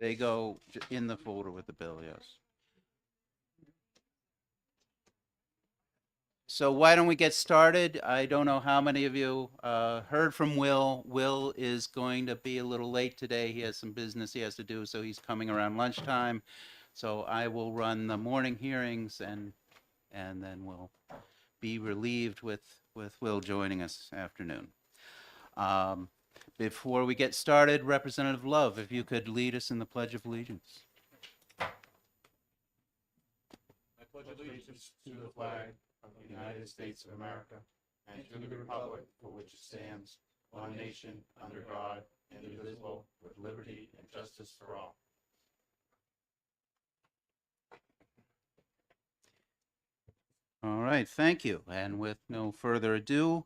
They go in the folder with the bill, yes. So why don't we get started? I don't know how many of you heard from Will. Will is going to be a little late today. He has some business he has to do, so he's coming around lunchtime. So I will run the morning hearings, and then we'll be relieved with Will joining us this afternoon. Before we get started, Representative Love, if you could lead us in the Pledge of Allegiance. I pledge allegiance to the flag of the United States of America and to the republic for which it stands, one nation, under God, indivisible, with liberty and justice for all. All right, thank you. And with no further ado,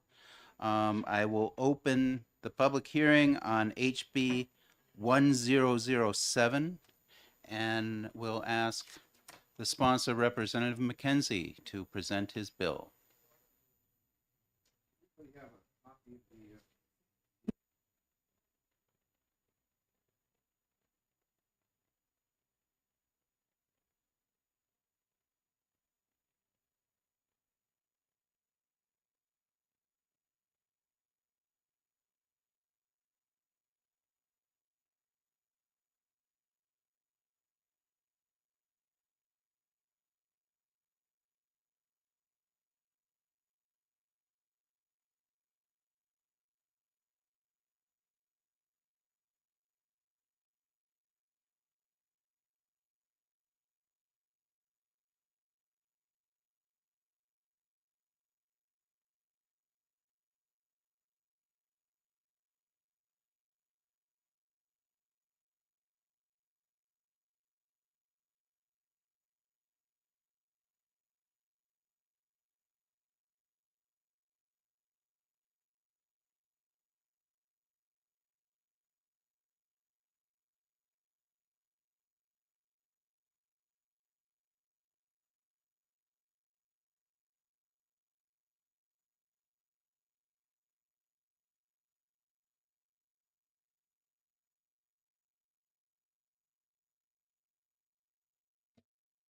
I will open the public hearing on HB 1007, and will ask the sponsor, Representative McKenzie, to present his bill.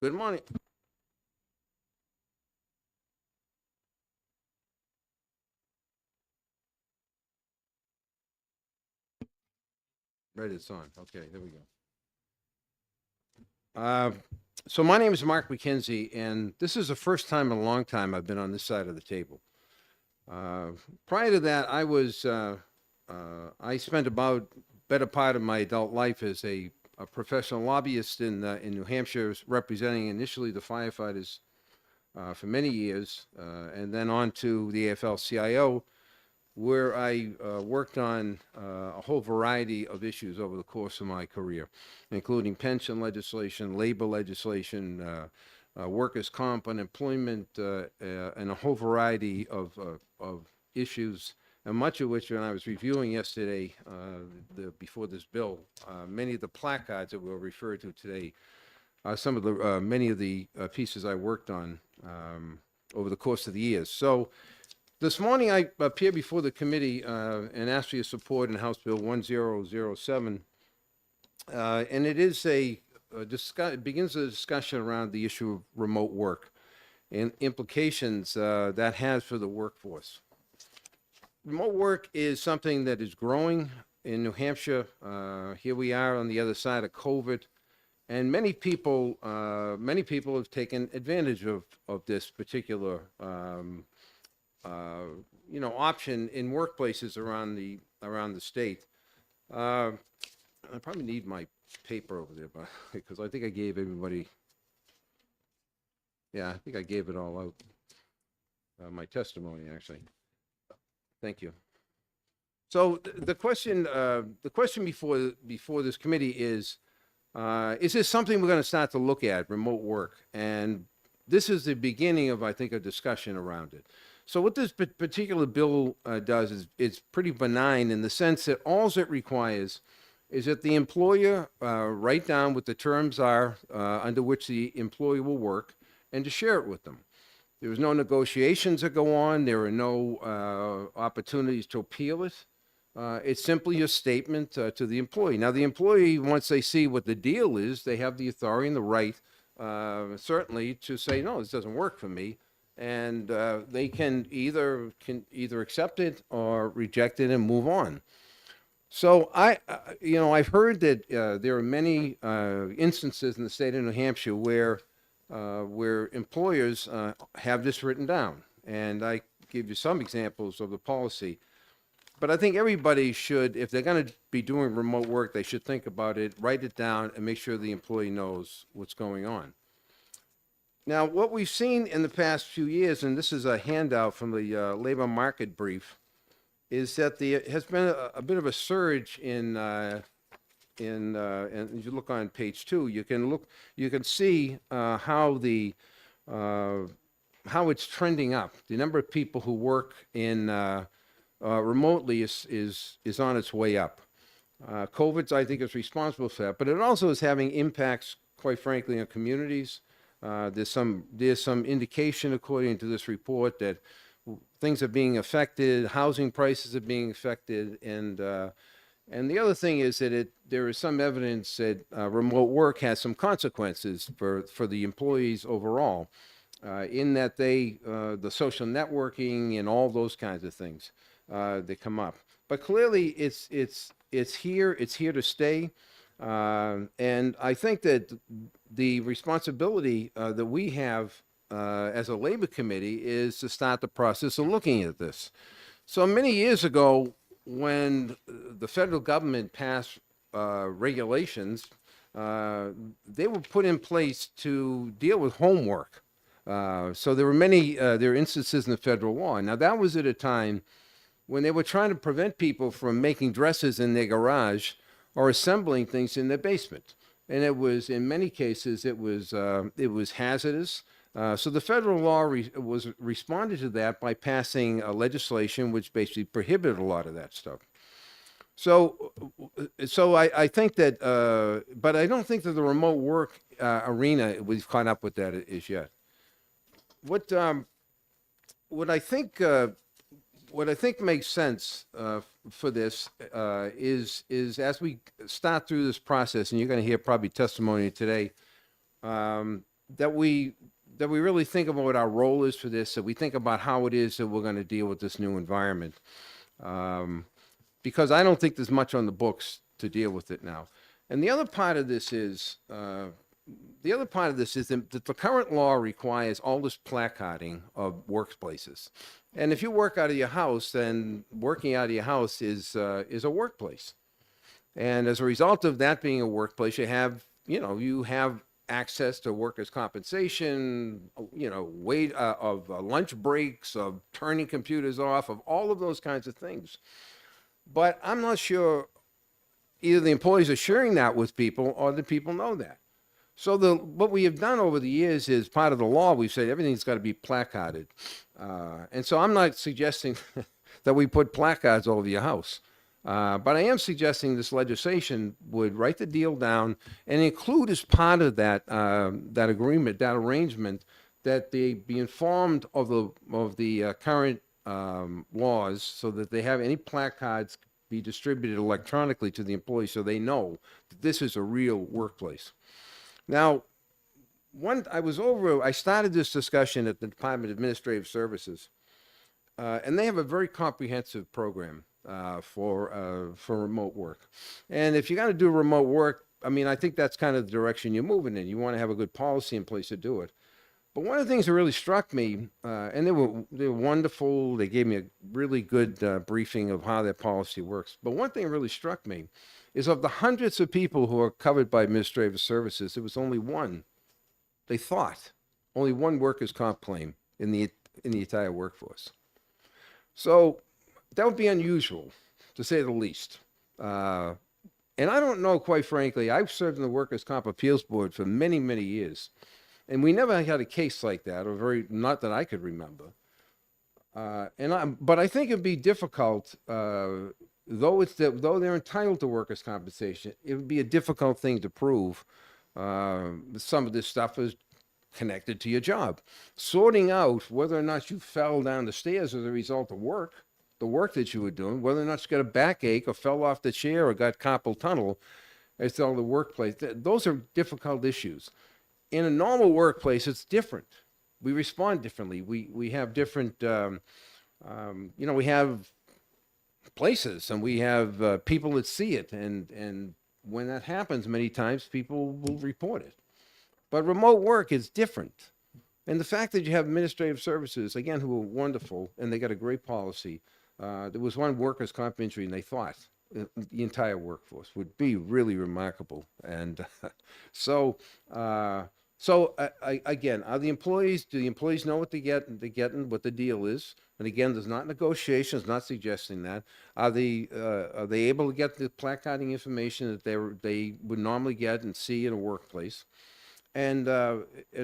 Good morning. Right, it's on. Okay, there we go. So my name is Mark McKenzie, and this is the first time in a long time I've been on this side of the table. Prior to that, I spent about better part of my adult life as a professional lobbyist in New Hampshire, representing initially the firefighters for many years, and then on to the AFL-CIO, where I worked on a whole variety of issues over the course of my career, including pension legislation, labor legislation, workers' comp, unemployment, and a whole variety of issues, and much of which, when I was reviewing yesterday, before this bill, many of the placards that we'll refer to today are some of the many of the pieces I worked on over the course of the years. So this morning, I appear before the committee and ask for your support in House Bill 1007, and it is it begins a discussion around the issue of remote work and implications that has for the workforce. Remote work is something that is growing in New Hampshire. Here we are on the other side of COVID, and many people have taken advantage of this particular option in workplaces around the state. I probably need my paper over there, but because I think I gave everybody. Yeah, I think I gave it all out. My testimony, actually. Thank you. So the question before this committee is this something we're going to start to look at, remote work? And this is the beginning of, I think, a discussion around it. So what this particular bill does is it's pretty benign in the sense that all it requires is that the employer write down what the terms are under which the employee will work and to share it with them. There's no negotiations that go on. There are no opportunities to appeal it. It's simply a statement to the employee. Now, the employee, once they see what the deal is, they have the authority and the right, certainly, to say, no, this doesn't work for me. And they can either accept it or reject it and move on. So I've heard that there are many instances in the state of New Hampshire where employers have this written down, and I give you some examples of the policy. But I think everybody should, if they're going to be doing remote work, they should think about it, write it down, and make sure the employee knows what's going on. Now, what we've seen in the past few years, and this is a handout from the labor market brief, is that there has been a bit of a surge and if you look on page 2, you can see how it's trending up. The number of people who work in remotely is on its way up. COVID, I think, is responsible for that, but it also is having impacts, quite frankly, on communities. There's some indication, according to this report, that things are being affected, housing prices are being affected, and the other thing is that there is some evidence that remote work has some consequences for the employees overall, in that the social networking and all those kinds of things that come up. But clearly, it's here to stay, and I think that the responsibility that we have as a labor committee is to start the process of looking at this. So many years ago, when the federal government passed regulations, they were put in place to deal with homework. So there are instances in the federal law. Now, that was at a time when they were trying to prevent people from making dresses in their garage or assembling things in their basement. And it was, in many cases, it was hazardous. So the federal law responded to that by passing legislation which basically prohibited a lot of that stuff. So I think that, but I don't think that the remote work arena, we've caught up with that is yet. What I think makes sense for this is as we start through this process, and you're going to hear probably testimony today, that we really think about what our role is for this, that we think about how it is that we're going to deal with this new environment. Because I don't think there's much on the books to deal with it now. And the other part of this is that the current law requires all this placarding of workplaces. And if you work out of your house, then working out of your house is a workplace. And as a result of that being a workplace, you have access to workers' compensation, of lunch breaks, of turning computers off, of all of those kinds of things. But I'm not sure either the employees are sharing that with people or the people know that. So what we have done over the years is part of the law, we've said everything's got to be placarded. And so I'm not suggesting that we put placards all over your house. But I am suggesting this legislation would write the deal down and include as part of that agreement, that arrangement, that they be informed of the current laws, so that they have any placards be distributed electronically to the employees, so they know that this is a real workplace. Now, I started this discussion at the Department of Administrative Services, and they have a very comprehensive program for remote work. And if you're going to do remote work, I think that's kind of the direction you're moving in. You want to have a good policy in place to do it. But one of the things that really struck me, and they were wonderful, they gave me a really good briefing of how their policy works. But one thing that really struck me is, of the hundreds of people who are covered by administrative services, there was only one. They thought only one workers' comp claim in the entire workforce. So that would be unusual, to say the least. And I don't know, quite frankly, I've served in the Workers' Comp Appeals Board for many, many years. And we never had a case like that, not that I could remember. But I think it'd be difficult, though they're entitled to workers' compensation, it would be a difficult thing to prove. Some of this stuff is connected to your job. Sorting out whether or not you fell down the stairs as a result of work, the work that you were doing, whether or not you got a backache or fell off the chair or got carpal tunnel, it's all the workplace. Those are difficult issues. In a normal workplace, it's different. We respond differently. We have different, we have places and we have people that see it. And when that happens, many times people will report it. But remote work is different. And the fact that you have administrative services, again, who are wonderful, and they got a great policy. There was one workers' comp injury, and they thought the entire workforce would be really remarkable. And again, do the employees know what they're getting, what the deal is? And again, there's not negotiations, not suggesting that. Are they able to get the placarding information that they would normally get and see in a workplace? And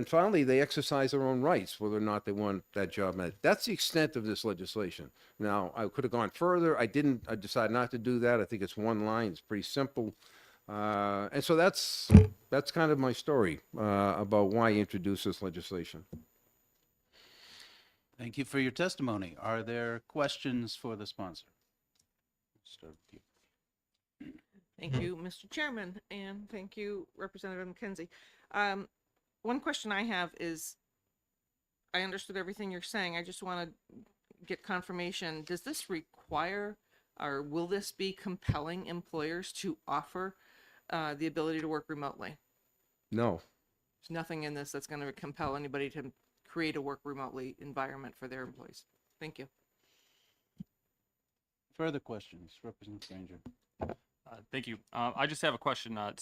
finally, they exercise their own rights, whether or not they want that job. That's the extent of this legislation. Now, I could have gone further. I didn't. I decided not to do that. I think it's one line. It's pretty simple. And so that's kind of my story about why I introduced this legislation. Thank you for your testimony. Are there questions for the sponsor? Start with you. Thank you, Mr. Chairman, and thank you, Representative McKenzie. One question I have is, I understood everything you're saying. I just want to get confirmation. Does this require, or will this be compelling employers to offer the ability to work remotely? No. There's nothing in this that's going to compel anybody to create a work remotely environment for their employees. Thank you. Further questions, Representative Granger. Thank you. I just have a question. It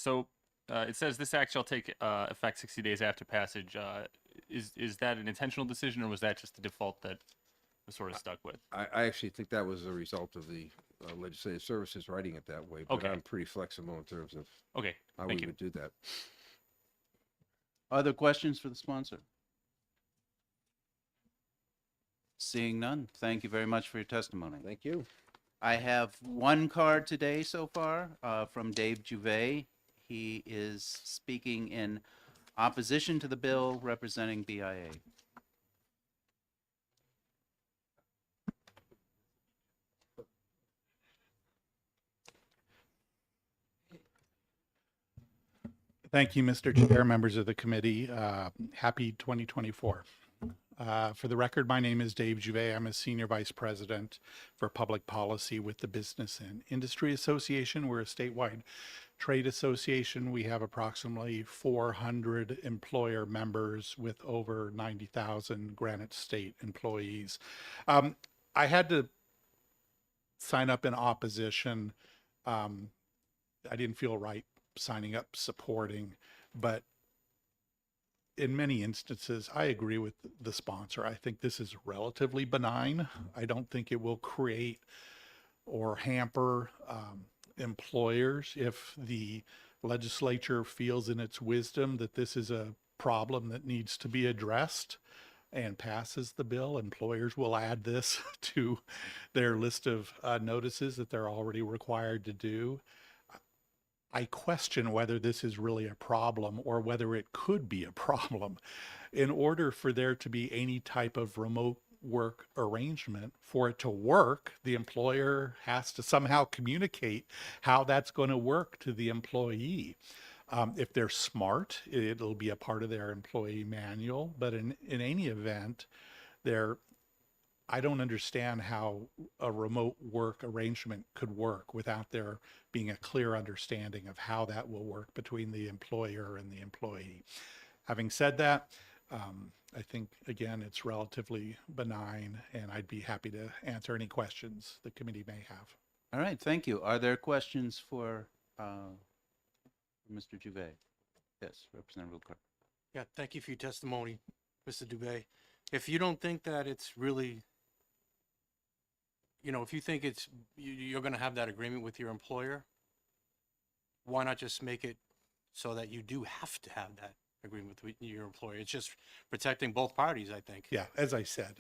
says this act shall take effect 60 days after passage. Is that an intentional decision, or was that just the default that was sort of stuck with? I actually think that was a result of the legislative services writing it that way. But Okay. I'm pretty flexible in terms of Okay, how thank we you. would do that. Other questions for the sponsor? Seeing none, thank you very much for your testimony. Thank you. I have one card today so far from Dave Juvet. He is speaking in opposition to the bill, representing BIA. Thank you, Mr. Chair, members of the committee. Happy 2024. For the record, my name is Dave Juvet. I'm a Senior Vice President for Public Policy with the Business and Industry Association. We're a statewide trade association. We have approximately 400 employer members with over 90,000 Granite State employees. I had to sign up in opposition. I didn't feel right signing up supporting, but in many instances, I agree with the sponsor. I think this is relatively benign. I don't think it will create or hamper employers if the legislature feels in its wisdom that this is a problem that needs to be addressed and passes the bill. Employers will add this to their list of notices that they're already required to do. I question whether this is really a problem or whether it could be a problem. In order for there to be any type of remote work arrangement, for it to work, the employer has to somehow communicate how that's going to work to the employee. If they're smart, it'll be a part of their employee manual, but in any event, I don't understand how a remote work arrangement could work without there being a clear understanding of how that will work between the employer and the employee. Having said that, I think, again, it's relatively benign, and I'd be happy to answer any questions the committee may have. All right, thank you. Are there questions for Mr. Juvet? Yes, Representative Wilcox. Yeah, thank you for your testimony, Mr. Dubé. If you don't think that it's really, if you think you're going to have that agreement with your employer, why not just make it so that you do have to have that agreement with your employer? It's just protecting both parties, I think. Yeah, as I said,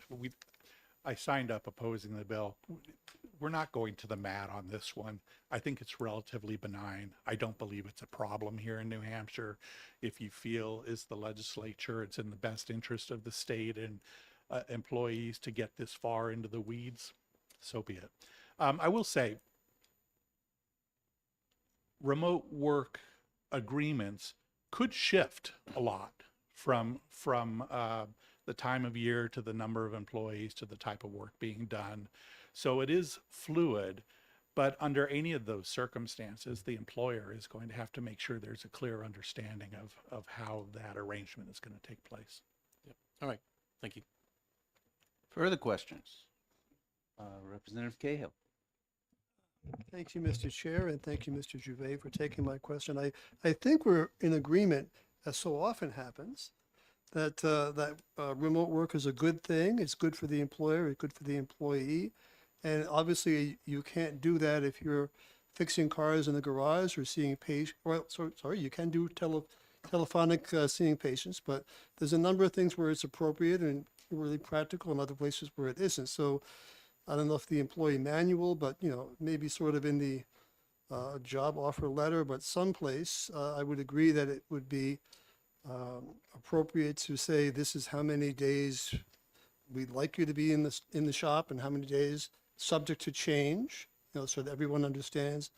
I signed up opposing the bill. We're not going to the mat on this one. I think it's relatively benign. I don't believe it's a problem here in New Hampshire. If you feel as the legislature, it's in the best interest of the state and employees to get this far into the weeds, so be it. I will say, remote work agreements could shift a lot from the time of year to the number of employees to the type of work being done. So it is fluid, but under any of those circumstances, the employer is going to have to make sure there's a clear understanding of how that arrangement is going to take place. Yep. All right. Thank you. Further questions? Representative Cahill. Thank you, Mr. Chair, and thank you, Mr. Juve, for taking my question. I think we're in agreement, as so often happens, that remote work is a good thing. It's good for the employer, it's good for the employee. And obviously, you can't do that if you're fixing cars in the garage or seeing patients. Well, sorry, you can do telephonic seeing patients, but there's a number of things where it's appropriate and really practical and other places where it isn't. So I don't know if the employee manual, but, you know, maybe sort of in the job offer letter, but someplace, I would agree that it would be appropriate to say, this is how many days we'd like you to be in the shop and how many days subject to change, you know, so that everyone understands.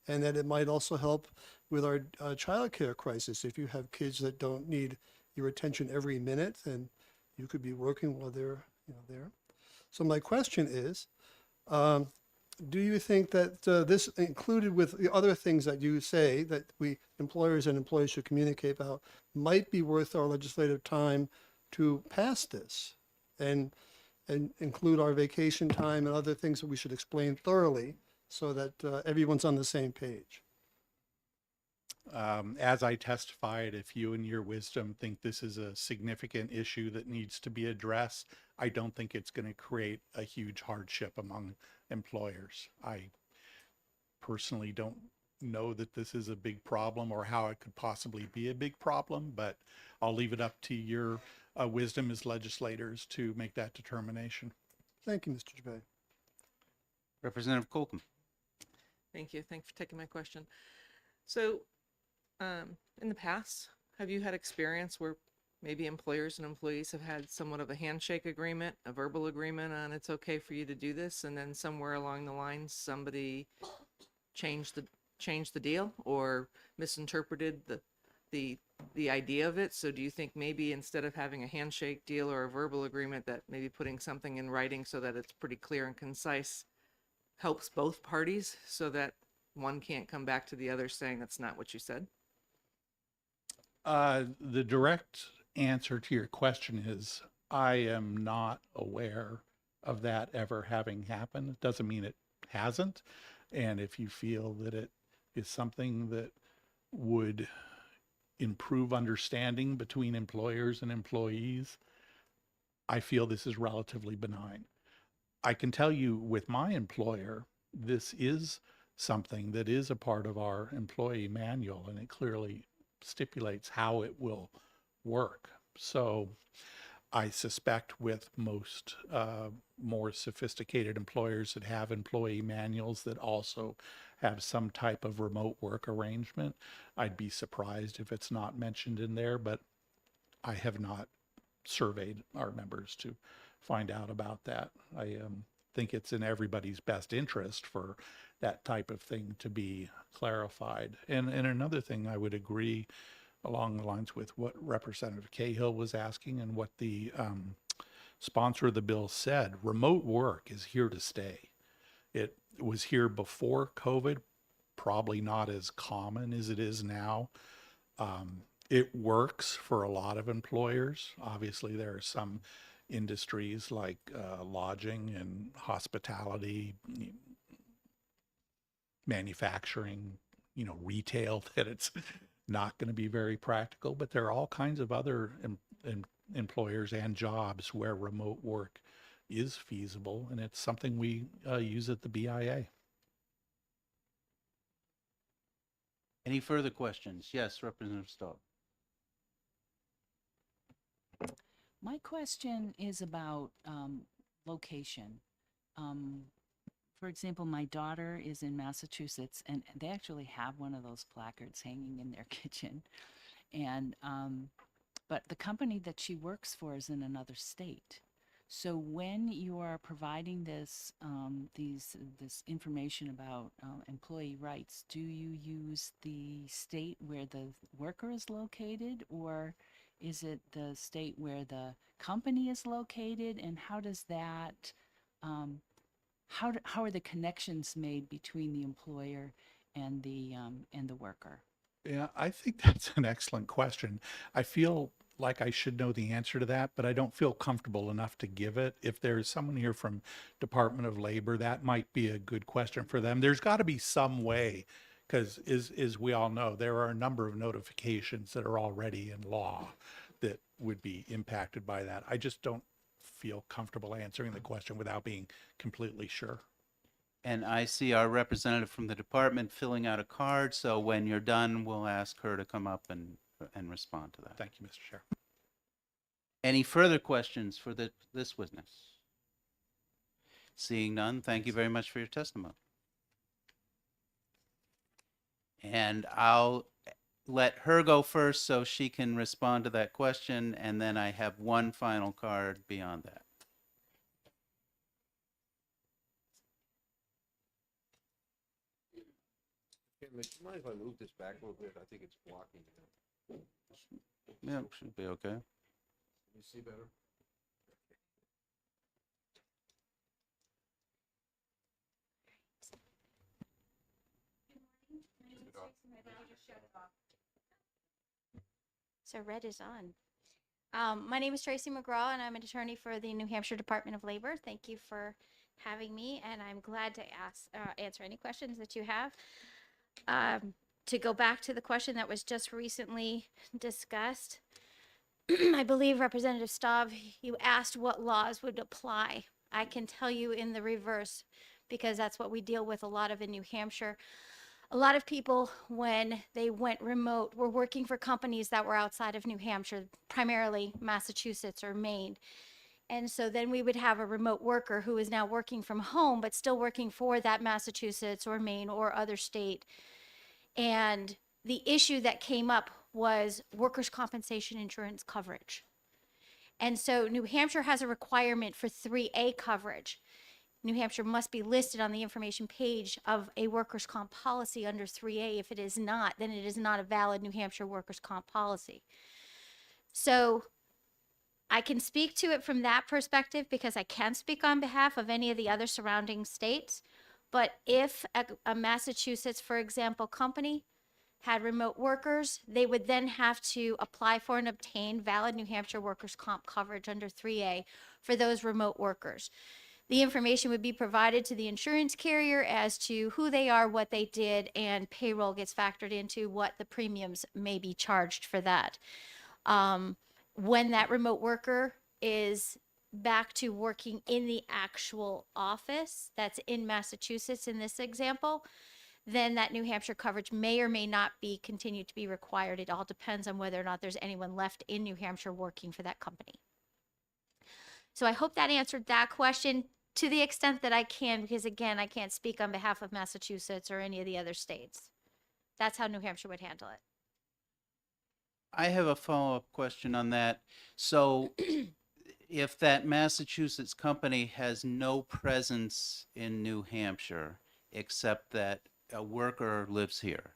And that it might also help with our childcare crisis. If you have kids that don't need your attention every minute, then you could be working while they're, you know, there. So my question is, do you think that this, included with the other things that you say that we employers and employees should communicate about, might be worth our legislative time to pass this and include our vacation time and other things that we should explain thoroughly so that everyone's on the same page? As I testified, if you in your wisdom think this is a significant issue that needs to be addressed, I don't think it's going to create a huge hardship among employers. I personally don't know that this is a big problem or how it could possibly be a big problem, but I'll leave it up to your wisdom as legislators to make that determination. Thank you, Mr. Jabay. Representative Colcom. Thank you. Thanks for taking my question. So, in the past, have you had experience where maybe employers and employees have had somewhat of a handshake agreement, a verbal agreement on it's okay for you to do this, and then somewhere along the line somebody changed the deal or misinterpreted the idea of it? So do you think maybe instead of having a handshake deal or a verbal agreement, that maybe putting something in writing so that it's pretty clear and concise helps both parties so that one can't come back to the other saying that's not what you said? The direct answer to your question is I am not aware of that ever having happened. It doesn't mean it hasn't. And if you feel that it is something that would improve understanding between employers and employees, I feel this is relatively benign. I can tell you with my employer, this is something that is a part of our employee manual, and it clearly stipulates how it will work. So I suspect with most more sophisticated employers that have employee manuals that also have some type of remote work arrangement, I'd be surprised if it's not mentioned in there, but I have not surveyed our members to find out about that. I think it's in everybody's best interest for that type of thing to be clarified. And another thing, I would agree along the lines with what Representative Cahill was asking and what the sponsor of the bill said. Remote work is here to stay. It was here before COVID, probably not as common as it is now. It works for a lot of employers. Obviously, there are some industries like lodging and hospitality, manufacturing, retail, that it's not going to be very practical, but there are all kinds of other employers and jobs where remote work is feasible, and it's something we use at the BIA. Any further questions? Yes, Representative Staub. My question is about location. For example, my daughter is in Massachusetts, and they actually have one of those placards hanging in their kitchen. And but the company that she works for is in another state. So when you are providing this information about employee rights, do you use the state where the worker is located, or is it the state where the company is located? And how does that, how are the connections made between the employer and the worker? Yeah, I think that's an excellent question. I feel like I should know the answer to that, but I don't feel comfortable enough to give it. If there's someone here from Department of Labor, that might be a good question for them. There's got to be some way, because as we all know, there are a number of notifications that are already in law that would be impacted by that. I just don't feel comfortable answering the question without being completely sure. And I see our representative from the department filling out a card, so when you're done, we'll ask her to come up and respond to that. Thank you, Mr. Chair. Any further questions for this witness? Seeing none, thank you very much for your testimony. And I'll let her go first so she can respond to that question, and then I have one final card beyond that. Mind if I move this back a little bit? I think it's blocking. Yeah, should be okay. You see better? So red is on. My name is Tracy McGraw, and I'm an attorney for the New Hampshire Department of Labor. Thank you for having me, and I'm glad to answer any questions that you have. To go back to the question that was just recently discussed, I believe Representative Staub, you asked what laws would apply. I can tell you in the reverse, because that's what we deal with a lot of in New Hampshire. A lot of people, when they went remote, were working for companies that were outside of New Hampshire, primarily Massachusetts or Maine. And so then we would have a remote worker who is now working from home, but still working for that Massachusetts or Maine or other state. And the issue that came up was workers' compensation insurance coverage. And so New Hampshire has a requirement for 3A coverage. New Hampshire must be listed on the information page of a workers' comp policy under 3A. If it is not, then it is not a valid New Hampshire workers' comp policy. So I can speak to it from that perspective because I can speak on behalf of any of the other surrounding states. But if a Massachusetts, for example, company had remote workers, they would then have to apply for and obtain valid New Hampshire workers' comp coverage under 3A for those remote workers. The information would be provided to the insurance carrier as to who they are, what they did, and payroll gets factored into what the premiums may be charged for that. When that remote worker is back to working in the actual office that's in Massachusetts in this example, then that New Hampshire coverage may or may not be continued to be required. It all depends on whether or not there's anyone left in New Hampshire working for that company. So I hope that answered that question to the extent that I can, because again, I can't speak on behalf of Massachusetts or any of the other states. That's how New Hampshire would handle it. I have a follow-up question on that. So if that Massachusetts company has no presence in New Hampshire, except that a worker lives here,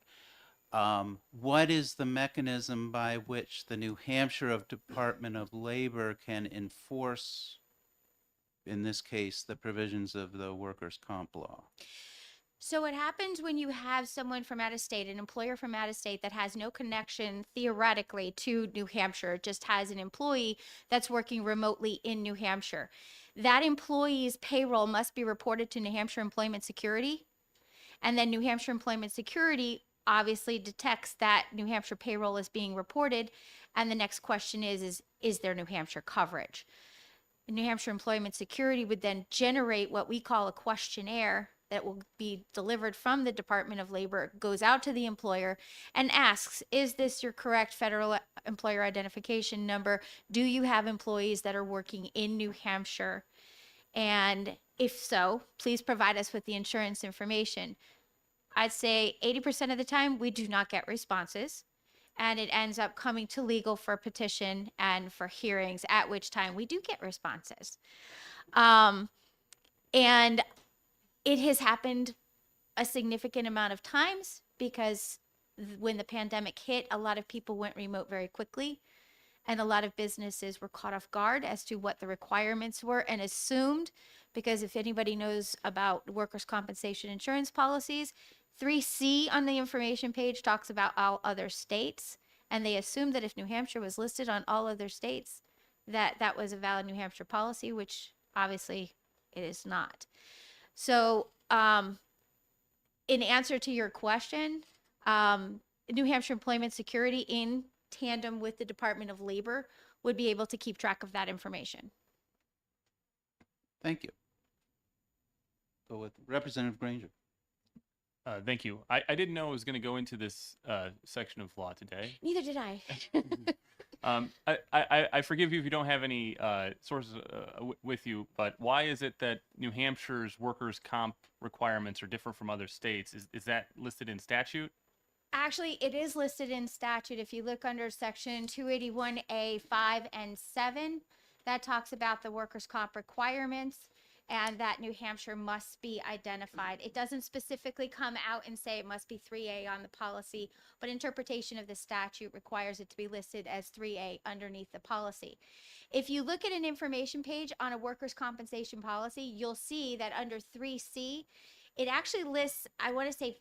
what is the mechanism by which the New Hampshire Department of Labor can enforce, in this case, the provisions of the workers' comp law? So what happens when you have someone from out of state, an employer from out of state that has no connection theoretically to New Hampshire, just has an employee that's working remotely in New Hampshire? That employee's payroll must be reported to New Hampshire Employment Security. And then New Hampshire Employment Security obviously detects that New Hampshire payroll is being reported. And the next question is there New Hampshire coverage? New Hampshire Employment Security would then generate what we call a questionnaire that will be delivered from the Department of Labor, goes out to the employer and asks, is this your correct federal employer identification number? Do you have employees that are working in New Hampshire? And if so, please provide us with the insurance information. I'd say 80% of the time we do not get responses. and it ends up coming to legal for petition and for hearings, at which time we do get responses. And it has happened a significant amount of times because when the pandemic hit, a lot of people went remote very quickly. And a lot of businesses were caught off guard as to what the requirements were and assumed, because if anybody knows about workers' compensation insurance policies, 3C on the information page talks about all other states. And they assumed that if New Hampshire was listed on all other states, that that was a valid New Hampshire policy, which obviously it is not. So, in answer to your question, New Hampshire Employment Security, in tandem with the Department of Labor, would be able to keep track of that information. Thank you. Go with Representative Granger. Thank you. I didn't know it was going to go into this section of law today. Neither did I. I forgive you if you don't have any sources with you, but why is it that New Hampshire's workers' comp requirements are different from other states? Is that listed in statute? Actually, it is listed in statute. If you look under section 281A 5 and 7, that talks about the workers' comp requirements and that New Hampshire must be identified. It doesn't specifically come out and say it must be 3A on the policy, but interpretation of the statute requires it to be listed as 3A underneath the policy. If you look at an information page on a workers' compensation policy, you'll see that under 3C, it actually lists, I want to say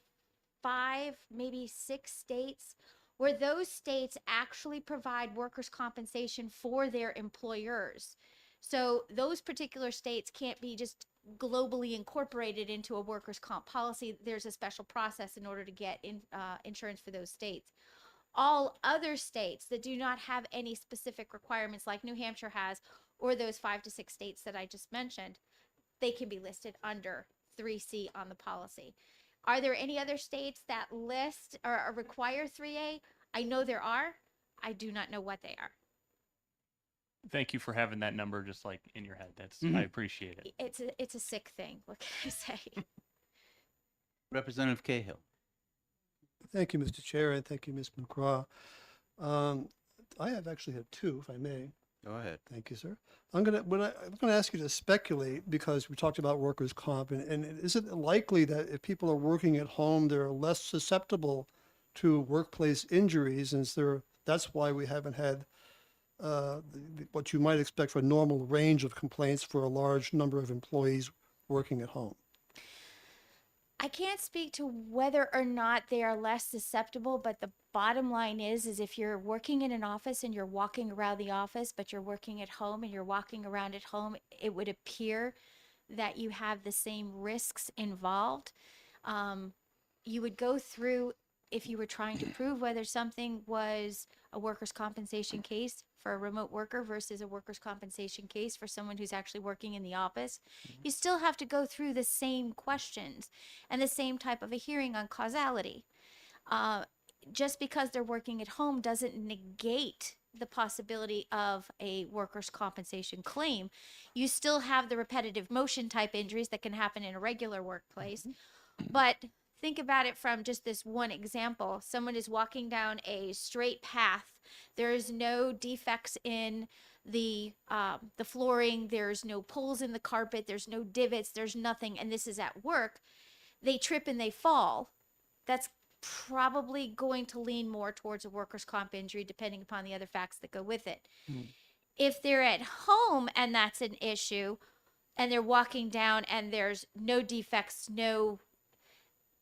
5, maybe 6 states where those states actually provide workers' compensation for their employers. So those particular states can't be just globally incorporated into a workers' comp policy. There's a special process in order to get insurance for those states. All other states that do not have any specific requirements like New Hampshire has, or those 5 to 6 states that I just mentioned, they can be listed under 3C on the policy. Are there any other states that list or require 3A? I know there are. I do not know what they are. Thank you for having that number just like in your head. That's Mhm. I appreciate it. It's a sick thing. What can I say? Representative Cahill. Thank you, Mr. Chair, and thank you, Ms. McGraw. I have actually had two, if I may. Go ahead. Thank you, sir. I'm gonna ask you to speculate, because we talked about workers' comp, and is it likely that if people are working at home, they're less susceptible to workplace injuries, and that's why we haven't had what you might expect for a normal range of complaints for a large number of employees working at home? I can't speak to whether or not they are less susceptible, but the bottom line is if you're working in an office and you're walking around the office, but you're working at home and you're walking around at home, it would appear that you have the same risks involved. You would go through, if you were trying to prove whether something was a workers' compensation case for a remote worker versus a workers' compensation case for someone who's actually working in the office, you still have to go through the same questions and the same type of a hearing on causality. Just because they're working at home doesn't negate the possibility of a workers' compensation claim. You still have the repetitive motion type injuries that can happen in a regular workplace. But think about it from just this one example. Someone is walking down a straight path. There is no defects in the flooring. There's no pulls in the carpet. There's no divots. There's nothing. And this is at work. They trip and they fall. That's probably going to lean more towards a workers' comp injury, depending upon the other facts that go with it. If they're at home and that's an issue, and they're walking down and there's no defects,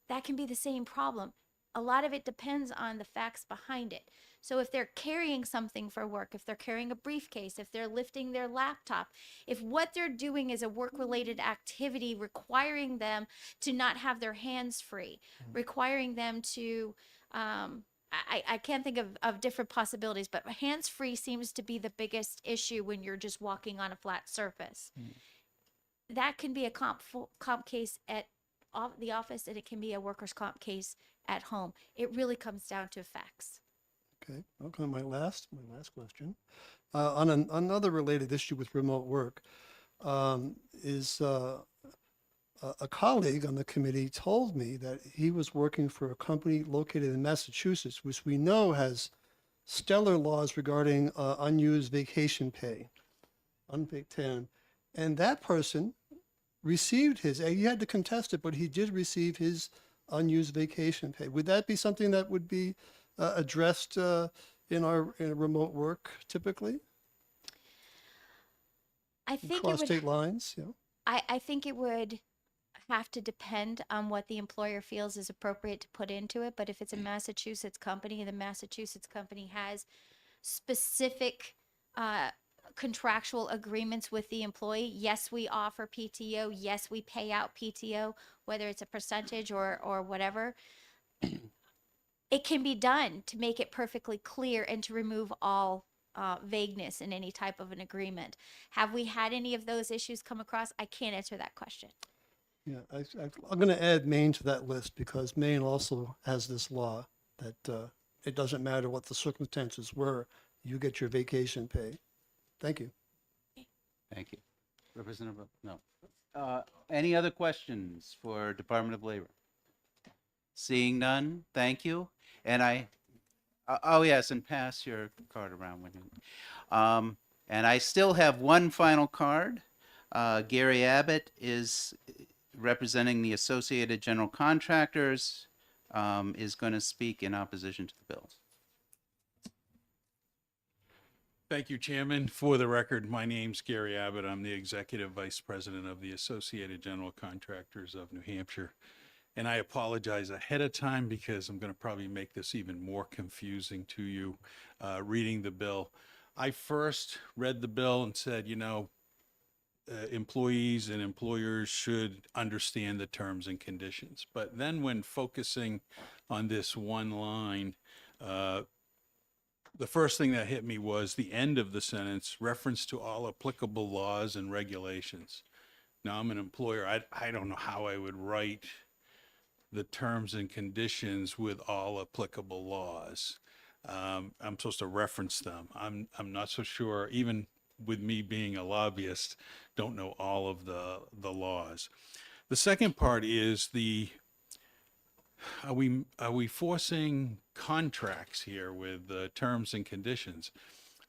that can be the same problem. A lot of it depends on the facts behind it. So if they're carrying something for work, if they're carrying a briefcase, if they're lifting their laptop, if what they're doing is a work-related activity requiring them to not have their hands free, requiring them to, I can't think of different possibilities, but hands-free seems to be the biggest issue when you're just walking on a flat surface. That can be a comp case at the office, and it can be a workers' comp case at home. It really comes down to facts. Okay, my last question. On another related issue with remote work, is a colleague on the committee told me that he was working for a company located in Massachusetts, which we know has stellar laws regarding unused vacation pay, unpaid time. And that person received his, he had to contest it, but he did receive his unused vacation pay. Would that be something that would be addressed in remote work typically? I think it Across would, state lines, yeah. I think it would have to depend on what the employer feels is appropriate to put into it. But if it's a Massachusetts company and the Massachusetts company has specific contractual agreements with the employee, yes, we offer PTO. Yes, we pay out PTO, whether it's a percentage or whatever. It can be done to make it perfectly clear and to remove all vagueness in any type of an agreement. Have we had any of those issues come across? I can't answer that question. Yeah, I'm going to add Maine to that list because Maine also has this law that it doesn't matter what the circumstances were, you get your vacation pay. Thank you. Thank you. Representative, no. Any other questions for Department of Labor? Seeing none, thank you. And oh yes, and pass your card around when you. And I still have one final card. Gary Abbott is representing the Associated General Contractors, is going to speak in opposition to the bill. Thank you, Chairman. For the record, my name's Gary Abbott. I'm the Executive Vice President of the Associated General Contractors of New Hampshire. And I apologize ahead of time because I'm going to probably make this even more confusing to you reading the bill. I first read the bill and said, employees and employers should understand the terms and conditions. But then when focusing on this one line, the first thing that hit me was the end of the sentence, reference to all applicable laws and regulations. Now, I'm an employer. I don't know how I would write the terms and conditions with all applicable laws. I'm supposed to reference them. I'm not so sure, even with me being a lobbyist, don't know all of the laws. The second part is are we forcing contracts here with terms and conditions?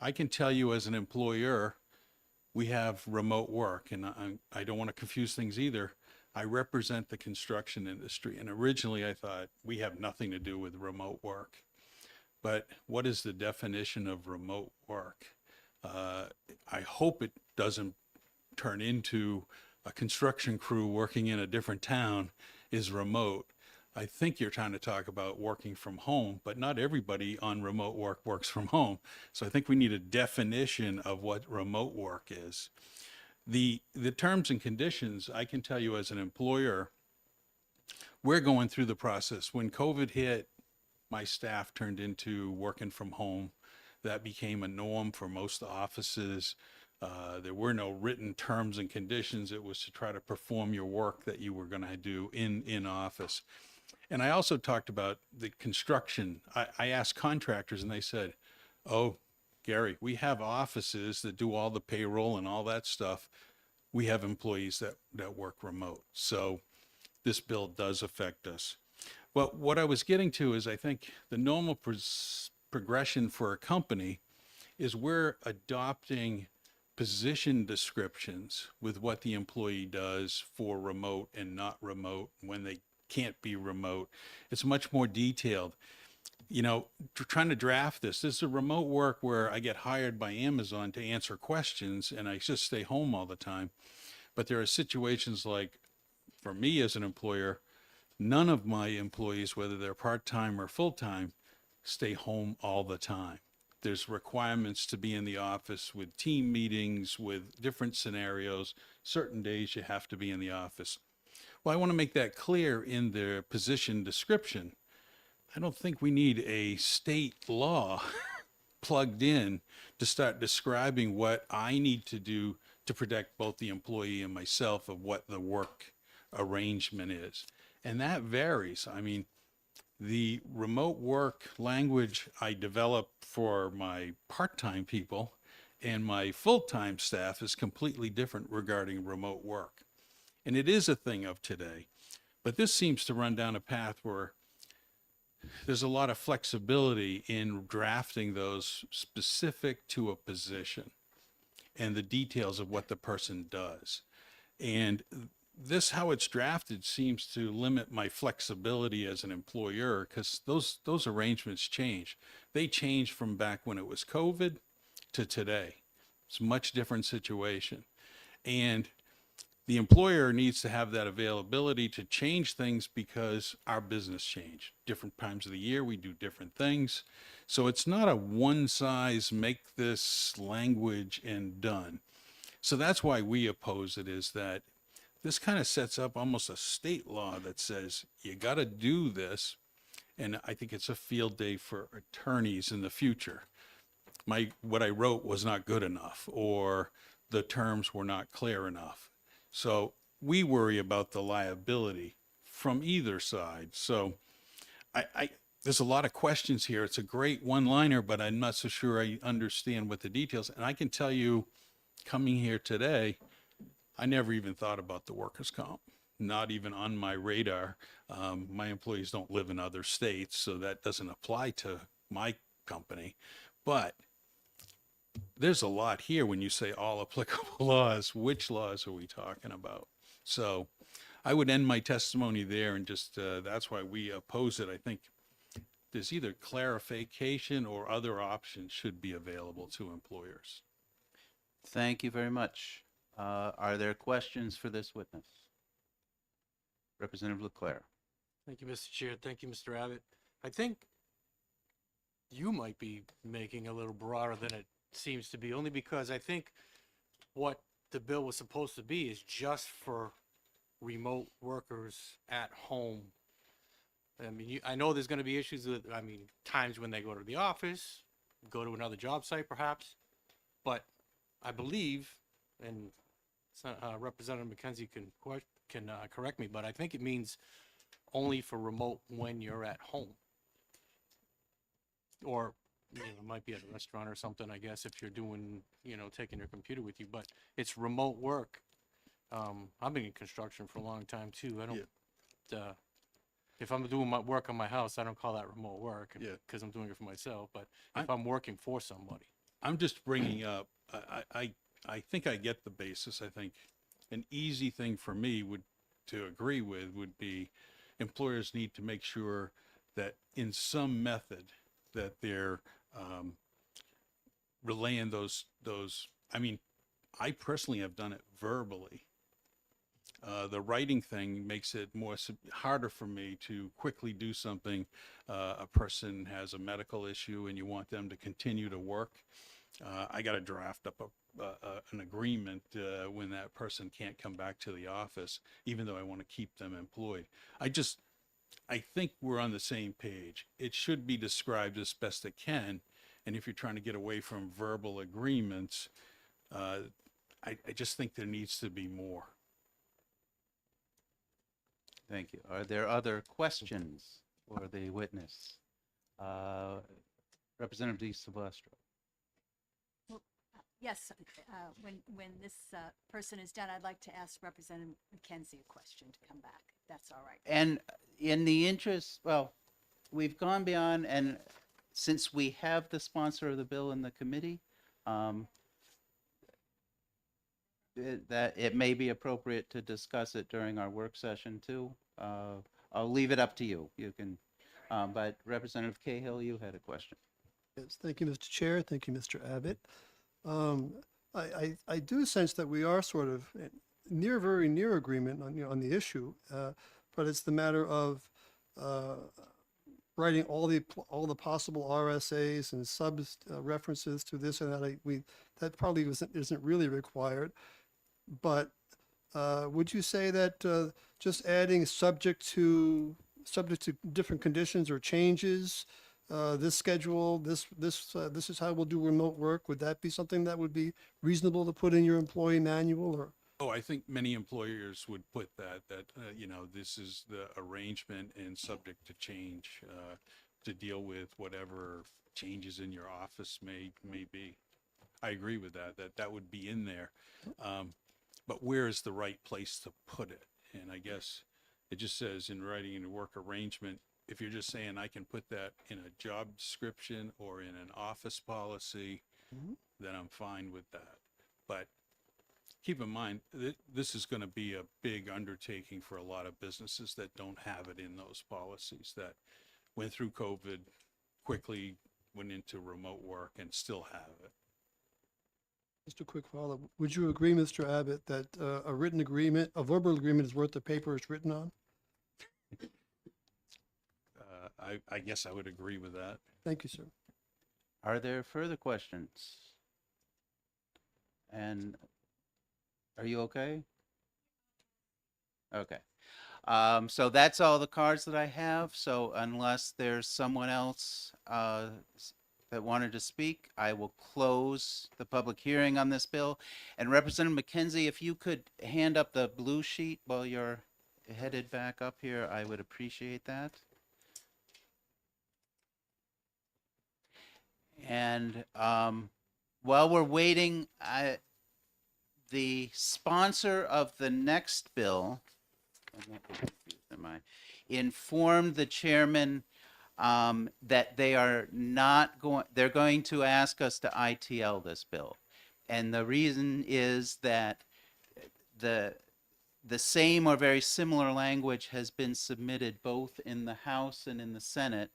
I can tell you as an employer, we have remote work, and I don't want to confuse things either. I represent the construction industry, and originally I thought we have nothing to do with remote work. But what is the definition of remote work? I hope it doesn't turn into a construction crew working in a different town is remote. I think you're trying to talk about working from home, but not everybody on remote work works from home. So I think we need a definition of what remote work is. The terms and conditions, I can tell you as an employer, we're going through the process. When COVID hit, my staff turned into working from home. That became a norm for most offices. There were no written terms and conditions. It was to try to perform your work that you were going to do in office. And I also talked about the construction. I asked contractors and they said, oh, Gary, we have offices that do all the payroll and all that stuff. We have employees that work remote. So this bill does affect us. But what I was getting to is I think the normal progression for a company is we're adopting position descriptions with what the employee does for remote and not remote when they can't be remote. It's much more detailed. Trying to draft this is a remote work where I get hired by Amazon to answer questions and I just stay home all the time. But there are situations like, for me as an employer, none of my employees, whether they're part-time or full-time, stay home all the time. There's requirements to be in the office with team meetings, with different scenarios. Certain days you have to be in the office. Well, I want to make that clear in the position description. I don't think we need a state law plugged in to start describing what I need to do to protect both the employee and myself of what the work arrangement is. And that varies. I mean, the remote work language I develop for my part-time people and my full-time staff is completely different regarding remote work. And it is a thing of today. But this seems to run down a path where there's a lot of flexibility in drafting those specific to a position and the details of what the person does. And this, how it's drafted, seems to limit my flexibility as an employer, because those arrangements change. They change from back when it was COVID to today. It's a much different situation. And the employer needs to have that availability to change things because our business changed. Different times of the year, we do different things. So it's not a one size make this language and done. So that's why we oppose it, is that this kind of sets up almost a state law that says you got to do this. And I think it's a field day for attorneys in the future. What I wrote was not good enough, or the terms were not clear enough. So we worry about the liability from either side. So there's a lot of questions here. It's a great one-liner, but I'm not so sure I understand what the details. And I can tell you, coming here today, I never even thought about the workers' comp. Not even on my radar. My employees don't live in other states, so that doesn't apply to my company. But there's a lot here when you say all applicable laws. Which laws are we talking about? So I would end my testimony there, and just that's why we oppose it. I think there's either clarification or other options should be available to employers. Thank you very much. Are there questions for this witness? Representative Leclerc. Thank you, Mr. Chair. Thank you, Mr. Abbott. I think you might be making a little broader than it seems to be, only because I think what the bill was supposed to be is just for remote workers at home. I mean, I know there's going to be issues with, times when they go to the office, go to another job site perhaps, but I believe, and Representative McKenzie can correct me, but I think it means only for remote when you're at home. Or, it might be at a restaurant or something, I guess, if you're doing, taking your computer with you, but it's remote work. I've been in construction for a long time too. I don't, if I'm doing my work on my house, I don't call that remote work because I'm doing it for myself, but if I'm working for somebody. I'm just bringing up, I think I get the basis. I think an easy thing for me to agree with would be employers need to make sure that in some method that they're relaying those, I personally have done it verbally. The writing thing makes it harder for me to quickly do something. A person has a medical issue and you want them to continue to work. I got to draft up an agreement when that person can't come back to the office, even though I want to keep them employed. I think we're on the same page. It should be described as best it can. And if you're trying to get away from verbal agreements, I just think there needs to be more. Thank you. Are there other questions for the witness? Representative Di Silvestro. Yes, when this person is done, I'd like to ask Representative McKenzie a question to come back. That's all right. And in the interest, well, we've gone beyond, and since we have the sponsor of the bill in the committee, that it may be appropriate to discuss it during our work session too. I'll leave it up to you. You can, but Representative Cahill, you had a question. Yes, thank you, Mr. Chair. Thank you, Mr. Abbott. I do sense that we are sort of very near agreement on the issue, but it's the matter of writing all the possible RSAs and sub references to this and that. That probably isn't really required. But would you say that just adding subject to different conditions or changes, this schedule, this is how we'll do remote work, would that be something that would be reasonable to put in your employee manual? Or Oh, I think many employers would put that this is the arrangement and subject to change to deal with whatever changes in your office may be. I agree with that would be in there. But where is the right place to put it? And I guess it just says in writing in a work arrangement, if you're just saying I can put that in a job description or in an office policy, then I'm fine with that. But keep in mind, this is going to be a big undertaking for a lot of businesses that don't have it in those policies, that went through COVID, quickly went into remote work and still have it. Just a quick follow-up. Would you agree, Mr. Abbott, that a written agreement, a verbal agreement is worth the paper it's written on? I guess I would agree with that. Thank you, sir. Are there further questions? And are you okay? Okay. So that's all the cards that I have. So unless there's someone else that wanted to speak, I will close the public hearing on this bill. And Representative McKenzie, if you could hand up the blue sheet while you're headed back up here, I would appreciate that. And while we're waiting, the sponsor of the next bill, informed the chairman that they are not going, they're going to ask us to ITL this bill. And the reason is that the same or very similar language has been submitted both in the House and in the Senate.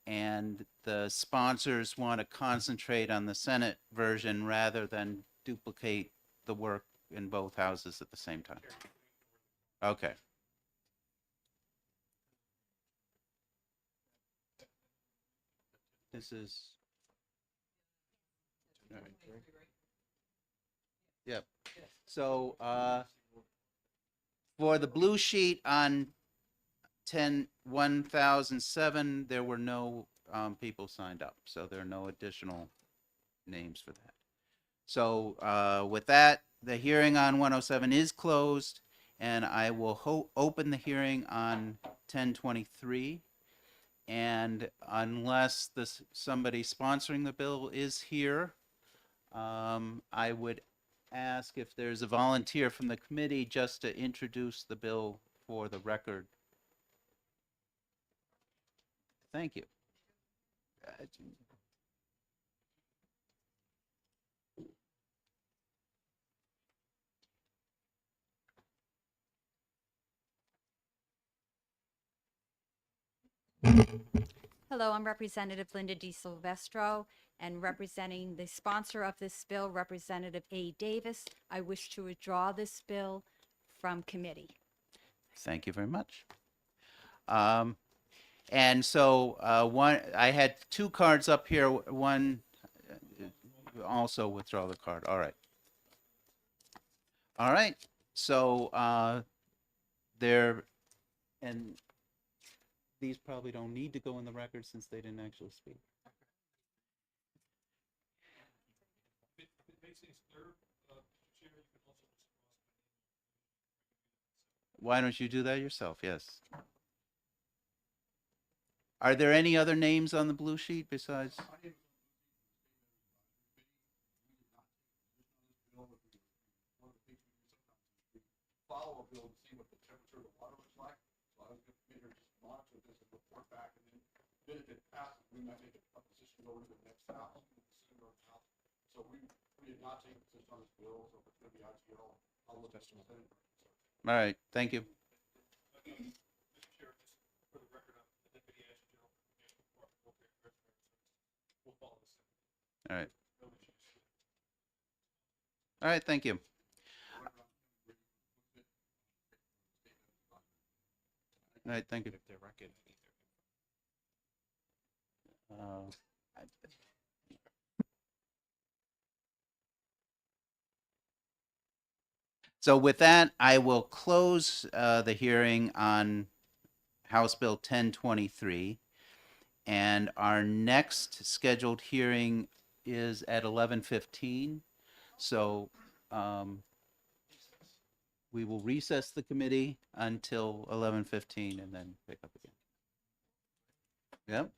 And the sponsors want to concentrate on the Senate version rather than duplicate the work in both houses at the same time. Okay. This is. All right. Yep. So for the blue sheet on 10-1007, there were no people signed up, so there are no additional names for that. So with that, the hearing on 107 is closed, and I will open the hearing on 1023. And unless somebody sponsoring the bill is here, I would ask if there's a volunteer from the committee just to introduce the bill for the record. Thank you. Hello, I'm Representative Linda D. Silvestro, and representing the sponsor of this bill, Representative A. Davis, I wish to withdraw this bill from committee. Thank you very much. And so I had two cards up here. One also withdraw the card. All right. All right. So there, and these probably don't need to go in the record since they didn't actually speak. Why don't you do that yourself? Yes. Are there any other names on the blue sheet besides? Follow a bill to see what the temperature of the water was like. So I was going to just monitor this and report back, and then if it passes, we might make a position go into the next house, sooner house. So we did not take a position on this bill, so if it's going to be ITL, I'll look at some Senate. All right. Thank you. All right. All right. Thank you. All right. Thank you. So with that, I will close the hearing on House Bill 1023. And our next scheduled hearing is at 11:15. So we will recess the committee until 11:15 and then pick up again. Yep.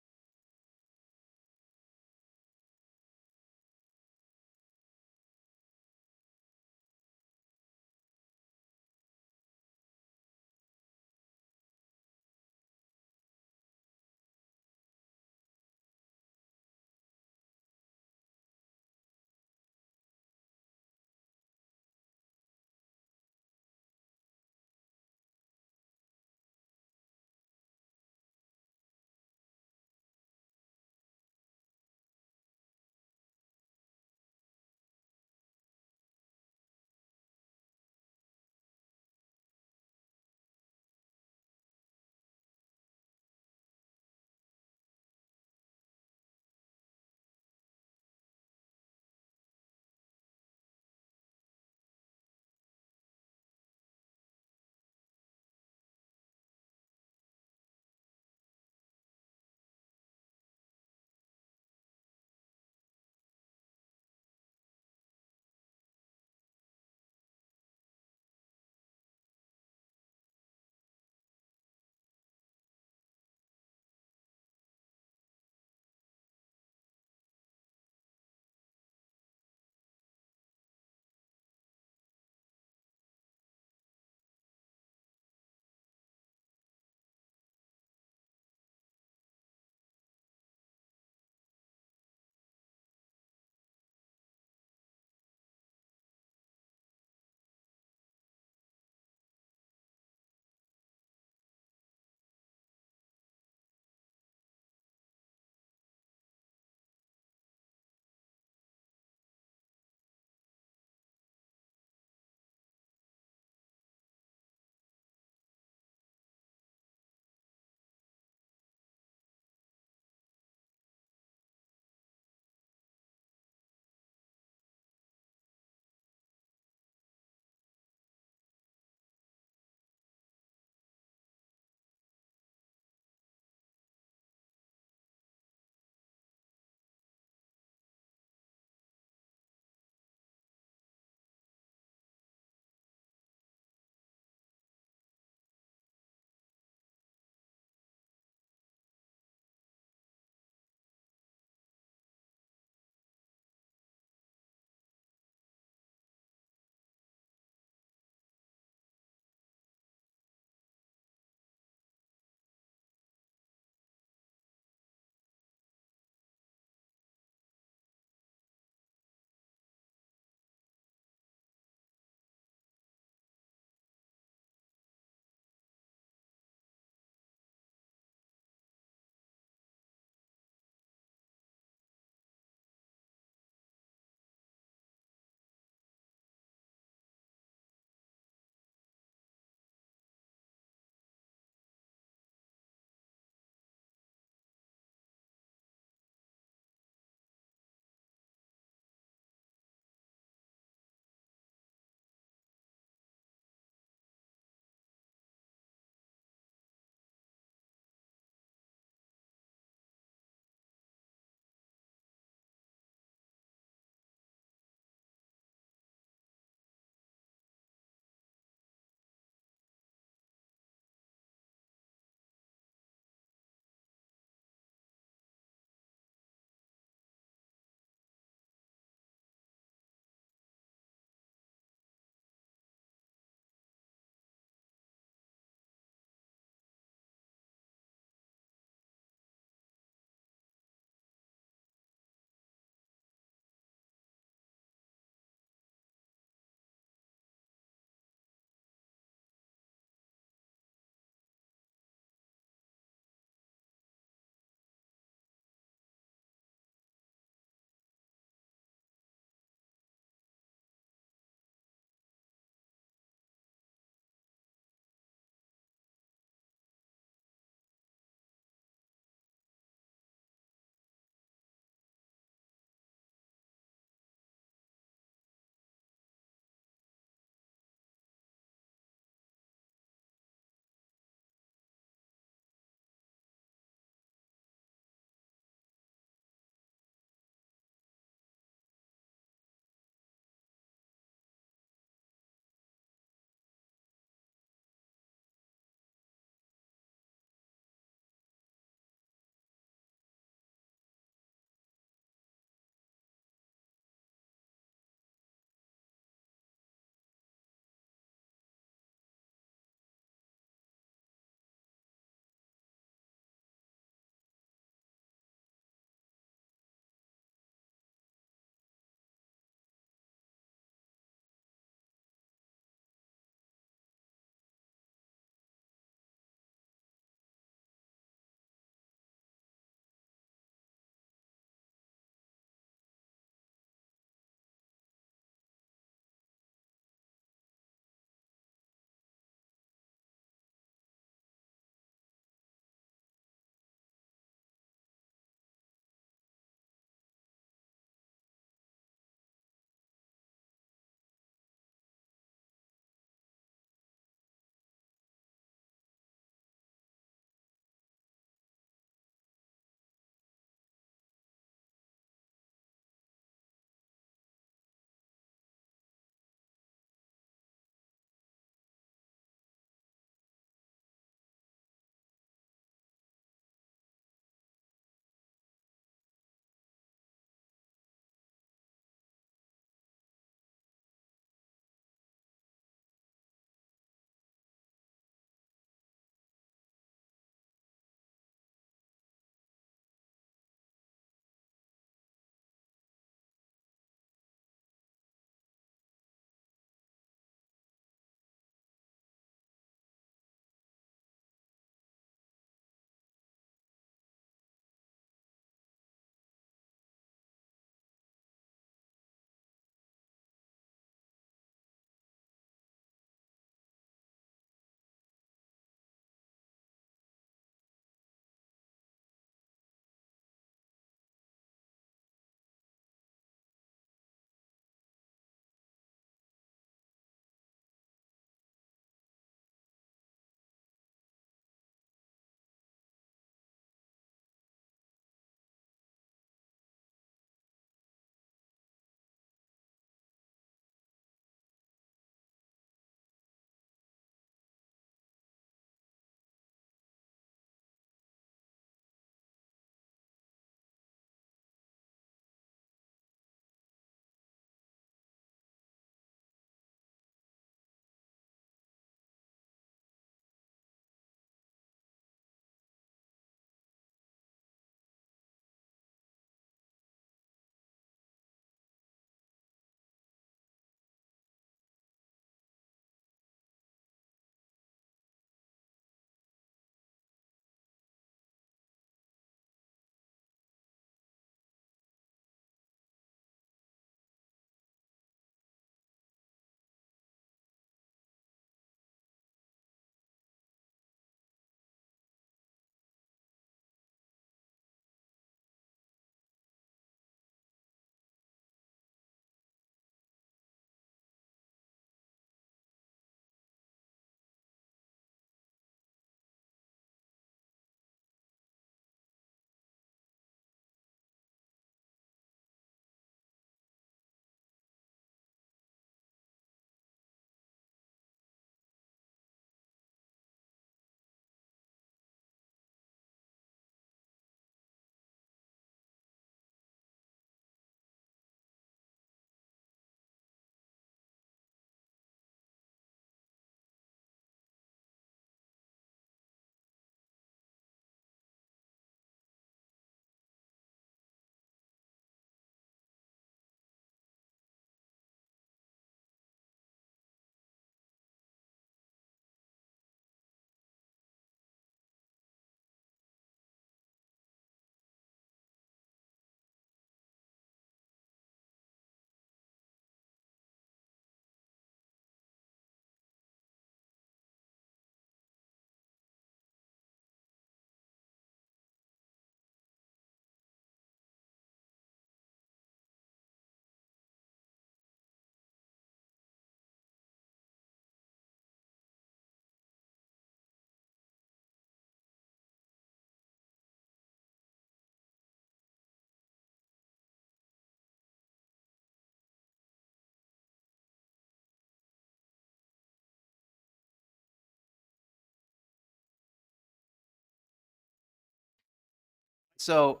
So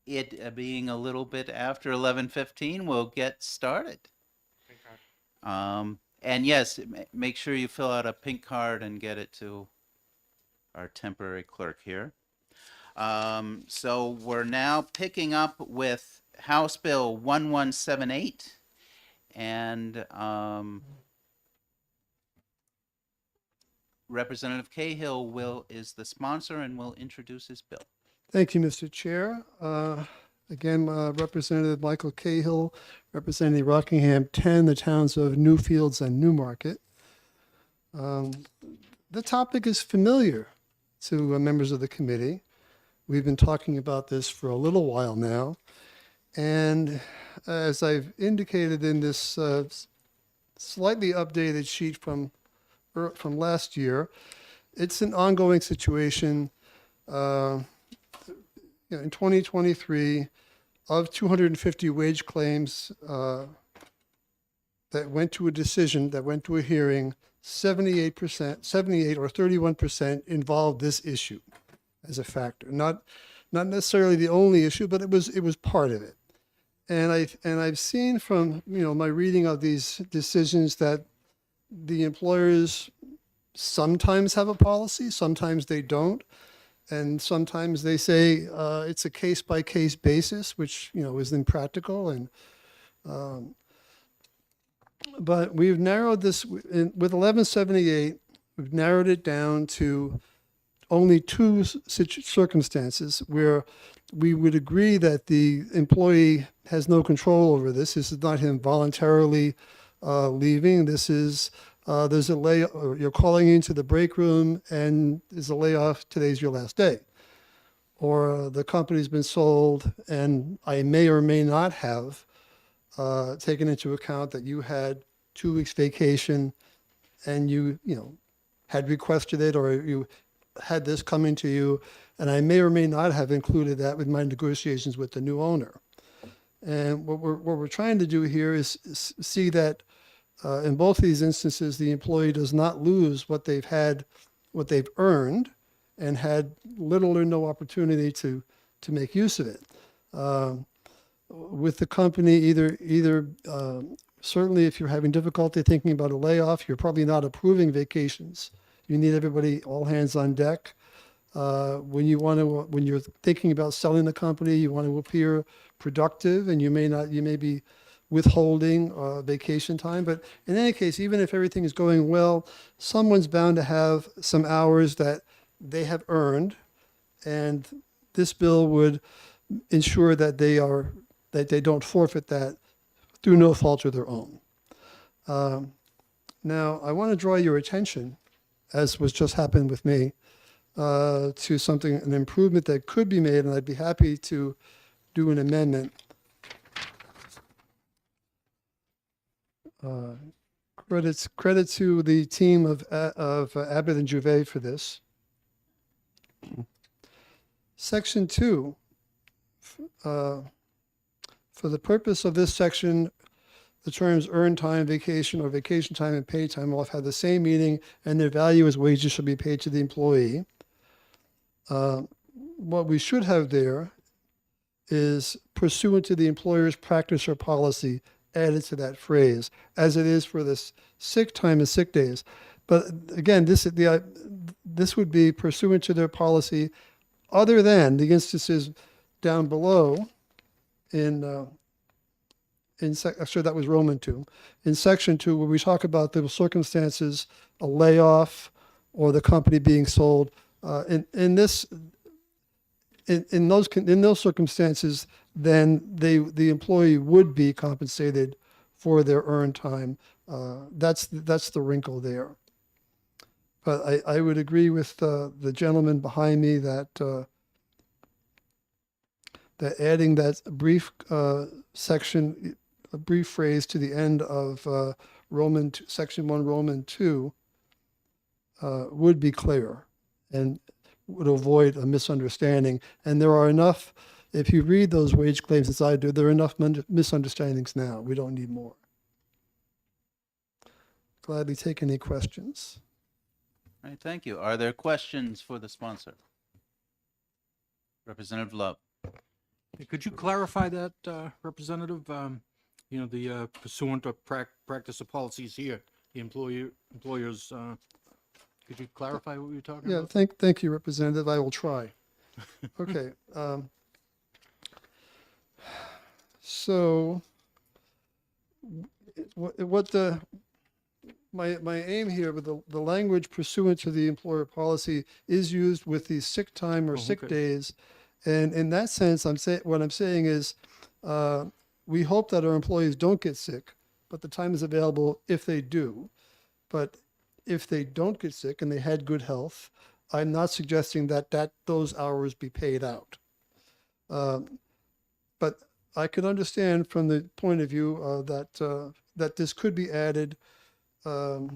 it being a little bit after 11:15, we'll get started. And yes, make sure you fill out a pink card and get it to our temporary clerk here. So we're now picking up with House Bill 1178, and Representative Cahill is the sponsor and will introduce his bill. Thank you, Mr. Chair. Again, Representative Michael Cahill, representing Rockingham 10, the towns of Newfields and Newmarket. The topic is familiar to members of the committee. We've been talking about this for a little while now. And as I've indicated in this slightly updated sheet from last year, it's an ongoing situation. In 2023, of 250 wage claims that went to a decision, that went to a hearing, 78 or 31% involved this issue as a factor. Not necessarily the only issue, but it was part of it. And I've seen from my reading of these decisions that the employers sometimes have a policy, sometimes they don't. And sometimes they say it's a case-by-case basis, which is impractical. And but we've narrowed this with 1178. We've narrowed it down to only two circumstances where we would agree that the employee has no control over this. This is not him voluntarily leaving. This is there's a or you're calling into the break room and there's a layoff, today's your last day. Or the company's been sold and I may or may not have taken into account that you had 2 weeks vacation and you had requested it, or you had this coming to you, and I may or may not have included that with my negotiations with the new owner. And what we're trying to do here is see that in both these instances, the employee does not lose what they've earned, and had little or no opportunity to make use of it. With the company, either certainly if you're having difficulty thinking about a layoff, you're probably not approving vacations. You need everybody, all hands on deck. When you're thinking about selling the company, you want to appear productive, and you may be withholding vacation time. But in any case, even if everything is going well, someone's bound to have some hours that they have earned, and this bill would ensure that they don't forfeit that through no fault of their own. Now, I want to draw your attention, as was just happened with me, to an improvement that could be made, and I'd be happy to do an amendment. Credit to the team of Abbott and Juve for this. Section 2, for the purpose of this section, the terms earned time, vacation, or vacation time and paid time off have the same meaning, and their value as wages shall be paid to the employee. What we should have there is pursuant to the employer's practice or policy added to that phrase, as it is for this sick time and sick days. But again, this would be pursuant to their policy, other than the instances down below in sure, that was Roman 2. In section 2, where we talk about the circumstances, a layoff or the company being sold, in those circumstances, then the employee would be compensated for their earned time. That's the wrinkle there. But I would agree with the gentleman behind me that adding that brief section, a brief phrase to the end of section 1, Roman 2, would be clear and would avoid a misunderstanding. And there are enough, if you read those wage claims as I do, there are enough misunderstandings now. We don't need more. Gladly take any questions. All right, thank you. Are there questions for the sponsor? Representative Love. Hey, could you clarify that, Representative? You know, the pursuant to practice of policies here, the employers, could you clarify what you're talking Yeah, about? thank you, Representative. I will try. Okay. So what the my aim here with the language pursuant to the employer policy is used with the sick time or Oh, sick okay. days. And in that sense, what I'm saying is we hope that our employees don't get sick, but the time is available if they do. But if they don't get sick and they had good health, I'm not suggesting that those hours be paid out. But I can understand from the point of view that this could be added to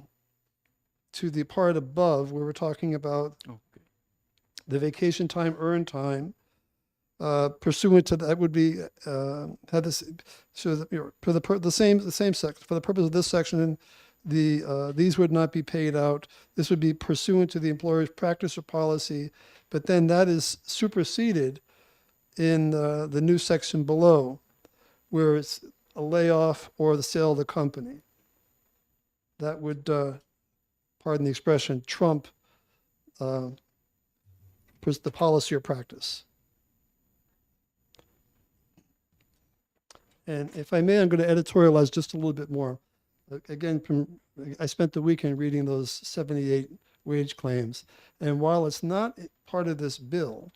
the part above where we're talking about Okay. the vacation time, earned time, pursuant to that would be have this so that, you know, for the same section for the purpose of this section, these would not be paid out. This would be pursuant to the employer's practice or policy, but then that is superseded in the new section below, where it's a layoff or the sale of the company. That would, pardon the expression, trump the policy or practice. And if I may, I'm going to editorialize just a little bit more. Again, I spent the weekend reading those 78 wage claims. And while it's not part of this bill,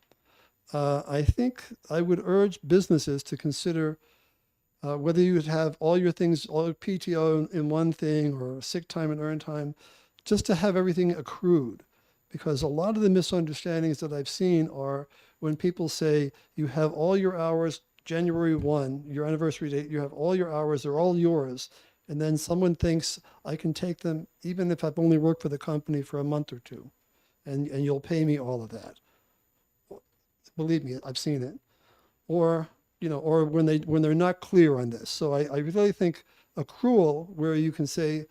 I think I would urge businesses to consider whether you would have all your things, all your PTO in one thing or sick time and earned time, just to have everything accrued. Because a lot of the misunderstandings that I've seen are when people say you have all your hours January 1, your anniversary date, you have all your hours, they're all yours. And then someone thinks I can take them even if I've only worked for the company for a month or two, and you'll pay me all of that. Believe me, I've seen it. Or, you know, or when they're not clear on this. So I really think accrual, where you can say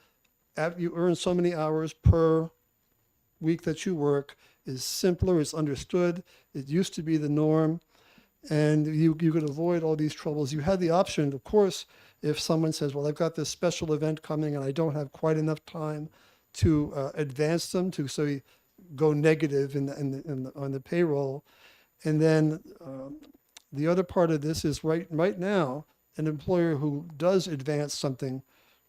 you earn so many hours per week that you work, is simpler, it's understood. It used to be the norm, and you could avoid all these troubles. You had the option, of course, if someone says, well, I've got this special event coming and I don't have quite enough time to advance them, so you go negative on the payroll. And then the other part of this is right now, an employer who does advance something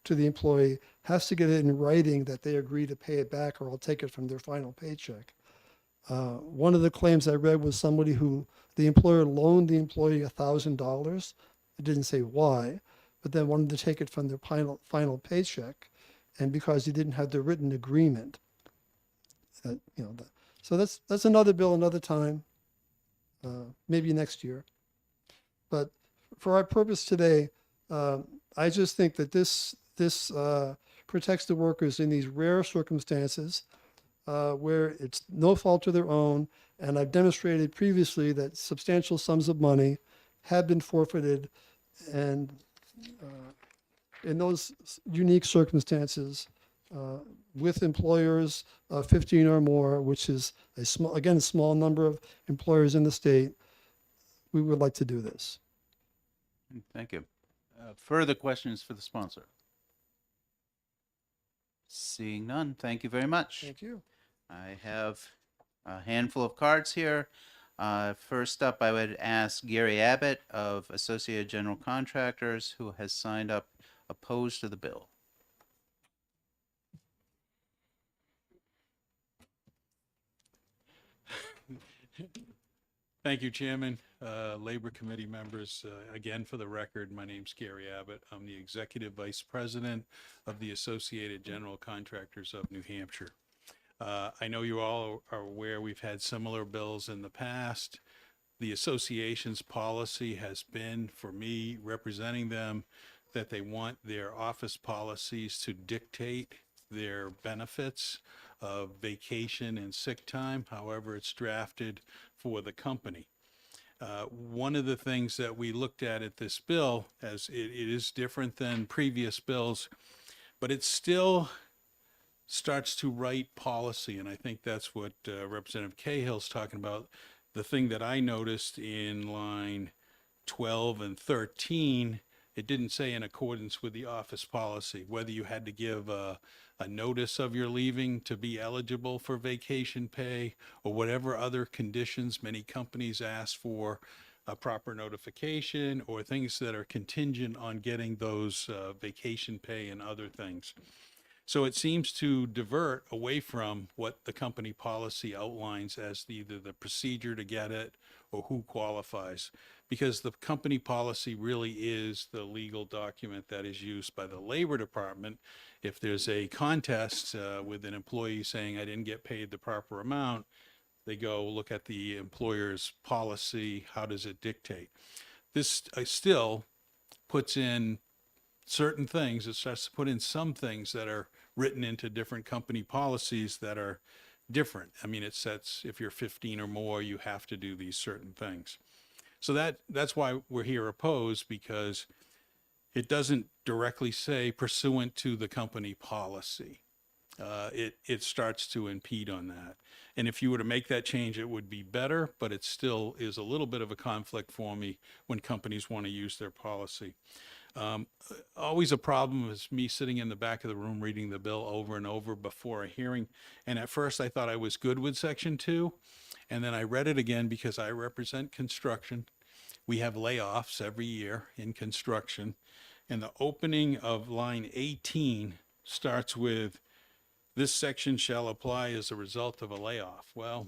to the employee has to get it in writing that they agree to pay it back, or I'll take it from their final paycheck. One of the claims I read was somebody who the employer loaned the employee $1,000. It didn't say why, but then wanted to take it from their final paycheck, and because he didn't have the written agreement. So that's another bill, another time, maybe next year. But for our purpose today, I just think that this protects the workers in these rare circumstances where it's no fault of their own. And I've demonstrated previously that substantial sums of money have been forfeited. And in those unique circumstances, with employers 15 or more, which is a small number of employers in the state, we would like to do this. Thank you. Further questions for the sponsor? Seeing none, thank you very much. Thank you. I have a handful of cards here. First up, I would ask Gary Abbott of Associated General Contractors, who has signed up opposed to the bill. Thank you, Chairman. Labor Committee members, again, for the record, my name's Gary Abbott. I'm the Executive Vice President of the Associated General Contractors of New Hampshire. I know you all are aware we've had similar bills in the past. The association's policy has been, for me, representing them, that they want their office policies to dictate their benefits of vacation and sick time, however it's drafted for the company. One of the things that we looked at this bill, as it is different than previous bills, but it still starts to write policy, and I think that's what Representative Cahill's talking about. The thing that I noticed in line 12 and 13, it didn't say in accordance with the office policy, whether you had to give a notice of your leaving to be eligible for vacation pay or whatever other conditions many companies ask for, a proper notification or things that are contingent on getting those vacation pay and other things. So it seems to divert away from what the company policy outlines as either the procedure to get it or who qualifies. Because the company policy really is the legal document that is used by the Labor Department. If there's a contest with an employee saying, I didn't get paid the proper amount, they go look at the employer's policy. How does it dictate? This still puts in certain things. It starts to put in some things that are written into different company policies that are different. I mean, it sets, if you're 15 or more, you have to do these certain things. So that's why we're here opposed, because it doesn't directly say pursuant to the company policy. It starts to impede on that. And if you were to make that change, it would be better, but it still is a little bit of a conflict for me when companies want to use their policy. Always a problem is me sitting in the back of the room reading the bill over and over before a hearing. And at first I thought I was good with section 2. And then I read it again because I represent construction. We have layoffs every year in construction. And the opening of line 18 starts with, this section shall apply as a result of a layoff. Well,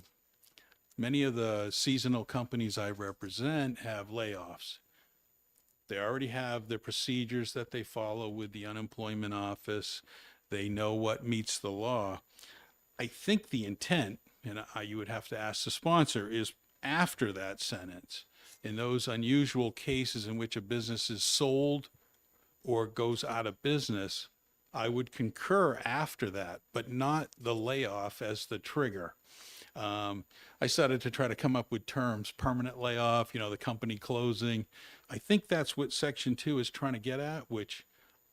many of the seasonal companies I represent have layoffs. They already have the procedures that they follow with the unemployment office. They know what meets the law. I think the intent, and you would have to ask the sponsor, is after that sentence, in those unusual cases in which a business is sold or goes out of business, I would concur after that, but not the layoff as the trigger. I started to try to come up with terms, permanent layoff, the company closing. I think that's what section 2 is trying to get at, which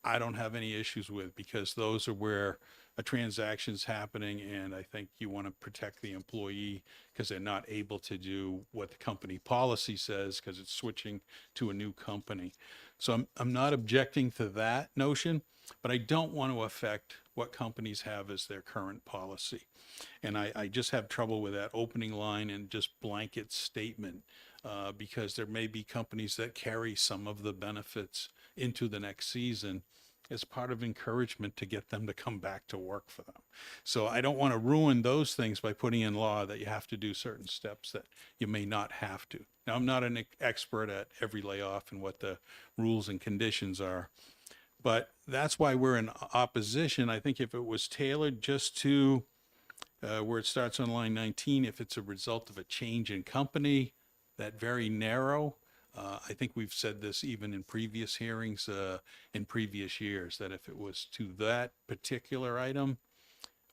I don't have any issues with, because those are where a transaction's happening, and I think you want to protect the employee because they're not able to do what the company policy says because it's switching to a new company. So I'm not objecting to that notion, but I don't want to affect what companies have as their current policy. And I just have trouble with that opening line and just blanket statement, because there may be companies that carry some of the benefits into the next season as part of encouragement to get them to come back to work for them. So I don't want to ruin those things by putting in law that you have to do certain steps that you may not have to. Now, I'm not an expert at every layoff and what the rules and conditions are, but that's why we're in opposition. I think if it was tailored just to where it starts on line 19, if it's a result of a change in company, that very narrow, I think we've said this even in previous hearings in previous years, that if it was to that particular item,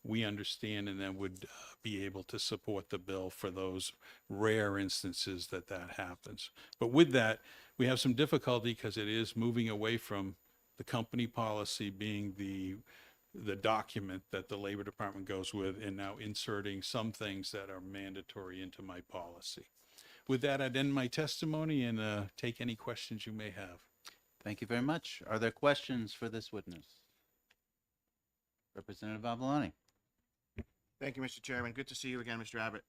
we understand and then would be able to support the bill for those rare instances that happens. But with that, we have some difficulty because it is moving away from the company policy being the document that the Labor Department goes with, and now inserting some things that are mandatory into my policy. With that, I'd end my testimony and take any questions you may have. Thank you very much. Are there questions for this witness? Representative Avaloni. Thank you, Mr. Chairman. Good to see you again, Mr. Abbott.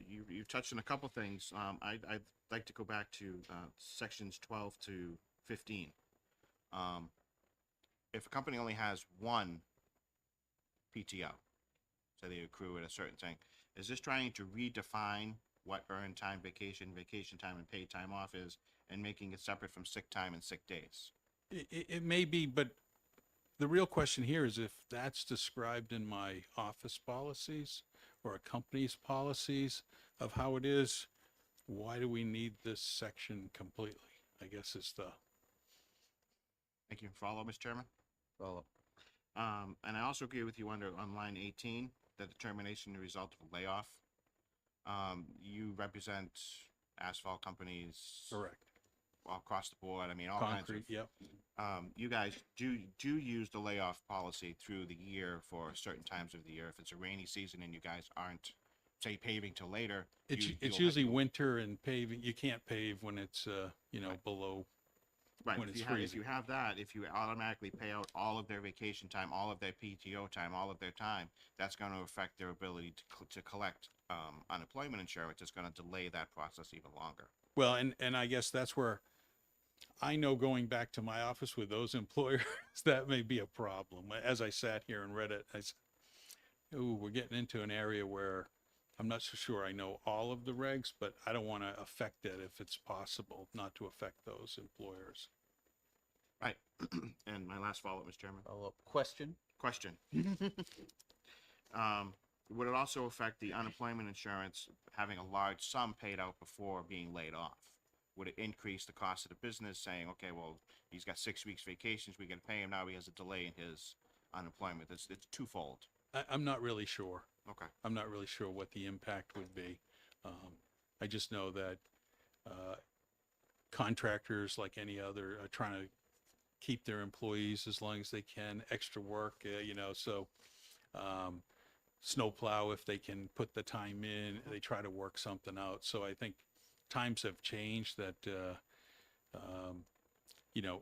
You touched on a couple things. I'd like to go back to sections 12 to 15. If a company only has one PTO, so they accrue at a certain thing, is this trying to redefine what earned time, vacation time, and paid time off is, and making it separate from sick time and sick days? It may be, but the real question here is if that's described in my office policies or a company's policies of how it is, why do we need this section completely? I guess is the... Thank you. Follow, Mr. Chairman? Follow. And I also agree with you on line 18, that the termination is the result of a layoff. You represent asphalt companies. Correct. All across the board. I mean, all Concrete, kinds of. yep. You guys do use the layoff policy through the year for certain times of the year. If it's a rainy season and you guys aren't say paving till later. It's, you- it's you'll- usually you'll- winter and paving. You can't pave when it's, below. Right, when if it's you have, if freezing. you have that, if you automatically pay out all of their vacation time, all of their PTO time, all of their time, that's gonna affect their ability to collect, unemployment insurance. It's gonna delay that process even longer. Well, and I guess that's where I know going back to my office with those employers, that may be a problem. As I sat here and read it, I said, ooh, we're getting into an area where I'm not so sure I know all of the regs, but I don't want to affect it if it's possible not to affect those employers. Right, and my last follow-up, Mr. Chairman. Follow-up question? Question. Would it also affect the unemployment insurance having a large sum paid out before being laid off? Would it increase the cost of the business saying, okay, well, he's got 6 weeks vacations, we gotta pay him now, he has a delay in his unemployment. It's twofold. I'm not really sure. Okay. I'm not really sure what the impact would be. I just know that contractors, like any other, are trying to keep their employees as long as they can, extra work, so snowplow, if they can put the time in, they try to work something out. So I think times have changed that,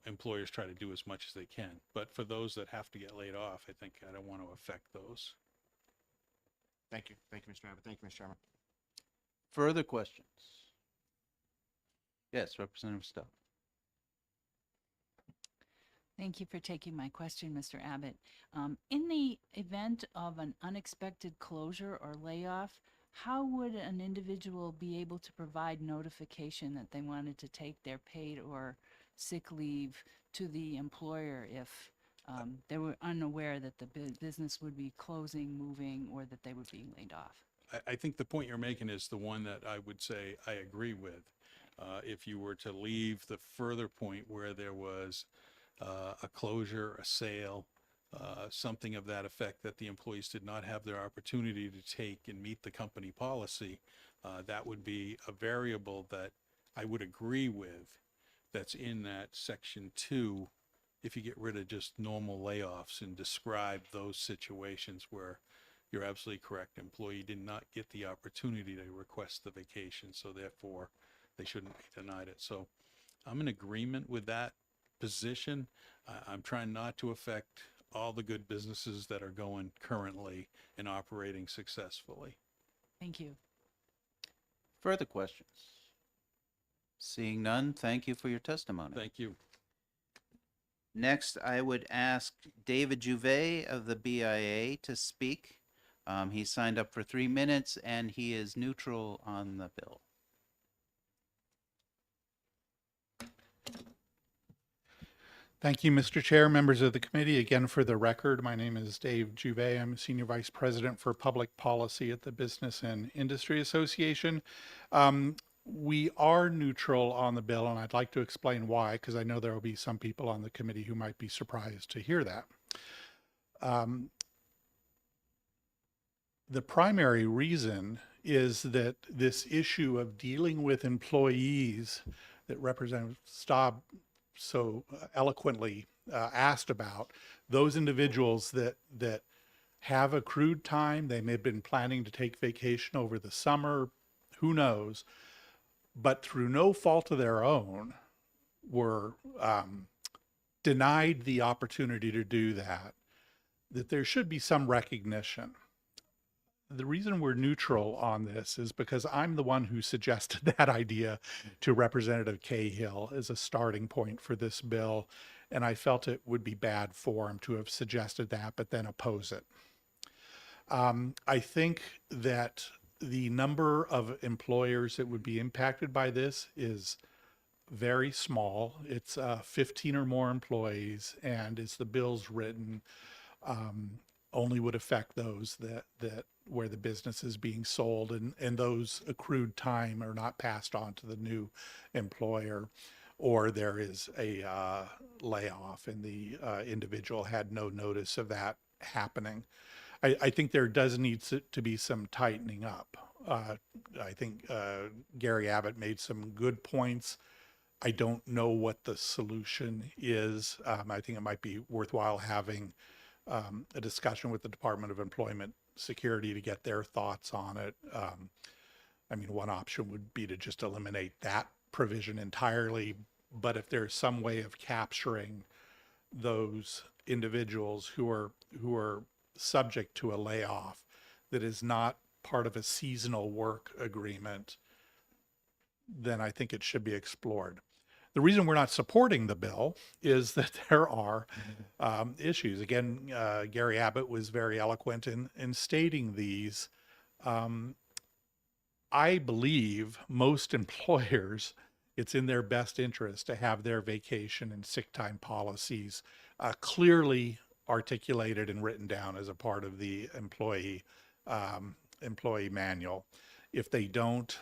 employers try to do as much as they can. But for those that have to get laid off, I think I don't want to affect those. Thank you. Thank you, Mr. Abbott. Thank you, Mr. Chairman. Further questions? Yes, Representative Stubb. Thank you for taking my question, Mr. Abbott. In the event of an unexpected closure or layoff, how would an individual be able to provide notification that they wanted to take their paid or sick leave to the employer if they were unaware that the business would be closing, moving, or that they were being laid off? I think the point you're making is the one that I would say I agree with. If you were to leave the further point where there was a closure, a sale, something of that effect that the employees did not have their opportunity to take and meet the company policy, that would be a variable that I would agree with that's in that section 2 if you get rid of just normal layoffs and describe those situations where you're absolutely correct. Employee did not get the opportunity to request the vacation, so therefore they shouldn't be denied it. So I'm in agreement with that position. I'm trying not to affect all the good businesses that are going currently and operating successfully. Thank you. Further questions? Seeing none, thank you for your testimony. Thank you. Next, I would ask David Juve of the BIA to speak. He signed up for 3 minutes and he is neutral on the bill. Thank you, Mr. Chair, members of the committee. Again, for the record, my name is Dave Juve. I'm Senior Vice President for Public Policy at the Business and Industry Association. We are neutral on the bill, and I'd like to explain why, because I know there will be some people on the committee who might be surprised to hear that. The primary reason is that this issue of dealing with employees that Representative Staub so eloquently asked about, those individuals that have accrued time, they may have been planning to take vacation over the summer, who knows, but through no fault of their own were denied the opportunity to do that, that there should be some recognition. The reason we're neutral on this is because I'm the one who suggested that idea to Representative Cahill as a starting point for this bill, and I felt it would be bad form to have suggested that, but then oppose it. I think that the number of employers that would be impacted by this is very small. It's 15 or more employees, and as the bill's written, only would affect those that where the business is being sold and those accrued time are not passed on to the new employer, or there is a layoff and the individual had no notice of that happening. I think there does need to be some tightening up. I think Gary Abbott made some good points. I don't know what the solution is. I think it might be worthwhile having a discussion with the Department of Employment Security to get their thoughts on it. I mean, one option would be to just eliminate that provision entirely, but if there's some way of capturing those individuals who are subject to a layoff that is not part of a seasonal work agreement, then I think it should be explored. The reason we're not supporting the bill is that there are issues. Again, Gary Abbott was very eloquent in stating these. I believe most employers, it's in their best interest to have their vacation and sick time policies clearly articulated and written down as a part of the employee manual. If they don't,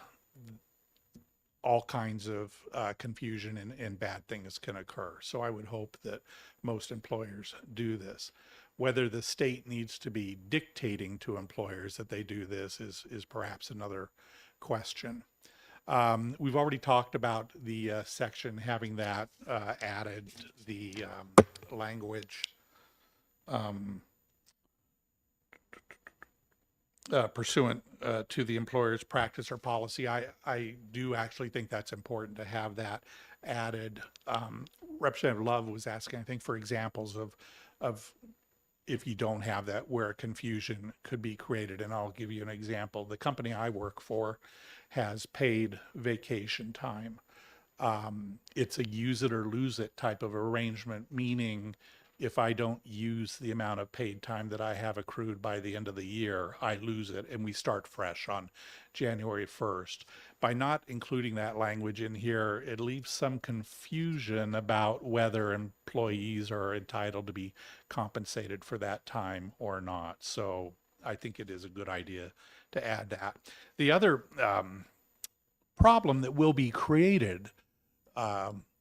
all kinds of confusion and bad things can occur. So I would hope that most employers do this. Whether the state needs to be dictating to employers that they do this is perhaps another question. We've already talked about the section having that added, the language pursuant to the employer's practice or policy. I do actually think that's important to have that added. Representative Love was asking, I think, for examples of if you don't have that, where confusion could be created. And I'll give you an example. The company I work for has paid vacation time. It's a use it or lose it type of arrangement, meaning if I don't use the amount of paid time that I have accrued by the end of the year, I lose it, and we start fresh on January 1st. By not including that language in here, it leaves some confusion about whether employees are entitled to be compensated for that time or not. So I think it is a good idea to add that. The other problem that will be created,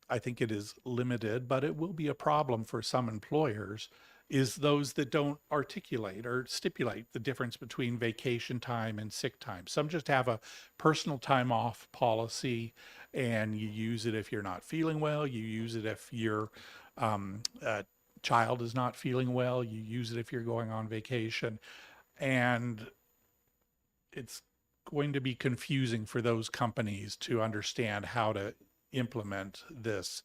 I think it is limited, but it will be a problem for some employers, is those that don't articulate or stipulate the difference between vacation time and sick time. Some just have a personal time off policy, and you use it if you're not feeling well. You use it if your child is not feeling well. You use it if you're going on vacation. And it's going to be confusing for those companies to understand how to implement this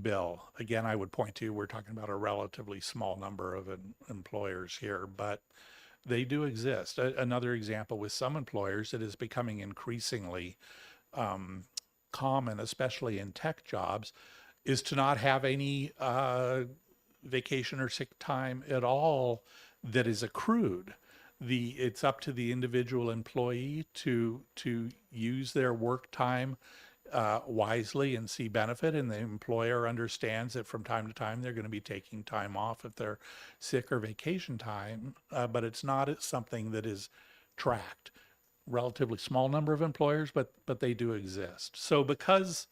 bill. Again, I would point to, we're talking about a relatively small number of employers here, but they do exist. Another example with some employers, it is becoming increasingly common, especially in tech jobs, is to not have any vacation or sick time at all that is accrued. It's up to the individual employee to use their work time wisely and see benefit, and the employer understands that from time to time they're going to be taking time off if they're sick or vacation time, but it's not something that is tracked. Relatively small number of employers, but they do exist. So because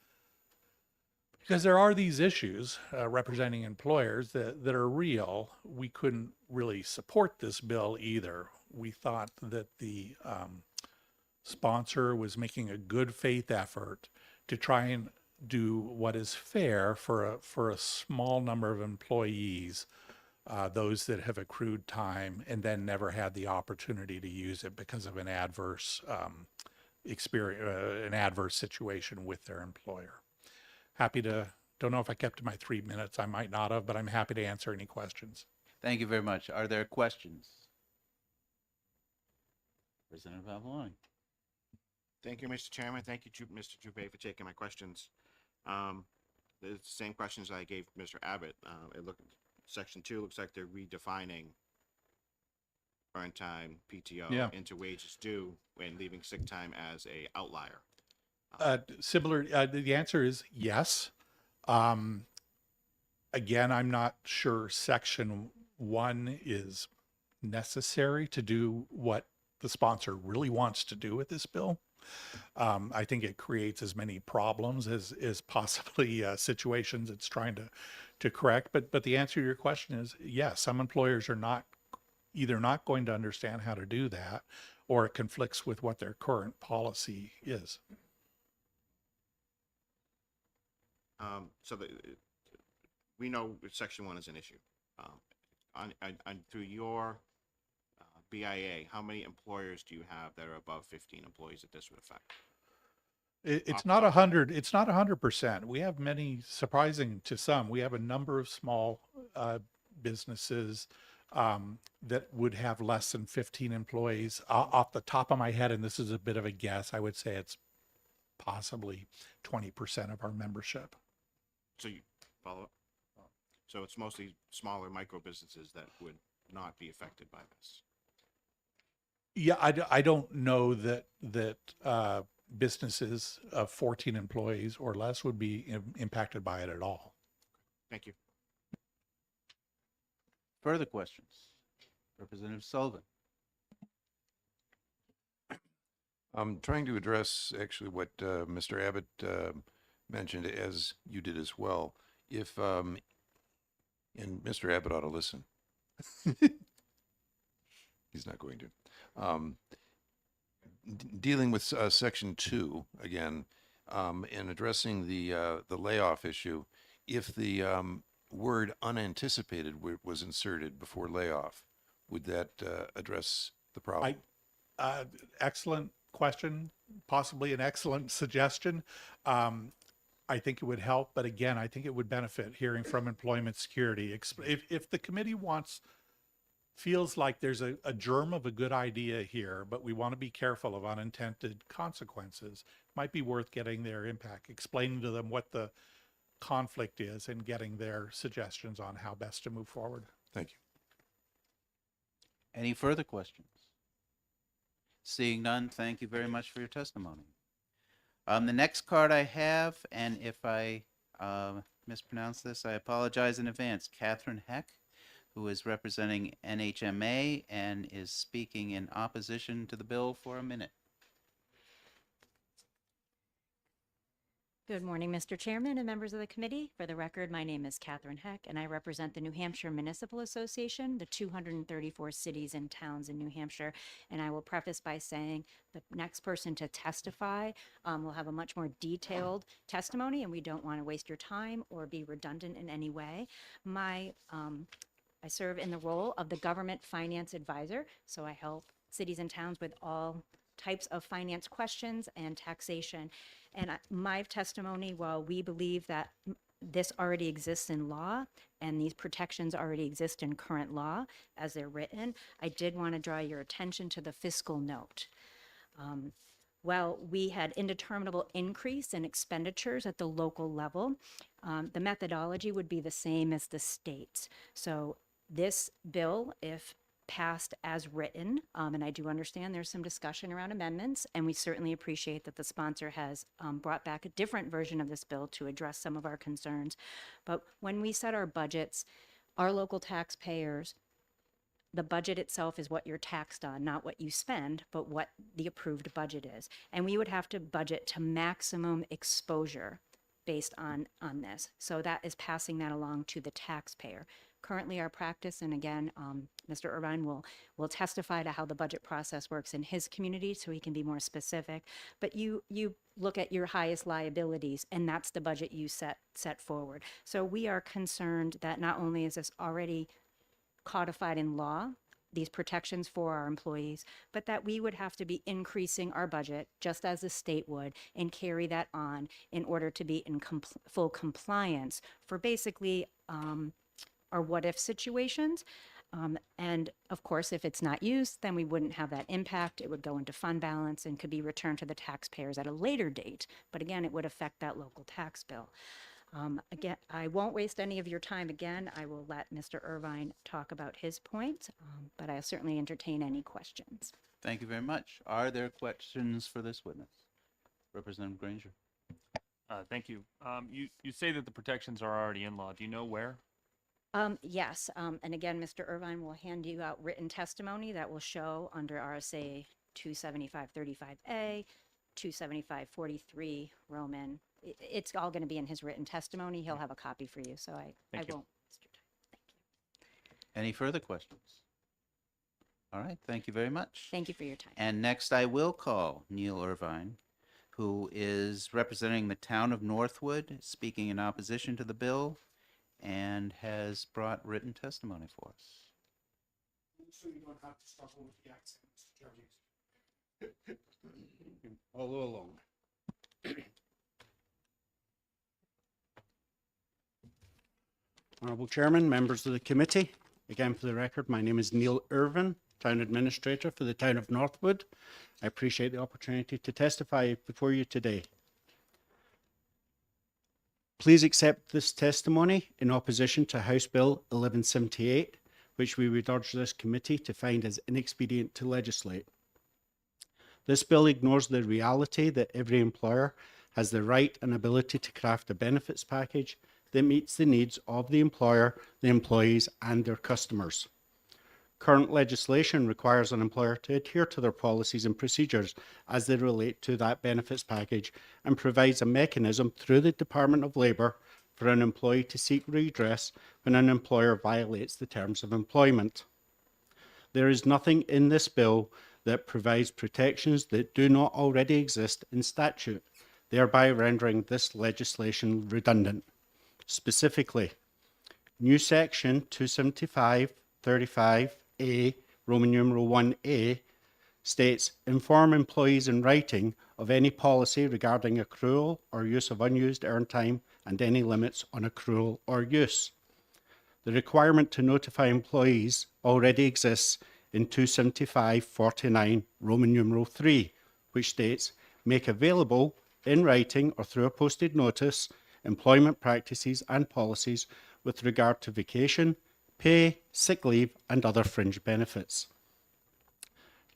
there are these issues representing employers that are real, we couldn't really support this bill either. We thought that the sponsor was making a good faith effort to try and do what is fair for a small number of employees, those that have accrued time and then never had the opportunity to use it because of an adverse experience, an adverse situation with their employer. Don't know if I kept to my 3 minutes. I might not have, but I'm happy to answer any questions. Thank you very much. Are there questions? Representative Avaloni. Thank you, Mr. Chairman. Thank you, Mr. Dubé, for taking my questions. The same questions I gave Mr. Abbott. Section 2 looks like they're redefining earned time, PTO, into wages due and leaving sick time as a outlier. Similar, the answer is yes. Again, I'm not sure Section 1 is necessary to do what the sponsor really wants to do with this bill. I think it creates as many problems as possibly situations it's trying to correct. But the answer to your question is yes. Some employers are either not going to understand how to do that, or it conflicts with what their current policy is. We know Section 1 is an issue. Through your BIA, how many employers do you have that are above 15 employees that this would affect? It's Off the not top of your 100, it's not 100%. We have many, surprising to some, we have a number of small businesses that would have less than 15 employees. Off the top of my head, and this is a bit of a guess, I would say it's possibly 20% of our membership. So you follow up? So it's mostly smaller micro businesses that would not be affected by this. Yeah, I don't know that businesses of 14 employees or less would be impacted by it at all. Thank you. Further questions? Representative Sullivan. I'm trying to address actually what Mr. Abbott mentioned, as you did as well. If and Mr. Abbott ought to listen. He's not going to. Dealing with Section 2 again, and addressing the layoff issue, if the word unanticipated was inserted before layoff, would that address the problem? Excellent question, possibly an excellent suggestion. I think it would help, but again, I think it would benefit hearing from employment security. If the committee feels like there's a germ of a good idea here, but we want to be careful of unintended consequences, it might be worth getting their impact, explaining to them what the conflict is and getting their suggestions on how best to move forward. Thank you. Any further questions? Seeing none, thank you very much for your testimony. The next card I have, and if I mispronounce this, I apologize in advance. Catherine Heck, who is representing NHMA and is speaking in opposition to the bill for a minute. Good morning, Mr. Chairman and members of the committee. For the record, my name is Catherine Heck, and I represent the New Hampshire Municipal Association, the 234 cities and towns in New Hampshire. And I will preface by saying the next person to testify will have a much more detailed testimony, and we don't want to waste your time or be redundant in any way. I serve in the role of the Government Finance Advisor, so I help cities and towns with all types of finance questions and taxation. And my testimony, while we believe that this already exists in law and these protections already exist in current law as they're written, I did want to draw your attention to the fiscal note. While we had indeterminable increase in expenditures at the local level, the methodology would be the same as the states. So this bill, if passed as written, and I do understand there's some discussion around amendments, and we certainly appreciate that the sponsor has brought back a different version of this bill to address some of our concerns. But when we set our budgets, our local taxpayers, the budget itself is what you're taxed on, not what you spend, but what the approved budget is. And we would have to budget to maximum exposure based on this. So that is passing that along to the taxpayer. Currently, our practice, and again, Mr. Irvine will testify to how the budget process works in his community, so he can be more specific. But you look at your highest liabilities, and that's the budget you set forward. So we are concerned that not only is this already codified in law, these protections for our employees, but that we would have to be increasing our budget just as the state would and carry that on in order to be in full compliance for basically our what if situations. And of course, if it's not used, then we wouldn't have that impact. It would go into fund balance and could be returned to the taxpayers at a later date. But again, it would affect that local tax bill. Again, I won't waste any of your time again. I will let Mr. Irvine talk about his point, but I'll certainly entertain any questions. Thank you very much. Are there questions for this witness? Representative Granger. Thank you. You say that the protections are already in law. Do you know where? Yes, and again, Mr. Irvine will hand you out written testimony that will show under RSA 275-35A, 275-43 Roman. It's all going to be in his written testimony. He'll have a copy for you, so I Thank you. won't waste your time. Thank you. Any further questions? All right, thank you very much. Thank you for your time. And next I will call Neil Irvine, who is representing the town of Northwood, speaking in opposition to the bill, and has brought written testimony for us. So you don't have to struggle with the accent, Mr. Chairman. All along. Honorable Chairman, members of the committee, again for the record, my name is Neil Irvin, Town Administrator for the Town of Northwood. I appreciate the opportunity to testify before you today. Please accept this testimony in opposition to House Bill 1178, which we would urge this committee to find as inexpedient to legislate. This bill ignores the reality that every employer has the right and ability to craft a benefits package that meets the needs of the employer, the employees, and their customers. Current legislation requires an employer to adhere to their policies and procedures as they relate to that benefits package and provides a mechanism through the Department of Labour for an employee to seek redress when an employer violates the terms of employment. There is nothing in this bill that provides protections that do not already exist in statute, thereby rendering this legislation redundant. Specifically, new section 275(35)A, Roman numeral 1A, states, inform employees in writing of any policy regarding accrual or use of unused earned time and any limits on accrual or use. The requirement to notify employees already exists in 275(49), Roman numeral 3, which states, make available in writing or through a posted notice employment practices and policies with regard to vacation, pay, sick leave, and other fringe benefits.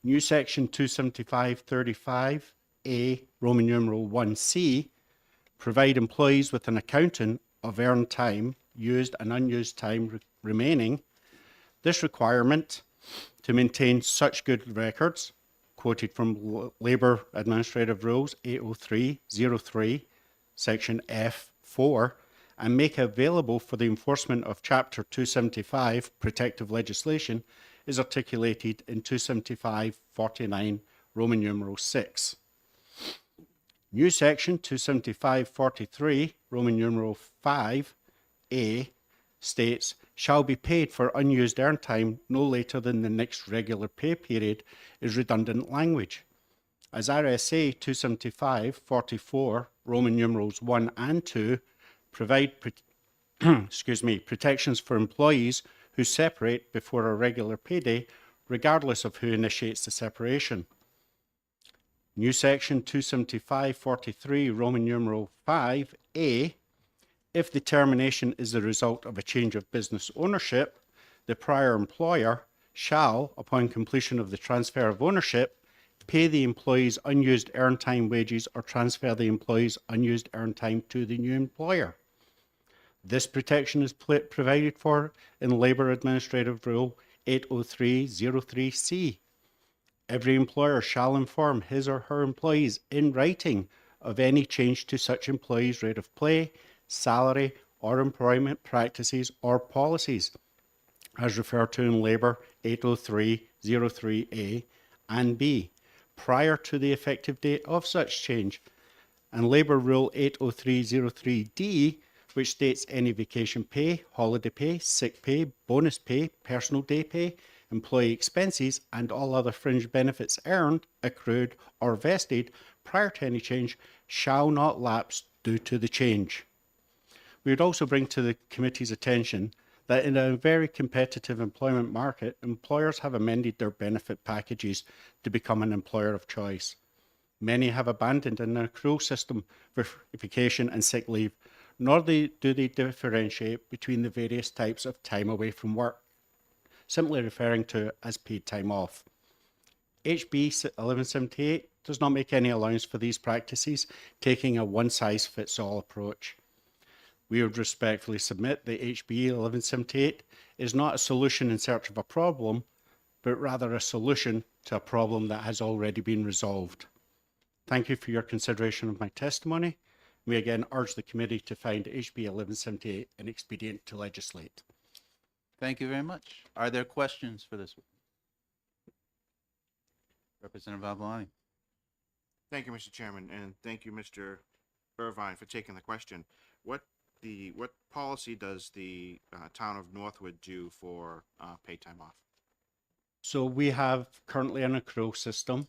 New section 275(35)A, Roman numeral 1C, provide employees with an accounting of earned time, used and unused time remaining. This requirement to maintain such good records, quoted from Labour Administrative Rules 803(03), section F4, and make available for the enforcement of Chapter 275 protective legislation is articulated in 275(49), Roman numeral 6. New section 275(43), Roman numeral 5A, states, shall be paid for unused earned time no later than the next regular pay period is redundant language. As RSA 275(44), Roman numerals 1 and 2, provide protections for employees who separate before a regular payday, regardless of who initiates the separation. New section 275(43), Roman numeral 5A, if the termination is the result of a change of business ownership, the prior employer shall, upon completion of the transfer of ownership, pay the employee's unused earned time wages or transfer the employee's unused earned time to the new employer. This protection is provided for in Labour Administrative Rule 803(03)C. Every employer shall inform his or her employees in writing of any change to such employee's rate of pay, salary, or employment practices or policies, as referred to in Labour 803(03)A and B, prior to the effective date of such change, and Labour Rule 803(03)D, which states any vacation pay, holiday pay, sick pay, bonus pay, personal day pay, employee expenses, and all other fringe benefits earned, accrued, or vested prior to any change shall not lapse due to the change. We would also bring to the committee's attention that in a very competitive employment market, employers have amended their benefit packages to become an employer of choice. Many have abandoned an accrual system for vacation and sick leave, nor do they differentiate between the various types of time away from work, simply referring to it as paid time off. HB 1178 does not make any allowance for these practices, taking a one-size-fits-all approach. We would respectfully submit that HB 1178 is not a solution in search of a problem, but rather a solution to a problem that has already been resolved. Thank you for your consideration of my testimony. We again urge the committee to find HB 1178 inexpedient to legislate. Thank you very much. Are there questions for this? Representative Avalani. Thank you, Mr. Chairman, and thank you, Mr. Irvine, for taking the question. What policy does the town of Northwood do for paid time off? So we have currently an accrual system,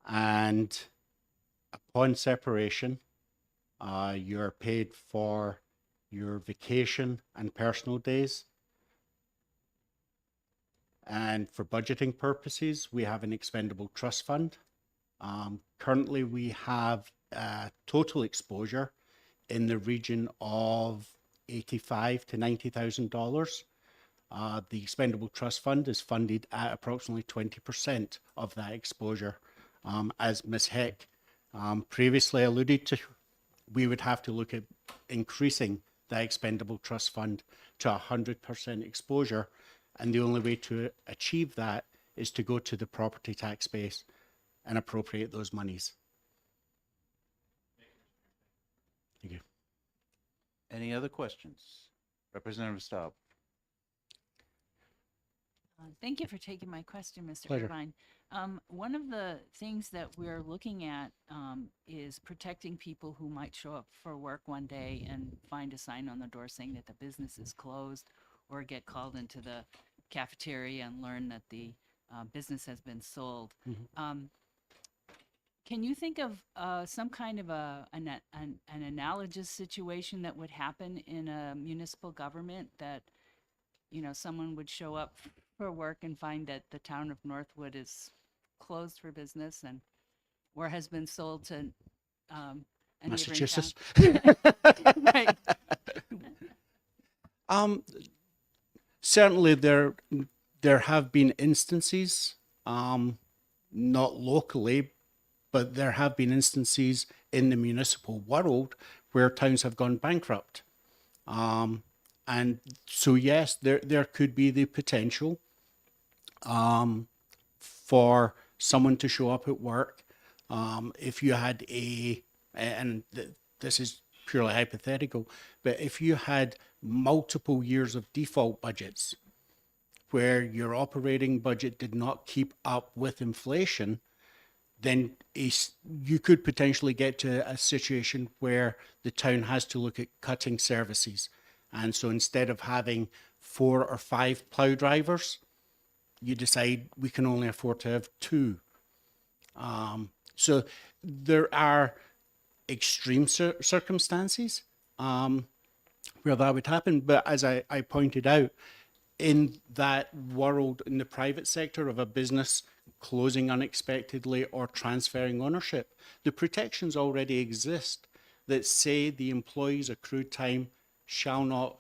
and upon separation, you're paid for your vacation and personal days. And for budgeting purposes, we have an expendable trust fund. Currently, we have total exposure in the region of $85,000 to $90,000. The expendable trust fund is funded at approximately 20% of that exposure. As Ms. Heck previously alluded to, we would have to look at increasing that expendable trust fund to 100% exposure. And the only way to achieve that is to go to the property tax base and appropriate those monies. Thank you. Any other questions? Representative Staub. Thank you for taking my question, Mr. Pleasure. Irvine. One of the things that we're looking at is protecting people who might show up for work one day and find a sign on the door saying that the business is closed, or get called into the cafeteria and learn that the business has been sold. Can you think of some kind of an analogous situation that would happen in a municipal government, that someone would show up for work and find that the town of Northwood is closed for business and or has been sold to a neighboring Massachusetts. town? Right. Certainly there have been instances, not locally, but there have been instances in the municipal world where towns have gone bankrupt. And so, yes, there could be the potential for someone to show up at work. If you had this is purely hypothetical, but if you had multiple years of default budgets where your operating budget did not keep up with inflation, then you could potentially get to a situation where the town has to look at cutting services. And so instead of having 4 or 5 plow drivers, you decide we can only afford to have 2. So there are extreme circumstances where that would happen. But as I pointed out, in that world, in the private sector of a business closing unexpectedly or transferring ownership, the protections already exist that say the employee's accrued time shall not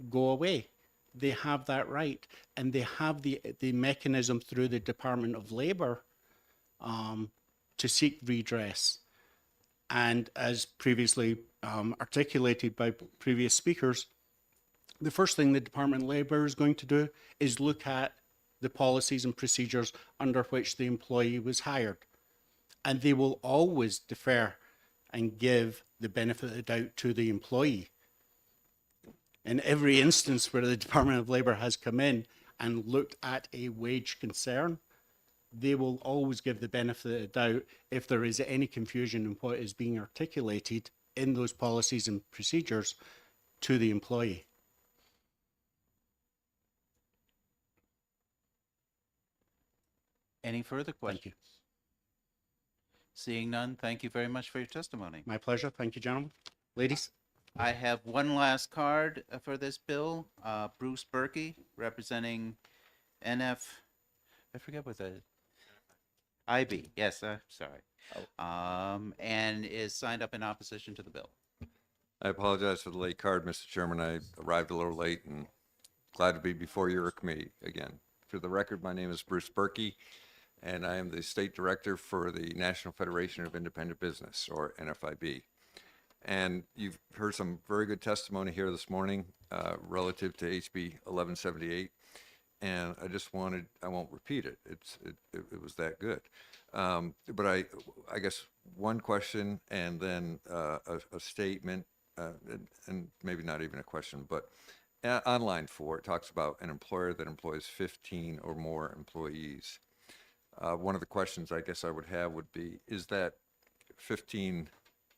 go away. They have that right, and they have the mechanism through the Department of Labor to seek redress. And as previously articulated by previous speakers, the first thing the Department of Labor is going to do is look at the policies and procedures under which the employee was hired. And they will always defer and give the benefit of the doubt to the employee. In every instance where the Department of Labor has come in and looked at a wage concern, they will always give the benefit of the doubt if there is any confusion in what is being articulated in those policies and procedures to the employee. Any further questions? Thank you. Seeing none, thank you very much for your testimony. My pleasure. Thank you, gentlemen. Ladies. I have one last card for this bill. Bruce Berkey, representing NF, I forget what the, IB, yes, sorry. And is signed up in opposition to the bill. I apologize for the late card, Mr. Chairman. I arrived a little late and glad to be before your committee again. For the record, my name is Bruce Berkey, and I am the State Director for the National Federation of Independent Business, or NFIB. And you've heard some very good testimony here this morning relative to HB 1178. And I just wanted, I won't repeat it. It was that good. But I guess one question and then a statement, and maybe not even a question, but on line 4, it talks about an employer that employs 15 or more employees. One of the questions I guess I would have would be, is that 15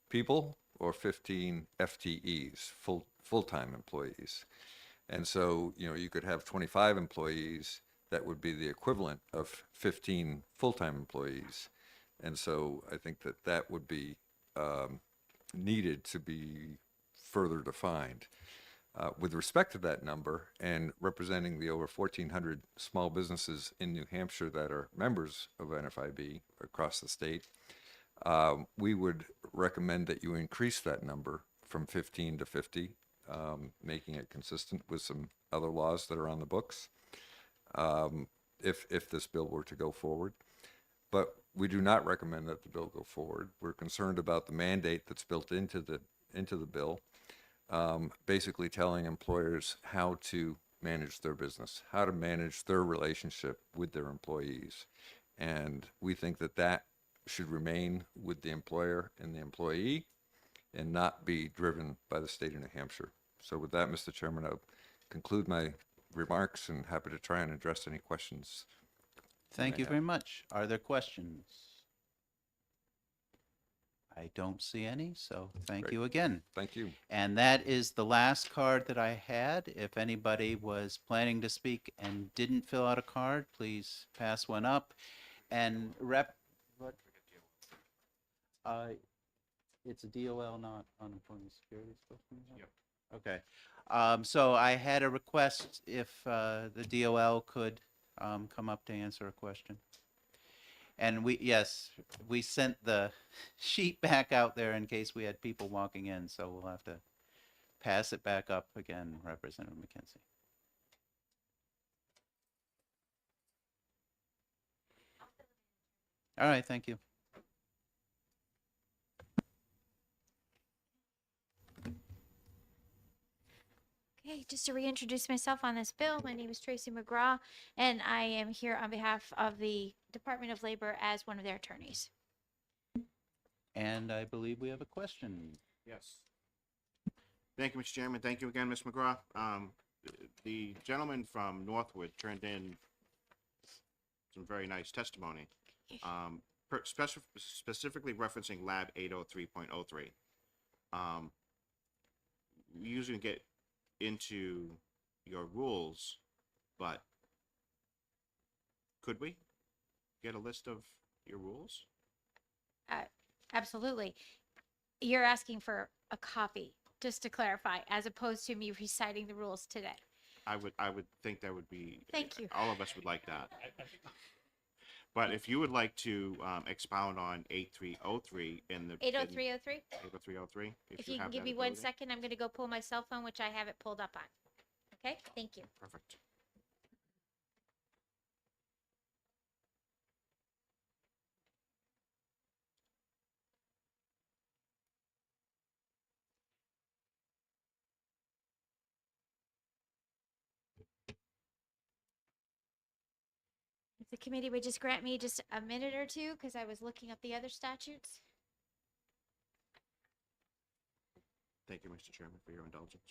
people or 15 FTEs, full-time employees? And so, you know, you could have 25 employees that would be the equivalent of 15 full-time employees. And so I think that that would be needed to be further defined. With respect to that number and representing the over 1,400 small businesses in New Hampshire that are members of NFIB across the state, we would recommend that you increase that number from 15 to 50, making it consistent with some other laws that are on the books, if this bill were to go forward. But we do not recommend that the bill go forward. We're concerned about the mandate that's built into the bill, basically telling employers how to manage their business, how to manage their relationship with their employees. And we think that that should remain with the employer and the employee and not be driven by the state of New Hampshire. So with that, Mr. Chairman, I'll conclude my remarks and happy to try and address any questions. Thank may you have. very much. Are there questions? I don't see any, so thank Great. you again. Thank you. And that is the last card that I had. If anybody was planning to speak and didn't fill out a card, please pass one up. And what? It's a DOL, not unemployment security supposed to be? Yep. Okay. So I had a request if the DOL could come up to answer a question. And yes, we sent the sheet back out there in case we had people walking in, so we'll have to pass it back up again, Representative McKenzie. All right, thank you. Okay, just to reintroduce myself on this bill, my name is Tracy McGraw, and I am here on behalf of the Department of Labor as one of their attorneys. And I believe we have a question. Yes. Thank you, Mr. Chairman. Thank you again, Ms. McGraw. The gentleman from Northwood turned in some very nice testimony, specifically referencing Lab 803.03. We usually get into your rules, but could we get a list of your rules? Absolutely. You're asking for a copy, just to clarify, as opposed to me reciting the rules today. I would think that would be. Thank you. All of us would like that. But if you would like to expound on 8303 in the 80303? 80303, If you have can give that me 1 ability. second, I'm going to go pull my cell phone, which I have it pulled up on. Okay, thank you. Perfect. If the committee would just grant me just a minute or two, because I was looking up the other statutes. Thank you, Mr. Chairman, for your indulgence.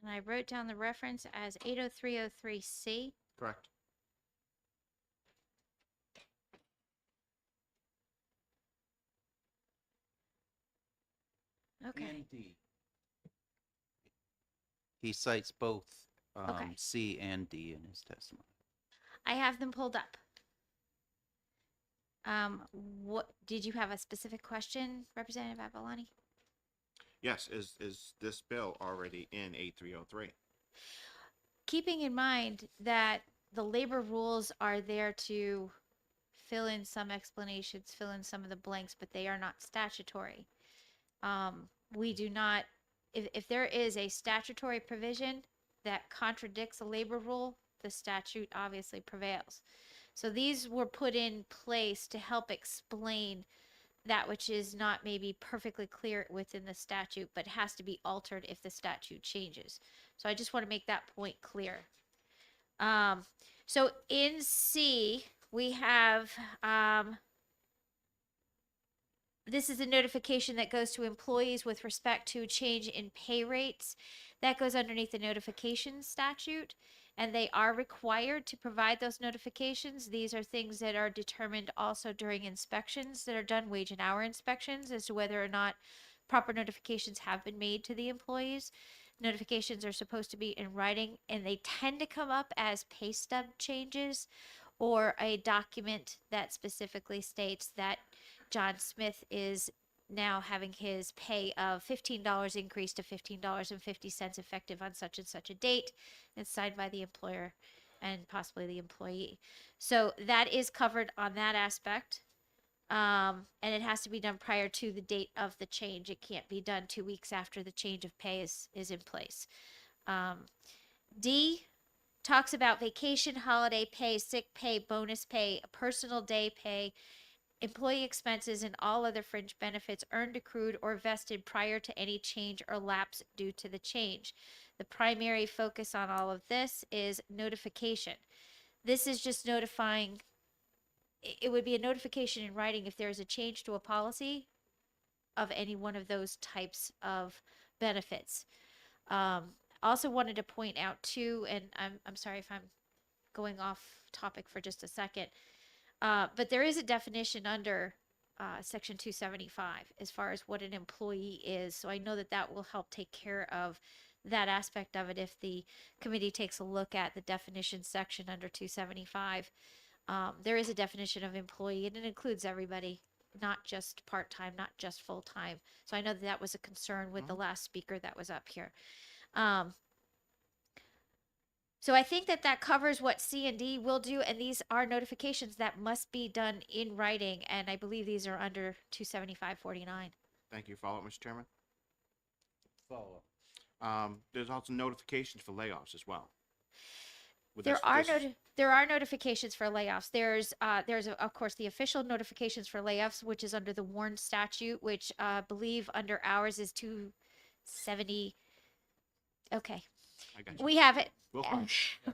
And I wrote down the reference as 80303C. Correct. Okay. And D. He cites both Okay. C and D in his testimony. I have them pulled up. What did you have a specific question, Representative Avalani? Yes, is this bill already in 8303? Keeping in mind that the labor rules are there to fill in some explanations, fill in some of the blanks, but they are not statutory. We do not, if there is a statutory provision that contradicts a labor rule, the statute obviously prevails. So these were put in place to help explain that which is not maybe perfectly clear within the statute, but has to be altered if the statute changes. So I just want to make that point clear. So in C, we have, this is a notification that goes to employees with respect to change in pay rates. That goes underneath the notification statute, and they are required to provide those notifications. These are things that are determined also during inspections that are done, wage and hour inspections, as to whether or not proper notifications have been made to the employees. Notifications are supposed to be in writing, and they tend to come up as pay stub changes or a document that specifically states that John Smith is now having his pay of $15 increased to $15.50 effective on such and such a date, and signed by the employer and possibly the employee. So that is covered on that aspect. And it has to be done prior to the date of the change. It can't be done 2 weeks after the change of pay is in place. D talks about vacation, holiday pay, sick pay, bonus pay, personal day pay, employee expenses, and all other fringe benefits earned, accrued, or vested prior to any change or lapse due to the change. The primary focus on all of this is notification. This is just notifying, it would be a notification in writing if there is a change to a policy of any one of those types of benefits. Also wanted to point out too, and I'm sorry if I'm going off topic for just a second, but there is a definition under Section 275 as far as what an employee is. So I know that that will help take care of that aspect of it if the committee takes a look at the definition section under 275. There is a definition of employee, and it includes everybody, not just part-time, not just full-time. So I know that that was a concern with the last speaker that was up here. So I think that that covers what C and D will do, and these are notifications that must be done in writing, and I believe these are under 275-49. Thank you. Follow up, Mr. Chairman? Follow. There's also notifications for layoffs as well. Would There this- are this- there are notifications for layoffs. There's of course the official notifications for layoffs, which is under the Warren statute, which I believe under ours is 270. Okay, I got you. we have it. We'll find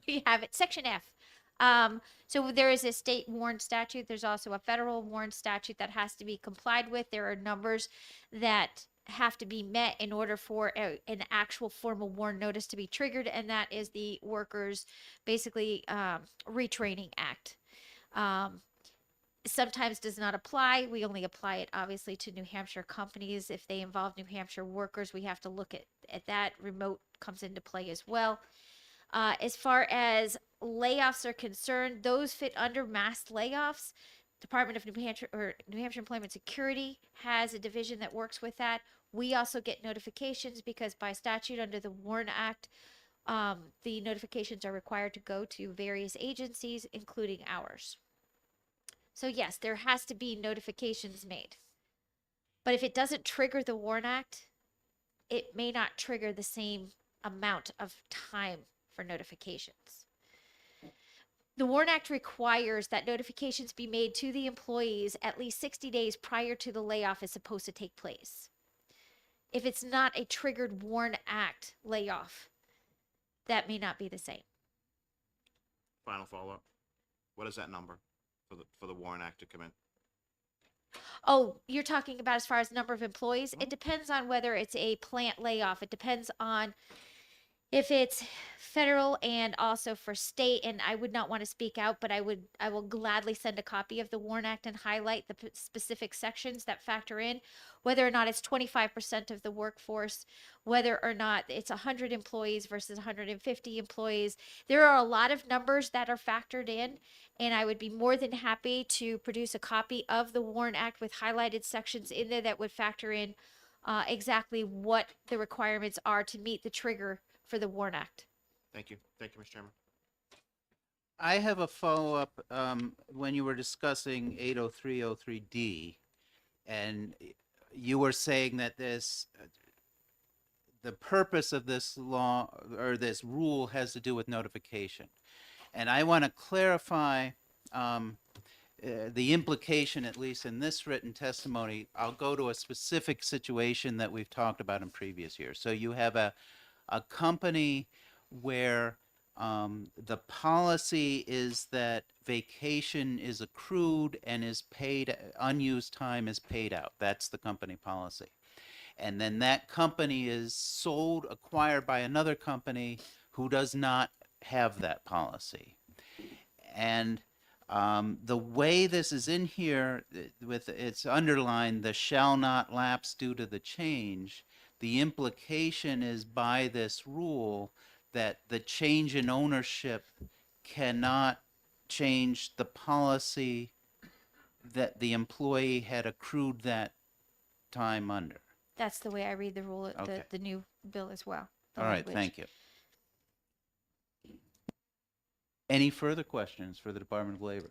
We have it. Section F. So there is a state warrant statute. There's also a federal warrant statute that has to be complied with. There are numbers that have to be met in order for an actual formal warrant notice to be triggered, and that is the Workers basically Retraining Act. Sometimes does not apply. We only apply it obviously to New Hampshire companies. If they involve New Hampshire workers, we have to look at that. Remote comes into play as well. As far as layoffs are concerned, those fit under mass layoffs. Department of New Hampshire or New Hampshire Employment Security has a division that works with that. We also get notifications because by statute under the Warren Act, the notifications are required to go to various agencies, including ours. So yes, there has to be notifications made. But if it doesn't trigger the Warren Act, it may not trigger the same amount of time for notifications. The Warren Act requires that notifications be made to the employees at least 60 days prior to the layoff is supposed to take place. If it's not a triggered Warren Act layoff, that may not be the same. Final follow-up. What is that number for the Warren Act to come in? Oh, you're talking about as far as number of employees? It depends on whether it's a plant layoff. It depends on if it's federal and also for state, and I would not want to speak out, but I will gladly send a copy of the Warren Act and highlight the specific sections that factor in whether or not it's 25% of the workforce, whether or not it's 100 employees versus 150 employees. There are a lot of numbers that are factored in, and I would be more than happy to produce a copy of the Warren Act with highlighted sections in there that would factor in exactly what the requirements are to meet the trigger for the Warren Act. Thank you. Thank you, Mr. Chairman. I have a follow-up when you were discussing 80303D, and you were saying that this, the purpose of this law or this rule has to do with notification. And I want to clarify the implication, at least in this written testimony, I'll go to a specific situation that we've talked about in previous years. So you have a company where the policy is that vacation is accrued and is paid, unused time is paid out. That's the company policy. And then that company is sold, acquired by another company who does not have that policy. And the way this is in here, with it's underlined, the shall not lapse due to the change, the implication is by this rule that the change in ownership cannot change the policy that the employee had accrued that time under. That's the way I read the rule, Okay. the new bill as well. the All right, language. thank you. Any further questions for the Department of Labor?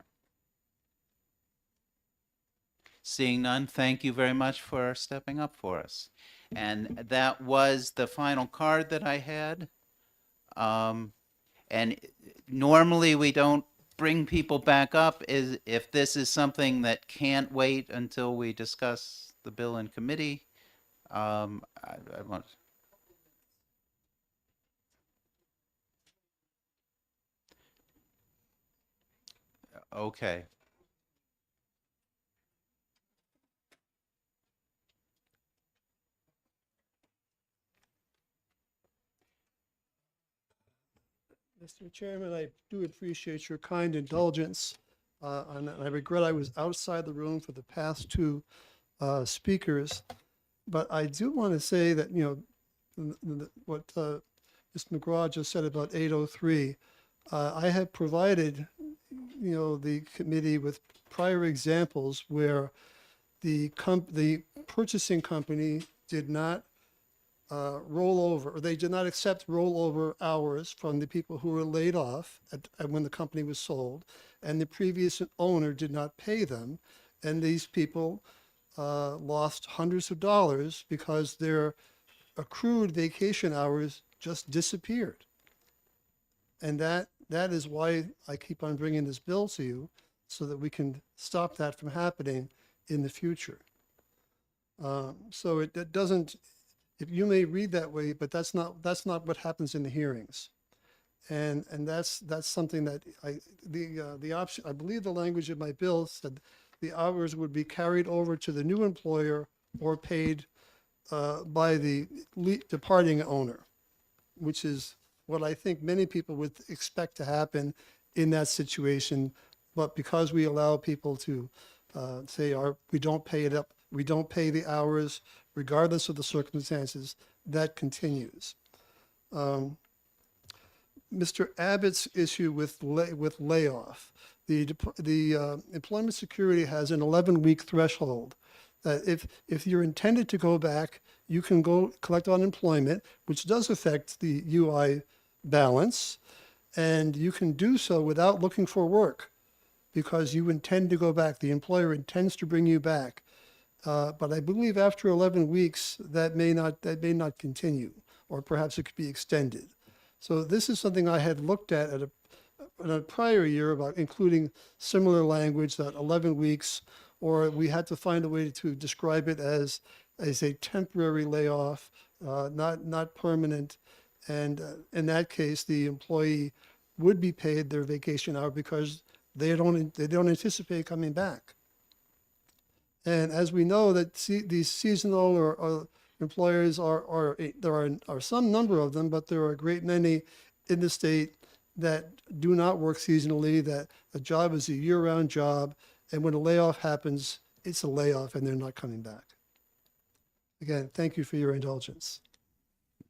Seeing none, thank you very much for stepping up for us. And that was the final card that I had. And normally we don't bring people back up is if this is something that can't wait until we discuss the bill in committee. I want. Okay. Mr. Chairman, I do appreciate your kind indulgence. And I regret I was outside the room for the past two speakers. But I do want to say that, what Mr. McGraw just said about 803, I have provided, the committee with prior examples where the purchasing company did not roll over, or they did not accept rollover hours from the people who were laid off when the company was sold, and the previous owner did not pay them, and these people lost hundreds of dollars because their accrued vacation hours just disappeared. And that is why I keep on bringing this bill to you, so that we can stop that from happening in the future. So it doesn't, if you may read that way, but that's not what happens in the hearings. And that's something that the option, I believe the language of my bill said the hours would be carried over to the new employer or paid by the departing owner, which is what I think many people would expect to happen in that situation. But because we allow people to say, we don't pay it up, we don't pay the hours, regardless of the circumstances, that continues. Mr. Abbott's issue with layoff, the Employment Security has an 11-week threshold that if you're intended to go back, you can go collect unemployment, which does affect the UI balance, and you can do so without looking for work because you intend to go back. The employer intends to bring you back. But I believe after 11 weeks, that may not continue, or perhaps it could be extended. So this is something I had looked at in a prior year about including similar language, that 11 weeks, or we had to find a way to describe it as a temporary layoff, not permanent. And in that case, the employee would be paid their vacation hour because they don't anticipate coming back. And as we know that these seasonal or employers there are some number of them, but there are a great many in the state that do not work seasonally, that a job is a year-round job, and when a layoff happens, it's a layoff and they're not coming back. Again, thank you for your indulgence.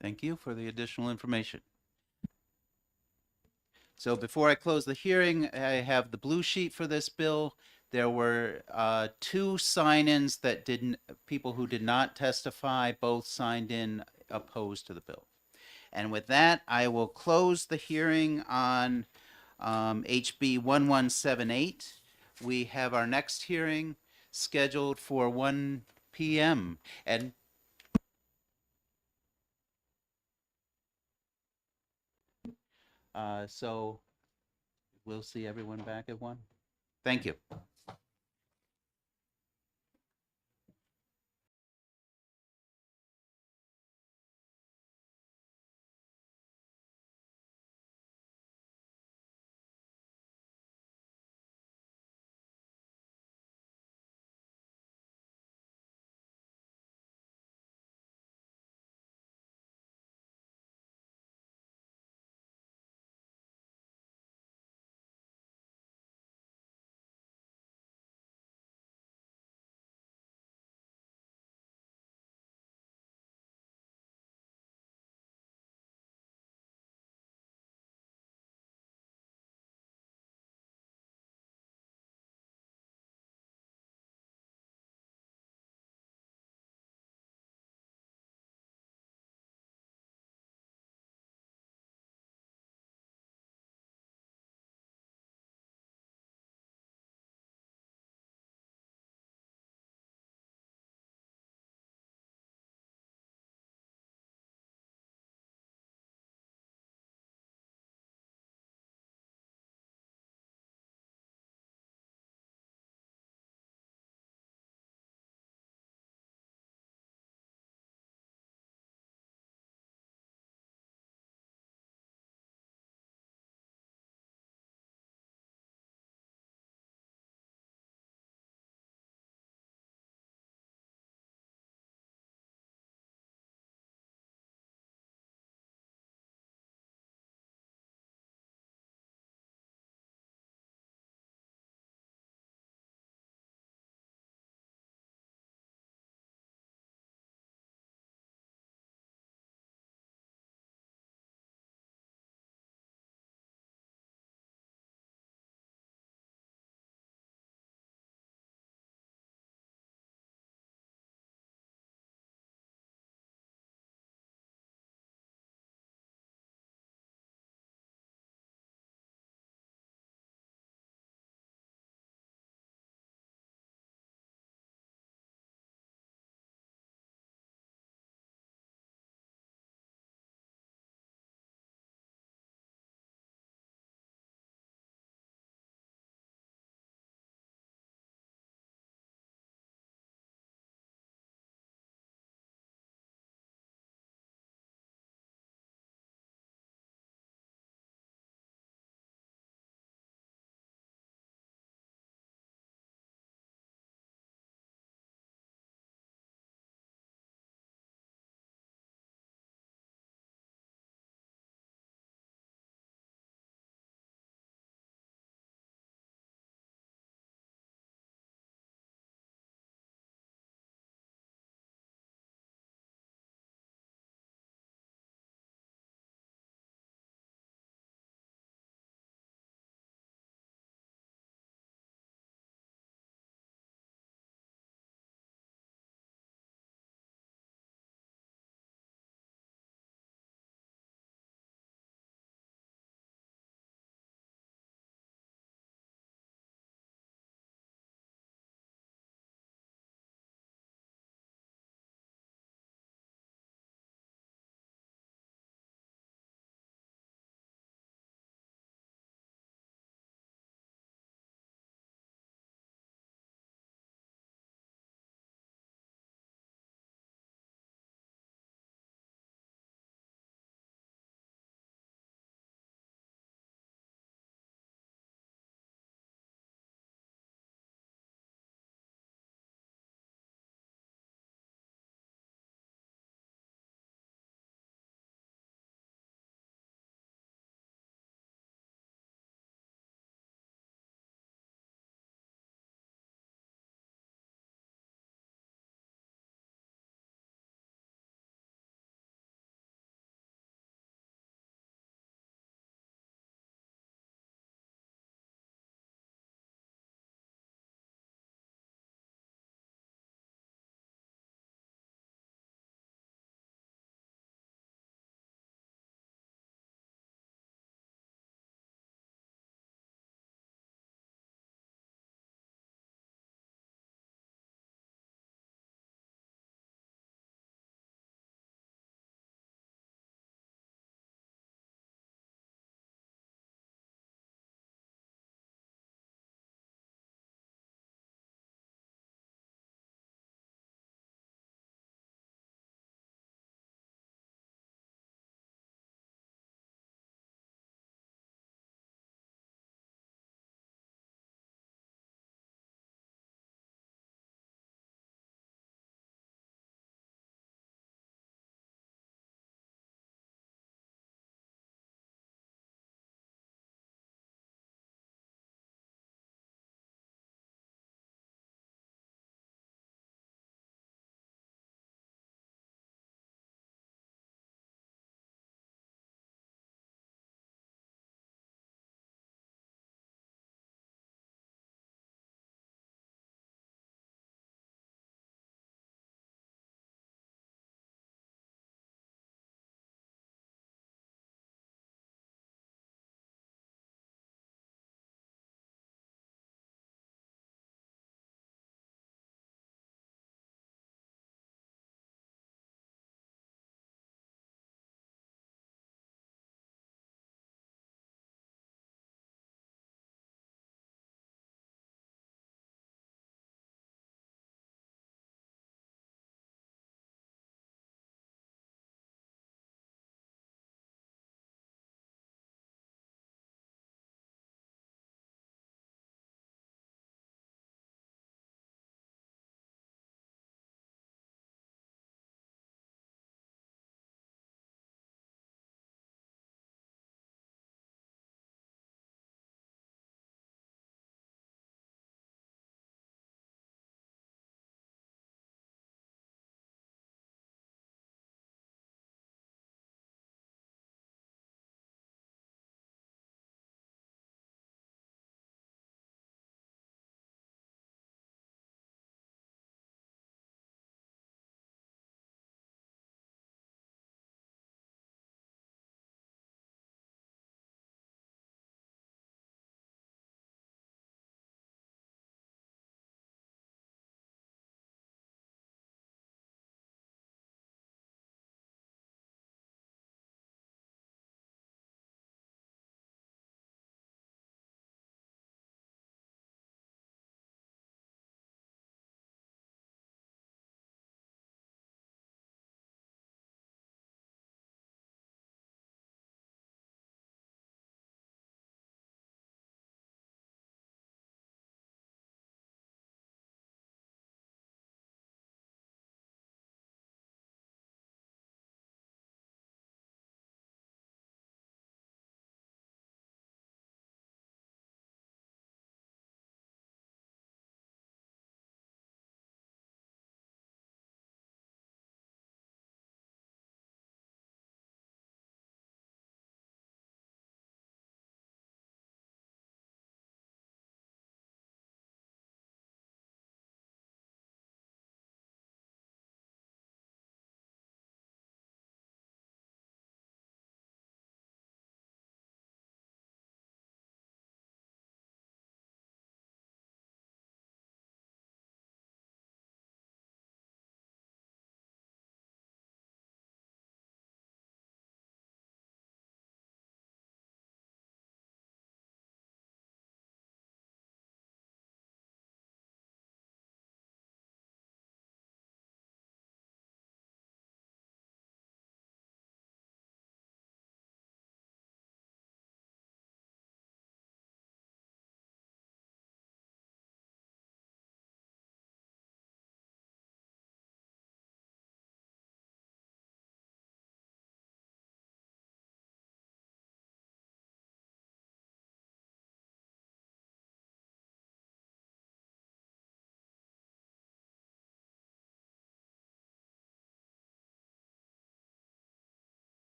Thank you for the additional information. So before I close the hearing, I have the blue sheet for this bill. There were two sign-ins that people who did not testify, both signed in opposed to the bill. And with that, I will close the hearing on HB 1178. We have our next hearing scheduled for 1 p.m. And so we'll see everyone back at 1. Thank you.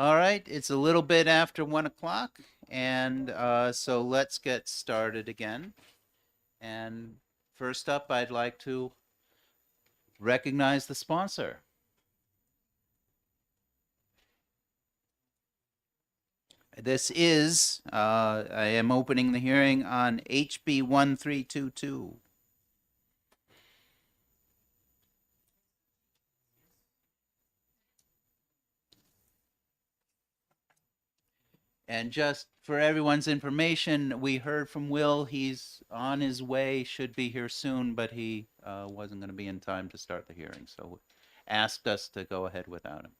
All right, it's a little bit after 1 o'clock, and so let's get started again. And first up, I'd like to recognize the sponsor. This is, I am opening the hearing on HB 1322. And just for everyone's information, we heard from Will. He's on his way, should be here soon, but he wasn't going to be in time to start the hearing, so asked us to go ahead without him.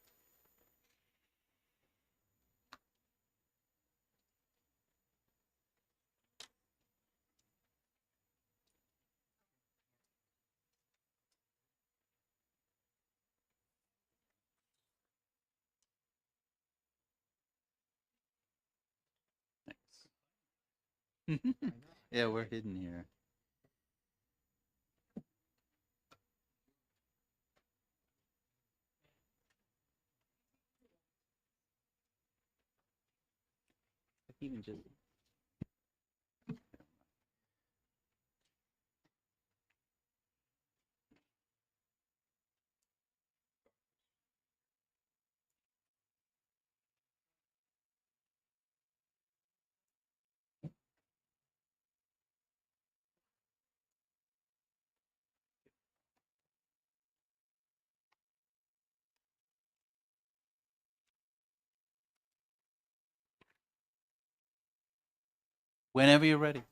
Yeah, we're hidden here. Even just whenever you're ready.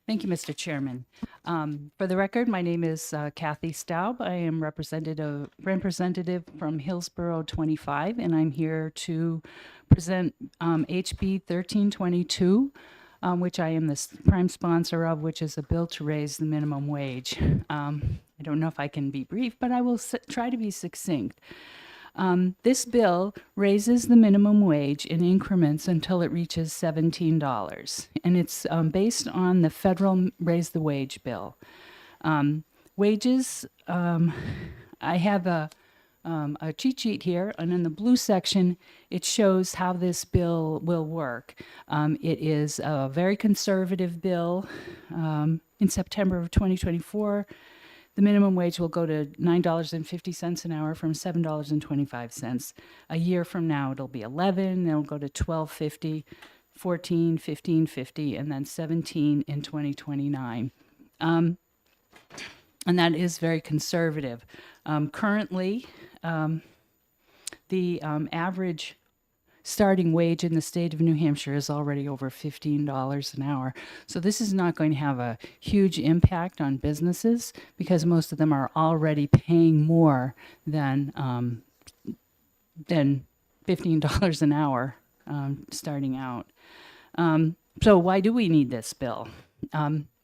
Thank you, Mr. Chairman. For the record, my name is Kathy Staub. I am representative from Hillsborough 25, and I'm here to present HB 1322, which I am the prime sponsor of, which is a bill to raise the minimum wage. I don't know if I can be brief, but I will try to be succinct. This bill raises the minimum wage in increments until it reaches $17, and it's based on the federal Raise the Wage bill. Wages, I have a cheat sheet here, and in the blue section, it shows how this bill will work. It is a very conservative bill. In September of 2024, the minimum wage will go to $9.50 an hour from $7.25. A year from now, it'll be 11, then it'll go to $12.50, 14, 15.50, and then 17 in 2029. And that is very conservative. Currently, the average starting wage in the state of New Hampshire is already over $15 an hour. So this is not going to have a huge impact on businesses because most of them are already paying more than $15 an hour starting out. So why do we need this bill?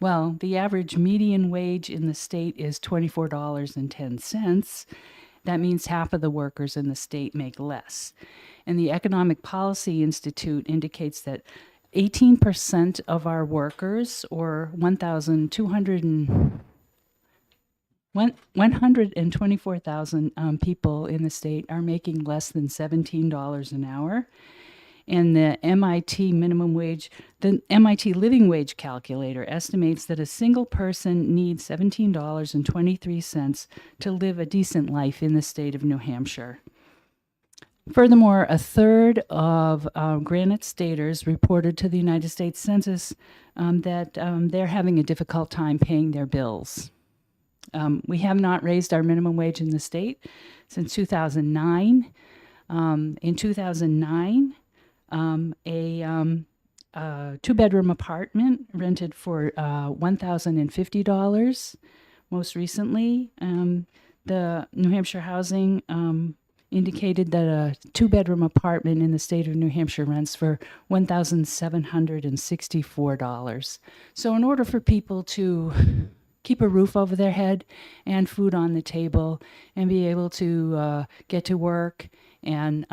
Well, the average median wage in the state is $24.10. That means half of the workers in the state make less. And the Economic Policy Institute indicates that 18% of our workers, or 124,000 people in the state, are making less than $17 an hour. And the MIT minimum wage, the MIT living wage calculator estimates that a single person needs $17.23 to live a decent life in the state of New Hampshire. Furthermore, a third of Granite Staters reported to the United States Census that they're having a difficult time paying their bills. We have not raised our minimum wage in the state since 2009. In 2009, a two-bedroom apartment rented for $1,050. Most recently, the New Hampshire Housing indicated that a two-bedroom apartment in the state of New Hampshire rents for $1,764. So in order for people to keep a roof over their head and food on the table and be able to get to work and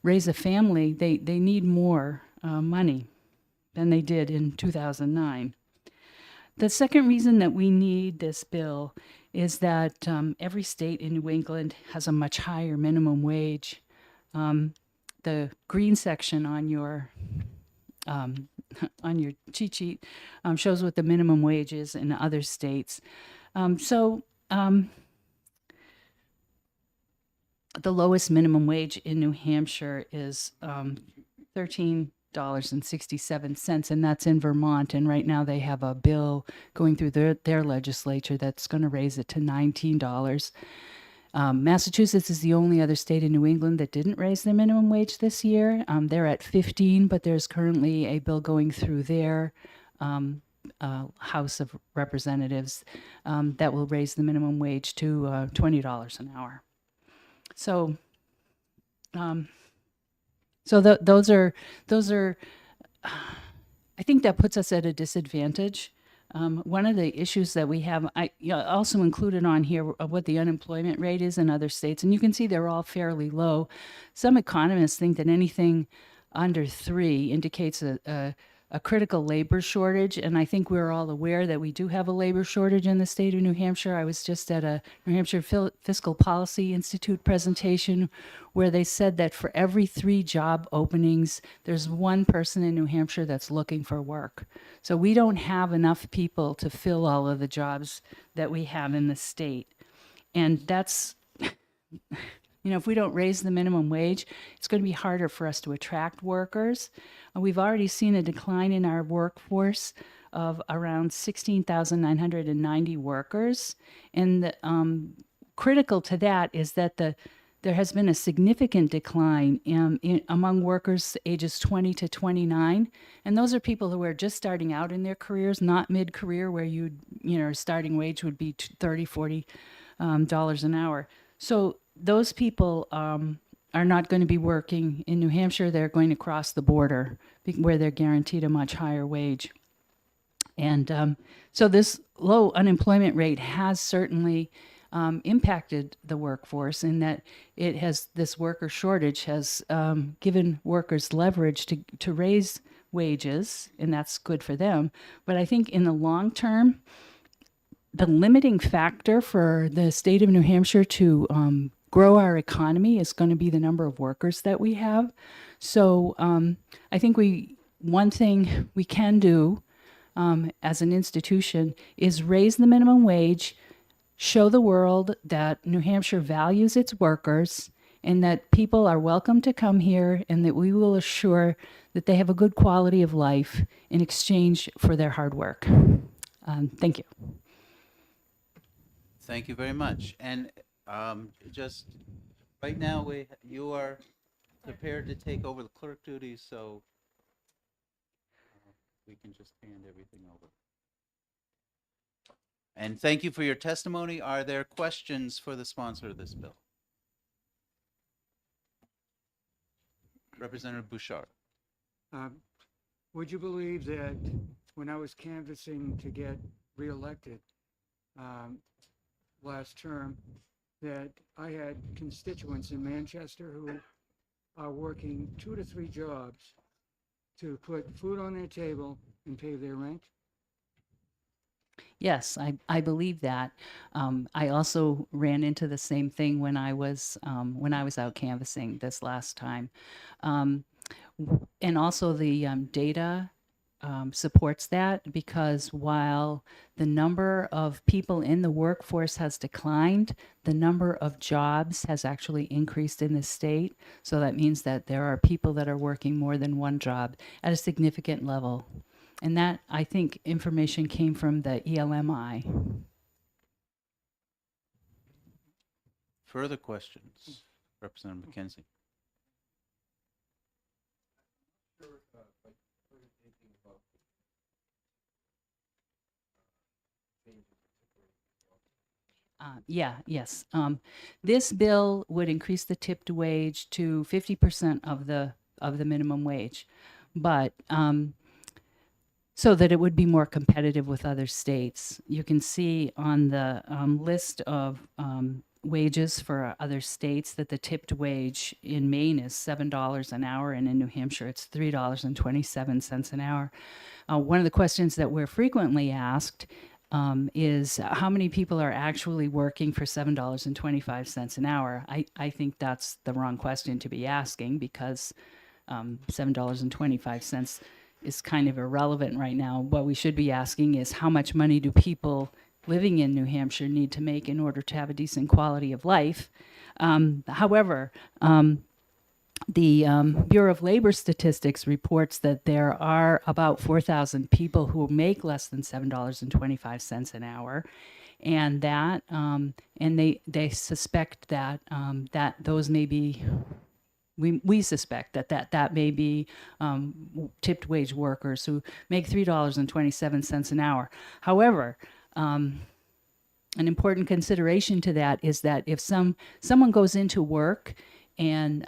raise a family, they need more money than they did in 2009. The second reason that we need this bill is that every state in New England has a much higher minimum wage. The green section on your um, on your cheat sheet shows what the minimum wage is in other states. The lowest minimum wage in New Hampshire is $13.67, and that's in Vermont. And right now they have a bill going through their legislature that's going to raise it to $19. Massachusetts is the only other state in New England that didn't raise their minimum wage this year. They're at 15, but there's currently a bill going through their House of Representatives that will raise the minimum wage to $20 an hour. So, those are, I think that puts us at a disadvantage. One of the issues that we have, I also included on here what the unemployment rate is in other states, and you can see they're all fairly low. Some economists think that anything under 3 indicates a critical labor shortage, and I think we're all aware that we do have a labor shortage in the state of New Hampshire. I was just at a New Hampshire Fiscal Policy Institute presentation where they said that for every 3 job openings, there's 1 person in New Hampshire that's looking for work. So we don't have enough people to fill all of the jobs that we have in the state. And that's, if we don't raise the minimum wage, it's going to be harder for us to attract workers. We've already seen a decline in our workforce of around 16,990 workers. And critical to that is that there has been a significant decline among workers ages 20 to 29. And those are people who are just starting out in their careers, not mid-career where starting wage would be $30, $40 an hour. So those people are not going to be working in New Hampshire. They're going to cross the border where they're guaranteed a much higher wage. And so this low unemployment rate has certainly impacted the workforce in that this worker shortage has given workers leverage to raise wages, and that's good for them. But I think in the long term, the limiting factor for the state of New Hampshire to grow our economy is going to be the number of workers that we have. So I think one thing we can do as an institution is raise the minimum wage, show the world that New Hampshire values its workers and that people are welcome to come here and that we will assure that they have a good quality of life in exchange for their hard work. Thank you. Thank you very much. And just right now, you are prepared to take over the clerk duties, so we can just hand everything over. And thank you for your testimony. Are there questions for the sponsor of this bill? Representative Bouchard. Would you believe that when I was canvassing to get reelected last term, that I had constituents in Manchester who are working 2 to 3 jobs to put food on their table and pay their rent? Yes, I believe that. I also ran into the same thing when I was out canvassing this last time, and also the data supports that, because while the number of people in the workforce has declined, the number of jobs has actually increased in the state. So that means that there are people that are working more than one job at a significant level. And that, I think, information came from the ELMI. Further questions? Representative McKenzie. Yes. This bill would increase the tipped wage to 50% of the minimum wage, but so that it would be more competitive with other states. You can see on the list of wages for other states that the tipped wage in Maine is $7 an hour, and in New Hampshire it's $3.27 an hour. One of the questions that we're frequently asked is how many people are actually working for $7.25 an hour. I think that's the wrong question to be asking, because $7.25 is kind of irrelevant right now. What we should be asking is, how much money do people living in New Hampshire need to make in order to have a decent quality of life? However, the Bureau of Labor Statistics reports that there are about 4,000 people who make less than $7.25 an hour, and that and they suspect that that those may be, we suspect that may be tipped wage workers who make $3.27 an hour. However, an important consideration to that is that if someone goes into work and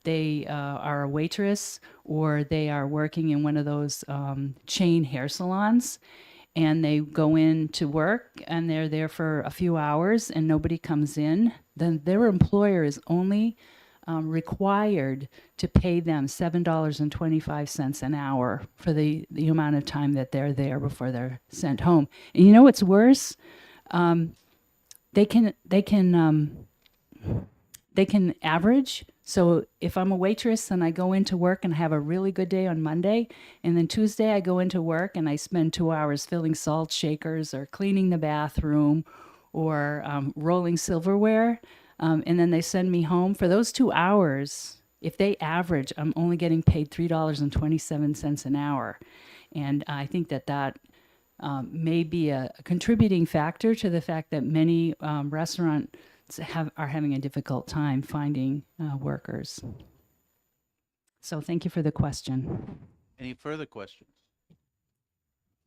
they are a waitress, or they are working in one of those chain hair salons, and they go in to work and they're there for a few hours and nobody comes in, then their employer is only required to pay them $7.25 an hour for the amount of time that they're there before they're sent home. And you know what's worse? They can average. So if I'm a waitress and I go into work and have a really good day on Monday, and then Tuesday I go into work and I spend 2 hours filling salt shakers or cleaning the bathroom or rolling silverware, and then they send me home, for those 2 hours, if they average, I'm only getting paid $3.27 an hour. And I think that may be a contributing factor to the fact that many restaurants are having a difficult time finding workers. So thank you for the question. Any further questions?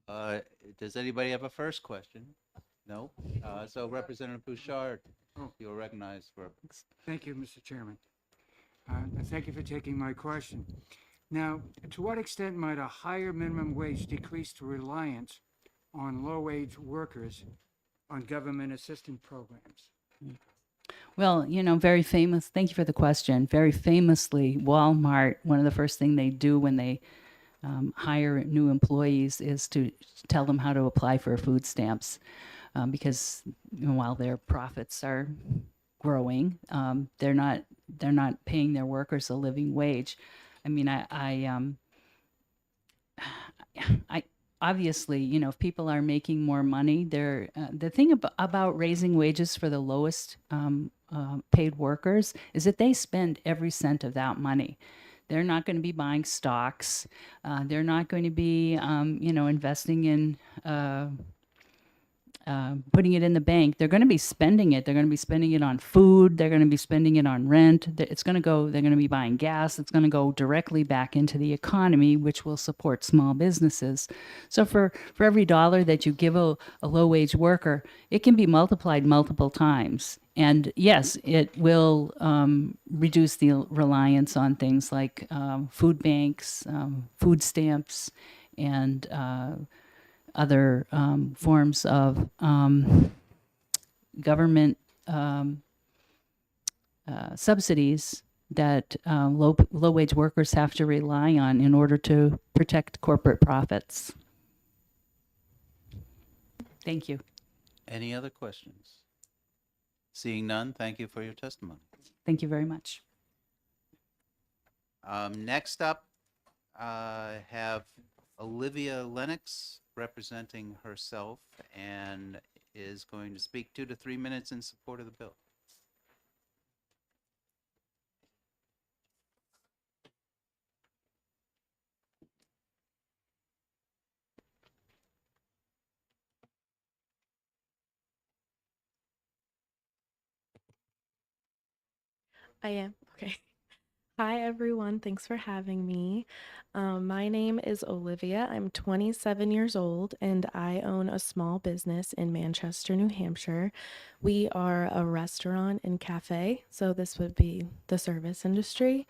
Does anybody have a first question? No? So Representative Bouchard, Oh. you're recognized for. Thank you, Mr. Chairman. And thank you for taking my question. Now, to what extent might a higher minimum wage decrease the reliance on low-wage workers on government assistance programs? Well, thank you for the question. Very famously, Walmart, one of the first things they do when they hire new employees is to tell them how to apply for food stamps, because while their profits are growing, they're not paying their workers a living wage. I mean, I obviously, if people are making more money, they're the thing about raising wages for the lowest paid workers is that they spend every cent of that money. They're not going to be buying stocks. They're not going to be, investing in putting it in the bank. They're going to be spending it. They're going to be spending it on food. They're going to be spending it on rent. They're going to be buying gas. It's going to go directly back into the economy, which will support small businesses. So for every dollar that you give a low wage worker, it can be multiplied multiple times. And yes, it will reduce the reliance on things like food banks, food stamps, and other forms of government subsidies that low wage workers have to rely on in order to protect corporate profits. Thank you. Any other questions? Seeing none, thank you for your testimony. Thank you very much. Next up, I have Olivia Lennox representing herself and is going to speak 2 to 3 minutes in support of the bill. I am. Okay. Hi, everyone. Thanks for having me. My name is Olivia. I'm 27 years old and I own a small business in Manchester, New Hampshire. We are a restaurant and cafe, so this would be the service industry.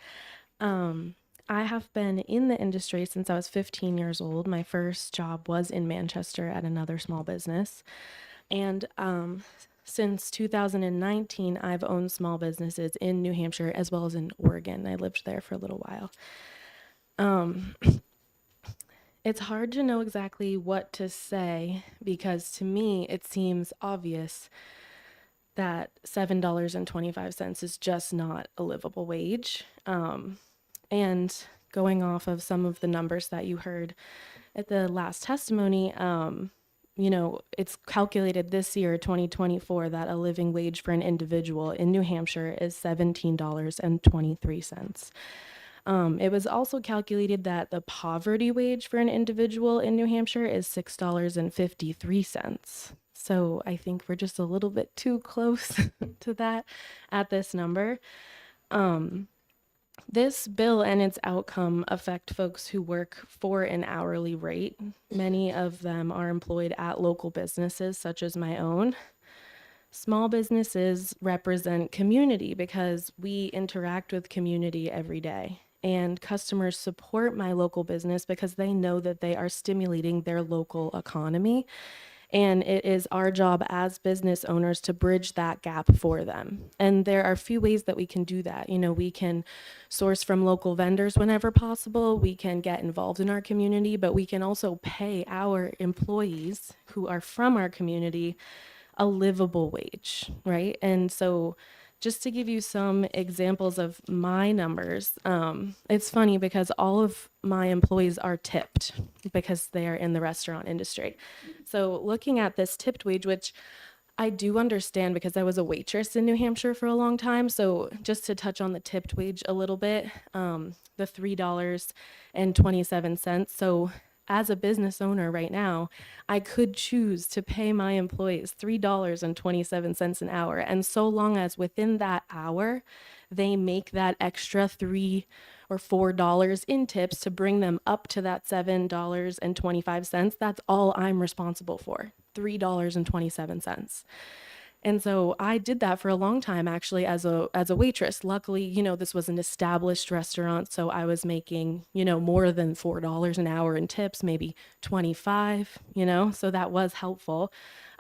I have been in the industry since I was 15 years old. My first job was in Manchester at another small business. And since 2019, I've owned small businesses in New Hampshire as well as in Oregon. I lived there for a little while. It's hard to know exactly what to say because to me it seems obvious that $7.25 is just not a livable wage. And going off of some of the numbers that you heard at the last testimony, it's calculated this year, 2024, that a living wage for an individual in New Hampshire is $17.23. It was also calculated that the poverty wage for an individual in New Hampshire is $6.53. So I think we're just a little bit too close to that at this number. This bill and its outcome affect folks who work for an hourly rate. Many of them are employed at local businesses, such as my own. Small businesses represent community because we interact with community every day. And customers support my local business because they know that they are stimulating their local economy. And it is our job as business owners to bridge that gap for them. And there are a few ways that we can do that. We can source from local vendors whenever possible. We can get involved in our community, but we can also pay our employees who are from our community a livable wage, right? And so just to give you some examples of my numbers, it's funny because all of my employees are tipped because they are in the restaurant industry. So looking at this tipped wage, which I do understand because I was a waitress in New Hampshire for a long time. So just to touch on the tipped wage a little bit, the $3.27. So as a business owner right now, I could choose to pay my employees $3.27 an hour. And so long as within that hour, they make that extra $3 or $4 in tips to bring them up to that $7.25, that's all I'm responsible for, $3.27. And so I did that for a long time, actually, as a waitress. Luckily, this was an established restaurant, so I was making, more than $4 an hour in tips, maybe 25, so that was helpful.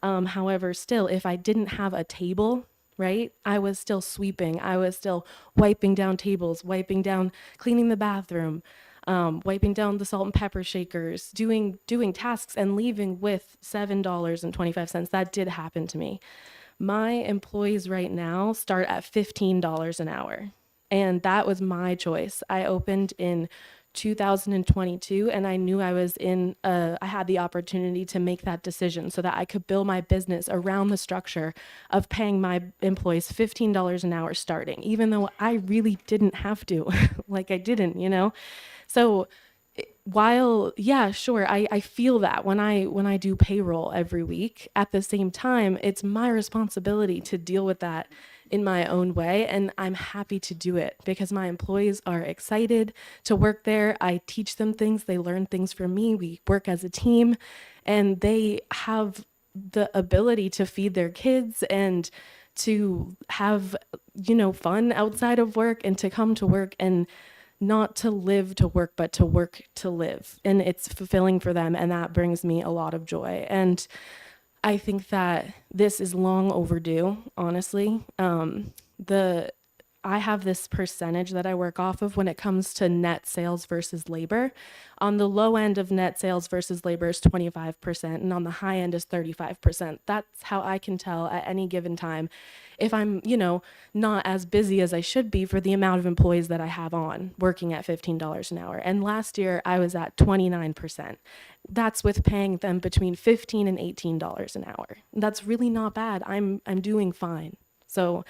However, still, if I didn't have a table, right, I was still sweeping. I was still wiping down tables, cleaning the bathroom, wiping down the salt and pepper shakers, doing tasks and leaving with $7.25. That did happen to me. My employees right now start at $15 an hour. And that was my choice. I opened in 2022 and I knew I had the opportunity to make that decision so that I could build my business around the structure of paying my employees $15 an hour starting, even though I really didn't have to, like I didn't. So while, yeah, sure, I feel that when I do payroll every week, at the same time, it's my responsibility to deal with that in my own way. And I'm happy to do it because my employees are excited to work there. I teach them things, they learn things from me. We work as a team and they have the ability to feed their kids and to have, fun outside of work and to come to work and not to live to work, but to work to live. And it's fulfilling for them. And that brings me a lot of joy. And I think that this is long overdue, honestly. I have this percentage that I work off of when it comes to net sales versus labor. On the low end of net sales versus labor is 25%, and on the high end is 35%. That's how I can tell at any given time if I'm, not as busy as I should be for the amount of employees that I have on working at $15 an hour. And last year I was at 29%. That's with paying them between $15 and $18 an hour. That's really not bad. I'm doing fine. So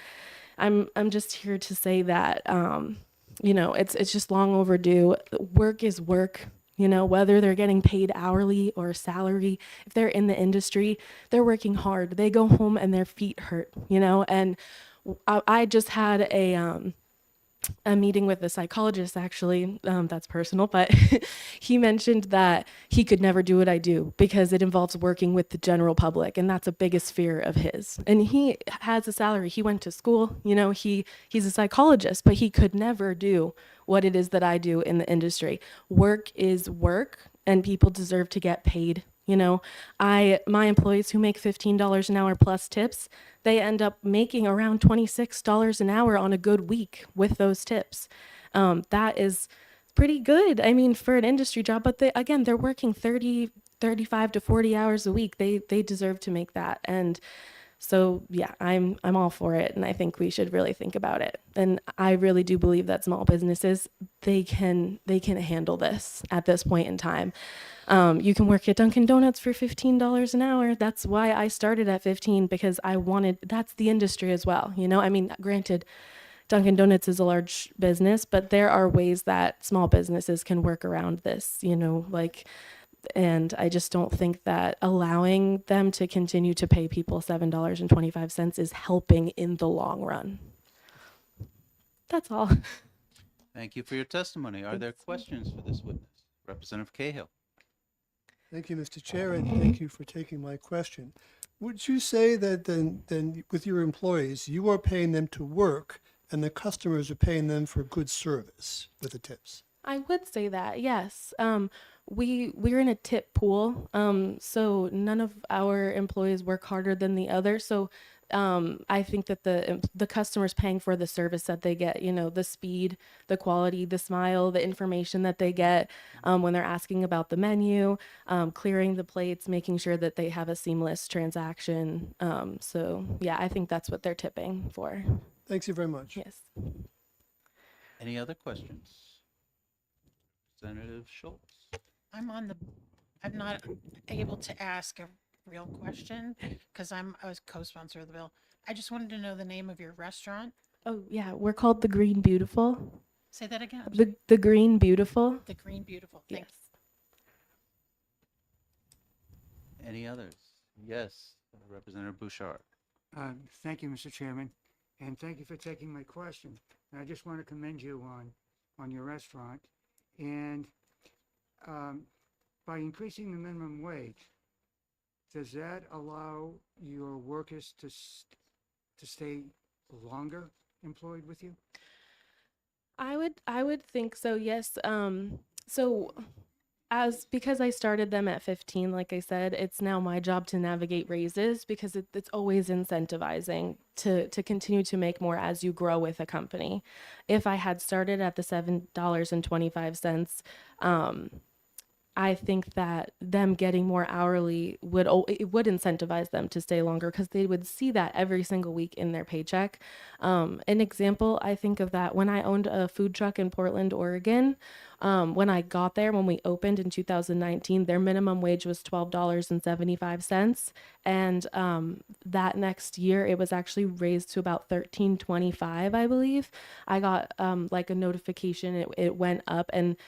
I'm just here to say that it's just long overdue. Work is work. Whether they're getting paid hourly or salary, if they're in the industry, they're working hard. They go home and their feet hurt. And I just had a meeting with a psychologist, actually, that's personal, but he mentioned that he could never do what I do because it involves working with the general public, and that's a biggest fear of his. And he has a salary. He went to school, he's a psychologist, but he could never do what it is that I do in the industry. Work is work, and people deserve to get paid. My employees who make $15 an hour plus tips, they end up making around $26 an hour on a good week with those tips. That is pretty good. I mean, for an industry job, but again, they're working 30, 35 to 40 hours a week. They deserve to make that. And so yeah, I'm all for it, and I think we should really think about it. And I really do believe that small businesses, they can handle this at this point in time. You can work at Dunkin' Donuts for $15 an hour. That's why I started at 15, because that's the industry as well. I mean, granted, Dunkin' Donuts is a large business, but there are ways that small businesses can work around this, and I just don't think that allowing them to continue to pay people $7.25 is helping in the long run. That's all. Thank you for your testimony. Are there questions for this witness? Representative Cahill. Thank you, Mr. Chair, and thank you for taking my question. Would you say that then with your employees, you are paying them to work and the customers are paying them for good service with the tips? I would say that, yes. We're in a tip pool, so none of our employees work harder than the other. So I think that the customer's paying for the service that they get, the speed, the quality, the smile, the information that they get when they're asking about the menu, clearing the plates, making sure that they have a seamless transaction. So yeah, I think that's what they're tipping for. Thanks you very much. Yes. Any other questions? Representative Schultz. I'm not able to ask a real question because I was co-sponsor of the bill. I just wanted to know the name of your restaurant. Oh yeah, we're called the Green Beautiful. Say that again. The Green Beautiful. The Green Beautiful. Thank Yes. Any others? Yes, Representative Bouchard. Thank you, Mr. Chairman, and thank you for taking my question. And I just want to commend you on your restaurant. And by increasing the minimum wage, does that allow your workers to stay longer employed with you? I would think so. Yes. So because I started them at 15, like I said, it's now my job to navigate raises, because it's always incentivizing to continue to make more as you grow with a company. If I had started at the $7.25, I think that them getting more hourly would incentivize them to stay longer, because they would see that every single week in their paycheck. An example, I think of that when I owned a food truck in Portland, Oregon. When I got there, when we opened in 2019, their minimum wage was $12.75, and that next year it was actually raised to about $13.25, I believe. I got like a notification, it went up, and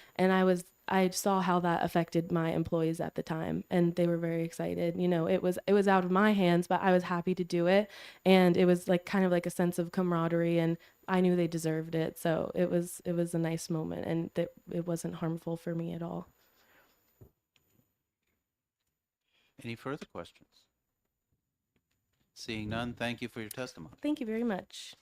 I saw how that affected my employees at the time, and they were very excited. It was out of my hands, but I was happy to do it, and it was like kind of like a sense of camaraderie, and I knew they deserved it. So it was a nice moment, and it wasn't harmful for me at all. Any further questions? Seeing none, thank you for your testimony. Thank you very much.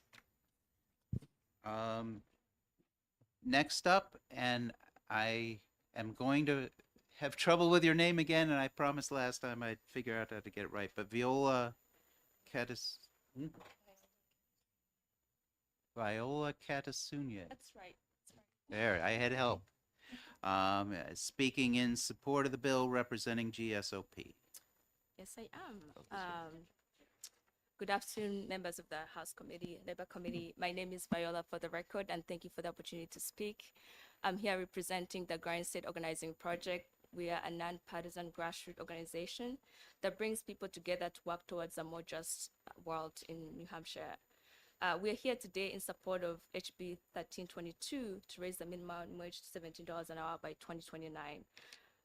Next up, and I am going to have trouble with your name again, and I promised last time I'd figure out how to get it right, but Viola Catasunia. That's right. There, I had help. Speaking in support of the bill, representing GSOP. Yes, I am. Good afternoon, members of the House Committee, Labor Committee. My name is Viola, for the record, and thank you for the opportunity to speak. I'm here representing the Garden State Organizing Project. We are a nonpartisan grassroots organization that brings people together to work towards a more just world in New Hampshire. We're here today in support of HB 1322 to raise the minimum wage to $17 an hour by 2029.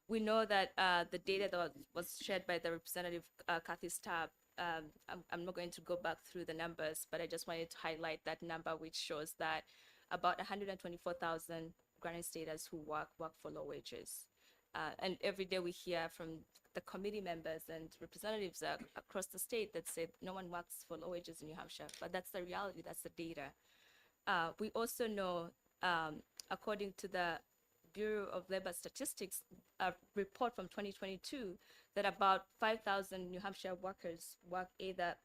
We know that the data that was shared by the representative Kathy Stapp, I'm not going to go back through the numbers, but I just wanted to highlight that number, which shows that about 124,000 Granite Staters who work for low wages. And every day we hear from the committee members and representatives across the state that say no one works for low wages in New Hampshire, but that's the reality, that's the data. We also know, according to the Bureau of Labor Statistics, a report from 2022, that about 5,000 New Hampshire workers work either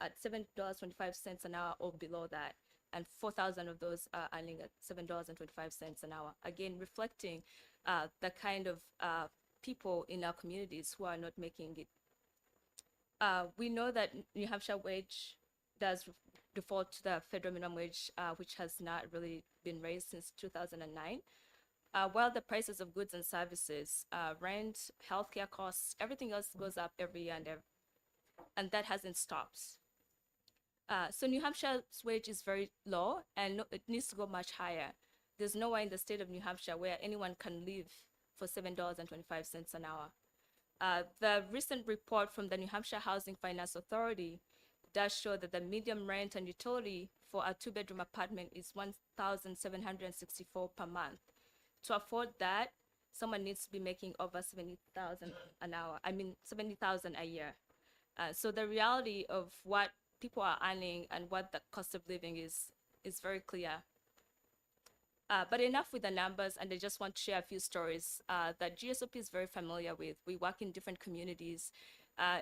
at $7.25 an hour or below that. and 4,000 of those are earning at $7.25 an hour. Again, reflecting the kind of people in our communities who are not making it. We know that New Hampshire wage does default to the federal minimum wage, which has not really been raised since 2009. While the prices of goods and services, rent, healthcare costs, everything else goes up every year, and that hasn't stopped. So New Hampshire's wage is very low, and it needs to go much higher. There's nowhere in the state of New Hampshire where anyone can live for $7.25 an hour. The recent report from the New Hampshire Housing Finance Authority does show that the median rent and utility for a two-bedroom apartment is $1,764 per month. To afford that, someone needs to be making over $70,000 an hour. I mean, $70,000 a year. So the reality of what people are earning and what the cost of living is very clear. But enough with the numbers, and I just want to share a few stories that GSOP is very familiar with. We work in different communities.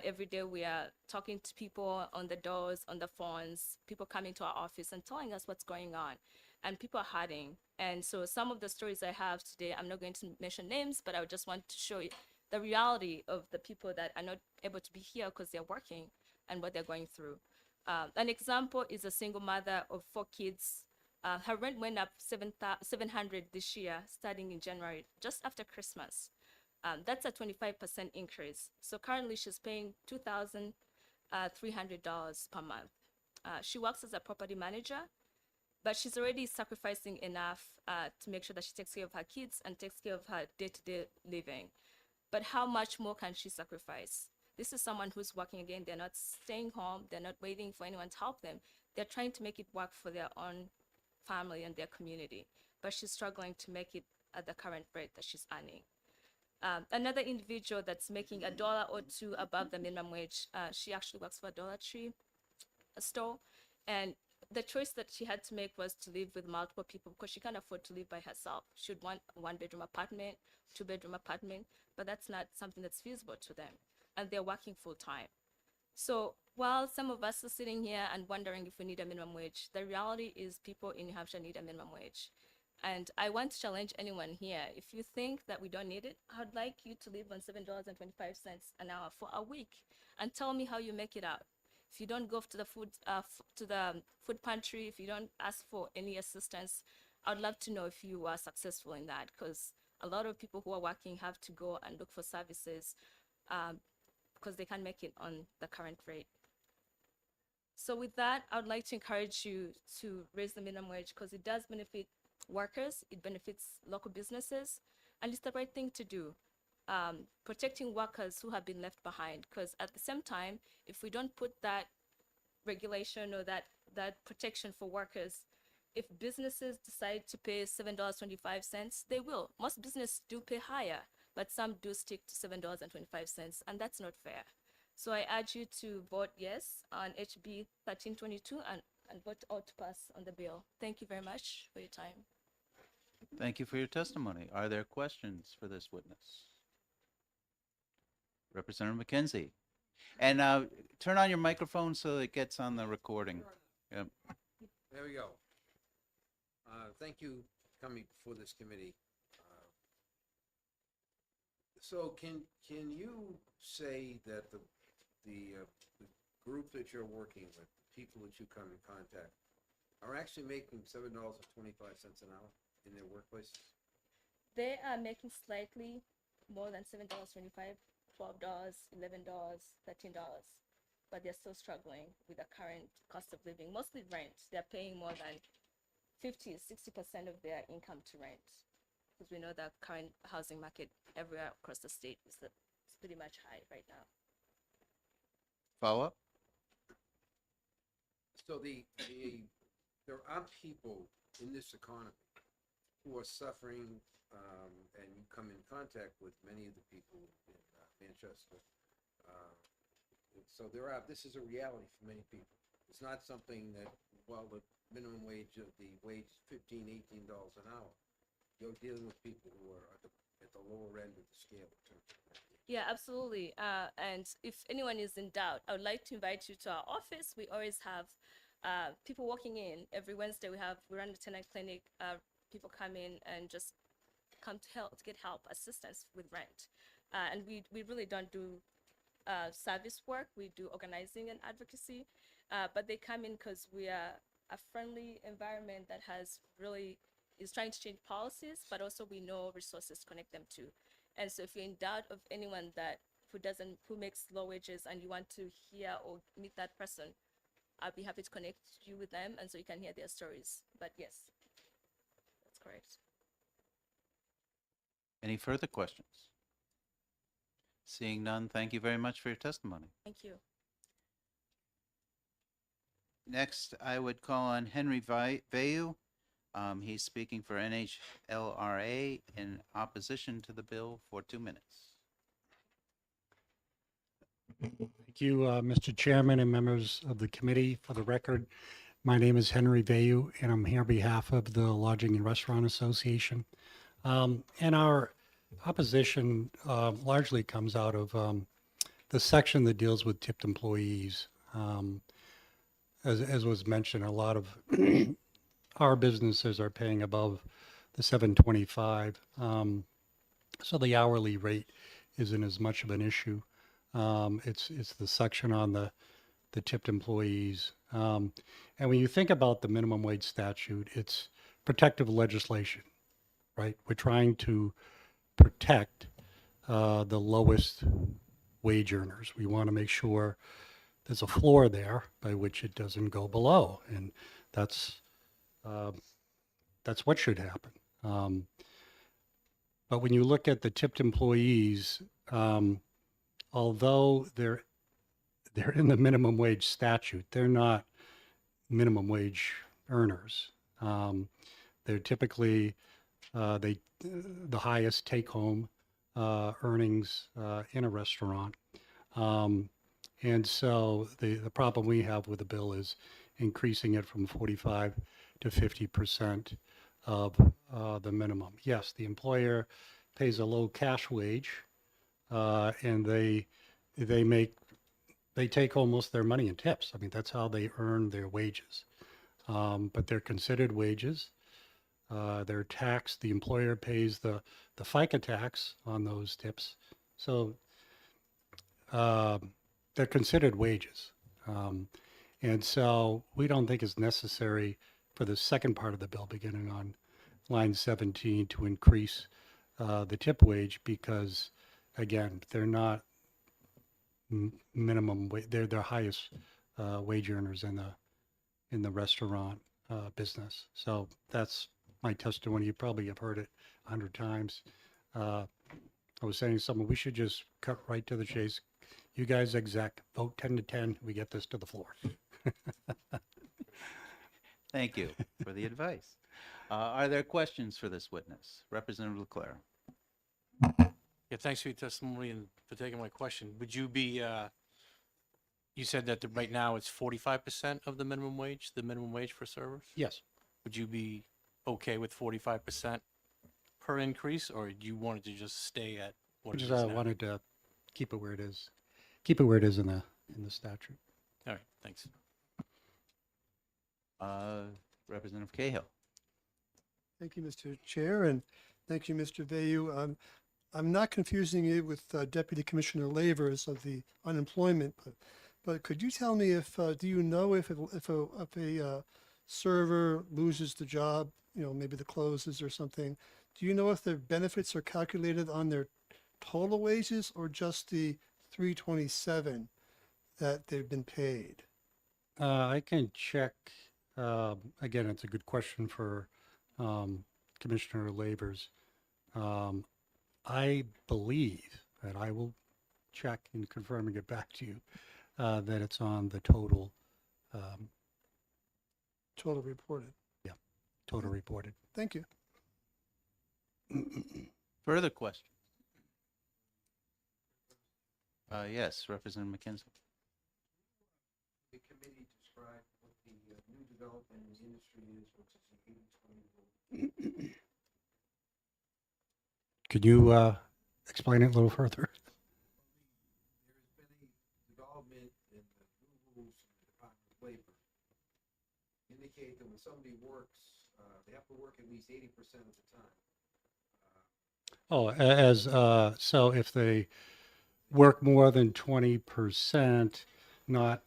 Every day we are talking to people on the doors, on the phones, people coming to our office and telling us what's going on. And people are hurting. And so some of the stories I have today, I'm not going to mention names, but I just want to show you the reality of the people that are not able to be here because they're working and what they're going through. An example is a single mother of 4 kids. Her rent went up $700 this year, starting in January, just after Christmas. That's a 25% increase. So currently she's paying $2,300 per month. She works as a property manager, but she's already sacrificing enough to make sure that she takes care of her kids and takes care of her day-to-day living. But how much more can she sacrifice? This is someone who's working again. They're not staying home. They're not waiting for anyone to help them. They're trying to make it work for their own family and their community. But she's struggling to make it at the current rate that she's earning. Another individual that's making $1 or $2 above the minimum wage, she actually works for a Dollar Tree store. And the choice that she had to make was to live with multiple people because she can't afford to live by herself. She would want a 1-bedroom apartment, 2-bedroom apartment, but that's not something that's feasible to them. And they're working full time. So while some of us are sitting here and wondering if we need a minimum wage, the reality is people in New Hampshire need a minimum wage. And I want to challenge anyone here. If you think that we don't need it, I'd like you to live on $7.25 an hour for a week and tell me how you make it out. If you don't go to the food pantry, if you don't ask for any assistance, I'd love to know if you are successful in that, because a lot of people who are working have to go and look for services because they can't make it on the current rate. So with that, I would like to encourage you to raise the minimum wage because it does benefit workers, it benefits local businesses, and it's the right thing to do. Protecting workers who have been left behind, because at the same time, if we don't put that regulation or that protection for workers, if businesses decide to pay $7.25, they will. Most businesses do pay higher, but some do stick to $7.25, and that's not fair. So I urge you to vote yes on HB 1322 and vote out to pass on the bill. Thank you very much for your time. Thank you for your testimony. Are there questions for this witness? Representative McKenzie. And turn on your microphone so it gets on the recording. Yep. There we go. Thank you for coming before this committee. So can you say that the group that you're working with, the people that you come in contact, are actually making $7.25 an hour in their workplaces? They are making slightly more than $7.25, $12, $11, $13, but they're still struggling with the current cost of living, mostly rent. They're paying more than 50, 60% of their income to rent, because we know the current housing market everywhere across the state is pretty much high right now. Follow up? So there are people in this economy who are suffering, and you come in contact with many of the people in Manchester. So this is a reality for many people. It's not something that, well, the minimum wage of the wage is $15, $18 an hour. You're dealing with people who are at the lower end of the scale in terms of that. Yeah, absolutely. And if anyone is in doubt, I would like to invite you to our office. We always have people walking in every Wednesday. We run a tenant clinic. People come in and just come to help, to get help, assistance with rent. And we really don't do service work. We do organizing and advocacy, but they come in because we are a friendly environment that is trying to change policies, but also we know resources to connect them to. And so if you're in doubt of anyone who makes low wages and you want to hear or meet that person, I'll be happy to connect you with them, and so you can hear their stories. But yes, that's correct. Any further questions? Seeing none, thank you very much for your testimony. Thank you. Next, I would call on Henry Vayu. He's speaking for NHLRA in opposition to the bill for 2 minutes. Thank you, Mr. Chairman and members of the committee. For the record, my name is Henry Vayu, and I'm here on behalf of the Lodging and Restaurant Association. And our opposition largely comes out of the section that deals with tipped employees. As was mentioned, a lot of our businesses are paying above the $7.25, so the hourly rate isn't as much of an issue. It's the section on the tipped employees. And when you think about the minimum wage statute, it's protective legislation, right? We're trying to protect the lowest wage earners. We want to make sure there's a floor there by which it doesn't go below, and that's what should happen. But when you look at the tipped employees, although they're in the minimum wage statute, they're not minimum wage earners. They're typically the highest take-home earnings in a restaurant. And so the problem we have with the bill is increasing it from 45 to 50% of the minimum. Yes, the employer pays a low cash wage, and they take almost their money in tips. I mean, that's how they earn their wages. But they're considered wages. They're taxed. The employer pays the FICA tax on those tips. So they're considered wages. And so we don't think it's necessary for the second part of the bill, beginning on line 17, to increase the tip wage because, again, they're not minimum wage. They're the highest wage earners in the restaurant business. So that's my testimony. You probably have heard it 100 times. I was saying to someone, we should just cut right to the chase. You guys exec, vote 10 to 10. We get this to the floor. Thank you for the advice. Are there questions for this witness? Representative Leclerc. Yeah, thanks for your testimony and for taking my question. Would you be, you said that right now it's 45% of the minimum wage for servers? Yes. Would you be okay with 45% per increase, or do you want it to just stay at what it is I now? wanted to keep it where it is. Keep it where it is in the statute. All right, thanks. Representative Cahill. Thank you, Mr. Chair, and thank you, Mr. Vayu. I'm not confusing it with Deputy Commissioner Lavers of the unemployment, but could you tell me do you know if a server loses the job, maybe the closes or something, do you know if their benefits are calculated on their total wages or just the $327 that they've been paid? I can check. Again, it's a good question for Commissioner Lavers. I believe, and I will check and confirm and get back to you, that it's on the total. Total reported. Yeah, total reported. Thank you. Further questions? Yes, Representative McKenzie. The committee described what the new development in the industry is, which is the 80/20 rule. Could you explain it a little further? There has been a development in the new rules from the Department of Labor indicate that when somebody works, they have to work at least 80% of the time. Oh, so if they work more than 20%, not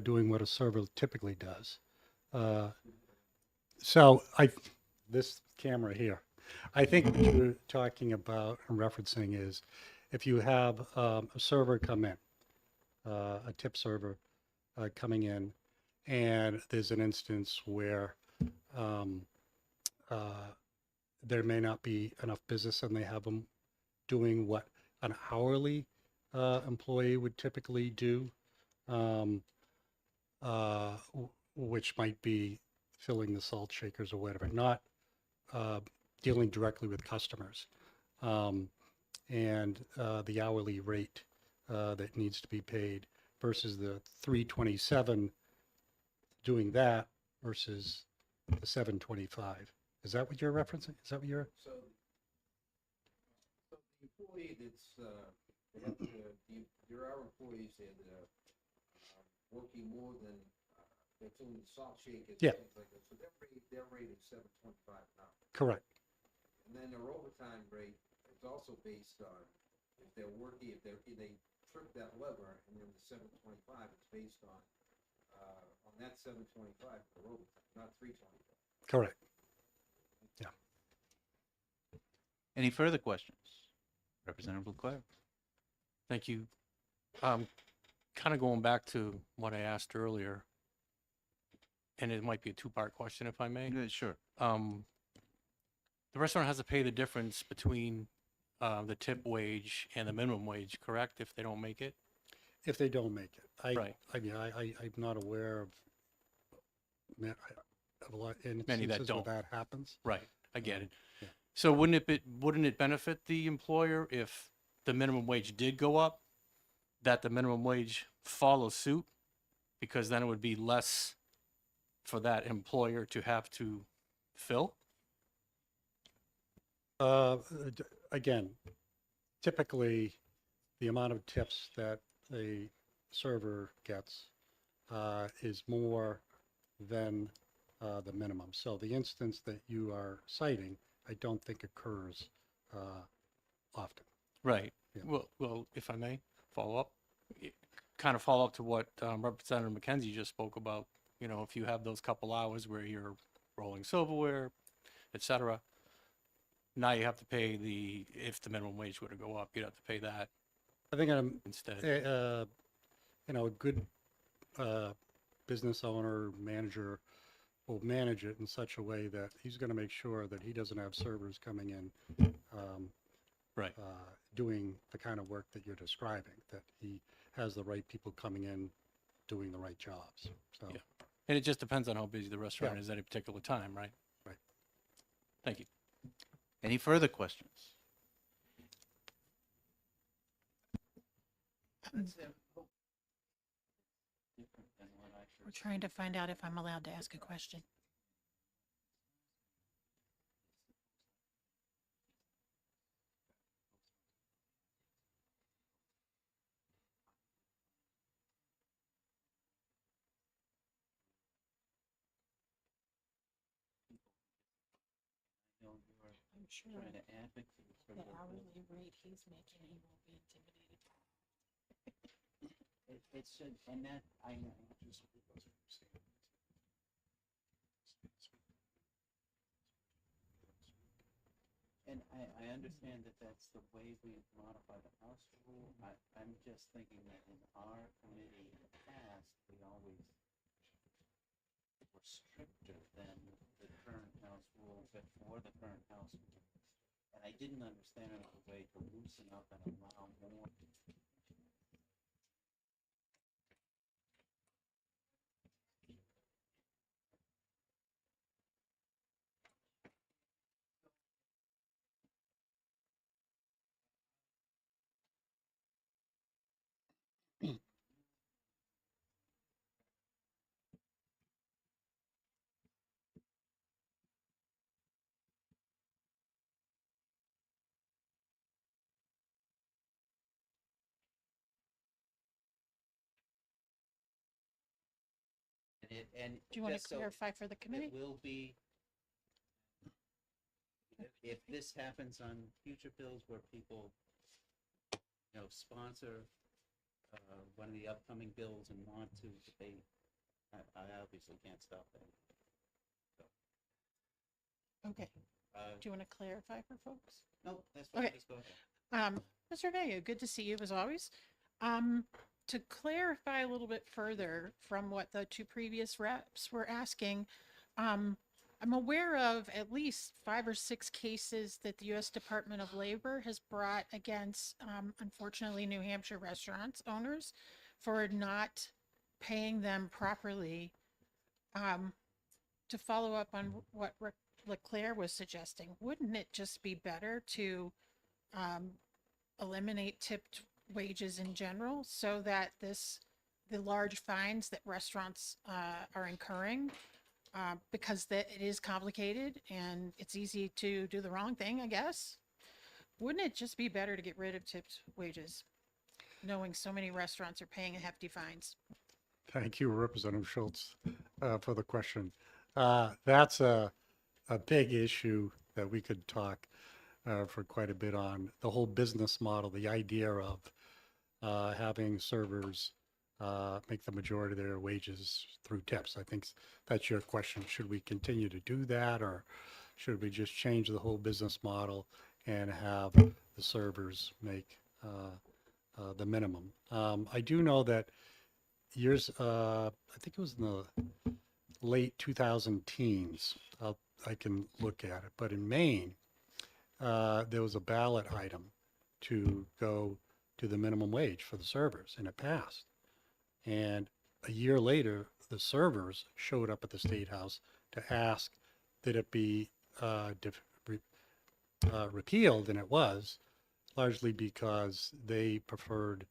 doing what a server typically does. Uh, so this camera here, I think what you're talking about and referencing is if you have a server come in, a tip server coming in, and there's an instance where um, there may not be enough business and they have them doing what an hourly employee would typically do, um, which might be filling the salt shakers or whatever, not dealing directly with customers. And the hourly rate that needs to be paid versus the 327 doing that versus the 725. Is that what you're referencing? Is that what you're? So the employee that's, they have to, there are employees that working more than, they're doing salt shakers Yeah. and things like that. So their rate is $7.25 an hour. Correct. And then their overtime rate is also based on if they're working, if they trip that lever, and then the 7.25 is based on that 7.25 for overtime, not 3.25. Correct. Yeah. Any further questions? Representative Leclerc. Thank you. Kind of going back to what I asked earlier, and it might be a two-part question if I may. Yeah, sure. The restaurant has to pay the difference between the tip wage and the minimum wage, correct, if they don't make it? If they don't make it. Right. I mean, I'm not aware of a lot Many instances that where don't. that happens. Right, I get it. Yeah. So wouldn't it benefit the employer if the minimum wage did go up, that the minimum wage follows suit? Because then it would be less for that employer to have to fill? Again, typically, the amount of tips that a server gets is more than the minimum. So the instance that you are citing, I don't think occurs often. Right. Yeah. Well, if I may follow up, kind of follow up to what Representative McKenzie just spoke about. You know, if you have those couple hours where you're rolling silverware, et cetera, now you have to pay if the minimum wage were to go up, you'd have to pay that I think instead. a good business owner, manager will manage it in such a way that he's going to make sure that he doesn't have servers coming in Right. doing the kind of work that you're describing, that he has the right people coming in doing the right jobs. So, Yeah. And it just depends on how busy the restaurant Yeah. is at a particular time, right? Right. Thank you. Any further questions? We're trying to find out if I'm allowed to ask a question. I'm sure Trying to advocate for the the- hourly rate he's making, he won't be intimidated. It should, and that, I know. And I understand that that's the way we modify the House rule. I'm just thinking that in our committee in the past, we always were stricter than the current House rule, before the current House rule. And I didn't understand it as a way to loosen up and allow more. And Do you want to just so clarify for the committee? it will be, if this happens on future bills where people, sponsor one of the upcoming bills and want to debate, I obviously can't stop that. Okay. Do you want to clarify for folks? No, that's fine. Okay. Just go ahead. Mr. Vega, good to see you as always. To clarify a little bit further from what the two previous reps were asking, I'm aware of at least 5 or 6 cases that the U.S. Department of Labor has brought against, unfortunately, New Hampshire restaurants owners for not paying them properly. To follow up on what Leclerc was suggesting, wouldn't it just be better to eliminate tipped wages in general so that the large fines that restaurants are incurring, because it is complicated and it's easy to do the wrong thing, I guess? Wouldn't it just be better to get rid of tipped wages, knowing so many restaurants are paying hefty fines? Thank you, Representative Schultz, for the question. That's a big issue that we could talk for quite a bit on. The whole business model, the idea of having servers make the majority of their wages through tips. I think that's your question. Should we continue to do that, or should we just change the whole business model and have the servers make the minimum? I do know that I think it was in the late 2000 teens. I can look at it, but in Maine, there was a ballot item to go to the minimum wage for the servers, and it passed. And a year later, the servers showed up at the State House to ask that it be repealed, and it was, largely because they preferred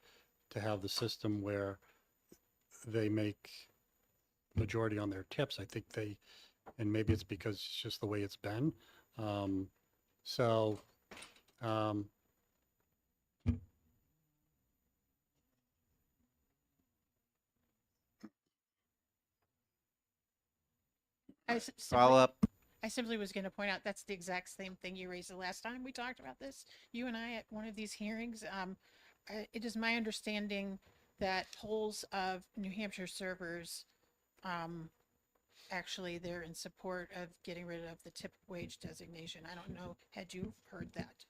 to have the system where they make majority on their tips. I think and maybe it's because it's just the way it's been. Follow up. I simply was going to point out that's the exact same thing you raised the last time we talked about this. You and I at one of these hearings. It is my understanding that polls of New Hampshire servers, actually, they're in support of getting rid of the tip wage designation. I don't know. Had you heard that?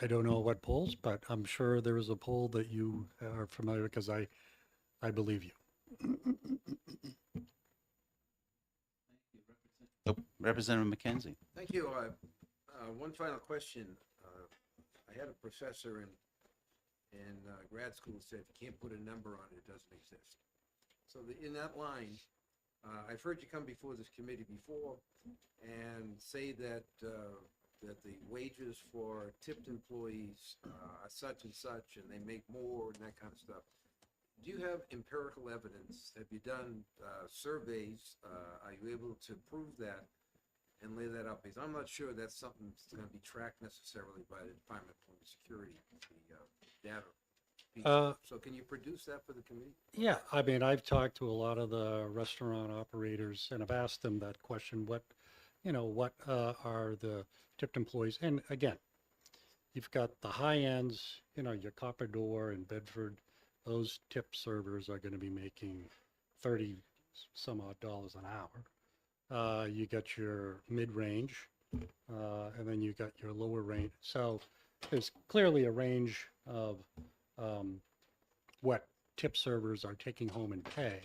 I don't know what polls, but I'm sure there is a poll that you are familiar with, because I believe you. Representative McKenzie. Thank you. One final question. I had a professor in grad school who said, if you can't put a number on it, it doesn't exist. So in that line, I've heard you come before this committee before and say that that the wages for tipped employees are such and such, and they make more and that kind of stuff. Do you have empirical evidence? Have you done surveys? Are you able to prove that and lay that out? Because I'm not sure that's something that's going to be tracked necessarily by the Department of Homeland Security, the data piece. So can you produce that for the committee? Yeah, I mean, I've talked to a lot of the restaurant operators, and I've asked them that question. What are the tipped employees? And again, you've got the high ends, your Copper Door and Bedford. Those tip servers are going to be making $30 some odd an hour. You got your mid-range, and then you got your lower range. So there's clearly a range of what tip servers are taking home in pay.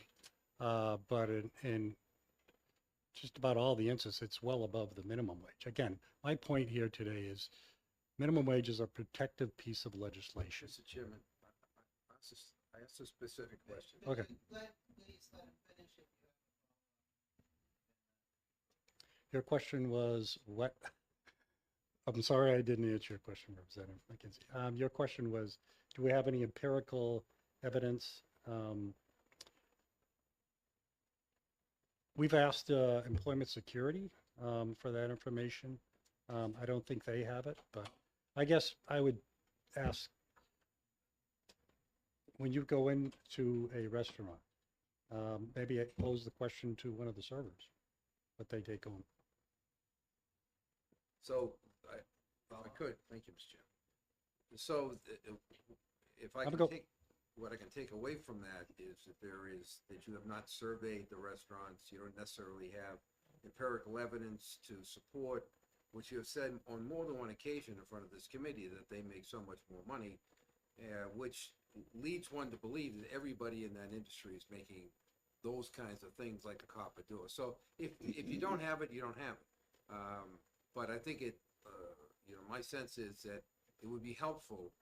But in just about all the instances, it's well above the minimum wage. Again, my point here today is minimum wage is a protective piece of legislation. Mr. Chairman, I asked a specific question. Okay. Your question was what? I'm sorry, I didn't answer your question, Representative McKenzie. Your question was, do we have any empirical evidence? We've asked Employment Security for that information. I don't think they have it, but I guess I would ask, when you go into a restaurant, Maybe I pose the question to one of the servers, what they take home. So, if I could, thank you, Mr. Chairman. So, if I Have a can go. take, what I can take away from that is that you have not surveyed the restaurants, you don't necessarily have empirical evidence to support what you have said on more than one occasion in front of this committee, that they make so much more money, which leads one to believe that everybody in that industry is making those kinds of things like a Carpador. So if you don't have it, you don't have it. But I think my sense is that it would be helpful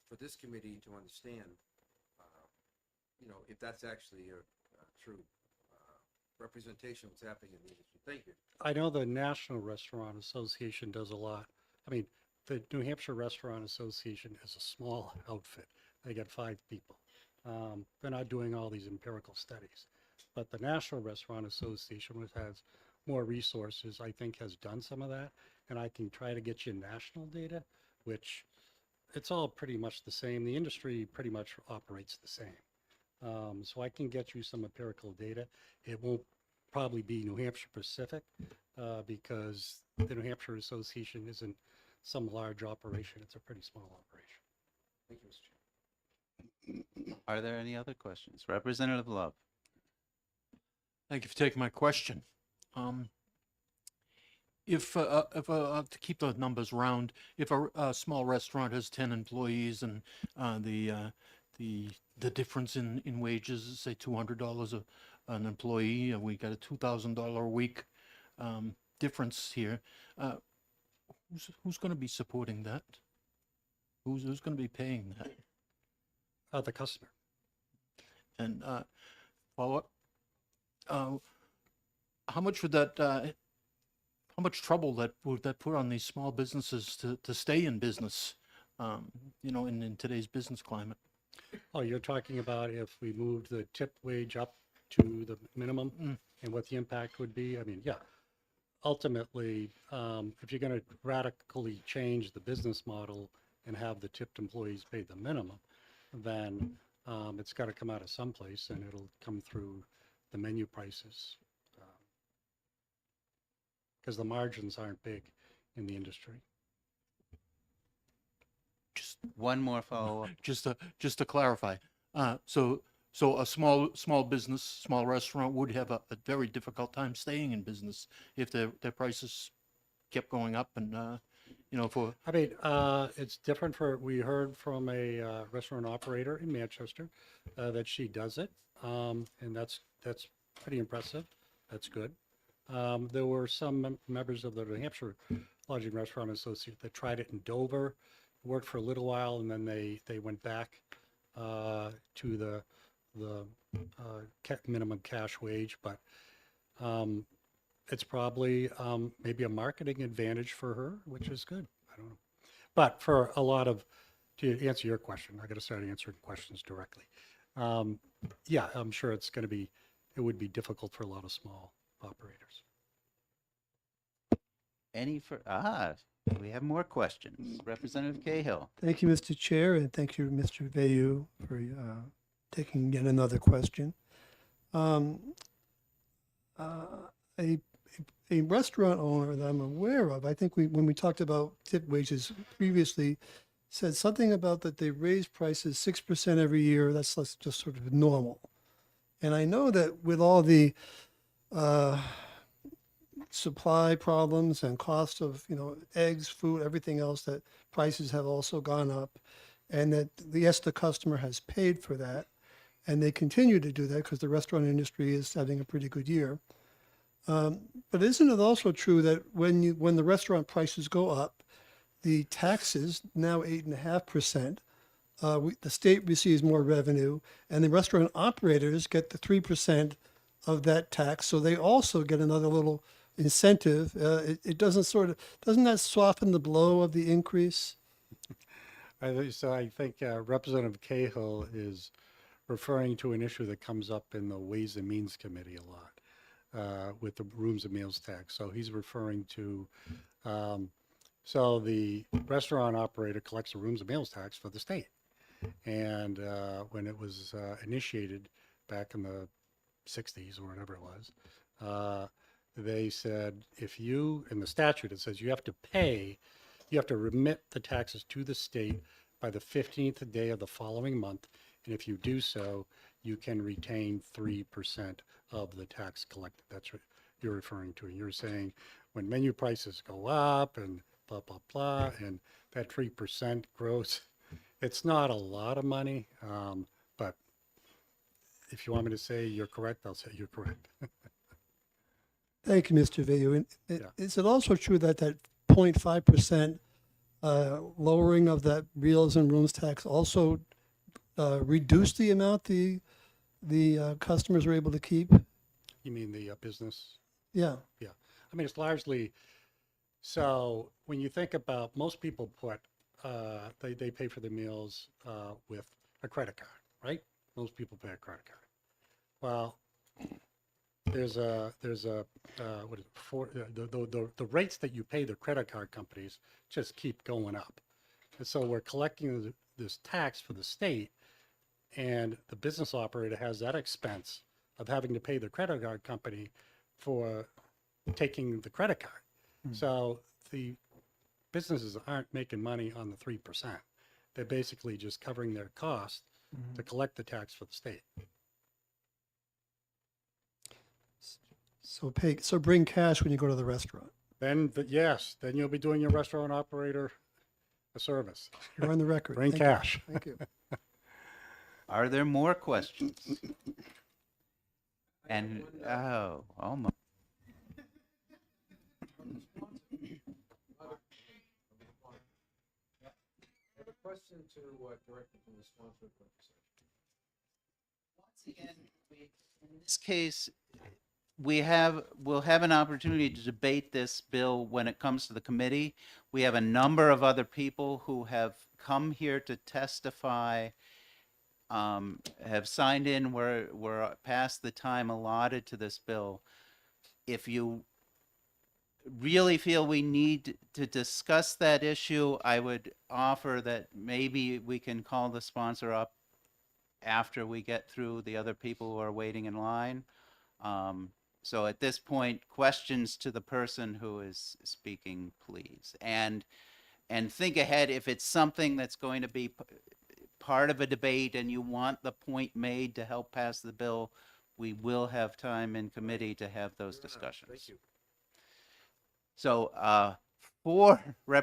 for this committee to understand, if that's actually a true representation of what's happening in the industry. Thank you. I know the National Restaurant Association does a lot. I mean, the New Hampshire Restaurant Association is a small outfit. They got 5 people. They're not doing all these empirical studies. But the National Restaurant Association, which has more resources, I think has done some of that. And I can try to get you national data, which it's all pretty much the same. The industry pretty much operates the same. So I can get you some empirical data. It won't probably be New Hampshire Pacific because the New Hampshire Association isn't some large operation. It's a pretty small operation. Thank you, Mr. Chairman. Are there any other questions? Representative Love. Thank you for taking my question. If to keep the numbers round, if a small restaurant has 10 employees and the difference in wages is say $200 an employee, and we got a $2,000 a week difference here, who's going to be supporting that? Who's going to be paying that? The customer. And follow up. How much would that? How much trouble would that put on these small businesses to stay in business? In today's business climate. Oh, you're talking about if we moved the tip wage up to the minimum and what the impact would be? I mean, yeah. Ultimately, if you're going to radically change the business model and have the tipped employees pay the minimum, then it's got to come out of someplace, and it'll come through the menu prices because the margins aren't big in the industry. Just one more follow-up. Just to clarify, so a small business, small restaurant would have a very difficult time staying in business if their prices kept going up, and for. I mean, it's different we heard from a restaurant operator in Manchester that she does it, and that's pretty impressive. That's good. There were some members of the New Hampshire Lodging Restaurant Association that tried it in Dover, worked for a little while, and then they went back to the minimum cash wage. But it's probably maybe a marketing advantage for her, which is good. I don't know. But for a lot of, to answer your question, I got to start answering questions directly. Yeah, I'm sure it would be difficult for a lot of small operators. We have more questions. Representative Cahill. Thank you, Mr. Chair, and thank you, Mr. Vayu, for taking yet another question. A restaurant owner that I'm aware of, I think when we talked about tip wages previously, said something about that they raise prices 6% every year. That's just sort of normal. And I know that with all the supply problems and cost of eggs, food, everything else, that prices have also gone up, and that yes, the customer has paid for that, and they continue to do that because the restaurant industry is having a pretty good year. But isn't it also true that when the restaurant prices go up, the taxes, now 8.5%, the state receives more revenue, and the restaurant operators get the 3% of that tax, so they also get another little incentive. Doesn't that soften the blow of the increase? I think Representative Cahill is referring to an issue that comes up in the Ways and Means Committee a lot with the rooms and meals tax. So he's referring to, so the restaurant operator collects the rooms and meals tax for the state. And when it was initiated, back in the 60s or whatever it was, they said if you, in the statute, it says you have to remit the taxes to the state by the 15th day of the following month. And if you do so, you can retain 3% of the tax collected. That's what you're referring to. And you're saying when menu prices go up and blah, blah, blah, and that 3% grows, it's not a lot of money, but if you want me to say you're correct, I'll say you're correct. Thank you, Mr. Veu. And Yeah. is it also true that that 0.5% lowering of that meals and rooms tax also reduced the amount the customers were able to keep? You mean the business? Yeah. Yeah. I mean, it's largely, so when you think about, most people put, they pay for their meals with a credit card, right? Most people pay a credit card. Well, there's a what is it, the rates that you pay the credit card companies just keep going up. And so we're collecting this tax for the state, and the business operator has that expense of having to pay the credit card company for taking the credit card. So the businesses aren't making money on the 3%. They're basically just covering their cost to collect the tax for the state. So bring cash when you go to the restaurant. Then, yes, then you'll be doing your restaurant operator a service. You're on the record. Bring Thank you. cash. Thank you. Are there more questions? And, oh, almost. I have a question to director from the sponsor of Once again, in this case, we'll have an opportunity to debate this bill when it comes to the committee. We have a number of other people who have come here to testify, have signed in, we're past the time allotted to this bill. If you really feel we need to discuss that issue, I would offer that maybe we can call the sponsor up after we get through the other people who are waiting in line. So at this point, questions to the person who is speaking, please. And think ahead, if it's something that's going to be part of a debate and you want the point made to help pass the bill, we will have time in committee to have those discussions. Thank you. So for the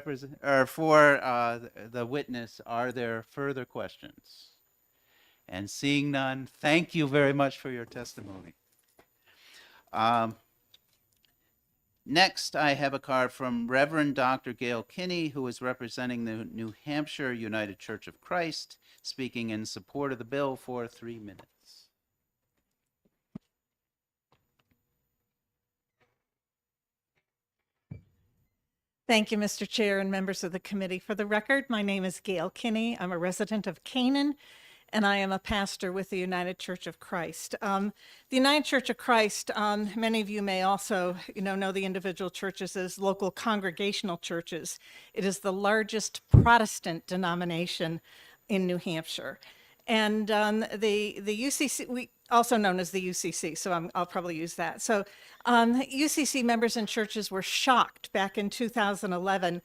witness, are there further questions? And seeing none, thank you very much for your testimony. Next, I have a card from Reverend Dr. Gail Kinney, who is representing the New Hampshire United Church of Christ, speaking in support of the bill for 3 minutes. Thank you, Mr. Chair and members of the committee. For the record, my name is Gail Kinney. I'm a resident of Canaan, and I am a pastor with the United Church of Christ. The United Church of Christ, many of you may also know the individual churches as local congregational churches. It is the largest Protestant denomination in New Hampshire. And the UCC, also known as the UCC, so I'll probably use that. So UCC members and churches were shocked back in 2011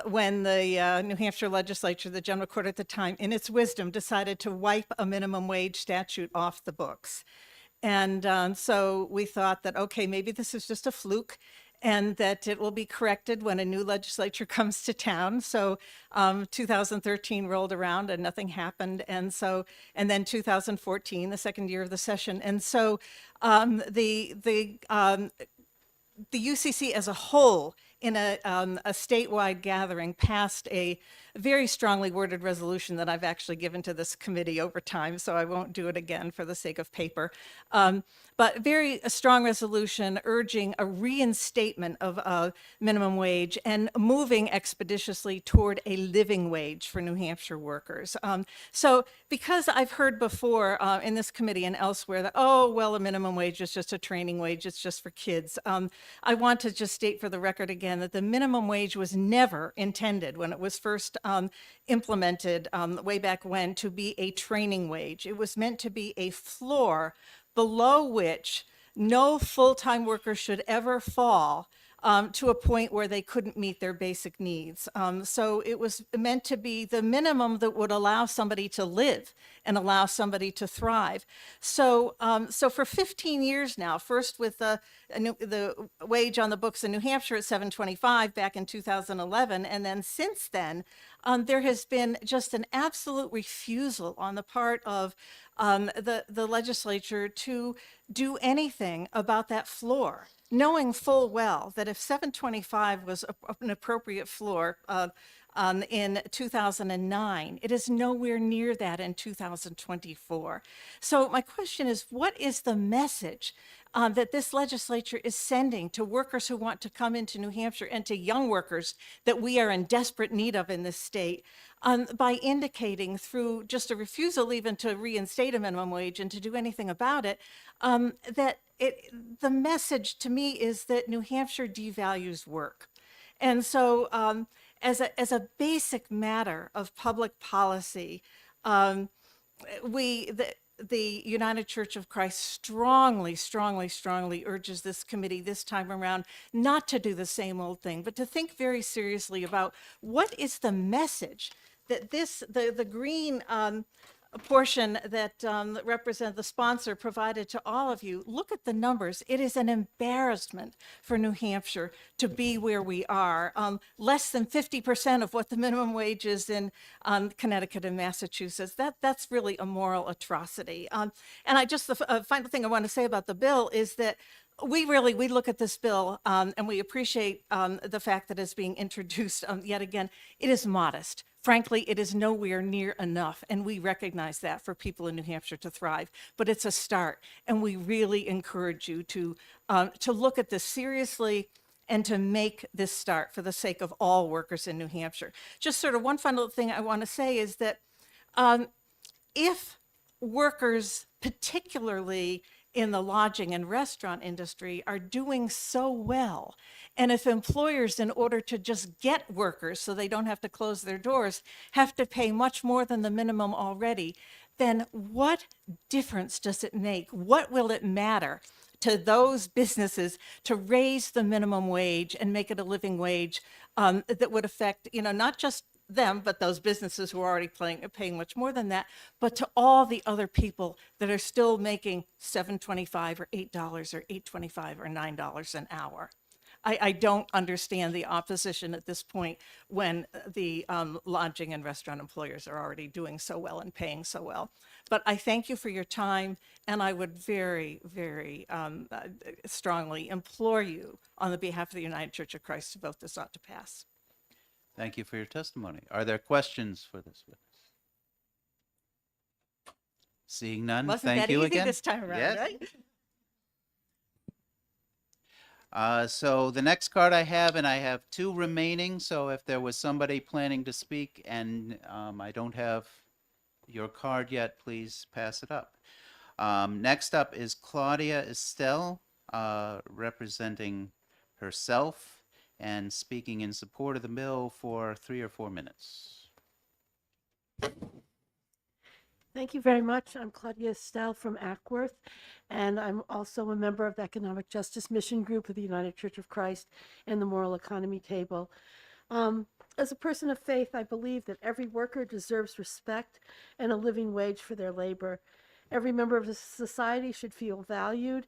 when the New Hampshire legislature, the General Court at the time, in its wisdom, decided to wipe a minimum wage statute off the books. And so we thought that, okay, maybe this is just a fluke and that it will be corrected when a new legislature comes to town. So 2013 rolled around and nothing happened. And then 2014, the second year of the session. And so the UCC as a whole, in a statewide gathering, passed a very strongly worded resolution that I've actually given to this committee over time, so I won't do it again for the sake of paper. But a strong resolution urging a reinstatement of minimum wage and moving expeditiously toward a living wage for New Hampshire workers. So because I've heard before in this committee and elsewhere that, oh, well, a minimum wage is just a training wage, it's just for kids, I want to just state for the record again again that the minimum wage was never intended when it was first implemented way back when to be a training wage. It was meant to be a floor below which no full-time worker should ever fall to a point where they couldn't meet their basic needs. So it was meant to be the minimum that would allow somebody to live and allow somebody to thrive. So, so for 15 years now, first with the wage on the books in New Hampshire at $7.25 back in 2011, and then since then, there has been just an absolute refusal on the part of the legislature to do anything about that floor, knowing full well that if 725 was an appropriate floor in 2009, it is nowhere near that in 2024. So my question is, what is the message that this legislature is sending to workers who want to come into New Hampshire and to young workers that we are in desperate need of in this state by indicating through just a refusal even to reinstate a minimum wage and to do anything about it, that the message to me is that New Hampshire devalues work. And so as a basic matter of public policy, the United Church of Christ strongly, strongly, strongly urges this committee this time around not to do the same old thing, but to think very seriously about what is the message that the green portion that represent the sponsor provided to all of you. Look at the numbers. It is an embarrassment for New Hampshire to be where we are. Less than 50% of what the minimum wage is in Connecticut and Massachusetts. That's really a moral atrocity. And the final thing I want to say about the bill is that we look at this bill and we appreciate the fact that it's being introduced yet again. It is modest. Frankly, it is nowhere near enough, and we recognize that for people in New Hampshire to thrive. But it's a start, and we really encourage you to look at this seriously and to make this start for the sake of all workers in New Hampshire. Just sort of one final thing I want to say is that if workers, particularly in the lodging and restaurant industry, are doing so well, and if employers, in order to just get workers so they don't have to close their doors, have to pay much more than the minimum already, then what difference does it make? What will it matter to those businesses to raise the minimum wage and make it a living wage that would affect, not just them, but those businesses who are already paying much more than that, but to all the other people that are still making $7.25 or $8 or $8.25 or $9 an hour. I don't understand the opposition at this point when the lodging and restaurant employers are already doing so well and paying so well. But I thank you for your time, and I would very, very strongly implore you on the behalf of the United Church of Christ to vote this ought to pass. Thank you for your testimony. Are there questions for this witness? Seeing none, Wasn't thank that you easy again. this time around, Yes. right? So the next card I have, and I have two remaining, so if there was somebody planning to speak and I don't have your card yet, please pass it up. Next up is Claudia Estelle, representing herself and speaking in support of the bill for 3 or 4 minutes. Thank you very much. I'm Claudia Estelle from Ackworth, and I'm also a member of the Economic Justice Mission Group of the United Church of Christ and the Moral Economy Table. As a person of faith, I believe that every worker deserves respect and a living wage for their labor. Every member of the society should feel valued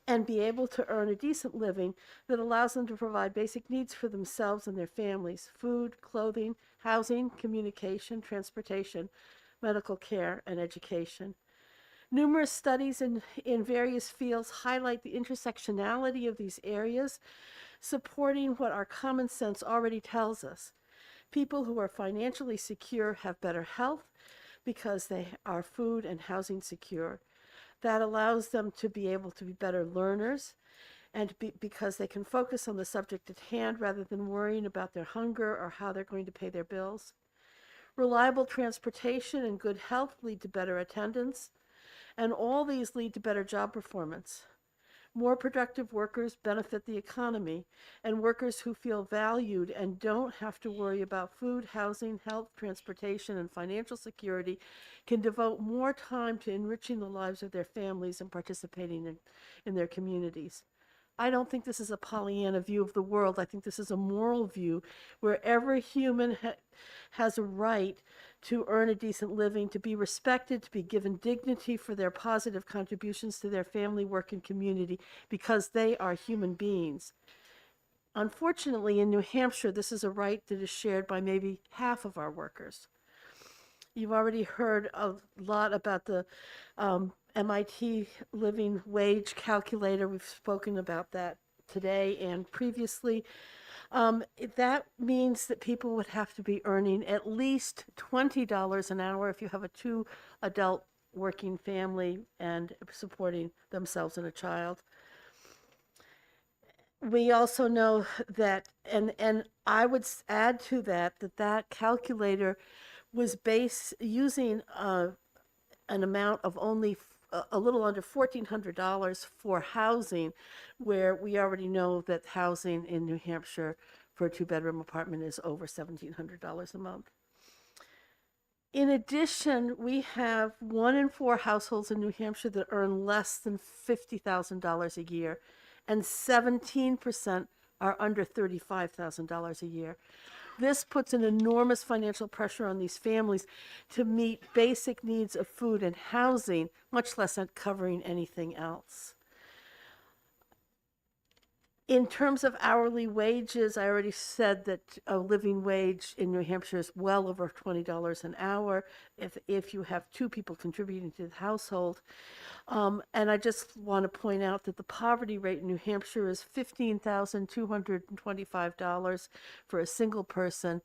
and be able to earn a decent living that allows them to provide basic needs for themselves and their families: food, clothing, housing, communication, transportation, medical care, and education. Numerous studies in various fields highlight the intersectionality of these areas, supporting what our common sense already tells us. People who are financially secure have better health because they are food and housing secure. That allows them to be able to be better learners, and because they can focus on the subject at hand rather than worrying about their hunger or how they're going to pay their bills. Reliable transportation and good health lead to better attendance, and all these lead to better job performance. More productive workers benefit the economy, and workers who feel valued and don't have to worry about food, housing, health, transportation, and financial security can devote more time to enriching the lives of their families and participating in their communities. I don't think this is a Pollyanna view of the world. I think this is a moral view where every human has a right to earn a decent living, to be respected, to be given dignity for their positive contributions to their family, work, and community, because they are human beings. Unfortunately, in New Hampshire, this is a right that is shared by maybe half of our workers. You've already heard a lot about the MIT living wage calculator. We've spoken about that today and previously. That means that people would have to be earning at least $20 an hour if you have a 2-adult working family and supporting themselves and a child. We also know that, and I would add to that, that calculator was using an amount of only a little under $1,400 for housing, where we already know that housing in New Hampshire for a 2-bedroom apartment is over $1,700 a month. In addition, we have 1 in 4 households in New Hampshire that earn less than $50,000 a year, and 17% are under $35,000 a year. This puts an enormous financial pressure on these families to meet basic needs of food and housing, much less covering anything else. In terms of hourly wages, I already said that a living wage in New Hampshire is well over $20 an hour if you have 2 people contributing to the household. And I just want to point out that the poverty rate in New Hampshire is $15,225 for a single person.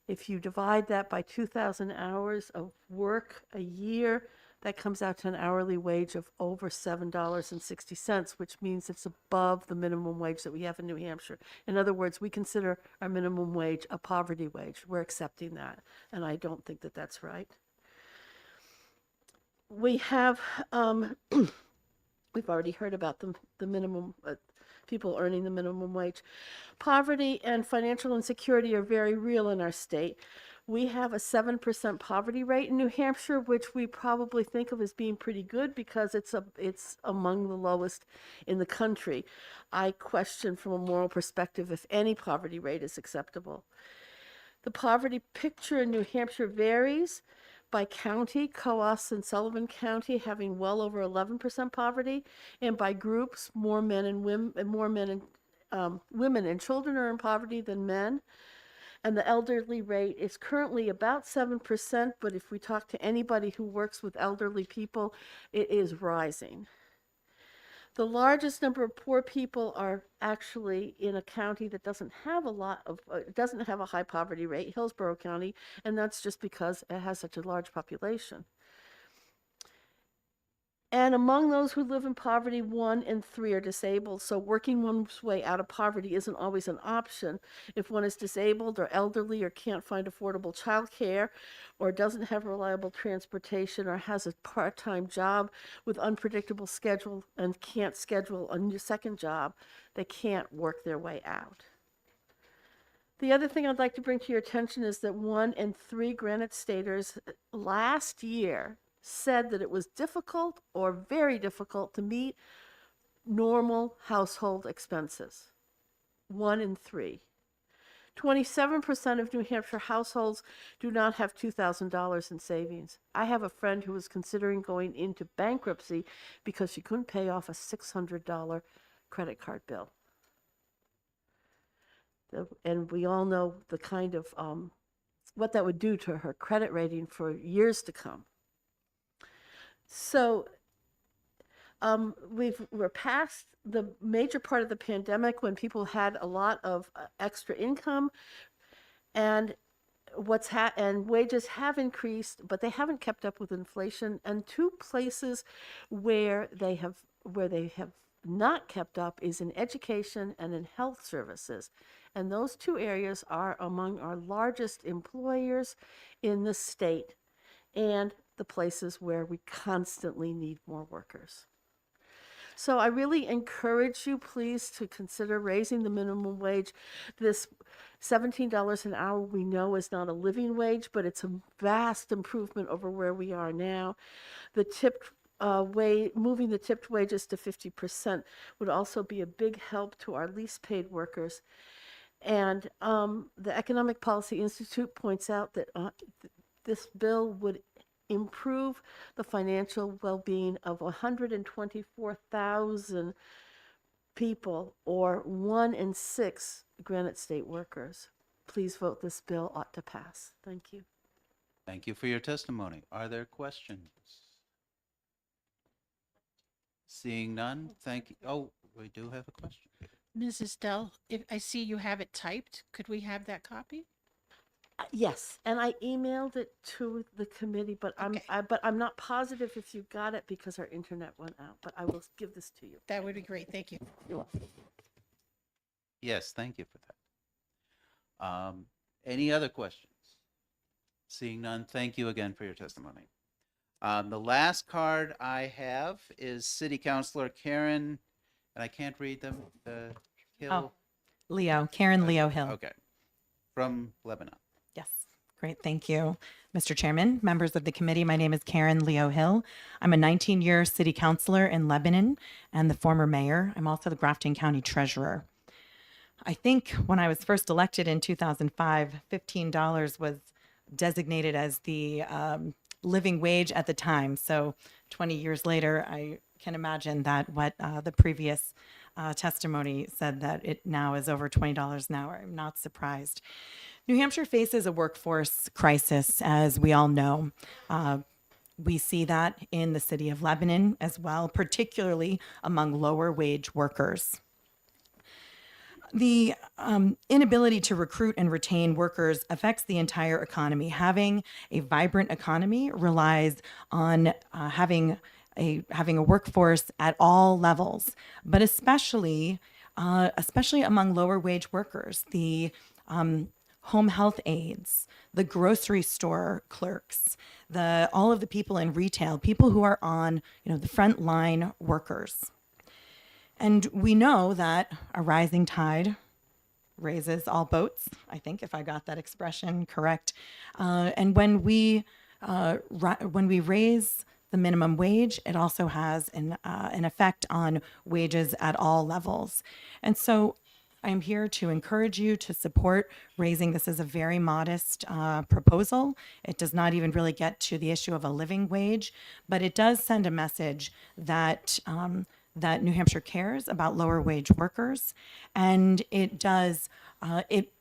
If you divide that by 2,000 hours of work a year, that comes out to an hourly wage of over $7.60, which means it's above the minimum wage that we have in New Hampshire. In other words, we consider our minimum wage a poverty wage. We're accepting that, and I don't think that that's right. We have, we've already heard about the minimum, people earning the minimum wage. Poverty and financial insecurity are very real in our state. We have a 7% poverty rate in New Hampshire, which we probably think of as being pretty good because it's among the lowest in the country. I question from a moral perspective if any poverty rate is acceptable. The poverty picture in New Hampshire varies by county, Coos and Sullivan County having well over 11% poverty, and by groups, more men and women, women and children are in poverty than men. And the elderly rate is currently about 7%, but if we talk to anybody who works with elderly people, it is rising. The largest number of poor people are actually in a county that doesn't have a high poverty rate, Hillsborough County, and that's just because it has such a large population. And among those who live in poverty, 1 in 3 are disabled. So working one's way out of poverty isn't always an option. If one is disabled or elderly or can't find affordable childcare or doesn't have reliable transportation or has a part-time job with unpredictable schedule and can't schedule a new second job, they can't work their way out. The other thing I'd like to bring to your attention is that 1 in 3 Granite Staters last year said that it was difficult or very difficult to meet normal household expenses. 1 in 3. 27% of New Hampshire households do not have $2,000 in savings. I have a friend who was considering going into bankruptcy because she couldn't pay off a $600 credit card bill. And we all know the kind of what that would do to her credit rating for years to come. So we're past the major part of the pandemic when people had a lot of extra income, and and wages have increased, but they haven't kept up with inflation. And 2 places where they have not kept up is in education and in health services. And those 2 areas are among our largest employers in the state and the places where we constantly need more workers. So I really encourage you, please, to consider raising the minimum wage. This $17 an hour we know is not a living wage, but it's a vast improvement over where we are now. The tipped moving the tipped wages to 50% would also be a big help to our least paid workers. And the Economic Policy Institute points out that this bill would improve the financial well-being of 124,000 people, or 1 in 6 Granite State workers. Please vote this bill ought to pass. Thank you. Thank you for your testimony. Are there questions? Seeing none, thank you. Oh, we do have a question. Mrs. Dell, if I see you have it typed, could we have that copy? Yes, and I emailed it to the committee, but I'm not positive if you got it because our internet went out. But I will give this to you. That would be great. Thank you. You're welcome. Yes, thank you for that. Any other questions? Seeing none, thank you again for your testimony. The last card I have is City Councilor Karen, and I can't read them. Hill. Karen Leo Hill. Okay, from Lebanon. Yes, great. Thank you, Mr. Chairman, members of the committee. My name is Karen Leo Hill. I'm a 19-year city councilor in Lebanon and the former mayor. I'm also the Grafton County treasurer. I think when I was first elected in 2005, $15 was designated as the living wage at the time. So 20 years later, I can imagine that what the previous testimony said, that it now is over $20 an hour. I'm not surprised. New Hampshire faces a workforce crisis, as we all know. We see that in the city of Lebanon as well, particularly among lower wage workers. The inability to recruit and retain workers affects the entire economy. Having a vibrant economy relies on having a workforce at all levels, but especially among lower wage workers. The home health aides, the grocery store clerks, all of the people in retail, people who are on the front line workers. And we know that a rising tide raises all boats, I think, if I got that expression correct. And when we raise the minimum wage, it also has an effect on wages at all levels. And so I'm here to encourage you to support raising this as a very modest proposal. It does not even really get to the issue of a living wage, but it does send a message that that New Hampshire cares about lower wage workers, and it does it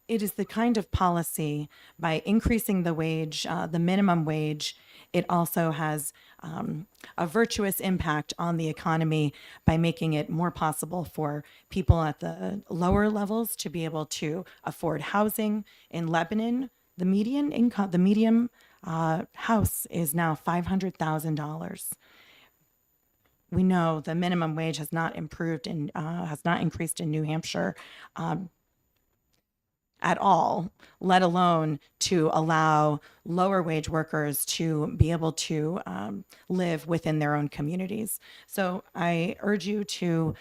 is the kind of policy, by increasing the wage, the minimum wage, it also has a virtuous impact on the economy by making it more possible for people at the lower levels to be able to afford housing. In Lebanon, the median income, the median house is now $500,000. We know the minimum wage has not improved and has not increased in New Hampshire at all, let alone to allow lower wage workers to be able to live within their own communities. So I urge you to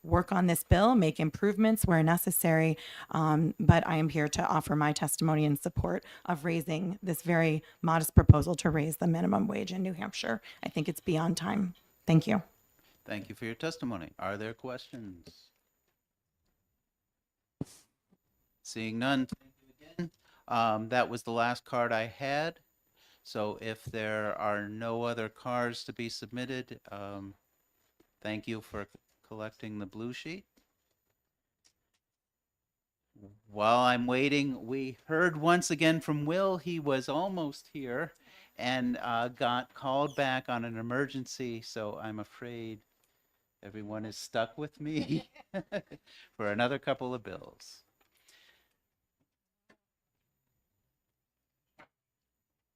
work on this bill, make improvements where necessary, but I am here to offer my testimony in support of raising this very modest proposal to raise the minimum wage in New Hampshire. I think it's beyond time. Thank you. Thank you for your testimony. Are there questions? Seeing none, thank you again. That was the last card I had. So if there are no other cards to be submitted, thank you for collecting the blue sheet. While I'm waiting, we heard once again from Will. He was almost here and got called back on an emergency, so I'm afraid everyone is stuck with me for another couple of bills.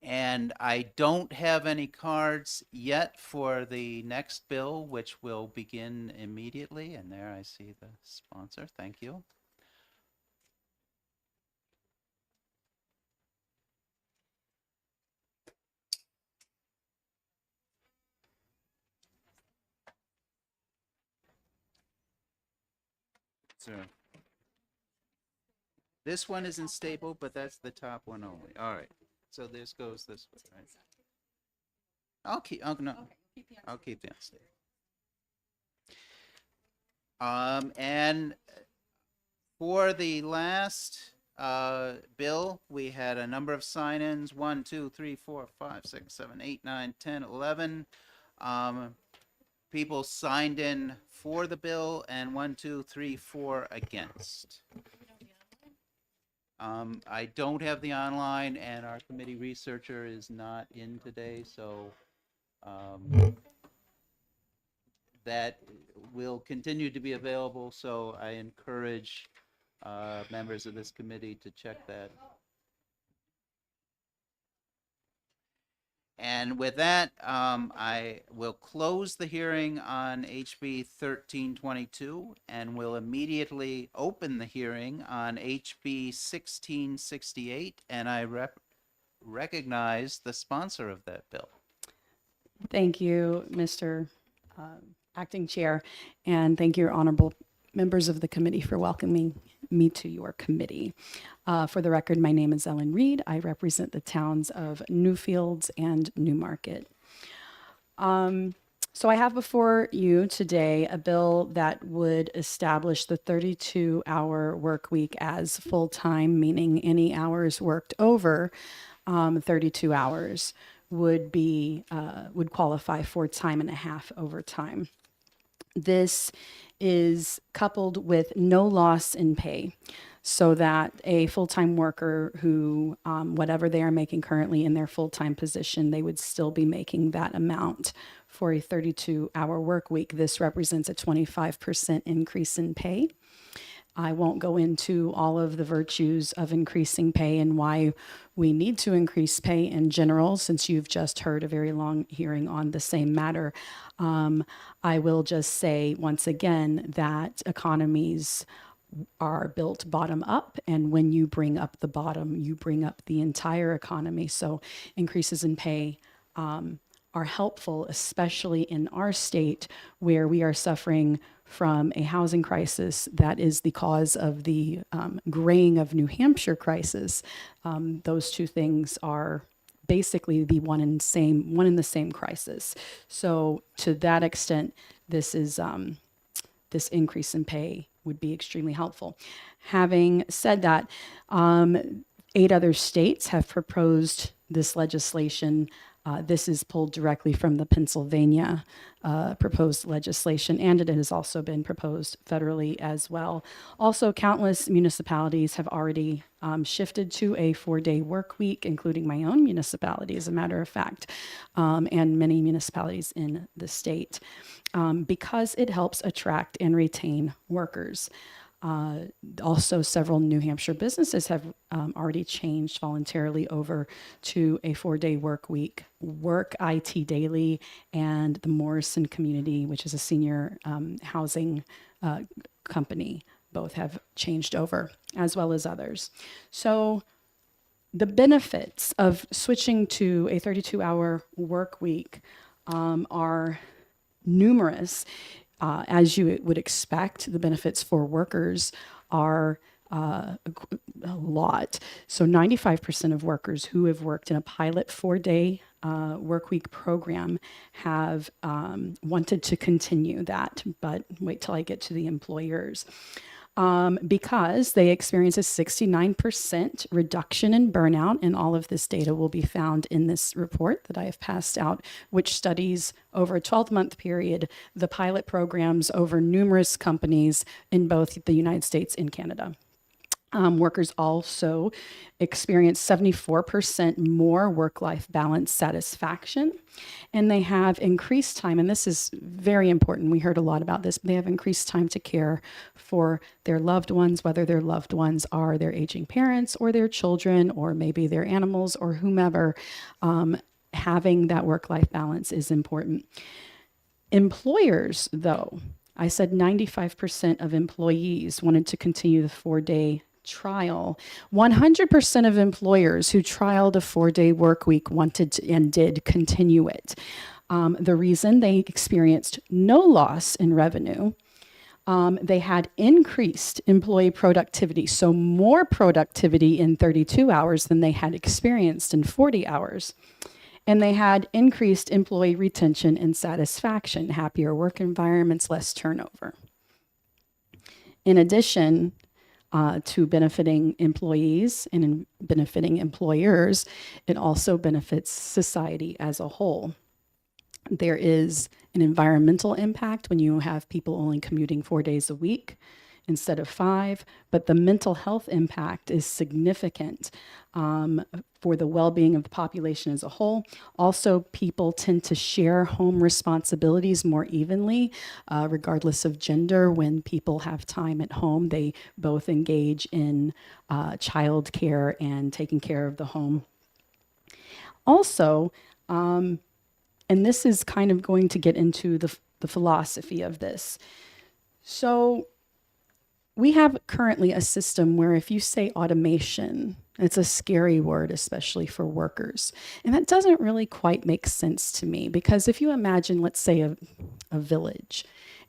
And I don't have any cards yet for the next bill, which will begin immediately. And there I see the sponsor. Thank you. So this one isn't stable, but that's the top one only. All right. So this goes this way, right? No, I'll keep the unstable. And for the last bill, we had a number of sign-ins, 1, 2, 3, 4, 5, 6, 7, 8, 9, 10, 11. People signed in for the bill and 1, 2, 3, 4 against. I don't have the online, and our committee researcher is not in today, so that will continue to be available. So I encourage members of this committee to check that. And with that, I will close the hearing on HB 1322 and will immediately open the hearing on HB 1668. And I recognize the sponsor of that bill. Thank you, Mr. Acting Chair, and thank you, honorable members of the committee, for welcoming me to your committee. For the record, my name is Ellen Reed. I represent the towns of Newfields and Newmarket. So I have before you today a bill that would establish the 32-hour work week as full-time, meaning any hours worked over 32 hours would qualify for time and a half overtime. This is coupled with no loss in pay, so that a full-time worker who, whatever they are making currently in their full-time position, they would still be making that amount for a 32-hour work week. This represents a 25% increase in pay. I won't go into all of the virtues of increasing pay and why we need to increase pay in general, since you've just heard a very long hearing on the same matter. I will just say once again that economies are built bottom up, and when you bring up the bottom, you bring up the entire economy. So increases in pay are helpful, especially in our state where we are suffering from a housing crisis that is the cause of the graying of New Hampshire crisis. Those two things are basically the one in the same crisis. So to that extent, this increase in pay would be extremely helpful. Having said that, 8 other states have proposed this legislation. This is pulled directly from the Pennsylvania proposed legislation, and it has also been proposed federally as well. Also, countless municipalities have already shifted to a 4-day work week, including my own municipality, as a matter of fact, and many municipalities in the state, because it helps attract and retain workers. Also, several New Hampshire businesses have already changed voluntarily over to a 4-day work week. Work IT Daily and the Morrison Community, which is a senior housing company, both have changed over, as well as others. So the benefits of switching to a 32-hour work week are numerous. As you would expect, the benefits for workers are a lot. So 95% of workers who have worked in a pilot 4-day work week program have wanted to continue that, but wait till I get to the employers. Because they experience a 69% reduction in burnout, and all of this data will be found in this report that I have passed out, which studies over a 12-month period the pilot programs over numerous companies in both the United States and Canada. Workers also experience 74% more work-life balance satisfaction, and they have increased time, and this is very important. We heard a lot about this, but they have increased time to care for their loved ones, whether their loved ones are their aging parents or their children or maybe their animals or whomever. Having that work-life balance is important. Employers, though, I said 95% of employees wanted to continue the 4-day trial. 100% of employers who trialed a 4-day work week wanted to and did continue it. The reason they experienced no loss in revenue They had increased employee productivity, so more productivity in 32 hours than they had experienced in 40 hours. And they had increased employee retention and satisfaction, happier work environments, less turnover. In addition to benefiting employees and benefiting employers, it also benefits society as a whole. There is an environmental impact when you have people only commuting 4 days a week instead of 5, but the mental health impact is significant for the well-being of the population as a whole. Also, people tend to share home responsibilities more evenly, regardless of gender. When people have time at home, they both engage in child care and taking care of the home. Also, and this is kind of going to get into the philosophy of this. So we have currently a system where if you say automation, it's a scary word, especially for workers. And that doesn't really quite make sense to me, because if you imagine, let's say, a village,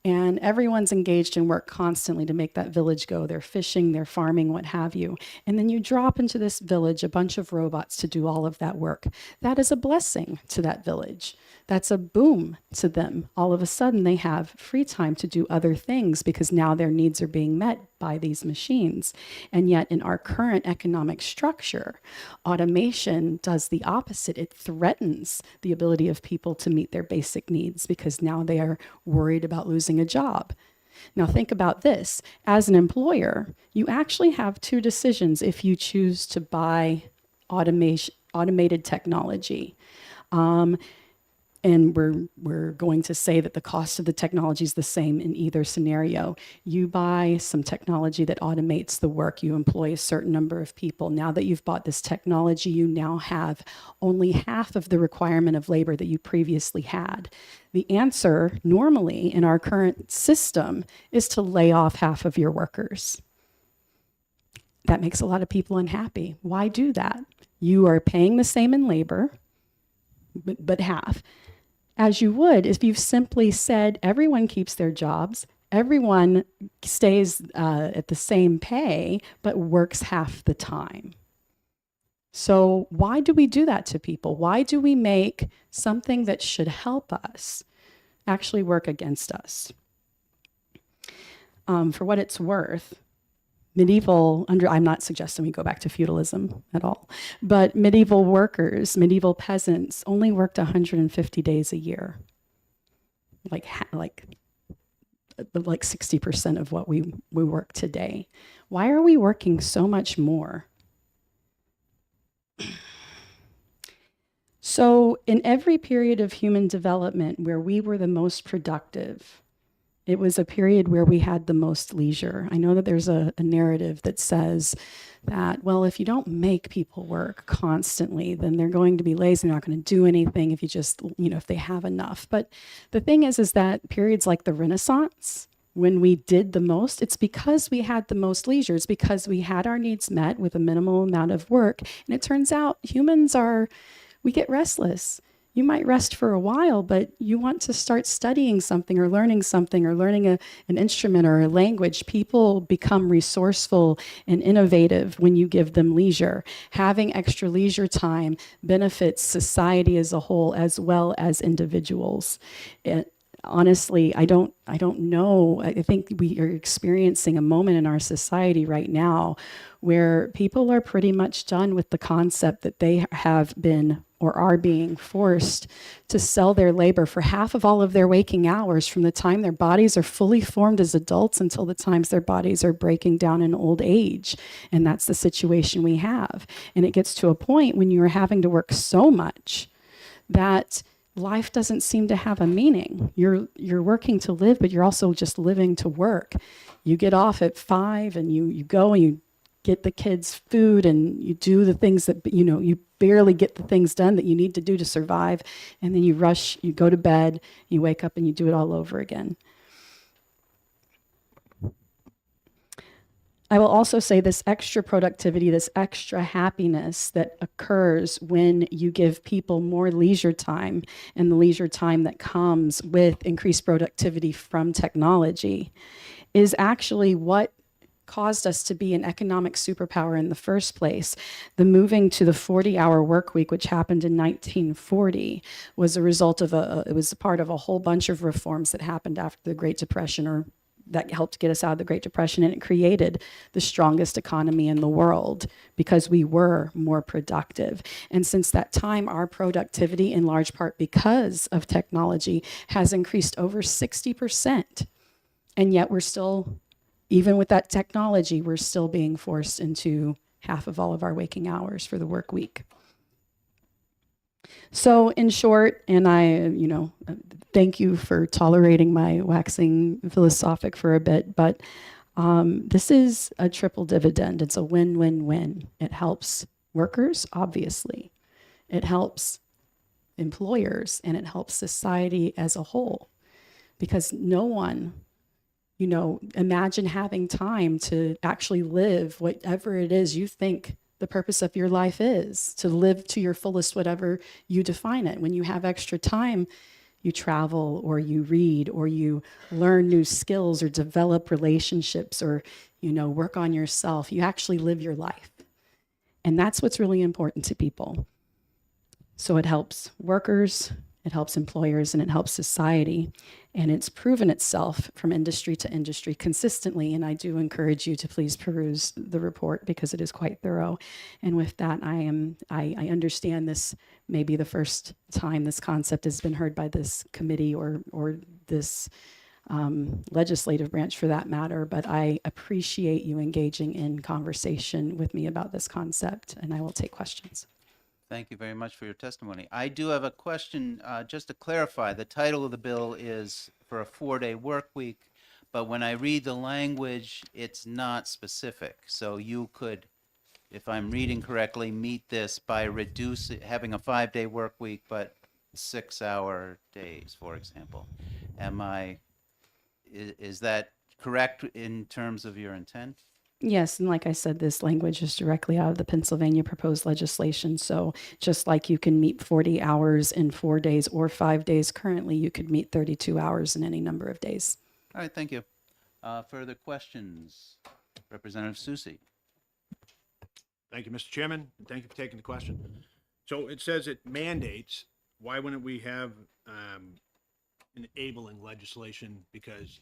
and everyone's engaged in work constantly to make that village go. They're fishing, they're farming, what have you. And then you drop into this village a bunch of robots to do all of that work. That is a blessing to that village. That's a boom to them. All of a sudden, they have free time to do other things because now their needs are being met by these machines. And yet, in our current economic structure, automation does the opposite. It threatens the ability of people to meet their basic needs because now they are worried about losing a job. Now, think about this. As an employer, you actually have two decisions if you choose to buy automated technology. And we're going to say that the cost of the technology is the same in either scenario. You buy some technology that automates the work. You employ a certain number of people. Now that you've bought this technology, you now have only half of the requirement of labor that you previously had. The answer, normally in our current system, is to lay off half of your workers. That makes a lot of people unhappy. Why do that? You are paying the same in labor, but half. As you would if you've simply said everyone keeps their jobs, everyone stays at the same pay, but works half the time. So why do we do that to people? Why do we make something that should help us actually work against us? For what it's worth, I'm not suggesting we go back to feudalism at all, but medieval workers, medieval peasants only worked 150 days a year. Like 60% of what we work today. Why are we working so much more? So in every period of human development where we were the most productive, it was a period where we had the most leisure. I know that there's a narrative that says that, well, if you don't make people work constantly, then they're going to be lazy. They're not going to do anything if you just, if they have enough. But the thing is that periods like the Renaissance, when we did the most, it's because we had the most leisure. It's because we had our needs met with a minimal amount of work. And it turns out we get restless. You might rest for a while, but you want to start studying something or learning an instrument or a language. People become resourceful and innovative when you give them leisure. Having extra leisure time benefits society as a whole as well as individuals. Honestly, I don't know. I think we are experiencing a moment in our society right now where people are pretty much done with the concept that they have been or are being forced to sell their labor for half of all of their waking hours from the time their bodies are fully formed as adults until the times their bodies are breaking down in old age. And that's the situation we have. And it gets to a point when you are having to work so much that life doesn't seem to have a meaning. You're working to live, but you're also just living to work. You get off at 5 and you go and you get the kids food and you do the things that, you barely get the things done that you need to do to survive. And then you rush, you go to bed, you wake up and you do it all over again. I will also say this extra productivity, this extra happiness that occurs when you give people more leisure time, and the leisure time that comes with increased productivity from technology, is actually what caused us to be an economic superpower in the first place. The moving to the 40-hour work week, which happened in 1940, was a result of it was part of a whole bunch of reforms that happened after the Great Depression, or that helped get us out of the Great Depression, and it created the strongest economy in the world because we were more productive. And since that time, our productivity, in large part because of technology, has increased over 60%. And yet we're still, even with that technology, we're still being forced into half of all of our waking hours for the work week. So in short, and thank you for tolerating my waxing philosophic for a bit, but this is a triple dividend. It's a win-win-win. It helps workers, obviously. It helps employers, and it helps society as a whole. Because no one, imagine having time to actually live whatever it is you think the purpose of your life is, to live to your fullest, whatever you define it. When you have extra time, you travel or you read or you learn new skills or develop relationships or, work on yourself. You actually live your life. And that's what's really important to people. So it helps workers, it helps employers, and it helps society. And it's proven itself from industry to industry consistently. And I do encourage you to please peruse the report because it is quite thorough. And with that, I understand this may be the first time this concept has been heard by this committee or this legislative branch for that matter, but I appreciate you engaging in conversation with me about this concept, and I will take questions. Thank you very much for your testimony. I do have a question, just to clarify. The title of the bill is for a 4-day work week, but when I read the language, it's not specific. So you could, if I'm reading correctly, meet this by having a 5-day work week, but 6-hour days, for example. Is that correct in terms of your intent? Yes, and like I said, this language is directly out of the Pennsylvania proposed legislation. So just like you can meet 40 hours in 4 days or 5 days currently, you could meet 32 hours in any number of days. All right, thank you. Further questions? Representative Susi. Thank you, Mr. Chairman, and thank you for taking the question. So it says it mandates. Why wouldn't we have enabling legislation? Because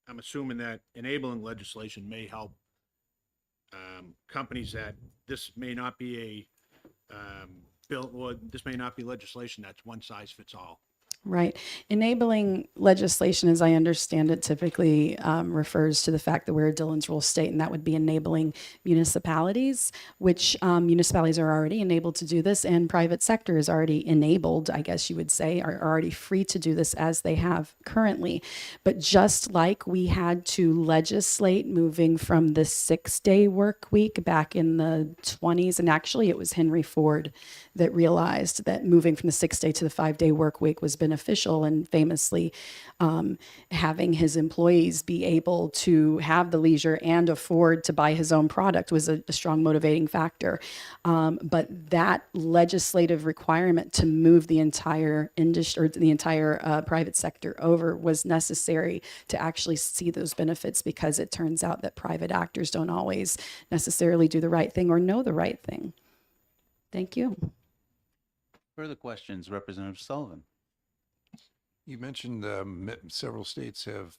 I'm assuming that enabling legislation may help companies that this may not be a bill, or this may not be legislation that's one size fits all. Right. Enabling legislation, as I understand it, typically refers to the fact that we're a Dillon's Rule state, and that would be enabling municipalities, which municipalities are already enabled to do this, and private sector is already enabled, I guess you would say, are already free to do this as they have currently. But just like we had to legislate moving from the 6-day work week back in the 20s, and actually it was Henry Ford that realized that moving from the 6-day to the 5-day work week was beneficial, and famously having his employees be able to have the leisure and afford to buy his own product was a strong motivating factor. But that legislative requirement to move the entire industry or the entire private sector over was necessary to actually see those benefits, because it turns out that private actors don't always necessarily do the right thing or know the right thing. Thank you. Further questions? Representative Sullivan. You mentioned several states have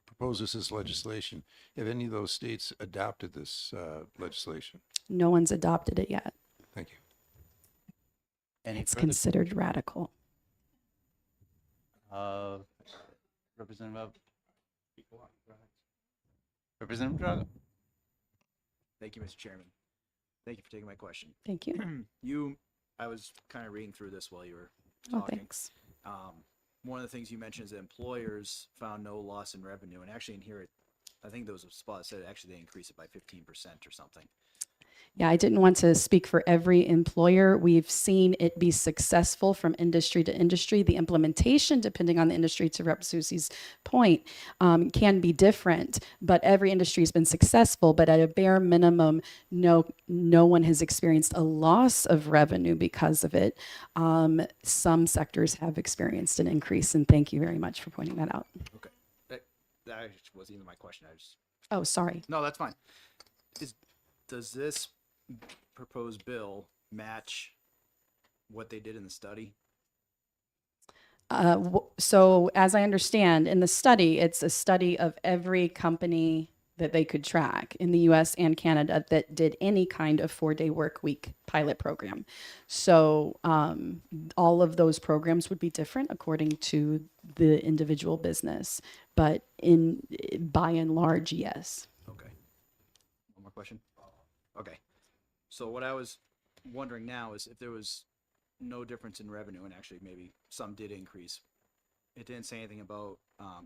proposed this as legislation. Have any of those states adopted this legislation? No one's adopted it yet. Thank you. It's considered radical. Representative Drago. Thank you, Mr. Chairman. Thank you for taking my question. Thank you. I was kind of reading through this while you were Oh, talking. thanks. One of the things you mentioned is that employers found no loss in revenue, and actually in here, I think there was a spot that said actually they increased it by 15% or something. Yeah, I didn't want to speak for every employer. We've seen it be successful from industry to industry. The implementation, depending on the industry, to Rep. Susie's point, can be different, but every industry has been successful. But at a bare minimum, no one has experienced a loss of revenue because of it. Some sectors have experienced an increase, and thank you very much for pointing that out. Okay. that wasn't even my question. I just Oh, sorry. no, that's fine. Does this proposed bill match what they did in the study? So as I understand, in the study, it's a study of every company that they could track in the US and Canada that did any kind of 4-day work week pilot program. So all of those programs would be different according to the individual business, but by and large, yes. Okay. One more question. Okay. So what I was wondering now is if there was no difference in revenue, and actually maybe some did increase, it didn't say anything about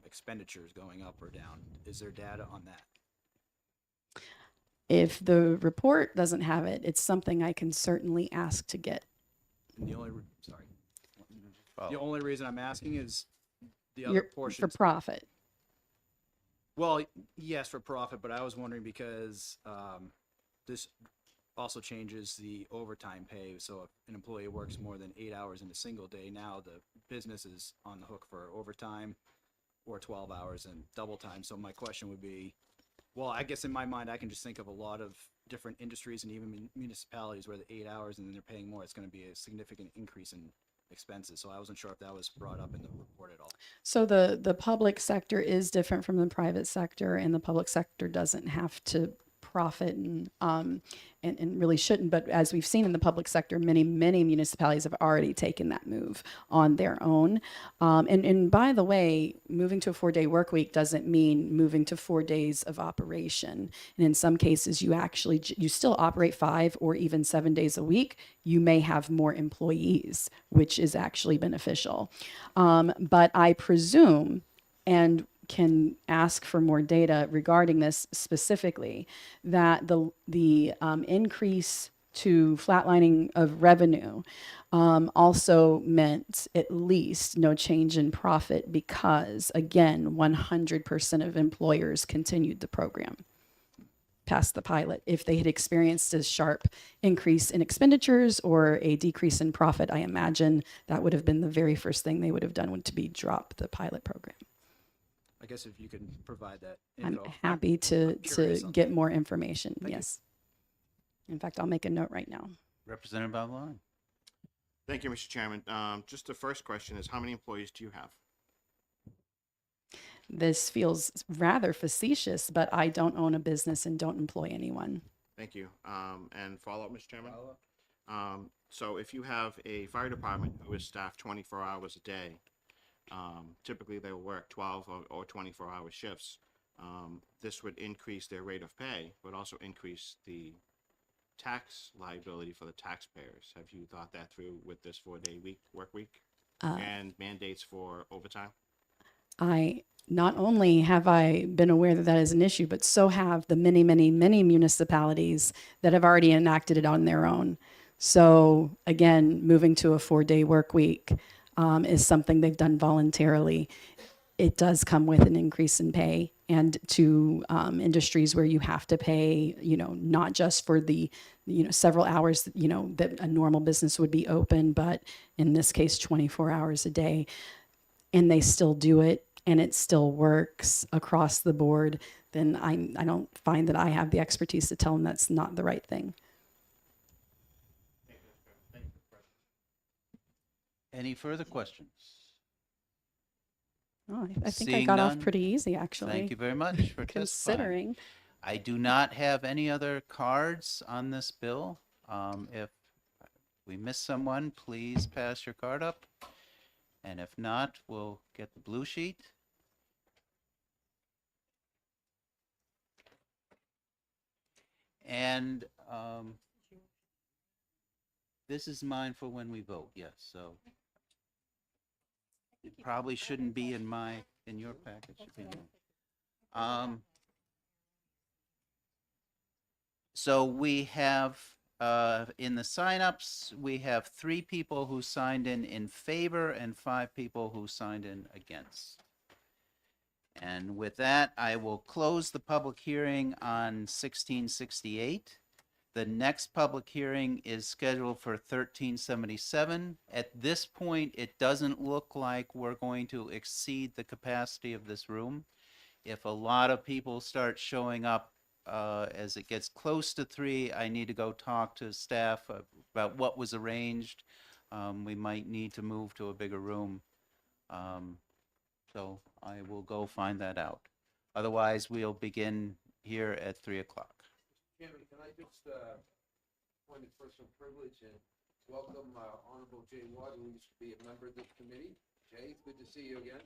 expenditures going up or down. Is there data on that? If the report doesn't have it, it's something I can certainly ask to get. And the only the only reason I'm asking is the other You're portion for profit. Well, yes, for profit, but I was wondering because this also changes the overtime pay. So if an employee works more than 8 hours in a single day, now the business is on the hook for overtime or 12 hours and double time. So my question would be, well, I guess in my mind, I can just think of a lot of different industries and even municipalities where the 8 hours and then they're paying more. It's going to be a significant increase in expenses. So I wasn't sure if that was brought up in the report at all. So the public sector is different from the private sector, and the public sector doesn't have to profit and really shouldn't. But as we've seen in the public sector, many municipalities have already taken that move on their own. And by the way, moving to a 4-day work week doesn't mean moving to 4 days of operation. And in some cases, you still operate 5 or even 7 days a week. You may have more employees, which is actually beneficial. But I presume, and can ask for more data regarding this specifically, that the increase to flatlining of revenue also meant at least no change in profit because, again, 100% of employers continued the program past the pilot. If they had experienced a sharp increase in expenditures or a decrease in profit, I imagine that would have been the very first thing they would have done would to be drop the pilot program. I guess if you can provide that I'm info. happy to curious on get that. more information. Thank you. Yes. In fact, I'll make a note right now. Representative Valvon. Thank you, Mr. Chairman. Just the first question is, how many employees do you have? This feels rather facetious, but I don't own a business and don't employ anyone. Thank you. And follow-up, Mr. Chairman? So if you have a fire department who is staffed 24 hours a day, typically they will work 12 or 24-hour shifts. This would increase their rate of pay, but also increase the tax liability for the taxpayers. Have you thought that through with this 4-day work week and mandates for overtime? Not only have I been aware that that is an issue, but so have the many municipalities that have already enacted it on their own. So again, moving to a 4-day work week is something they've done voluntarily. It does come with an increase in pay, and to industries where you have to pay, not just for the, several hours, that a normal business would be open, but in this case, 24 hours a day, and they still do it, and it still works across the board, then I don't find that I have the expertise to tell them that's not the right thing. Any further questions? Oh, I think I Seeing got off none, pretty easy, actually. Thank you very much for Considering. testifying. I do not have any other cards on this bill. If we miss someone, please pass your card up. And if not, we'll get the blue sheet. And this is mine for when we vote, yes, so. It probably shouldn't be in your package. Should be mine. So we have, in the signups, we have 3 people who signed in favor and 5 people who signed in against. And with that, I will close the public hearing on 1668. The next public hearing is scheduled for 1377. At this point, it doesn't look like we're going to exceed the capacity of this room. if a lot of people start showing up as it gets close to 3, I need to go talk to staff about what was arranged. We might need to move to a bigger room. So I will go find that out. Otherwise, we'll begin here at 3 o'clock. Chairman, can I just, point of personal privilege and welcome, Honorable Jay Ward, who used to be a member of this committee. Jay, good to see you again.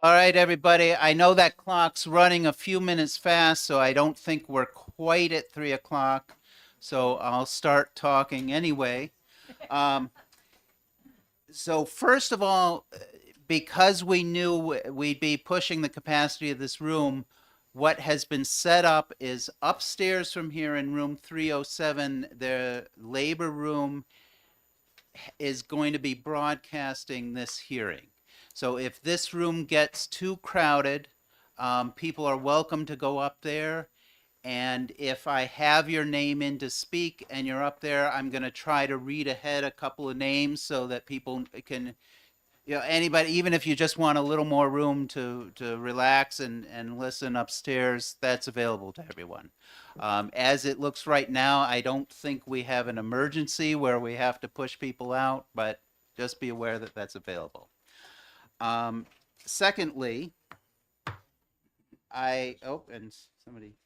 All right, everybody. I know that clock's running a few minutes fast, so I don't think we're quite at 3 o'clock. So I'll start talking anyway. So first of all, because we knew we'd be pushing the capacity of this room, what has been set up is upstairs from here in room 307, the labor room is going to be broadcasting this hearing. So if this room gets too crowded, people are welcome to go up there. And if I have your name in to speak and you're up there, I'm going to try to read ahead a couple of names so that people can, anybody, even if you just want a little more room to relax and listen upstairs, that's available to everyone. As it looks right now, I don't think we have an emergency where we have to push people out, but just be aware that that's available. Secondly, and somebody,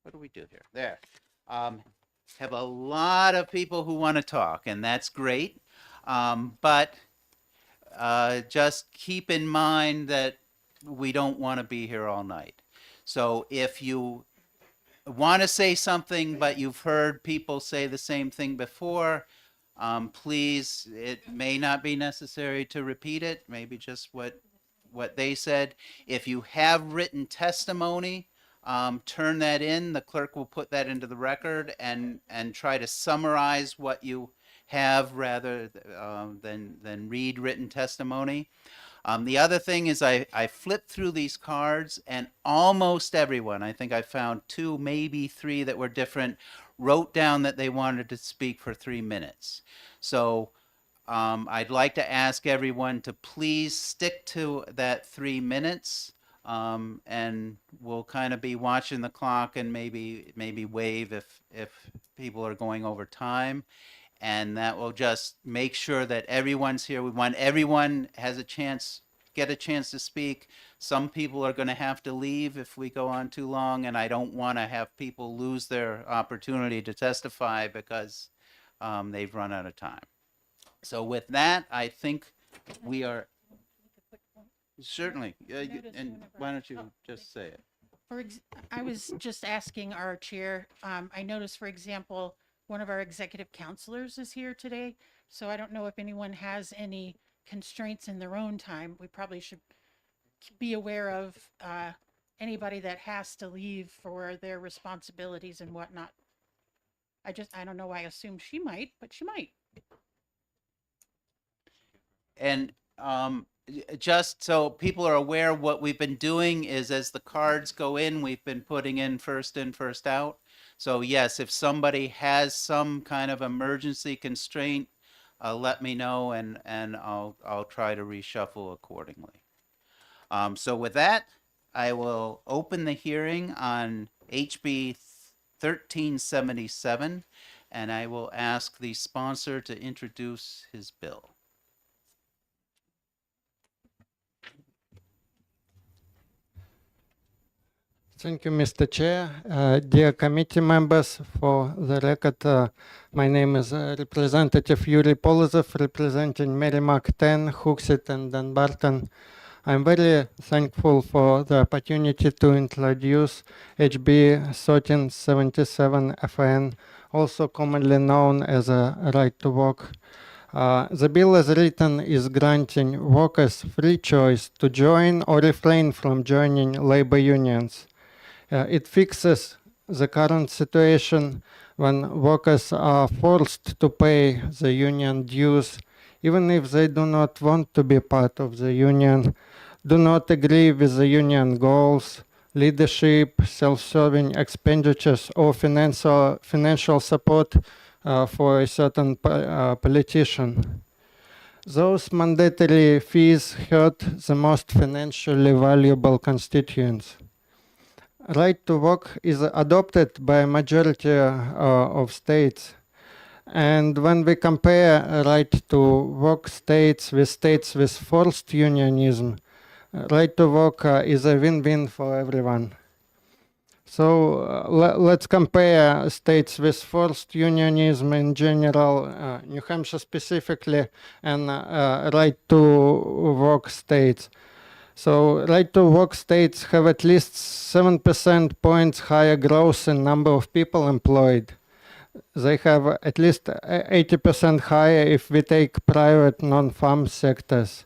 what do we do here? There. Have a lot of people who want to talk, and that's great. But just keep in mind that we don't want to be here all night. So if you want to say something, but you've heard people say the same thing before, please, it may not be necessary to repeat it, maybe just what they said. If you have written testimony, turn that in. The clerk will put that into the record and try to summarize what you have rather than read written testimony. The other thing is I flipped through these cards, and almost everyone, I think I found 2, maybe 3 that were different, wrote down that they wanted to speak for 3 minutes. So I'd like to ask everyone to please stick to that 3 minutes, and we'll kind of be watching the clock and maybe wave if people are going over time. And that will just make sure that everyone's here. We want everyone has a chance, get a chance to speak. Some people are going to have to leave if we go on too long, and I don't want to have people lose their opportunity to testify because they've run out of time. So with that, I think we are certainly. And why don't you just say it? I was just asking our chair. I noticed, for example, one of our executive counselors is here today. So I don't know if anyone has any constraints in their own time. We probably should be aware of anybody that has to leave for their responsibilities and whatnot. I don't know why I assumed she might, but she might. And just so people are aware, what we've been doing is as the cards go in, we've been putting in, first out. So yes, if somebody has some kind of emergency constraint, let me know and I'll try to reshuffle accordingly. So with that, I will open the hearing on HB 1377, and I will ask the sponsor to introduce his bill. Thank you, Mr. Chair. Dear committee members, for the record, my name is Representative Yuri Polozov, representing Merrimack 10, Hooksett, and Dunbarton. I'm very thankful for the opportunity to introduce HB 1377 FN, also commonly known as a right to work. The bill as written is granting workers free choice to join or refrain from joining labor unions. It fixes the current situation when workers are forced to pay the union dues, even if they do not want to be part of the union, do not agree with the union goals, leadership, self-serving expenditures, or financial support for a certain politician. Those mandatory fees hurt the most financially valuable constituents. Right to work is adopted by a majority of states. And when we compare right to work states with forced unionism, right to work is a win-win for everyone. So let's compare states with forced unionism in general, New Hampshire specifically, and right to work states. So right to work states have at least 7% points higher growth in number of people employed. They have at least 80% higher if we take private non-farm sectors.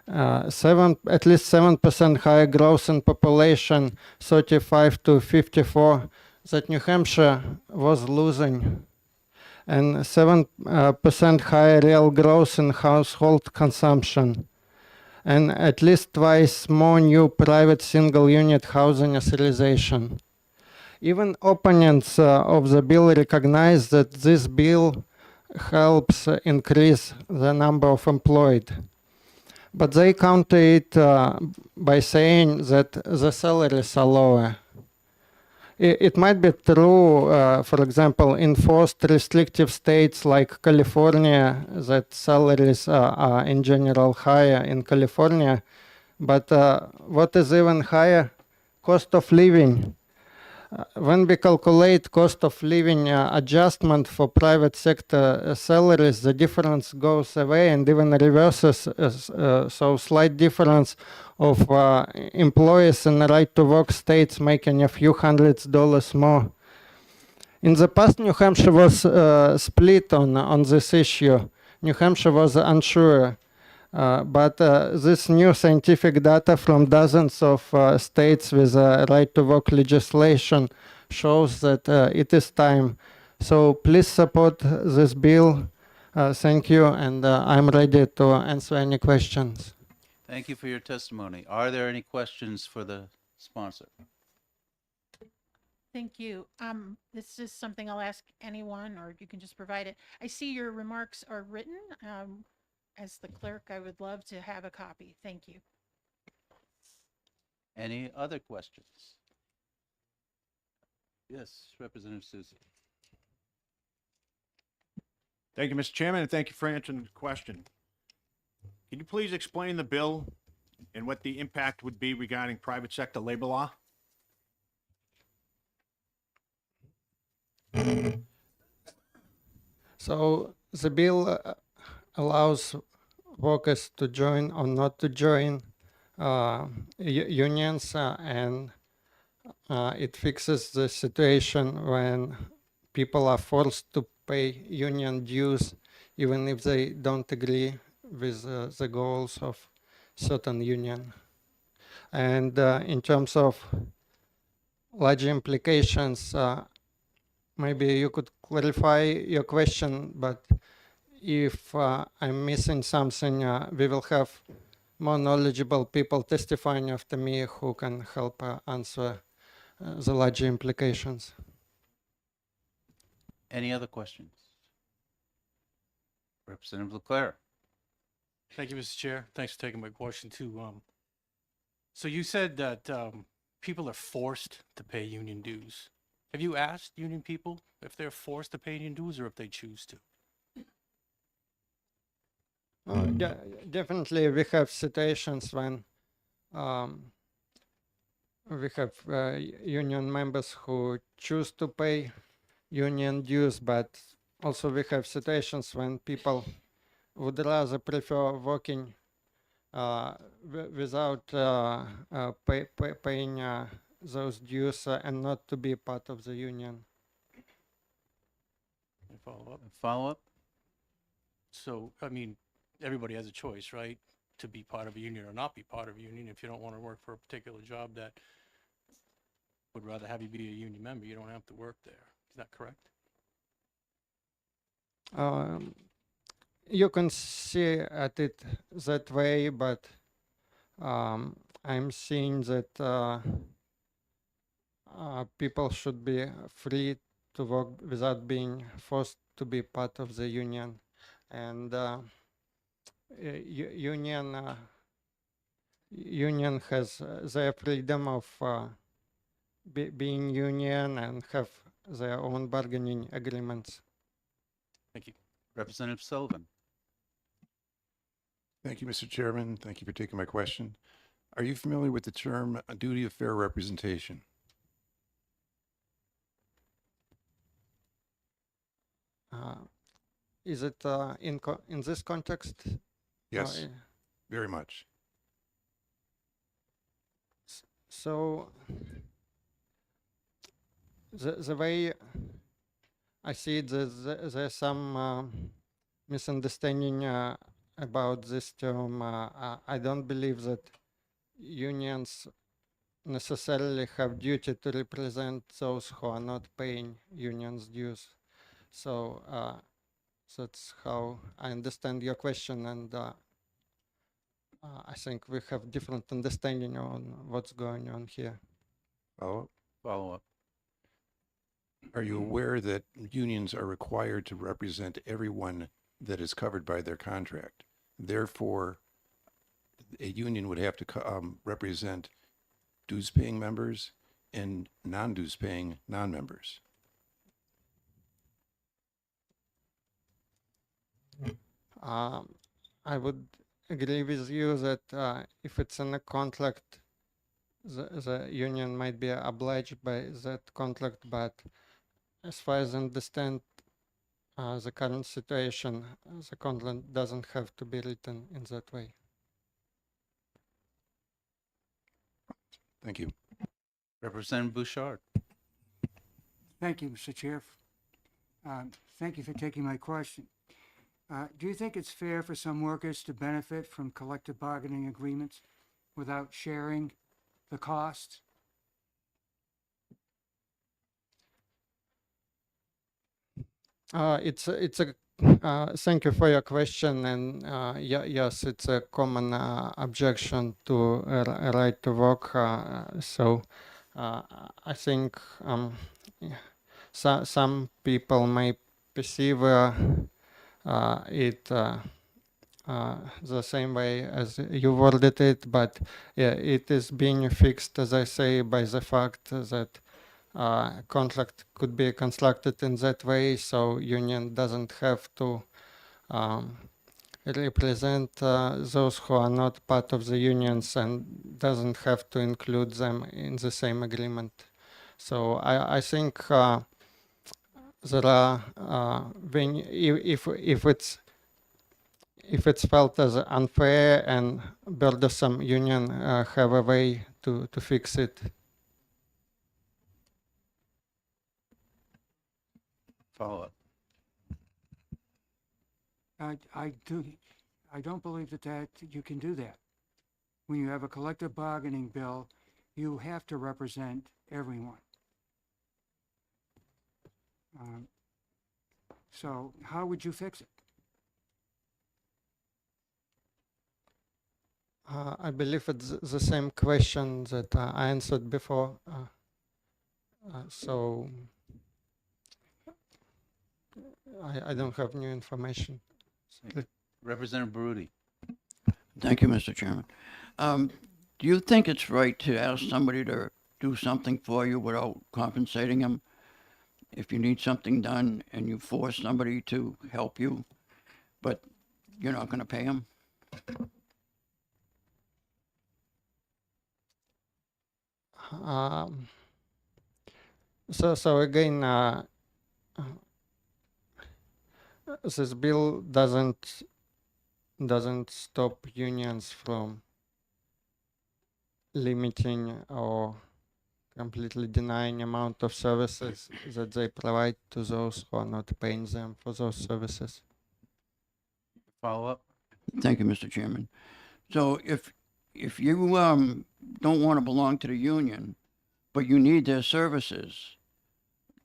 At least 7% higher growth in population, 35 to 54, that New Hampshire was losing. And 7% higher real growth in household consumption. And at least twice more new private single unit housing authorization. Even opponents of the bill recognize that this bill helps increase the number of employed. But they counter it by saying that the salaries are lower. It might be true, for example, in forced restrictive states like California, that salaries are in general higher in California. But what is even higher? Cost of living. When we calculate cost of living adjustment for private sector salaries, the difference goes away and even reverses. So slight difference of employees in right to work states making a few $100s more. In the past, New Hampshire was split on this issue. New Hampshire was unsure. But this new scientific data from dozens of states with right to work legislation shows that it is time. So please support this bill. Thank you, and I'm ready to answer any questions. Thank you for your testimony. Are there any questions for the sponsor? Thank you. This is something I'll ask anyone, or you can just provide it. I see your remarks are written. As the clerk, I would love to have a copy. Thank you. Any other questions? Yes, Representative Susie. Thank you, Mr. Chairman, and thank you for answering the question. Can you please explain the bill and what the impact would be regarding private sector labor law? So the bill allows workers to join or not to join unions, and it fixes the situation when people are forced to pay union dues even if they don't agree with the goals of certain union. And in terms of large implications, maybe you could clarify your question, but if I'm missing something, we will have more knowledgeable people testifying after me who can help answer the larger implications. Any other questions? Representative Leclerc. Thank you, Mr. Chair. Thanks for taking my question too. So you said that people are forced to pay union dues. Have you asked union people if they're forced to pay union dues or if they choose to? Definitely, we have situations when we have union members who choose to pay union dues, but also we have situations when people would rather prefer working without paying those dues and not to be part of the union. Follow up. Follow up? So, I mean, everybody has a choice, right? To be part of a union or not be part of a union. If you don't want to work for a particular job that would rather have you be a union member, you don't have to work there. Is that correct? You can see at it that way, but I'm seeing that people should be free to work without being forced to be part of the union, and union has their freedom of being union and have their own bargaining agreements. Thank you. Representative Sullivan. Thank you, Mr. Chairman. Thank you for taking my question. Are you familiar with the term a duty of fair representation? Is it in this context? Yes, very much. So the way I see it, there's some misunderstanding about this term. I don't believe that unions necessarily have duty to represent those who are not paying unions dues. So that's how I understand your question, and I think we have different understanding on what's going on here. Follow-up? Follow up. Are you aware that unions are required to represent everyone that is covered by their contract? Therefore, a union would have to represent dues-paying members and non-dues-paying non-members. I would agree with you that if it's in a contract, the union might be obliged by that contract, but as far as I understand the current situation, the contract doesn't have to be written in that way. Thank you. Representative Bouchard. Thank you, Mr. Chair. Thank you for taking my question. Do you think it's fair for some workers to benefit from collective bargaining agreements without sharing the cost? It's a thank you for your question, and yes, it's a common objection to a right to work. So I think some people may perceive it the same way as you worded it, but yeah, it is being fixed, as I say, by the fact that contract could be constructed in that way, so union doesn't have to represent those who are not part of the unions and doesn't have to include them in the same agreement. So I think there are when if it's felt as unfair and burdensome, union have a way to fix it. Follow up. I don't believe that you can do that. When you have a collective bargaining bill, you have to represent everyone. So how would you fix it? I believe it's the same question that I answered before. So I don't have new information. Representative Baruti. Thank you, Mr. Chairman. Do you think it's right to ask somebody to do something for you without compensating them? If you need something done and you force somebody to help you, but you're not going to pay them? So again, this bill doesn't stop unions from limiting or completely denying amount of services that they provide to those who are not paying them for those services. Follow up. Thank you, Mr. Chairman. So if you don't want to belong to the union, but you need their services,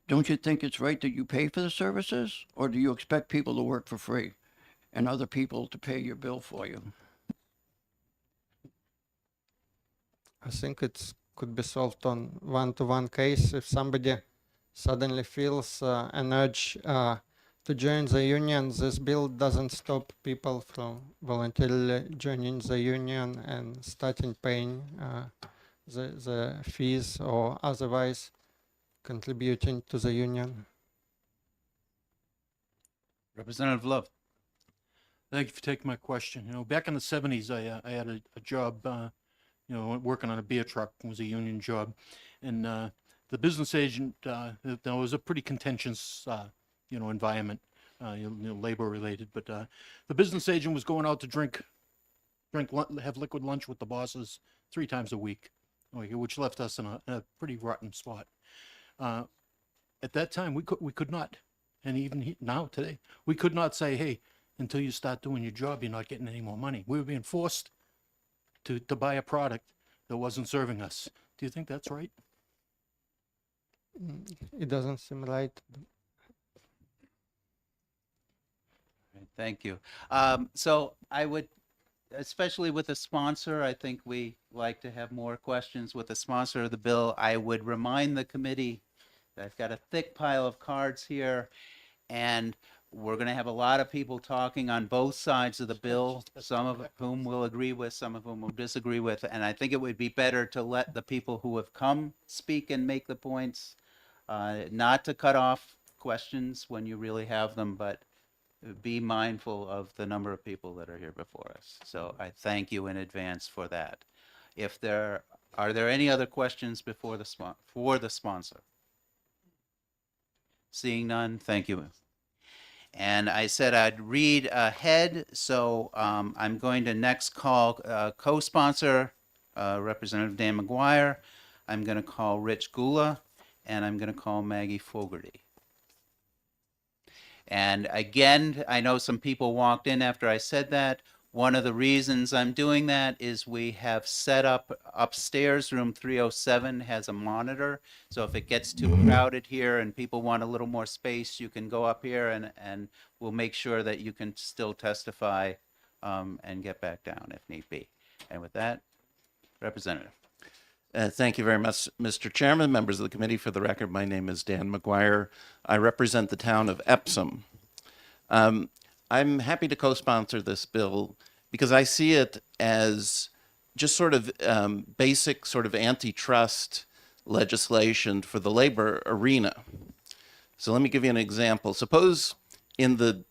don't you think it's right that you pay for the services? Or do you expect people to work for free and other people to pay your bill for you? I think it could be solved on one-to-one case. If somebody suddenly feels an urge to join the union, this bill doesn't stop people from voluntarily joining the union and starting paying the fees or otherwise contributing to the union. Representative Love. Thank you for taking my question. You know, back in the 70s, I had a job, you know, working on a beer truck. It was a union job. And the business agent, that was a pretty contentious, you know, environment, you know, labor related. But the business agent was going out to have liquid lunch with the bosses 3 times a week. okay, which left us in a pretty rotten spot. Uh, at that time, we could not, and even now today, we could not say, hey, until you start doing your job, you're not getting any more money. We were being forced to buy a product that wasn't serving us. Do you think that's right? It doesn't seem right. Right, thank you. So I would, especially with a sponsor, I think we like to have more questions with the sponsor of the bill. I would remind the committee that I've got a thick pile of cards here, and we're going to have a lot of people talking on both sides of the bill, some of whom will agree with, some of whom will disagree with, and I think it would be better to let the people who have come speak and make the points, not to cut off questions when you really have them, but be mindful of the number of people that are here before us. So I thank you in advance for that. If there are there any other questions before for the sponsor? Seeing none, thank you. And I said I'd read ahead, so I'm going to next call co-sponsor Representative Dan McGuire. I'm going to call Rich Gula, and I'm going to call Maggie Fogarty. And again, I know some people walked in after I said that. One of the reasons I'm doing that is we have set up upstairs, room 307 has a monitor. So if it gets too crowded here and people want a little more space, you can go up here and we'll make sure that you can still testify and get back down if need be. And with that, Representative. Thank you very much, Mr. Chairman, members of the committee. For the record, my name is Dan McGuire. I represent the town of Epsom. I'm happy to co-sponsor this bill because I see it as just sort of basic sort of antitrust legislation for the labor arena. So let me give you an example. Suppose in the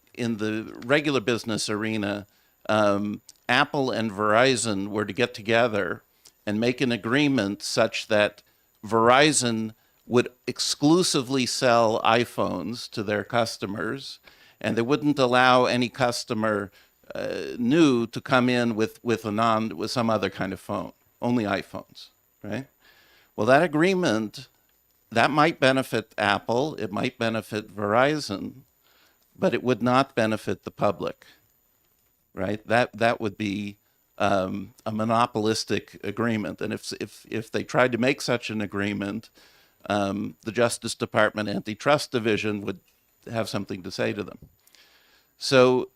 regular business arena, Apple and Verizon were to get together and make an agreement such that Verizon would exclusively sell iPhones to their customers, and they wouldn't allow any customer new to come in with some other kind of phone, only iPhones, right? Well, that agreement, that might benefit Apple, it might benefit Verizon, but it would not benefit the public, right? That would be a monopolistic agreement. And if they tried to make such an agreement, the Justice Department Antitrust Division would have something to say to them. So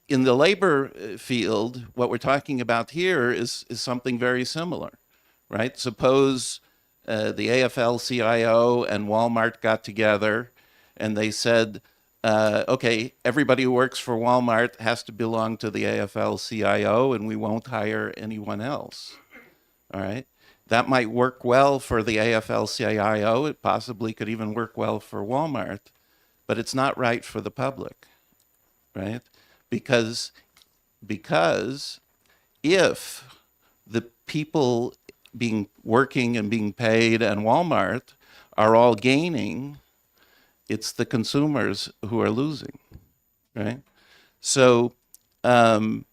in the labor field, what we're talking about here is something very similar, right? Suppose the AFL-CIO and Walmart got together and they said, okay, everybody who works for Walmart has to belong to the AFL-CIO and we won't hire anyone else, all right? That might work well for the AFL-CIO. It possibly could even work well for Walmart, but it's not right for the public, right? Because if the people working and being paid and Walmart are all gaining, it's the consumers who are losing, right? So, and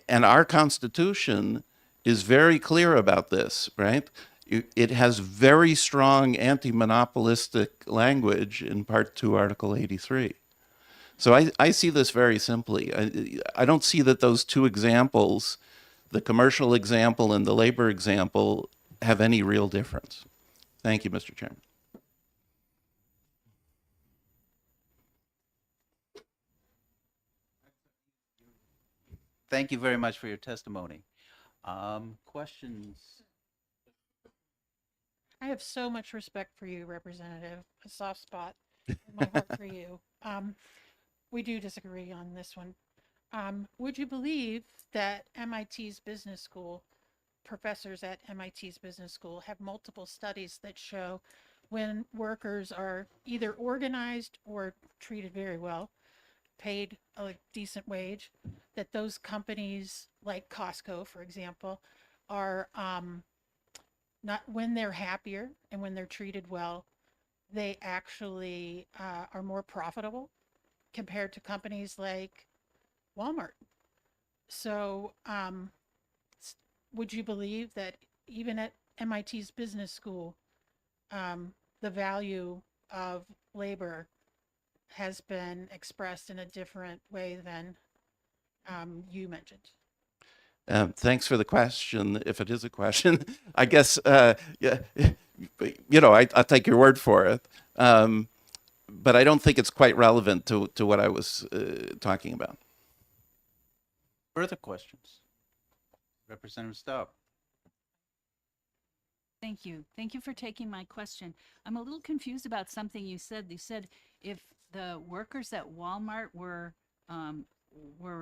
our Constitution is very clear about this, right? It has very strong anti-monopolistic language in Part 2, Article 83. So I see this very simply. I don't see that those two examples, the commercial example and the labor example, have any real difference. Thank you, Mr. Chairman. Thank you very much for your testimony. Questions? I have so much respect for you, Representative. A soft spot in my heart for you. We do disagree on this one. Would you believe that MIT's business school, professors at MIT's business school have multiple studies that show when workers are either organized or treated very well, paid a decent wage, that those companies like Costco, for example, are not, when they're happier and when they're treated well, they actually are more profitable compared to companies like Walmart. So would you believe that even at MIT's business school, the value of labor has been expressed in a different way than you mentioned. Thanks for the question, if it is a question. I guess, yeah, I'll take your word for it. But I don't think it's quite relevant to what I was talking about. Further questions? Representative Stout. Thank you. Thank you for taking my question. I'm a little confused about something you said. You said if the workers at Walmart were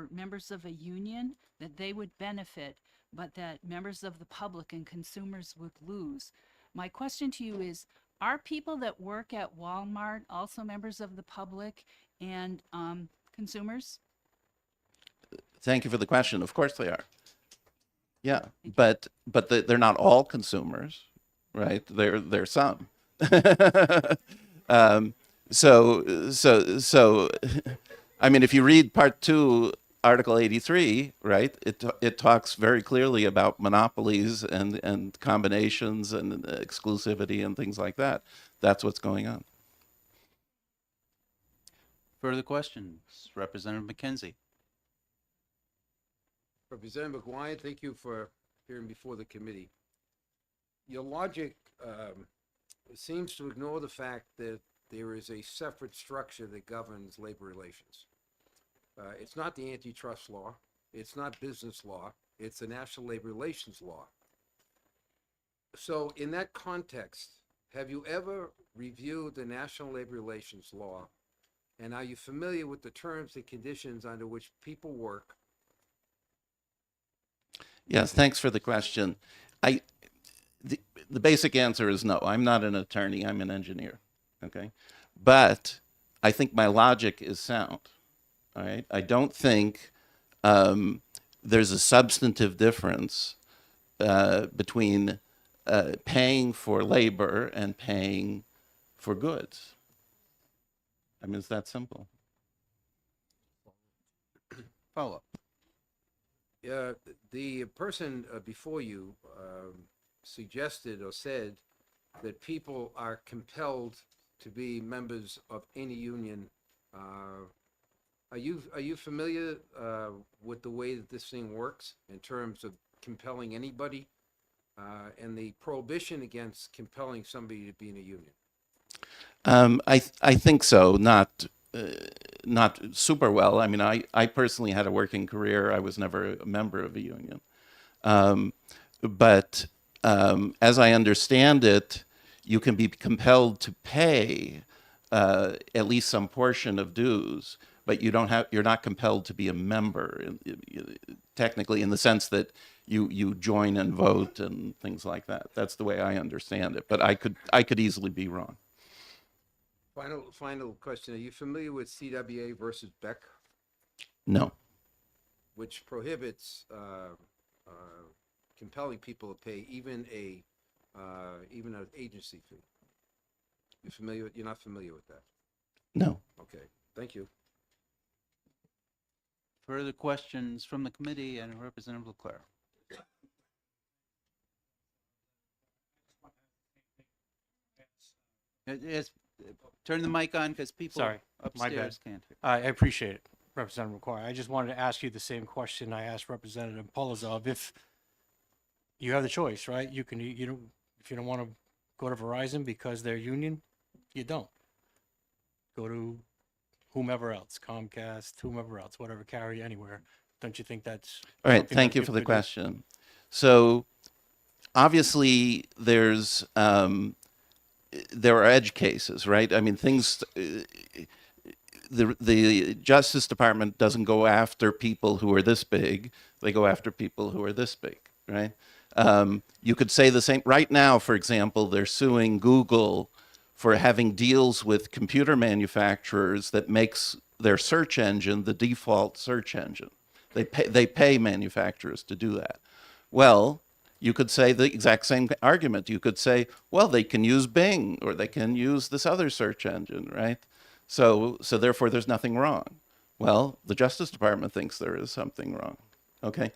members of a union, that they would benefit, but that members of the public and consumers would lose. My question to you is, are people that work at Walmart also members of the public and consumers? Thank you for the question. Of course they are. Yeah, but they're not all consumers, right? They're some. So, I mean, if you read Part 2, Article 83, right, it talks very clearly about monopolies and combinations and exclusivity and things like that. That's what's going on. Further questions? Representative McKenzie. Representative McGuire, thank you for appearing before the committee. Your logic seems to ignore the fact that there is a separate structure that governs labor relations. It's not the antitrust law, it's not business law, it's the National Labor Relations Law. So in that context, have you ever reviewed the National Labor Relations Law, and are you familiar with the terms and conditions under which people work? Yes, thanks for the question. The basic answer is no. I'm not an attorney, I'm an engineer, okay? But I think my logic is sound, all right? I don't think there's a substantive difference between paying for labor and paying for goods. I mean, it's that simple. Follow up. The person before you suggested or said that people are compelled to be members of any union. Are you familiar with the way that this thing works in terms of compelling anybody and the prohibition against compelling somebody to be in a union? I think so. Not super well. I mean, I personally had a working career. I was never a member of a union. But as I understand it, you can be compelled to pay at least some portion of dues, but you're not compelled to be a member, technically, in the sense that you join and vote and things like that. That's the way I understand it. But I could easily be wrong. Final question. Are you familiar with CWA versus Beck? No. Which prohibits compelling people to pay even an agency fee. You're not familiar with that? No. Okay. Thank you. Further questions from the committee and Representative Leclerc. Yes, turn the mic on because people Sorry, my bad. upstairs can't hear. I appreciate it, Representative McQuarrie. I just wanted to ask you the same question I asked Representative Polozov. If you have the choice, right? You can, if you don't want to go to Verizon because they're union, you don't. Go to whomever else, Comcast, whomever else, whatever carrier, anywhere. Don't you think that's all right? something Thank that you people for the could do? question. So obviously there are edge cases, right? I mean, the Justice Department doesn't go after people who are this big. They go after people who are this big, right? You could say the same. Right now, for example, they're suing Google for having deals with computer manufacturers that makes their search engine the default search engine. They pay manufacturers to do that. Well, you could say the exact same argument. You could say, well, they can use Bing or they can use this other search engine, right? So therefore there's nothing wrong. Well, the Justice Department thinks there is something wrong. Okay.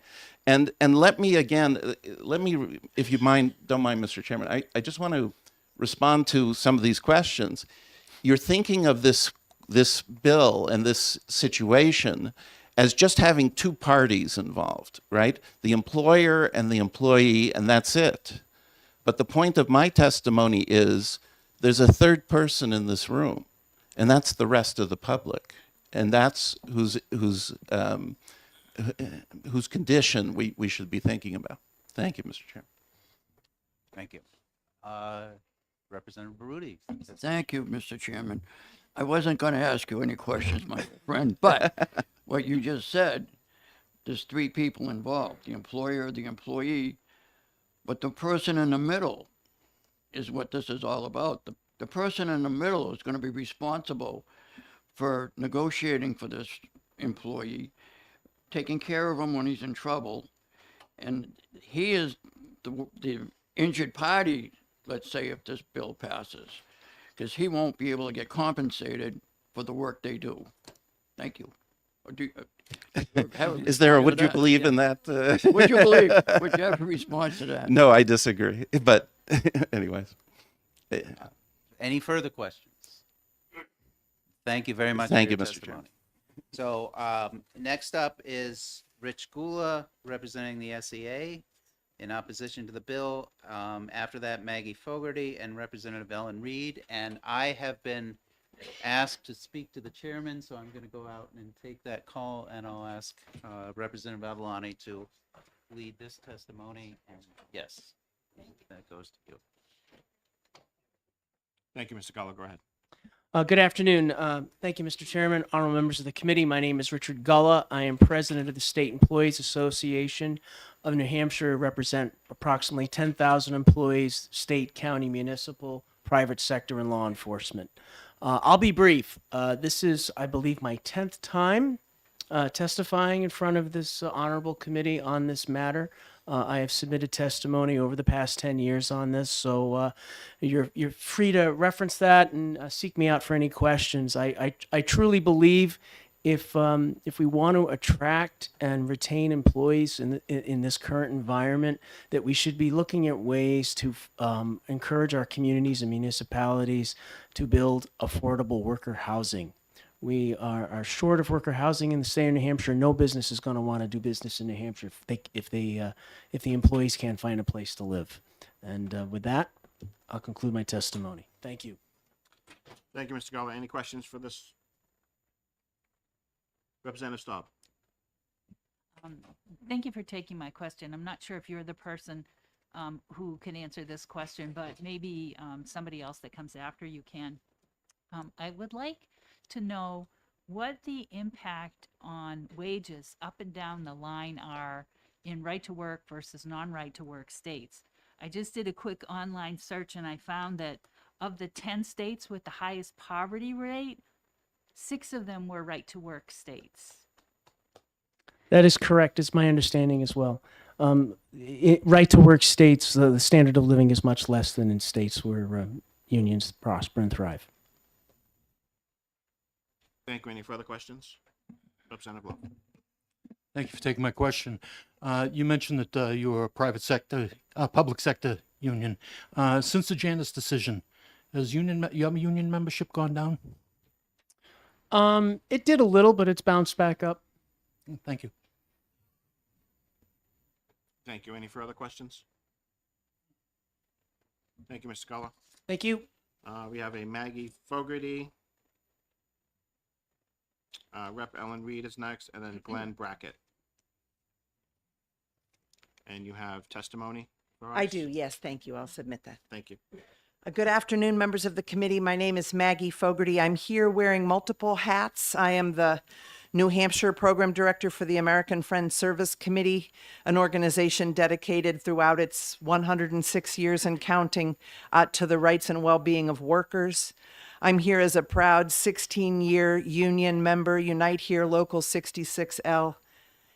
And let me again, if you don't mind, Mr. Chairman, I just want to respond to some of these questions. You're thinking of this bill and this situation as just having two parties involved, right? The employer and the employee, and that's it. But the point of my testimony is there's a third person in this room, and that's the rest of the public. And that's whose condition we should be thinking about. Thank you, Mr. Chairman. Thank you. Representative Baruti. Thank you, Mr. Chairman. I wasn't going to ask you any questions, my friend, but what you just said, there's three people involved, the employer, the employee, but the person in the middle is what this is all about. The person in the middle is going to be responsible for negotiating for this employee, taking care of him when he's in trouble, and he is the injured party, let's say, if this bill passes, because he won't be able to get compensated for the work they do. Thank you. Or do, Is there a would you that? believe Yeah. in that? Would you believe? Would you have a response to that? No, I disagree. But anyways. Any further questions? Thank you very much. Thank for you, your Mr. testimony. So next up is Rich Gula representing the SEA in opposition to the bill. After that, Maggie Fogarty and Representative Ellen Reed. And I have been asked to speak to the chairman, so I'm going to go out and take that call, and I'll ask Representative Avalani to lead this testimony. And yes, that goes to you. Thank you, Mr. Gullo. Go ahead. Good afternoon. Thank you, Mr. Chairman, honorable members of the committee. My name is Richard Gulla. I am president of the State Employees Association of New Hampshire. I represent approximately 10,000 employees, state, county, municipal, private sector, and law enforcement. I'll be brief. This is, I believe, my 10th time testifying in front of this honorable committee on this matter. I have submitted testimony over the past 10 years on this, so you're free to reference that and seek me out for any questions. I truly believe if we want to attract and retain employees in this current environment, that we should be looking at ways to encourage our communities and municipalities to build affordable worker housing. We are short of worker housing in the state of New Hampshire. No business is going to want to do business in New Hampshire if the employees can't find a place to live. And with that, I'll conclude my testimony. Thank you. Thank you, Mr. Gullo. Any questions for this? Representative Staub. Thank you for taking my question. I'm not sure if you're the person who can answer this question, but maybe somebody else that comes after you can. I would like to know what the impact on wages up and down the line are in right to work versus non-right to work states. I just did a quick online search and I found that of the 10 states with the highest poverty rate, 6 of them were right to work states. That is correct, is my understanding as well. Right to work states, the standard of living is much less than in states where unions prosper and thrive. Thank you. Any further questions? Representative Blow. Thank you for taking my question. You mentioned that you're a private sector, public sector union. Since the Janus decision, has your union membership gone down? It did a little, but it's bounced back up. Thank you. Thank you. Any further questions? Thank you, Mr. Gullo. Thank you. We have a Maggie Fogarty. Rep. Ellen Reed is next, and then Glenn Brackett. And you have testimony for us? I do, yes, thank you. I'll submit that. Thank you. Good afternoon, members of the committee. My name is Maggie Fogarty. I'm here wearing multiple hats. I am the New Hampshire Program Director for the American Friends Service Committee, an organization dedicated throughout its 106 years and counting to the rights and well-being of workers. I'm here as a proud 16-year union member, Unite Here Local 66L.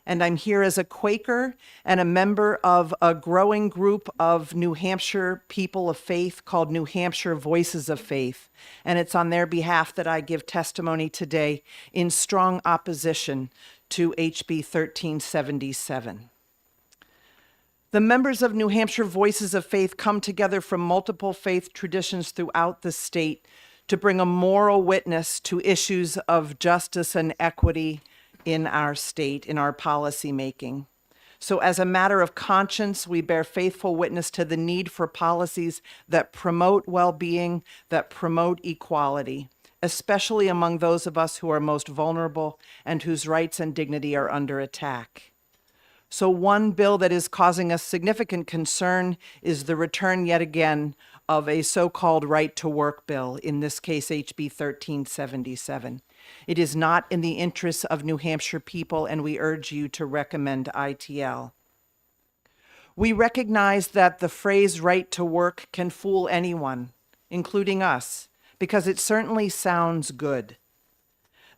And I'm here as a Quaker and a member of a growing group of New Hampshire people of faith called New Hampshire Voices of Faith. And it's on their behalf that I give testimony today in strong opposition to HB 1377. The members of New Hampshire Voices of Faith come together from multiple faith traditions throughout the state to bring a moral witness to issues of justice and equity in our state, in our policy making. So as a matter of conscience, we bear faithful witness to the need for policies that promote well-being, that promote equality, especially among those of us who are most vulnerable and whose rights and dignity are under attack. So one bill that is causing us significant concern is the return yet again of a so-called right to work bill, in this case HB 1377. It is not in the interests of New Hampshire people, and we urge you to recommend ITL. We recognize that the phrase right to work can fool anyone, including us, because it certainly sounds good.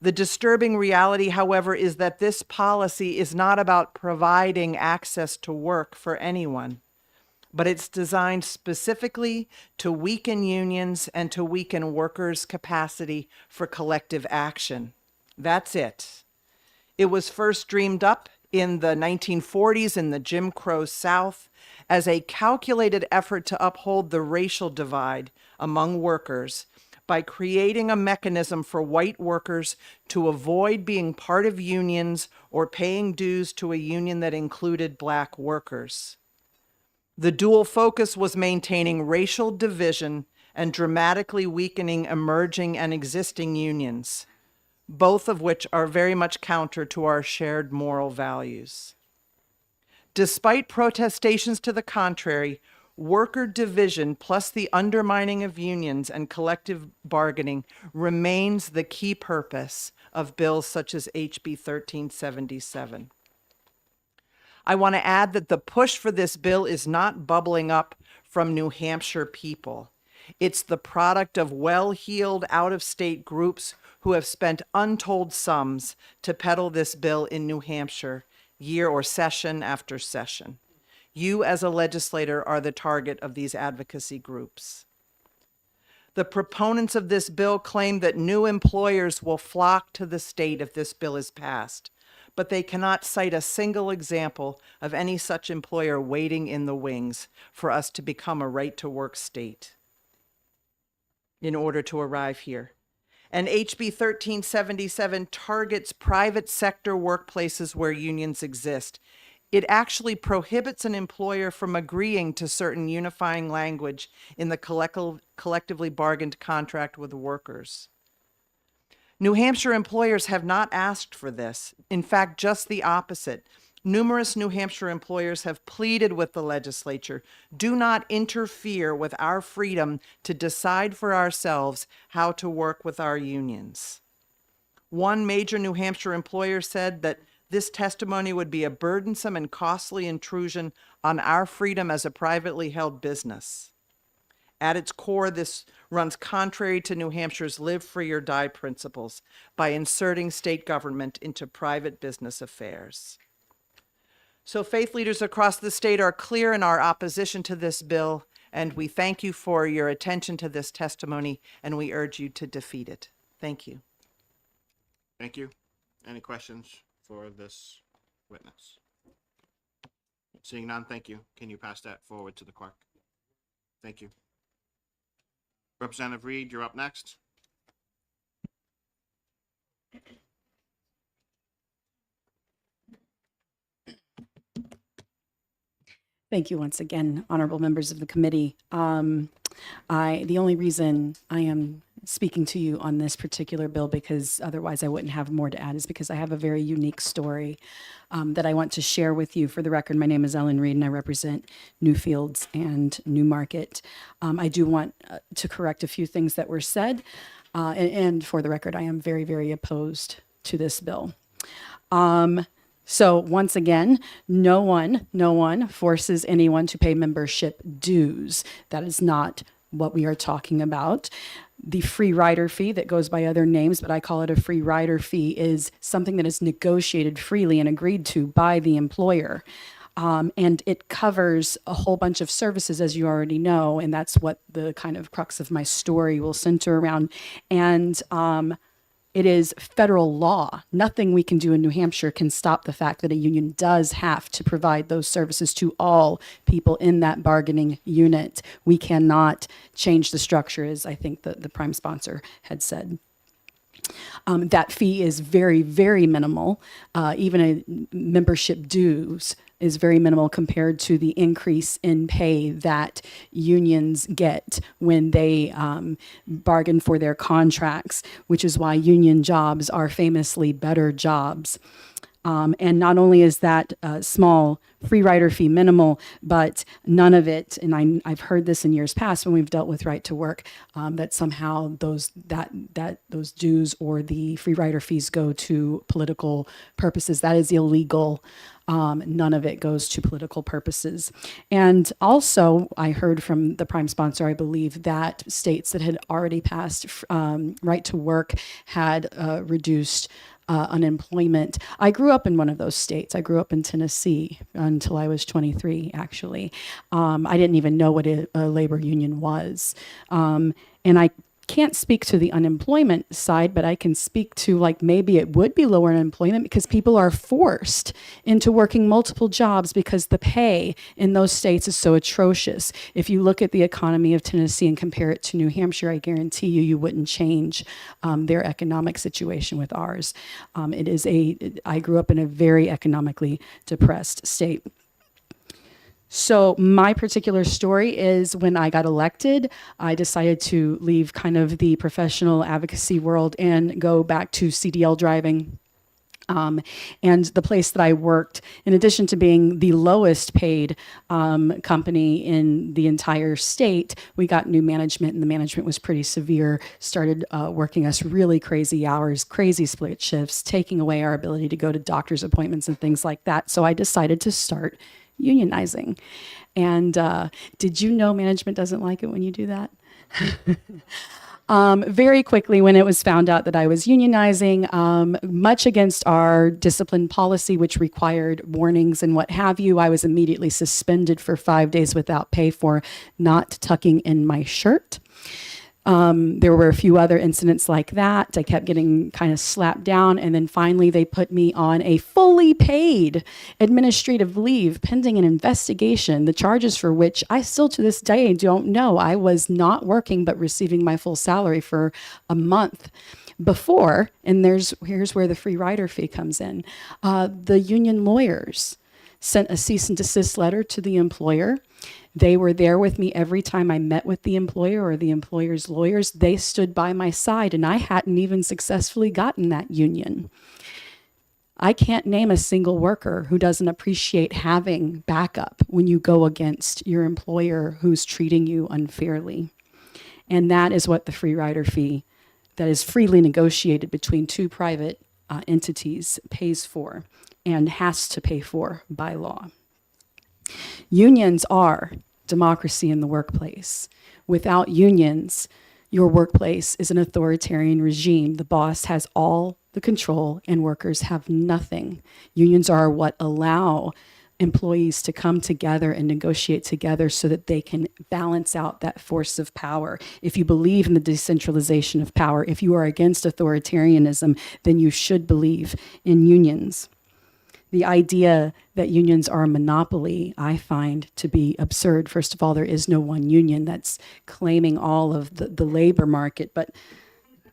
The disturbing reality, however, is that this policy is not about providing access to work for anyone, but it's designed specifically to weaken unions and to weaken workers' capacity for collective action. That's it. It was first dreamed up in the 1940s in the Jim Crow South as a calculated effort to uphold the racial divide among workers by creating a mechanism for white workers to avoid being part of unions or paying dues to a union that included black workers. The dual focus was maintaining racial division and dramatically weakening emerging and existing unions, both of which are very much counter to our shared moral values. Despite protestations to the contrary, worker division plus the undermining of unions and collective bargaining remains the key purpose of bills such as HB 1377. I want to add that the push for this bill is not bubbling up from New Hampshire people. It's the product of well-heeled out-of-state groups who have spent untold sums to peddle this bill in New Hampshire year or session after session. You as a legislator are the target of these advocacy groups. The proponents of this bill claim that new employers will flock to the state if this bill is passed, but they cannot cite a single example of any such employer waiting in the wings for us to become a right-to-work state in order to arrive here. And HB 1377 targets private sector workplaces where unions exist. It actually prohibits an employer from agreeing to certain unifying language in the collectively bargained contract with workers. New Hampshire employers have not asked for this. In fact, just the opposite. Numerous New Hampshire employers have pleaded with the legislature, do not interfere with our freedom to decide for ourselves how to work with our unions. One major New Hampshire employer said that this testimony would be a burdensome and costly intrusion on our freedom as a privately held business. At its core, this runs contrary to New Hampshire's live free or die principles by inserting state government into private business affairs. So faith leaders across the state are clear in our opposition to this bill, and we thank you for your attention to this testimony, and we urge you to defeat it. Thank you. Thank you. Any questions for this witness? Seeing none, thank you. Can you pass that forward to the clerk? Thank you. Representative Reed, you're up next. Thank you once again, honorable members of the committee. The only reason I am speaking to you on this particular bill, because otherwise I wouldn't have more to add, is because I have a very unique story that I want to share with you. For the record, my name is Ellen Reed and I represent Newfields and Newmarket. I do want to correct a few things that were said. And for the record, I am very, very opposed to this bill. So once again, no one forces anyone to pay membership dues. That is not what we are talking about. The free rider fee that goes by other names, but I call it a free rider fee, is something that is negotiated freely and agreed to by the employer. And it covers a whole bunch of services, as you already know, and that's what the kind of crux of my story will center around. And It is federal law. Nothing we can do in New Hampshire can stop the fact that a union does have to provide those services to all people in that bargaining unit. We cannot change the structure, as I think the prime sponsor had said. That fee is very, very minimal. Even a membership dues is very minimal compared to the increase in pay that unions get when they bargain for their contracts, which is why union jobs are famously better jobs. And not only is that small free rider fee minimal, but none of it, and I've heard this in years past when we've dealt with right to work, that somehow those dues or the free rider fees go to political purposes. That is illegal. None of it goes to political purposes. And also, I heard from the prime sponsor, I believe, that states that had already passed right to work had reduced unemployment. I grew up in one of those states. I grew up in Tennessee until I was 23, actually. I didn't even know what a labor union was. And I can't speak to the unemployment side, but I can speak to like maybe it would be lower unemployment because people are forced into working multiple jobs because the pay in those states is so atrocious. If you look at the economy of Tennessee and compare it to New Hampshire, I guarantee you wouldn't change their economic situation with ours. I grew up in a very economically depressed state. So my particular story is when I got elected, I decided to leave kind of the professional advocacy world and go back to CDL driving. And the place that I worked, in addition to being the lowest paid company in the entire state, we got new management, and the management was pretty severe, started working us really crazy hours, crazy split shifts, taking away our ability to go to doctor's appointments and things like that. So I decided to start unionizing. And did you know management doesn't like it when you do that? Very quickly, when it was found out that I was unionizing, much against our discipline policy, which required warnings and what have you, I was immediately suspended for 5 days without pay for not tucking in my shirt. There were a few other incidents like that. I kept getting kind of slapped down, and then finally they put me on a fully paid administrative leave pending an investigation, the charges for which I still to this day don't know. I was not working but receiving my full salary for a month before, and here's where the free rider fee comes in. The union lawyers sent a cease and desist letter to the employer. They were there with me every time I met with the employer or the employer's lawyers. They stood by my side, and I hadn't even successfully gotten that union. I can't name a single worker who doesn't appreciate having backup when you go against your employer who's treating you unfairly. And that is what the free rider fee that is freely negotiated between two private entities pays for and has to pay for by law. Unions are democracy in the workplace. Without unions, your workplace is an authoritarian regime. The boss has all the control and workers have nothing. Unions are what allow employees to come together and negotiate together so that they can balance out that force of power. If you believe in the decentralization of power, if you are against authoritarianism, then you should believe in unions. The idea that unions are a monopoly, I find to be absurd. First of all, there is no one union that's claiming all of the labor market, but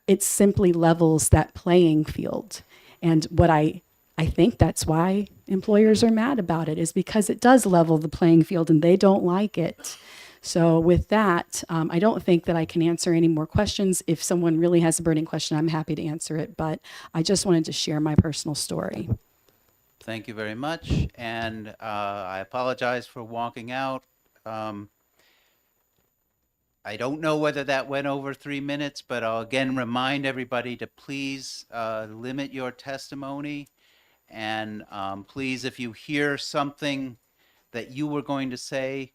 it simply levels that playing field. And what I think that's why employers are mad about it, is because it does level the playing field and they don't like it. So with that, I don't think that I can answer any more questions. If someone really has a burning question, I'm happy to answer it, but I just wanted to share my personal story. Thank you very much, and I apologize for walking out. I don't know whether that went over 3 minutes, but I'll again remind everybody to please limit your testimony, and please, if you hear something that you were going to say,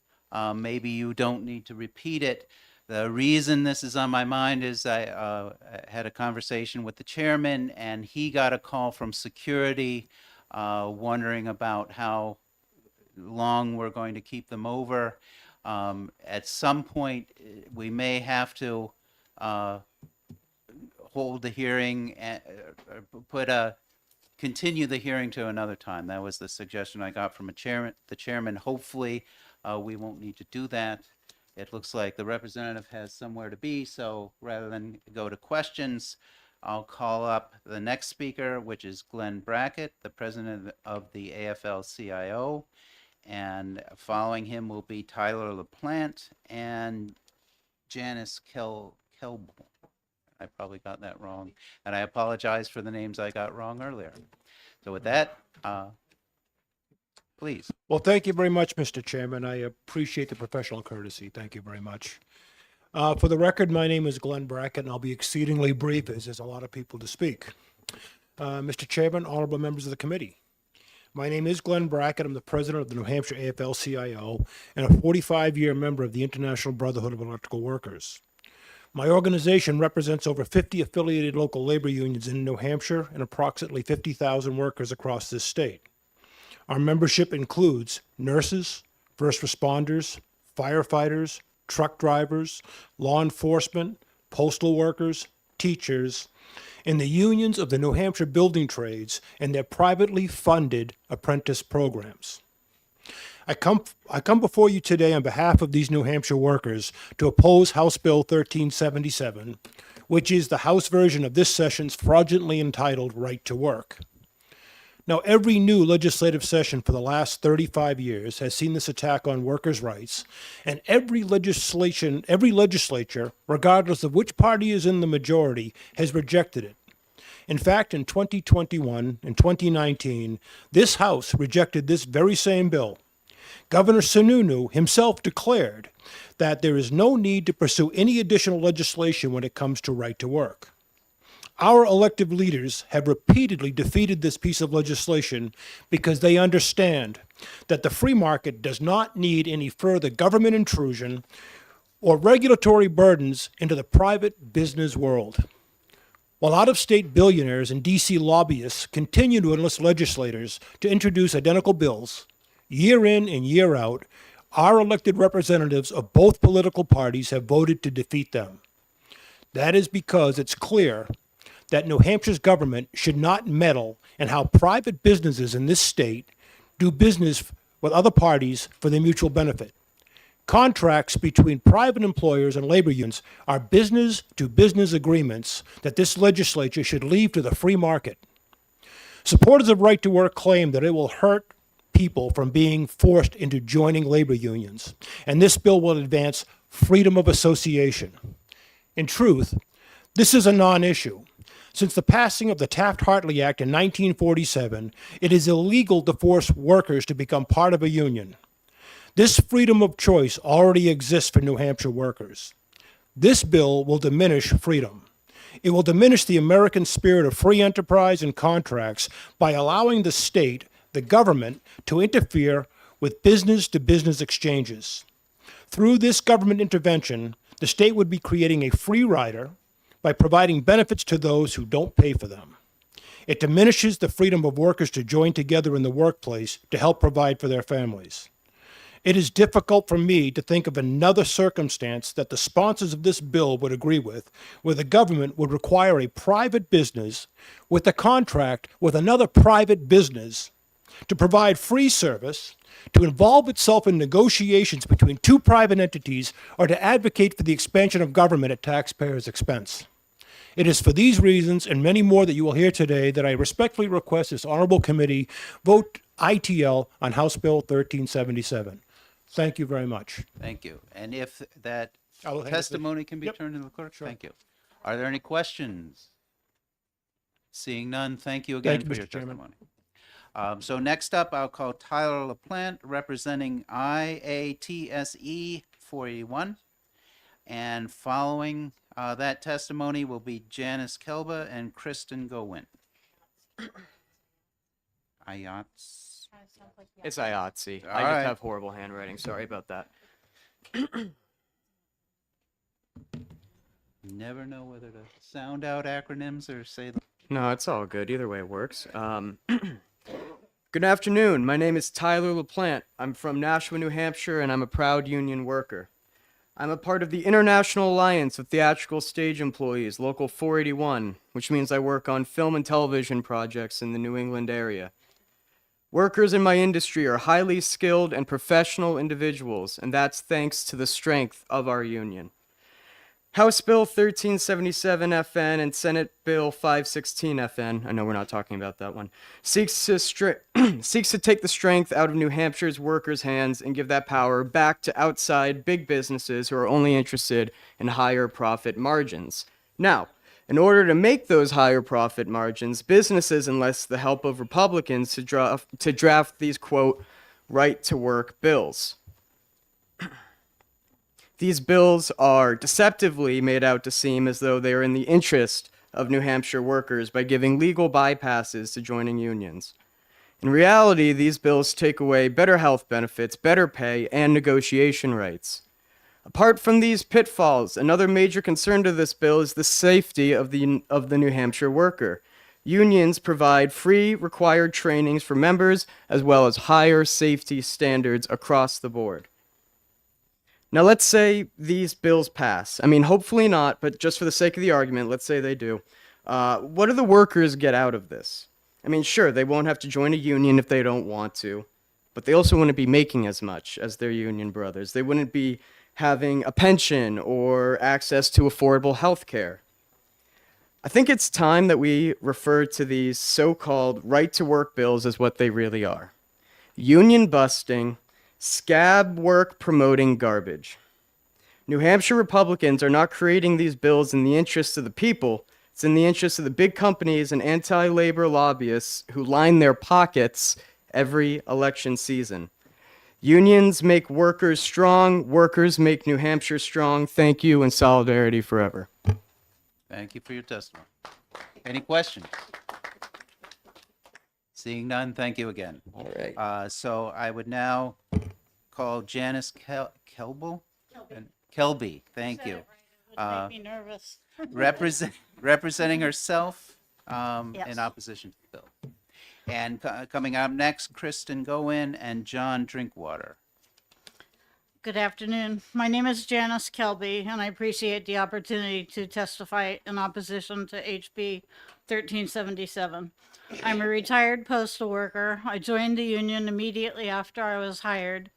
maybe you don't need to repeat it. The reason this is on my mind is I had a conversation with the chairman, and he got a call from security wondering about how long we're going to keep them over. At some point, we may have to hold the hearing, continue the hearing to another time. That was the suggestion I got from the chairman. Hopefully, we won't need to do that. It looks like the representative has somewhere to be, so rather than go to questions, I'll call up the next speaker, which is Glenn Brackett, the president of the AFL-CIO, and following him will be Tyler LaPlante and Janice Kelbo. I probably got that wrong, and I apologize for the names I got wrong earlier. So with that, please. Well, thank you very much, Mr. Chairman. I appreciate the professional courtesy. Thank you very much. For the record, my name is Glenn Brackett, and I'll be exceedingly brief as there's a lot of people to speak. Mr. Chairman, honorable members of the committee, my name is Glenn Brackett. I'm the president of the New Hampshire AFL-CIO and a 45-year member of the International Brotherhood of Electrical Workers. My organization represents over 50 affiliated local labor unions in New Hampshire and approximately 50,000 workers across this state. Our membership includes nurses, first responders, firefighters, truck drivers, law enforcement, postal workers, teachers, and the unions of the New Hampshire building trades and their privately funded apprentice programs. I come before you today on behalf of these New Hampshire workers to oppose House Bill 1377, which is the House version of this session's fraudulently entitled Right to Work. Now, every new legislative session for the last 35 years has seen this attack on workers' rights, and every legislature, regardless of which party is in the majority, has rejected it. In fact, in 2021 and 2019, this House rejected this very same bill. Governor Sununu himself declared that there is no need to pursue any additional legislation when it comes to right to work. Our elected leaders have repeatedly defeated this piece of legislation because they understand that the free market does not need any further government intrusion or regulatory burdens into the private business world. While out-of-state billionaires and D.C. lobbyists continue to enlist legislators to introduce identical bills, year in and year out, our elected representatives of both political parties have voted to defeat them. That is because it's clear that New Hampshire's government should not meddle in how private businesses in this state do business with other parties for their mutual benefit. Contracts between private employers and labor unions are business-to-business agreements that this legislature should leave to the free market. Supporters of right to work claim that it will hurt people from being forced into joining labor unions, and this bill will advance freedom of association. In truth, this is a non-issue. Since the passing of the Taft-Hartley Act in 1947, it is illegal to force workers to become part of a union. This freedom of choice already exists for New Hampshire workers. This bill will diminish freedom. It will diminish the American spirit of free enterprise and contracts by allowing the state, the government, to interfere with business-to-business exchanges. Through this government intervention, the state would be creating a free rider by providing benefits to those who don't pay for them. It diminishes the freedom of workers to join together in the workplace to help provide for their families. It is difficult for me to think of another circumstance that the sponsors of this bill would agree with, where the government would require a private business with a contract with another private business to provide free service, to involve itself in negotiations between two private entities, or to advocate for the expansion of government at taxpayers' expense. It is for these reasons and many more that you will hear today that I respectfully request this honorable committee vote ITL on House Bill 1377. Thank you very much. Thank you. And if that I will hand it to- testimony can be Yep. turned to the clerk? Sure. Thank you. Are there any questions? Seeing none, thank you again Thank you, for Mr. your Chairman. testimony. So next up, I'll call Tyler LaPlante, representing IATSE 481. And following that testimony will be Janice Kelba and Kristen Gowin. IATS. It's IATSE. All I right. just have horrible handwriting. Sorry about that. Never know whether to sound out acronyms or say them. No, it's all good. Either way works. Good afternoon. My name is Tyler LaPlante. I'm from Nashua, New Hampshire, and I'm a proud union worker. I'm a part of the International Alliance of Theatrical Stage Employees, Local 481, which means I work on film and television projects in the New England area. Workers in my industry are highly skilled and professional individuals, and that's thanks to the strength of our union. House Bill 1377 FN and Senate Bill 516 FN, I know we're not talking about that one, seeks to take the strength out of New Hampshire's workers' hands and give that power back to outside big businesses who are only interested in higher profit margins. Now, in order to make those higher profit margins, businesses enlist the help of Republicans to draft these, quote, right-to-work bills. These bills are deceptively made out to seem as though they are in the interest of New Hampshire workers by giving legal bypasses to joining unions. In reality, these bills take away better health benefits, better pay, and negotiation rights. Apart from these pitfalls, another major concern to this bill is the safety of the New Hampshire worker. Unions provide free required trainings for members as well as higher safety standards across the board. Now, let's say these bills pass. I mean, hopefully not, but just for the sake of the argument, let's say they do. What do the workers get out of this? I mean, sure, they won't have to join a union if they don't want to, but they also wouldn't be making as much as their union brothers. They wouldn't be having a pension or access to affordable health care. I think it's time that we refer to these so-called right-to-work bills as what they really are. Union busting, scab work promoting garbage. New Hampshire Republicans are not creating these bills in the interest of the people. It's in the interest of the big companies and anti-labor lobbyists who line their pockets every election season. Unions make workers strong. Workers make New Hampshire strong. Thank you, and solidarity forever. Thank you for your testimony. Any questions? Seeing none, thank you again. All right. So I would now call Janice Kelby, thank you. Make me nervous. Representing herself in Yes. opposition to the bill. And coming up next, Kristen Goin and John Drinkwater. Good afternoon. My name is Janice Kelby, and I appreciate the opportunity to testify in opposition to HB 1377. I'm a retired postal worker. I joined the union immediately after I was hired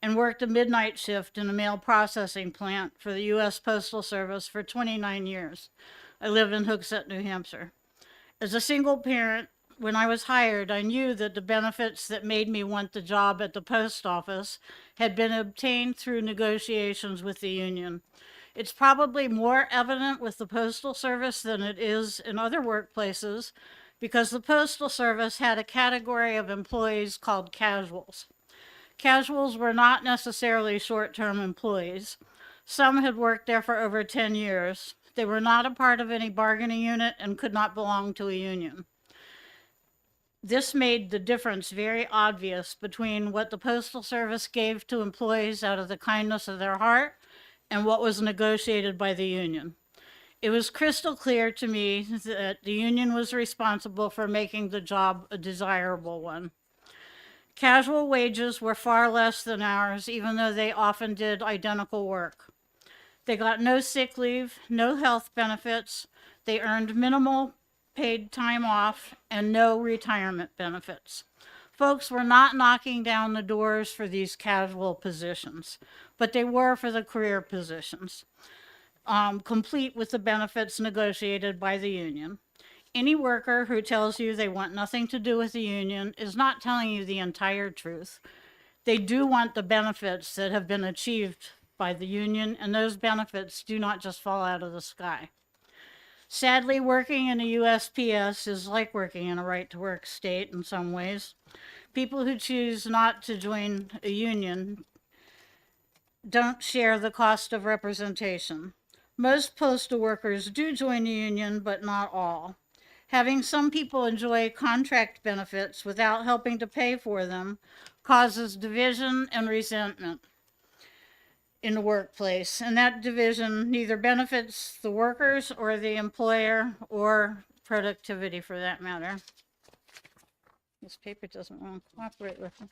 and worked a midnight shift in a mail processing plant for the U.S. Postal Service for 29 years. I live in Hooksett, New Hampshire. As a single parent, when I was hired, I knew that the benefits that made me want the job at the post office had been obtained through negotiations with the union. It's probably more evident with the Postal Service than it is in other workplaces because the Postal Service had a category of employees called casuals. Casuals were not necessarily short-term employees. Some had worked there for over 10 years. They were not a part of any bargaining unit and could not belong to a union. This made the difference very obvious between what the Postal Service gave to employees out of the kindness of their heart and what was negotiated by the union. It was crystal clear to me that the union was responsible for making the job a desirable one. Casual wages were far less than ours, even though they often did identical work. They got no sick leave, no health benefits. They earned minimal paid time off and no retirement benefits. Folks were not knocking down the doors for these casual positions, but they were for the career positions, complete with the benefits negotiated by the union. Any worker who tells you they want nothing to do with the union is not telling you the entire truth. They do want the benefits that have been achieved by the union, and those benefits do not just fall out of the sky. Sadly, working in a USPS is like working in a right-to-work state in some ways. People who choose not to join a union don't share the cost of representation. Most postal workers do join a union, but not all. Having some people enjoy contract benefits without helping to pay for them causes division and resentment in the workplace, and that division neither benefits the workers or the employer or productivity for that matter. This paper doesn't want to cooperate with me.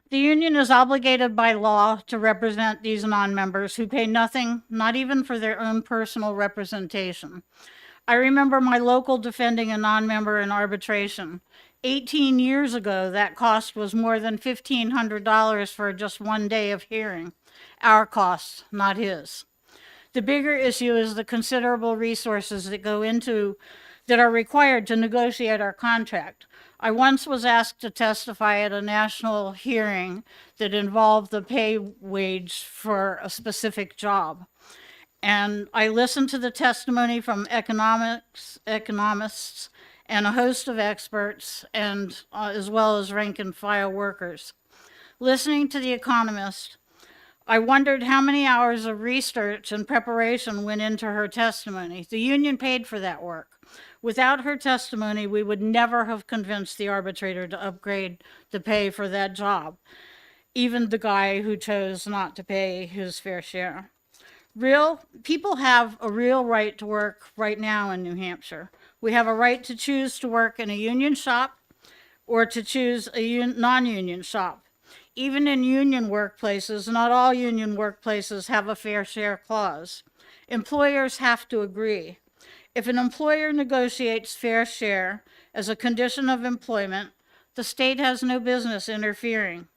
The union is obligated by law to represent these non-members who pay nothing, not even for their own personal representation. I remember my local defending a non-member in arbitration. 18 years ago, that cost was more than $1,500 for just one day of hearing. Our cost, not his. The bigger issue is the considerable resources that are required to negotiate our contract. I once was asked to testify at a national hearing that involved the pay wage for a specific job. And I listened to the testimony from economists, and a host of experts, and as well as rank and file workers. Listening to the economist, I wondered how many hours of research and preparation went into her testimony. The union paid for that work. Without her testimony, we would never have convinced the arbitrator to upgrade the pay for that job, even the guy who chose not to pay his fair share. People have a real right to work right now in New Hampshire. We have a right to choose to work in a union shop or to choose a non-union shop. Even in union workplaces, not all union workplaces have a fair share clause. Employers have to agree. If an employer negotiates fair share as a condition of employment, the state has no business interfering,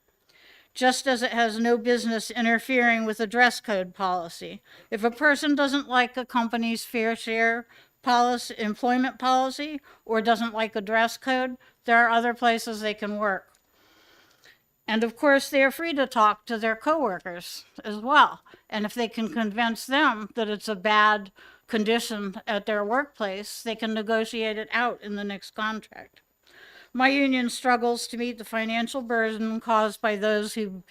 just as it has no business interfering with a dress code policy. If a person doesn't like a company's fair share policy, employment policy, or doesn't like a dress code, there are other places they can work. And of course, they are free to talk to their coworkers as well. And if they can convince them that it's a bad condition at their workplace, they can negotiate it out in the next contract. My union struggles to meet the financial burden caused by those who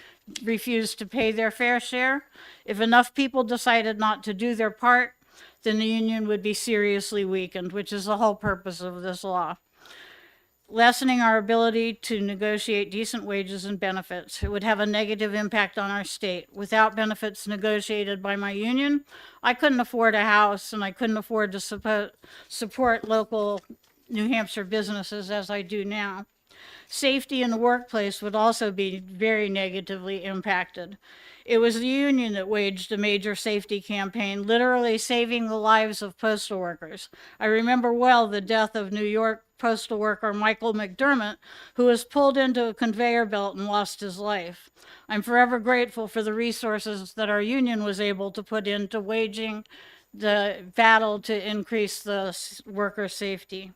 refuse to pay their fair share. If enough people decided not to do their part, then the union would be seriously weakened, which is the whole purpose of this law. Lessening our ability to negotiate decent wages and benefits. It would have a negative impact on our state. Without benefits negotiated by my union, I couldn't afford a house and I couldn't afford to support local New Hampshire businesses as I do now. Safety in the workplace would also be very negatively impacted. It was the union that waged a major safety campaign, literally saving the lives of postal workers. I remember well the death of New York postal worker Michael McDermott, who was pulled into a conveyor belt and lost his life. I'm forever grateful for the resources that our union was able to put into waging the battle to increase the worker safety.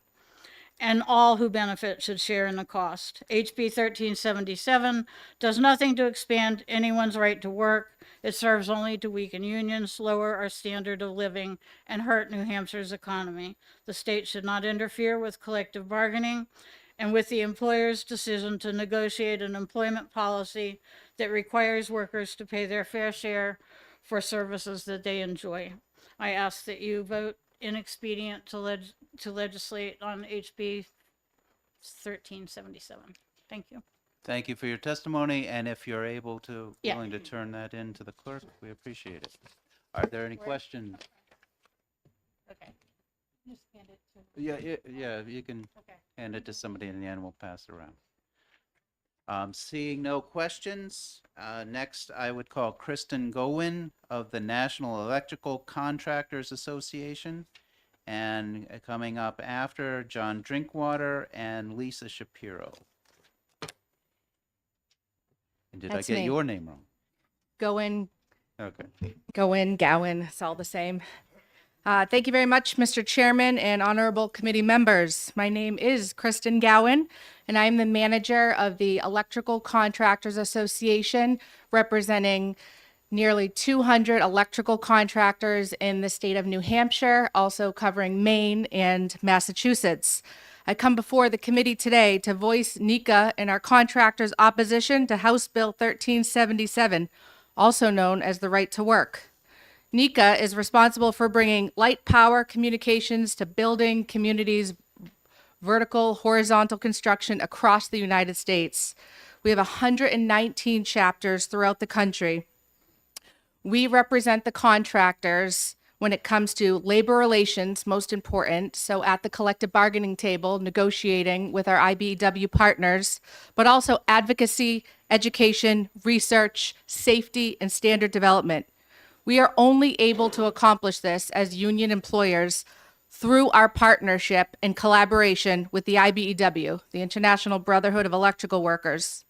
And all who benefit should share in the cost. HB 1377 does nothing to expand anyone's right to work. It serves only to weaken unions, lower our standard of living, and hurt New Hampshire's economy. The state should not interfere with collective bargaining and with the employer's decision to negotiate an employment policy that requires workers to pay their fair share for services that they enjoy. I ask that you vote inexpedient to legislate on HB 1377. Thank you. Thank you for your testimony, and if you're able to, Yeah. willing to turn that in to the clerk, we appreciate it. Are there any questions? Okay. Just hand it to. Yeah, you can Okay. hand it to somebody and then we'll pass it around. Seeing no questions, next I would call Kristen Gowin of the National Electrical Contractors Association. And coming up after, John Drinkwater and Lisa Shapiro. And did That's I get me. your name wrong? Goin, Okay. Gowan, it's all the same. Thank you very much, Mr. Chairman and honorable committee members. My name is Kristen Gowan, and I'm the manager of the Electrical Contractors Association, representing nearly 200 electrical contractors in the state of New Hampshire, also covering Maine and Massachusetts. I come before the committee today to voice NECA and our contractors' opposition to House Bill 1377, also known as the Right to Work. NECA is responsible for bringing light power communications to building communities, vertical, horizontal construction across the United States. We have 119 chapters throughout the country. We represent the contractors when it comes to labor relations, most important, so at the collective bargaining table, negotiating with our IBEW partners, but also advocacy, education, research, safety, and standard development. We are only able to accomplish this as union employers through our partnership and collaboration with the IBEW, the International Brotherhood of Electrical Workers.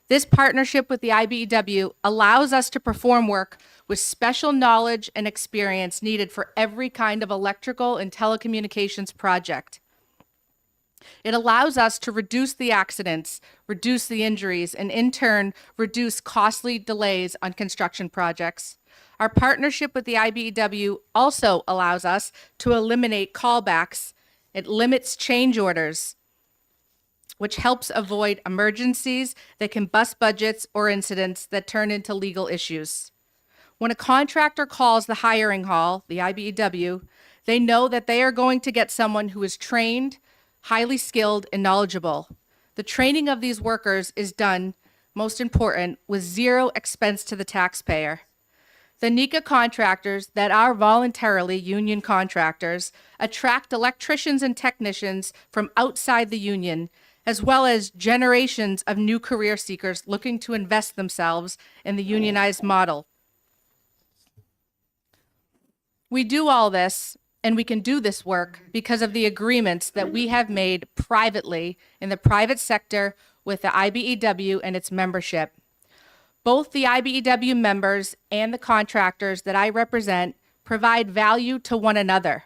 This partnership with the IBEW allows us to perform work with special knowledge and experience needed for every kind of electrical and telecommunications project. It allows us to reduce the accidents, reduce the injuries, and in turn, reduce costly delays on construction projects. Our partnership with the IBEW also allows us to eliminate callbacks. It limits change orders, which helps avoid emergencies that can bust budgets or incidents that turn into legal issues. When a contractor calls the hiring hall, the IBEW, they know that they are going to get someone who is trained, highly skilled, and knowledgeable. The training of these workers is done, most important, with zero expense to the taxpayer. The NECA contractors that are voluntarily union contractors attract electricians and technicians from outside the union, as well as generations of new career seekers looking to invest themselves in the unionized model. We do all this, and we can do this work because of the agreements that we have made privately in the private sector with the IBEW and its membership. Both the IBEW members and the contractors that I represent provide value to one another.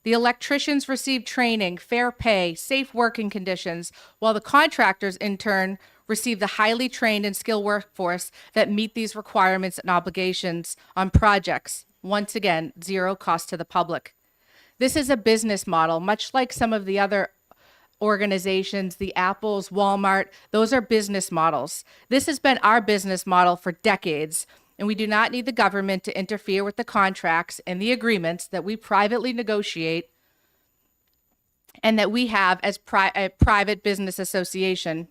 The electricians receive training, fair pay, safe working conditions, while the contractors, in turn, receive the highly trained and skilled workforce that meet these requirements and obligations on projects. Once again, zero cost to the public. This is a business model, much like some of the other organizations, the Apples, Walmart, those are business models. This has been our business model for decades, and we do not need the government to interfere with the contracts and the agreements that we privately negotiate and that we have as a private business association.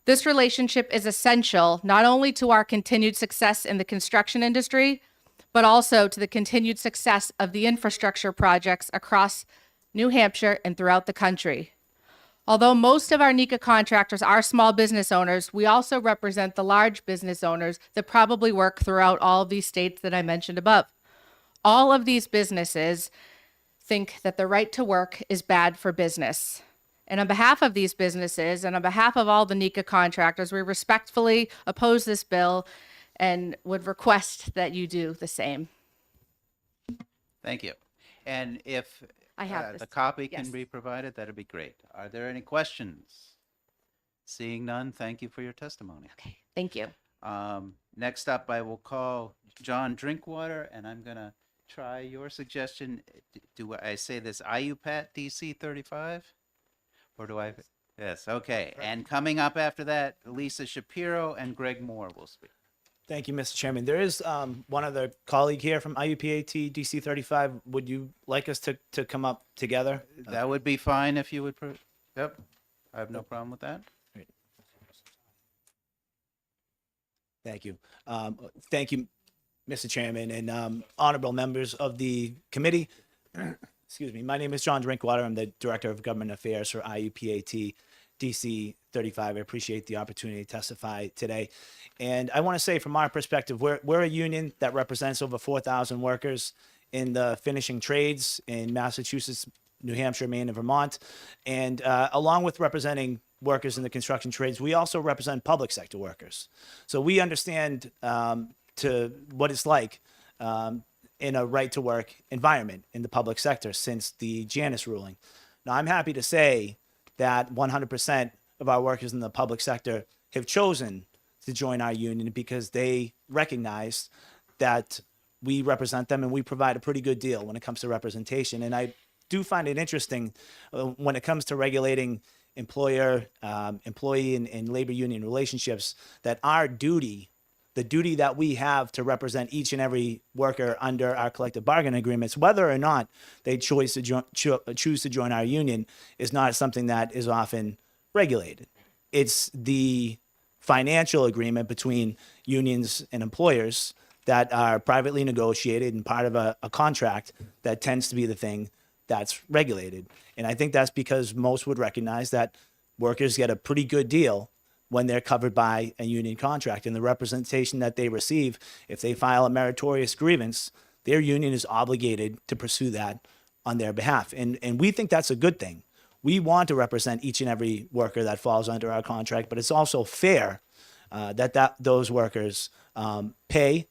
This relationship is essential not only to our continued success in the construction industry, but also to the continued success of the infrastructure projects across New Hampshire and throughout the country. Although most of our NECA contractors are small business owners, we also represent the large business owners that probably work throughout all of these states that I mentioned above. All of these businesses think that the right to work is bad for business. And on behalf of these businesses and on behalf of all the NECA contractors, we respectfully oppose this bill and would request that you do the same. Thank you. And if I have this. the copy Yes. can be provided, that'd be great. Are there any questions? Seeing none, thank you for your testimony. Okay, thank you. Next up, I will call John Drinkwater, and I'm gonna try your suggestion. Do I say this IUPAT DC 35? Or do I? Yes, okay. And coming up after that, Lisa Shapiro and Greg Moore will speak. Thank you, Mr. Chairman. There is one other colleague here from IUPAT DC 35. Would you like us to come up together? That would be fine if you would. Yep, I have no problem with that. Thank you. Thank you, Mr. Chairman, and honorable members of the committee. Excuse me. My name is John Drinkwater. I'm the Director of Government Affairs for IUPAT DC 35. I appreciate the opportunity to testify today. And I want to say from our perspective, we're a union that represents over 4,000 workers in the finishing trades in Massachusetts, New Hampshire, Maine, and Vermont. And along with representing workers in the construction trades, we also represent public sector workers. So we understand to what it's like in a right to work environment in the public sector since the Janus ruling. Now, I'm happy to say that 100% of our workers in the public sector have chosen to join our union because they recognize that we represent them and we provide a pretty good deal when it comes to representation. And I do find it interesting when it comes to regulating employer, employee, and labor union relationships that our duty, the duty that we have to represent each and every worker under our collective bargaining agreements, whether or not they choose to join our union, is not something that is often regulated. It's the financial agreement between unions and employers that are privately negotiated and part of a contract that tends to be the thing that's regulated. And I think that's because most would recognize that workers get a pretty good deal when they're covered by a union contract, and the representation that they receive if they file a meritorious grievance, their union is obligated to pursue that on their behalf. And we think that's a good thing. We want to represent each and every worker that falls under our contract, but it's also fair that those workers pay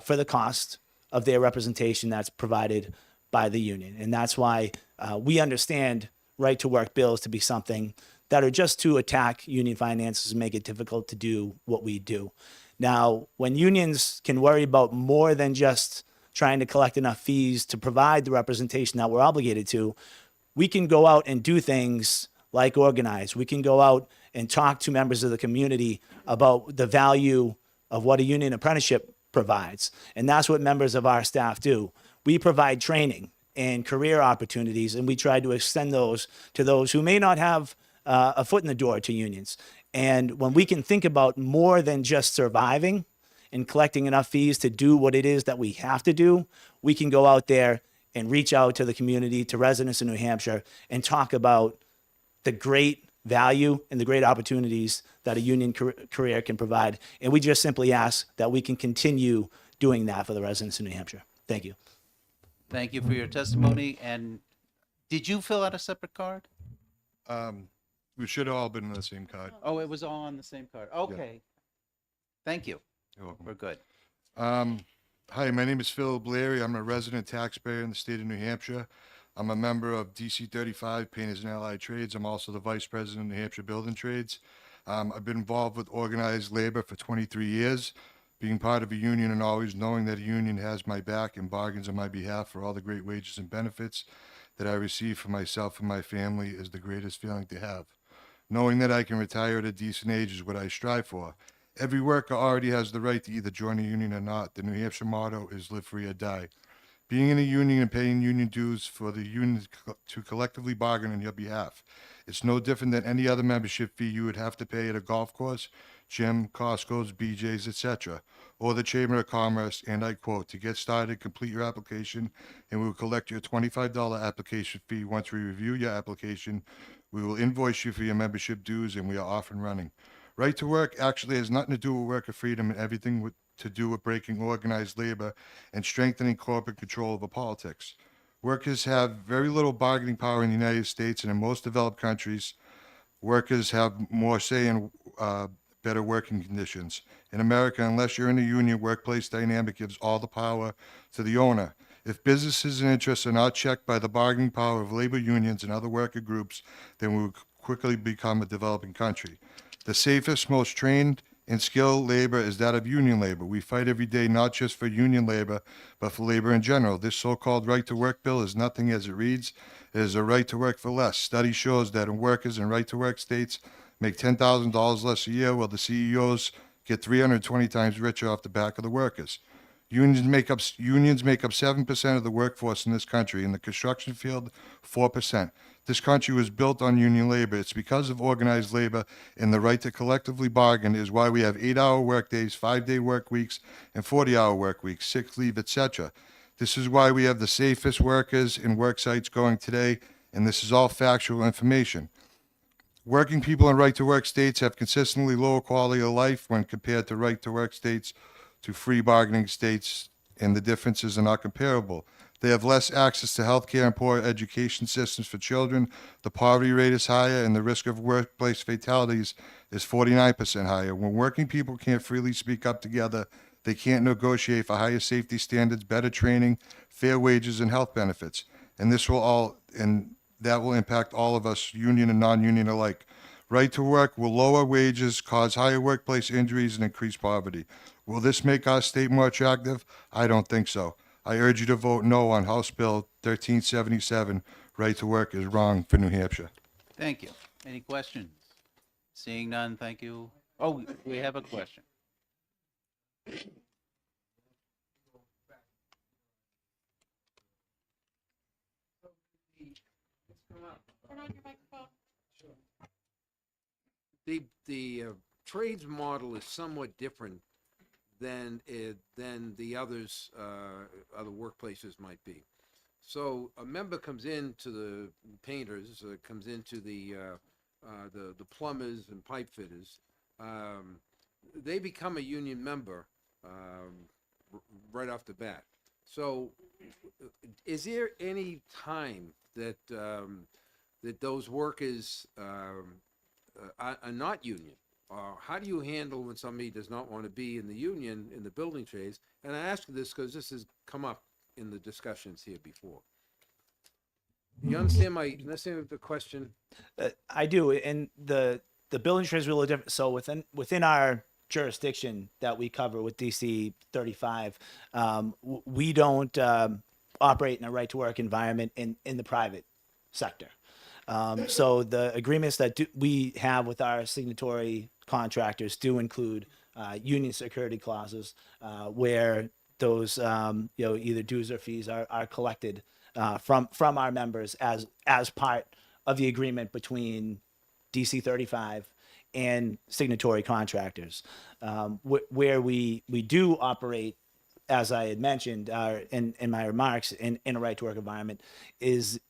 for the cost of their representation that's provided by the union. And that's why we understand right to work bills to be something that are just to attack union finances and make it difficult to do what we do. Now, when unions can worry about more than just trying to collect enough fees to provide the representation that we're obligated to, we can go out and do things like organize. We can go out and talk to members of the community about the value of what a union apprenticeship provides. And that's what members of our staff do. We provide training and career opportunities, and we try to extend those to those who may not have a foot in the door to unions. And when we can think about more than just surviving and collecting enough fees to do what it is that we have to do, we can go out there and reach out to the community, to residents in New Hampshire, and talk about the great value and the great opportunities that a union career can provide. And we just simply ask that we can continue doing that for the residents in New Hampshire. Thank you. Thank you for your testimony. And did you fill out a separate card? We should have all been on the same card. Oh, it was all on the same card. Okay. Thank you. You're welcome. We're good. Hi, my name is Phil Blairy. I'm a resident taxpayer in the state of New Hampshire. I'm a member of DC 35 Painters and Allied Trades. I'm also the vice president of New Hampshire Building Trades. I've been involved with organized labor for 23 years, being part of a union and always knowing that a union has my back and bargains on my behalf for all the great wages and benefits that I receive for myself and my family is the greatest feeling to have. Knowing that I can retire at a decent age is what I strive for. Every worker already has the right to either join a union or not. The New Hampshire motto is live free or die. Being in a union and paying union dues for the union to collectively bargain on your behalf. It's no different than any other membership fee you would have to pay at a golf course, gym, Costco's, BJ's, etc., or the Chamber of Commerce, and I quote, to get started, complete your application, and we will collect your $25 application fee. Once we review your application, we will invoice you for your membership dues, and we are off and running. Right to work actually has nothing to do with worker freedom and everything to do with breaking organized labor and strengthening corporate control over politics. Workers have very little bargaining power in the United States, and in most developed countries, workers have more say in better working conditions. In America, unless you're in a union, workplace dynamic gives all the power to the owner. If businesses and interests are not checked by the bargaining power of labor unions and other worker groups, then we will quickly become a developing country. The safest, most trained and skilled labor is that of union labor. We fight every day not just for union labor, but for labor in general. This so-called right-to-work bill is nothing as it reads. It is a right to work for less. Study shows that workers in right-to-work states make $10,000 less a year, while the CEOs get 320 times richer off the back of the workers. Unions make up 7% of the workforce in this country. In the construction field, 4%. This country was built on union labor. It's because of organized labor and the right to collectively bargain is why we have 8-hour workdays, 5-day work weeks, and 40-hour work weeks, sick leave, etc. This is why we have the safest workers and work sites going today, and this is all factual information. Working people in right-to-work states have consistently lower quality of life when compared to right-to-work states to free bargaining states, and the differences are not comparable. They have less access to health care and poor education systems for children. The poverty rate is higher, and the risk of workplace fatalities is 49% higher. When working people can't freely speak up together, they can't negotiate for higher safety standards, better training, fair wages, and health benefits. And that will impact all of us, union and non-union alike. Right to work will lower wages, cause higher workplace injuries, and increase poverty. Will this make our state more attractive? I don't think so. I urge you to vote no on House Bill 1377. Right to work is wrong for New Hampshire. Thank you. Any questions? Seeing none, thank you. Oh, we have a question. The trades model is somewhat different than the others, other workplaces might be. So a member comes into the painters, comes into the plumbers and pipe fitters. They become a union member right off the bat. So, is there any time that that those workers are not union? Or how do you handle when somebody does not want to be in the union in the building trades? And I ask this because this has come up in the discussions here before. You understand the question? I do, and the building trades are a little different. So within our jurisdiction that we cover with DC 35, we don't operate in a right to work environment in the private sector. So the agreements that we have with our signatory contractors do include union security clauses where those either dues or fees are collected from our members as part of the agreement between DC 35 and signatory contractors. Where we do operate, as I had mentioned in my remarks, in a right to work environment, is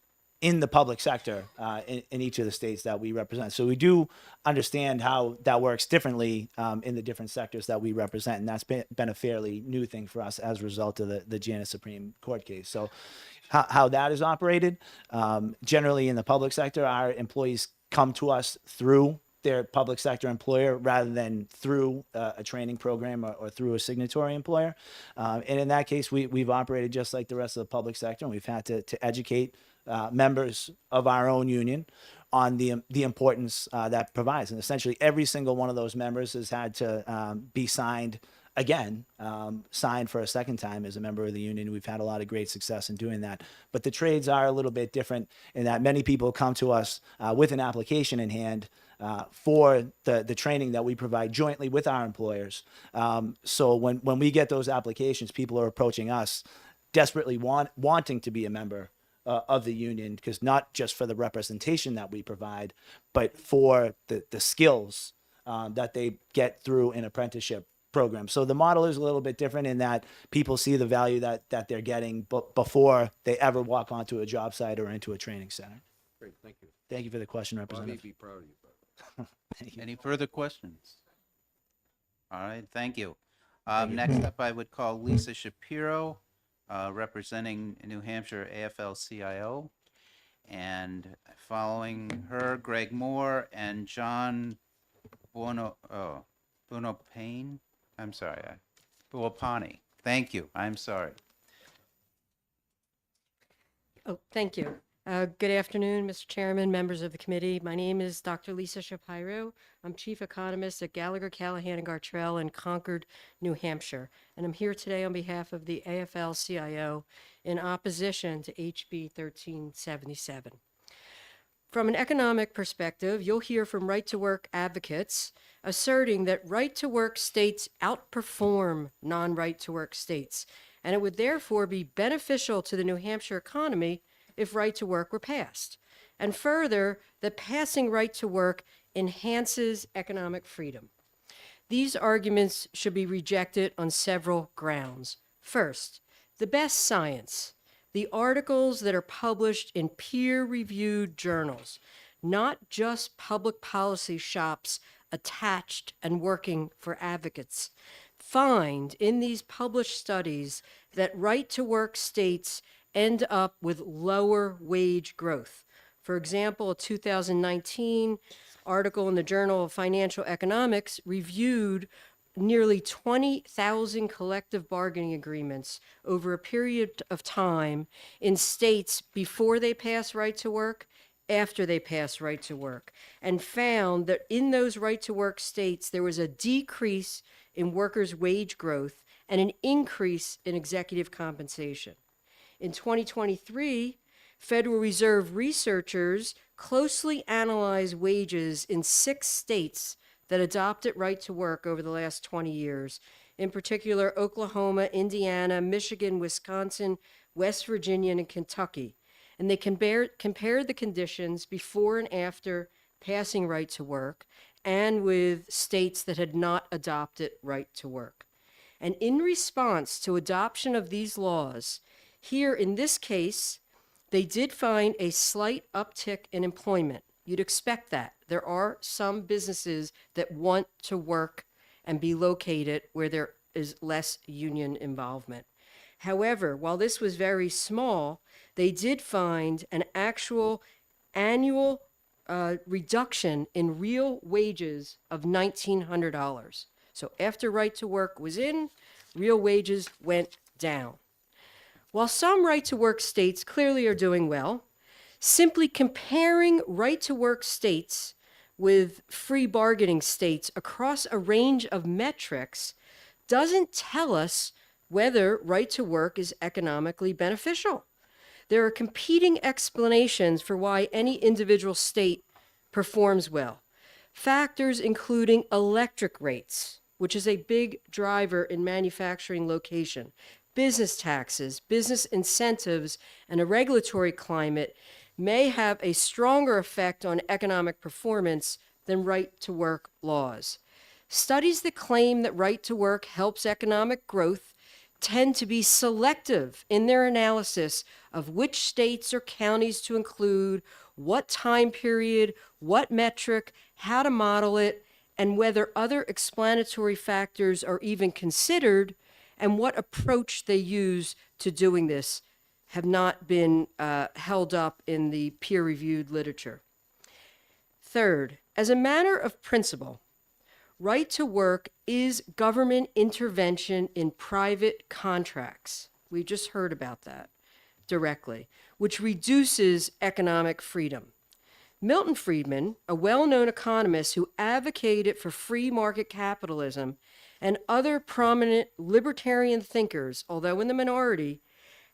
in the public sector in each of the states that we represent. So we do understand how that works differently in the different sectors that we represent, and that's been a fairly new thing for us as a result of the Janus Supreme Court case. So how that is operated, generally in the public sector, our employees come to us through their public sector employer rather than through a training program or through a signatory employer. And in that case, we've operated just like the rest of the public sector, and we've had to educate members of our own union on the importance that provides. And essentially every single one of those members has had to be signed again, signed for a second time as a member of the union. We've had a lot of great success in doing that. But the trades are a little bit different in that many people come to us with an application in hand for the training that we provide jointly with our employers. So when we get those applications, people are approaching us desperately wanting to be a member of the union, because not just for the representation that we provide, but for the skills that they get through an apprenticeship program. So the model is a little bit different in that people see the value that they're getting before they ever walk onto a job site or into a training center. Great, thank you. Thank you for the question, Bobby, Representative. be proud of you, brother. Thank you. Any further questions? All right, thank you. Next up, I would call Lisa Shapiro, representing New Hampshire AFL-CIO. And following her, Greg Moore and John Bunopane. I'm sorry, Buopani. Thank you. I'm sorry. Oh, thank you. Good afternoon, Mr. Chairman, members of the committee. My name is Dr. Lisa Shapiro. I'm chief economist at Gallagher, Callahan, and Gartrell in Concord, New Hampshire. And I'm here today on behalf of the AFL-CIO in opposition to HB 1377. From an economic perspective, you'll hear from right-to-work advocates asserting that right-to-work states outperform non-right-to-work states, and it would therefore be beneficial to the New Hampshire economy if right-to-work were passed. And further, that passing right-to-work enhances economic freedom. These arguments should be rejected on several grounds. First, the best science, the articles that are published in peer-reviewed journals, not just public policy shops attached and working for advocates, find in these published studies that right-to-work states end up with lower wage growth. For example, a 2019 article in the Journal of Financial Economics reviewed nearly 20,000 collective bargaining agreements over a period of time in states before they pass right to work, after they pass right to work, and found that in those right to work states, there was a decrease in workers' wage growth and an increase in executive compensation. In 2023, Federal Reserve researchers closely analyzed wages in 6 states that adopted right to work over the last 20 years, in particular Oklahoma, Indiana, Michigan, Wisconsin, West Virginia, and Kentucky. And they compared the conditions before and after passing right to work and with states that had not adopted right to work. And in response to adoption of these laws, here in this case, they did find a slight uptick in employment. You'd expect that. There are some businesses that want to work and be located where there is less union involvement. However, while this was very small, they did find an actual annual reduction in real wages of $1,900. So after right to work was in, real wages went down. While some right to work states clearly are doing well, simply comparing right to work states with free bargaining states across a range of metrics doesn't tell us whether right to work is economically beneficial. There are competing explanations for why any individual state performs well. Factors including electric rates, which is a big driver in manufacturing location, business taxes, business incentives, and a regulatory climate may have a stronger effect on economic performance than right to work laws. Studies that claim that right to work helps economic growth tend to be selective in their analysis of which states or counties to include, what time period, what metric, how to model it, and whether other explanatory factors are even considered, and what approach they use to doing this have not been held up in the peer-reviewed literature. Third, as a matter of principle, right to work is government intervention in private contracts. We just heard about that directly, which reduces economic freedom. Milton Friedman, a well-known economist who advocated for free market capitalism, and other prominent libertarian thinkers, although in the minority,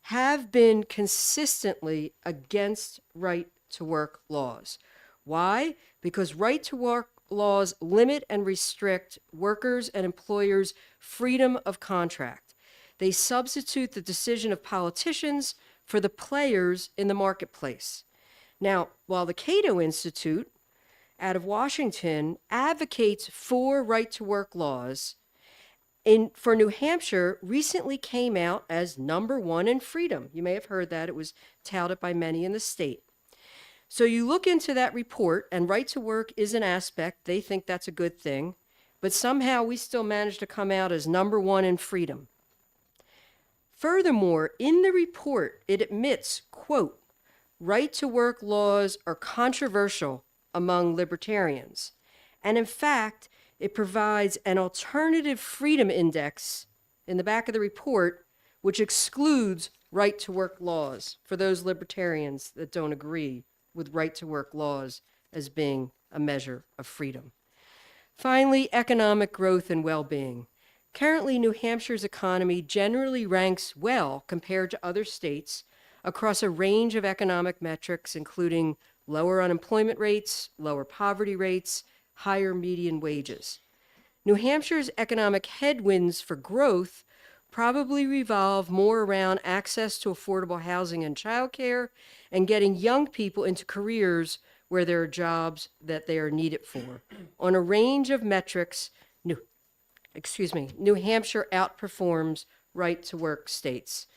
have been consistently against right to work laws. Why? Because right to work laws limit and restrict workers' and employers' freedom of contract. They substitute the decision of politicians for the players in the marketplace. Now, while the Cato Institute out of Washington advocates for right to work laws, for New Hampshire recently came out as #1 in freedom. You may have heard that. It was touted by many in the state. So you look into that report, and right to work is an aspect. They think that's a good thing. But somehow we still managed to come out as #1 in freedom. Furthermore, in the report, it admits, quote, right to work laws are controversial among libertarians. And in fact, it provides an alternative freedom index in the back of the report, which excludes right to work laws for those libertarians that don't agree with right to work laws as being a measure of freedom. Finally, economic growth and well-being. Currently, New Hampshire's economy generally ranks well compared to other states across a range of economic metrics, including lower unemployment rates, lower poverty rates, higher median wages. New Hampshire's economic headwinds for growth probably revolve more around access to affordable housing and childcare and getting young people into careers where there are jobs that they are needed for. On a range of metrics, New Hampshire outperforms right to work states.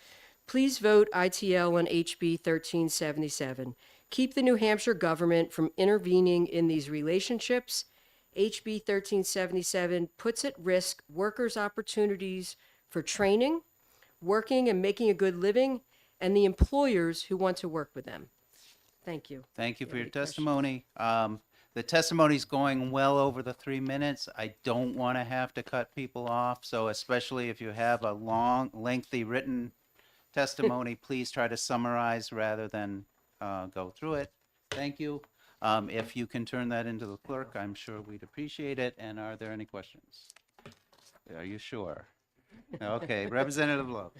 Please vote ITL on HB 1377. Keep the New Hampshire government from intervening in these relationships. HB 1377 puts at risk workers' opportunities for training, working and making a good living, and the employers who want to work with them. Thank you. Thank you for your testimony. The testimony's going well over the 3 minutes. I don't want to have to cut people off, so especially if you have a long, lengthy written testimony, please try to summarize rather than go through it. Thank you. If you can turn that into the clerk, I'm sure we'd appreciate it. And are there any questions? Are you sure? Okay, Representative Love.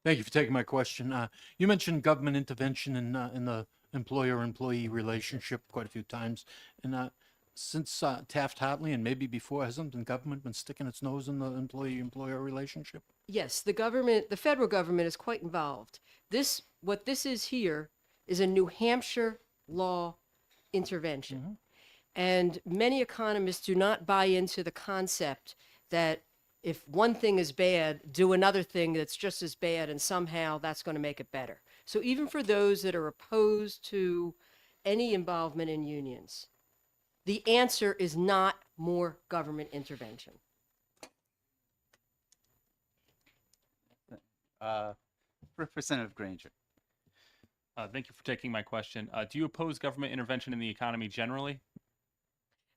Thank you for taking my question. You mentioned government intervention in the employer-employee relationship quite a few times. And since Taft-Hartley and maybe before, hasn't the government been sticking its nose in the employee-employer relationship? Yes, the federal government is quite involved. What this is here is a New Hampshire law intervention. Mm-hmm. And many economists do not buy into the concept that if one thing is bad, do another thing that's just as bad, and somehow that's going to make it better. So even for those that are opposed to any involvement in unions, the answer is not more government intervention. Representative Granger. Thank you for taking my question. Do you oppose government intervention in the economy generally?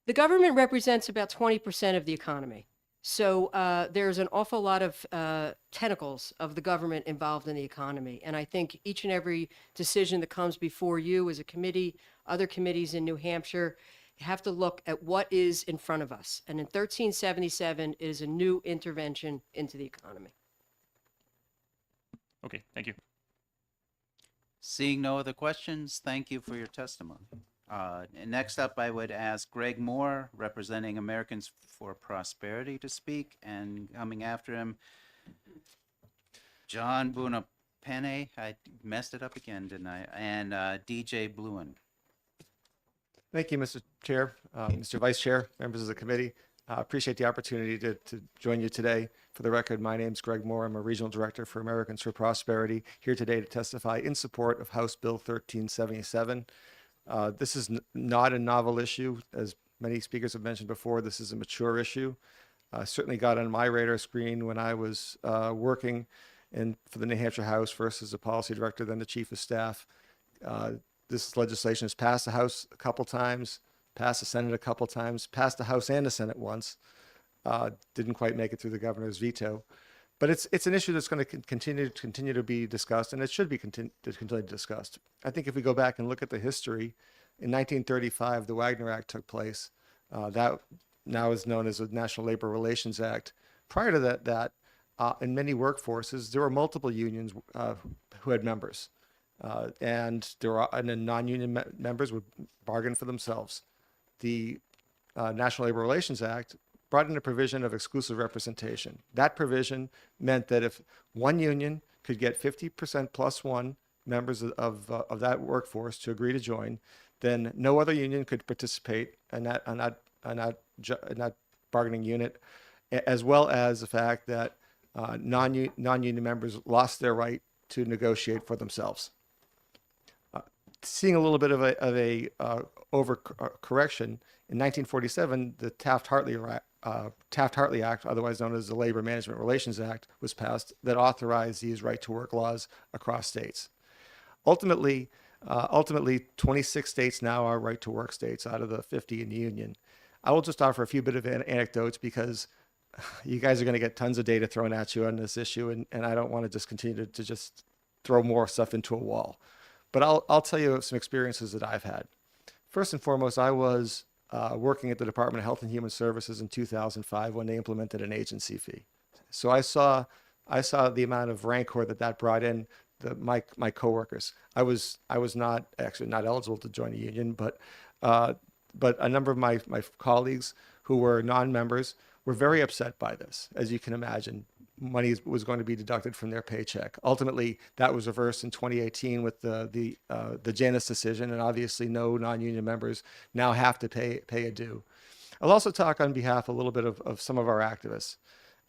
The government represents about 20% of the economy. So there's an awful lot of tentacles of the government involved in the economy. And I think each and every decision that comes before you as a committee, other committees in New Hampshire, have to look at what is in front of us. And in 1377 is a new intervention into the economy. Okay, thank you. Seeing no other questions, thank you for your testimony. And next up, I would ask Greg Moore, representing Americans for Prosperity, to speak, and coming after him, John Bunapene, I messed it up again, didn't I? And DJ Bluen. Thank you, Mr. Chair, Mr. Vice Chair, members of the committee. Appreciate the opportunity to join you today. For the record, my name is Greg Moore. I'm a Regional Director for Americans for Prosperity, here today to testify in support of House Bill 1377. This is not a novel issue. As many speakers have mentioned before, this is a mature issue. Certainly got on my radar screen when I was working for the New Hampshire House, first as a policy director, then the chief of staff. This legislation has passed the House a couple times, passed the Senate a couple times, passed the House and the Senate once. Didn't quite make it through the governor's veto. But it's an issue that's going to continue to be discussed, and it should be continually discussed. I think if we go back and look at the history, in 1935, the Wagner Act took place. That now is known as the National Labor Relations Act. Prior to that, in many workforces, there were multiple unions who had members. And the non-union members would bargain for themselves. The National Labor Relations Act brought in a provision of exclusive representation. That provision meant that if one union could get 50% plus one members of that workforce to agree to join, then no other union could participate in that bargaining unit, as well as the fact that non-union members lost their right to negotiate for themselves. Seeing a little bit of a overcorrection, in 1947, the Taft-Hartley Act, otherwise known as the Labor Management Relations Act, was passed that authorized these right-to-work laws across states. Ultimately, 26 states now are right-to-work states out of the 50 in the union. I will just offer a few bit of anecdotes because you guys are going to get tons of data thrown at you on this issue, and I don't want to just continue to just throw more stuff into a wall. But I'll tell you some experiences that I've had. First and foremost, I was working at the Department of Health and Human Services in 2005 when they implemented an agency fee. So I saw the amount of rancor that brought in my coworkers. I was not eligible to join a union, but a number of my colleagues who were non-members were very upset by this. As you can imagine, money was going to be deducted from their paycheck. Ultimately, that was reversed in 2018 with the Janus decision, and obviously no non-union members now have to pay a due. I'll also talk on behalf a little bit of some of our activists,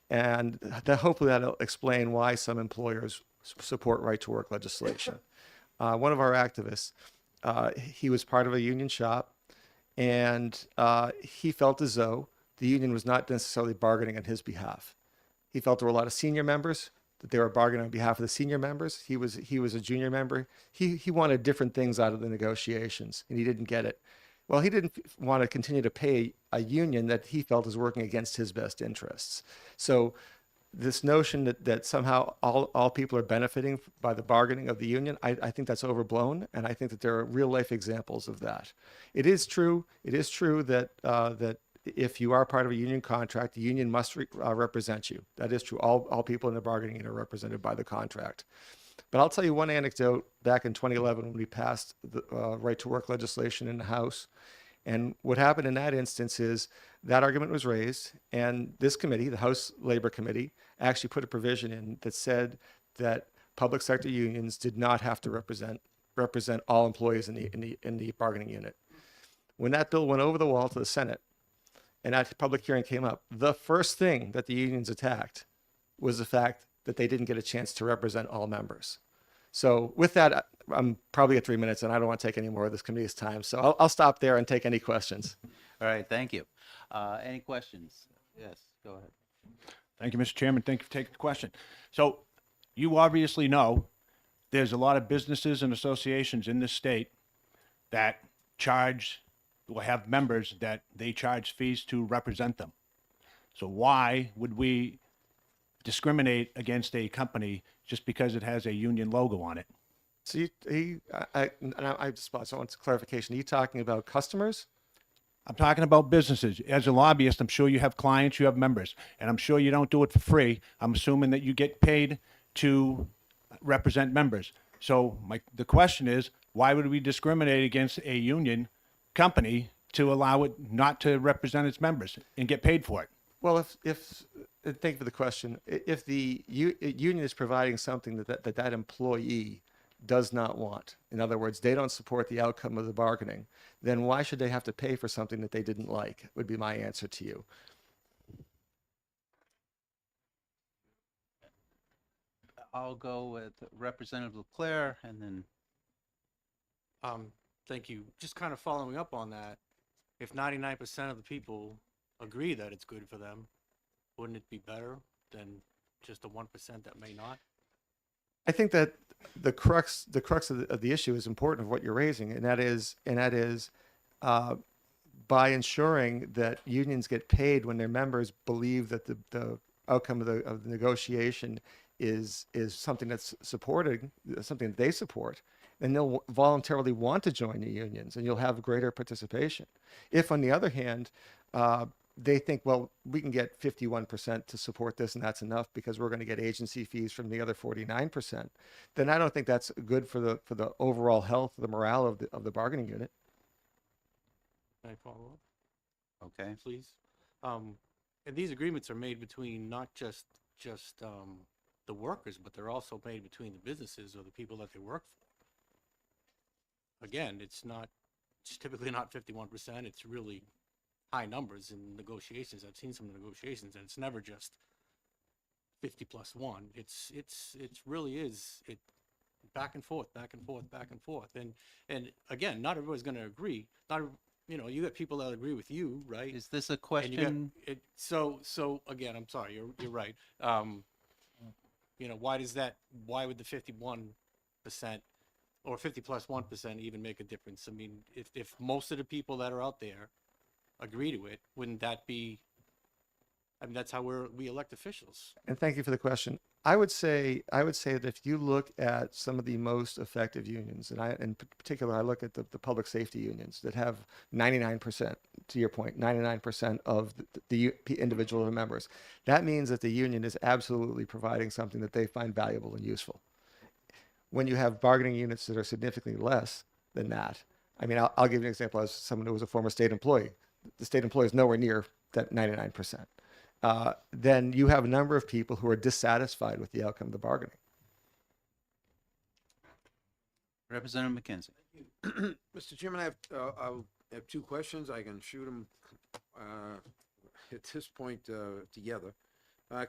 and hopefully that'll explain why some employers support right-to-work legislation. One of our activists, he was part of a union shop, and he felt as though the union was not necessarily bargaining on his behalf. He felt there were a lot of senior members, that they were bargaining on behalf of the senior members. He was a junior member. He wanted different things out of the negotiations, and he didn't get it. Well, he didn't want to continue to pay a union that he felt was working against his best interests. So this notion that somehow all people are benefiting by the bargaining of the union, I think that's overblown, and I think that there are real life examples of that. It is true that if you are part of a union contract, the union must represent you. That is true. All people in the bargaining unit are represented by the contract. But I'll tell you one anecdote back in 2011 when we passed the right-to-work legislation in the House. And what happened in that instance is that argument was raised, and this committee, the House Labor Committee, actually put a provision in that said that public sector unions did not have to represent all employees in the bargaining unit. When that bill went over the wall to the Senate, and that public hearing came up, the first thing that the unions attacked was the fact that they didn't get a chance to represent all members. So with that, I'm probably at 3 minutes, and I don't want to take any more of this committee's time. So I'll stop there and take any questions. All right, thank you. Any questions? Yes, go ahead. Thank you, Mr. Chairman. Thank you for taking the question. So you obviously know there's a lot of businesses and associations in this state that charge or have members that they charge fees to represent them. So why would we discriminate against a company just because it has a union logo on it? So I just want clarification. Are you talking about customers? I'm talking about businesses. As a lobbyist, I'm sure you have clients, you have members, and I'm sure you don't do it for free. I'm assuming that you get paid to represent members. So the question is, why would we discriminate against a union company to allow it not to represent its members and get paid for it? Well, thank you for the question. If the union is providing something that employee does not want, in other words, they don't support the outcome of the bargaining, then why should they have to pay for something that they didn't like, would be my answer to you. I'll go with Representative Leclerc and then Thank you. Just kind of following up on that, if 99% of the people agree that it's good for them, wouldn't it be better than just the 1% that may not? I think that the crux of the issue is important of what you're raising, and that is by ensuring that unions get paid when their members believe that the outcome of the negotiation is something that's supported, something that they support, then they'll voluntarily want to join the unions, and you'll have greater participation. If, on the other hand, they think, well, we can get 51% to support this, and that's enough because we're going to get agency fees from the other 49%, then I don't think that's good for the overall health, the morale of the bargaining unit. Can I follow up? Okay. Please. And these agreements are made between not just the workers, but they're also made between the businesses or the people that they work for. Again, it's typically not 51%. It's really high numbers in negotiations. I've seen some negotiations, and it's never just 50 plus 1. It's really is back and forth, back and forth, back and forth. And again, not everybody's going to agree. You got people that agree with you, right? is this a And question? so again, I'm sorry, you're right. Why would the 51% or 50 plus 1% even make a difference? I mean, if most of the people that are out there agree to it, wouldn't that be, I mean, that's how we elect officials. And thank you for the question. I would say that if you look at some of the most effective unions, and in particular, I look at the public safety unions that have 99%, to your point, 99% of the individual members. That means that the union is absolutely providing something that they find valuable and useful. When you have bargaining units that are significantly less than that, I mean, I'll give you an example as someone who was a former state employee. The state employee is nowhere near that 99%. Then you have a number of people who are dissatisfied with the outcome of the bargaining. Representative McKenzie. Mr. Chairman, I'll have two questions. I can shoot them at this point together.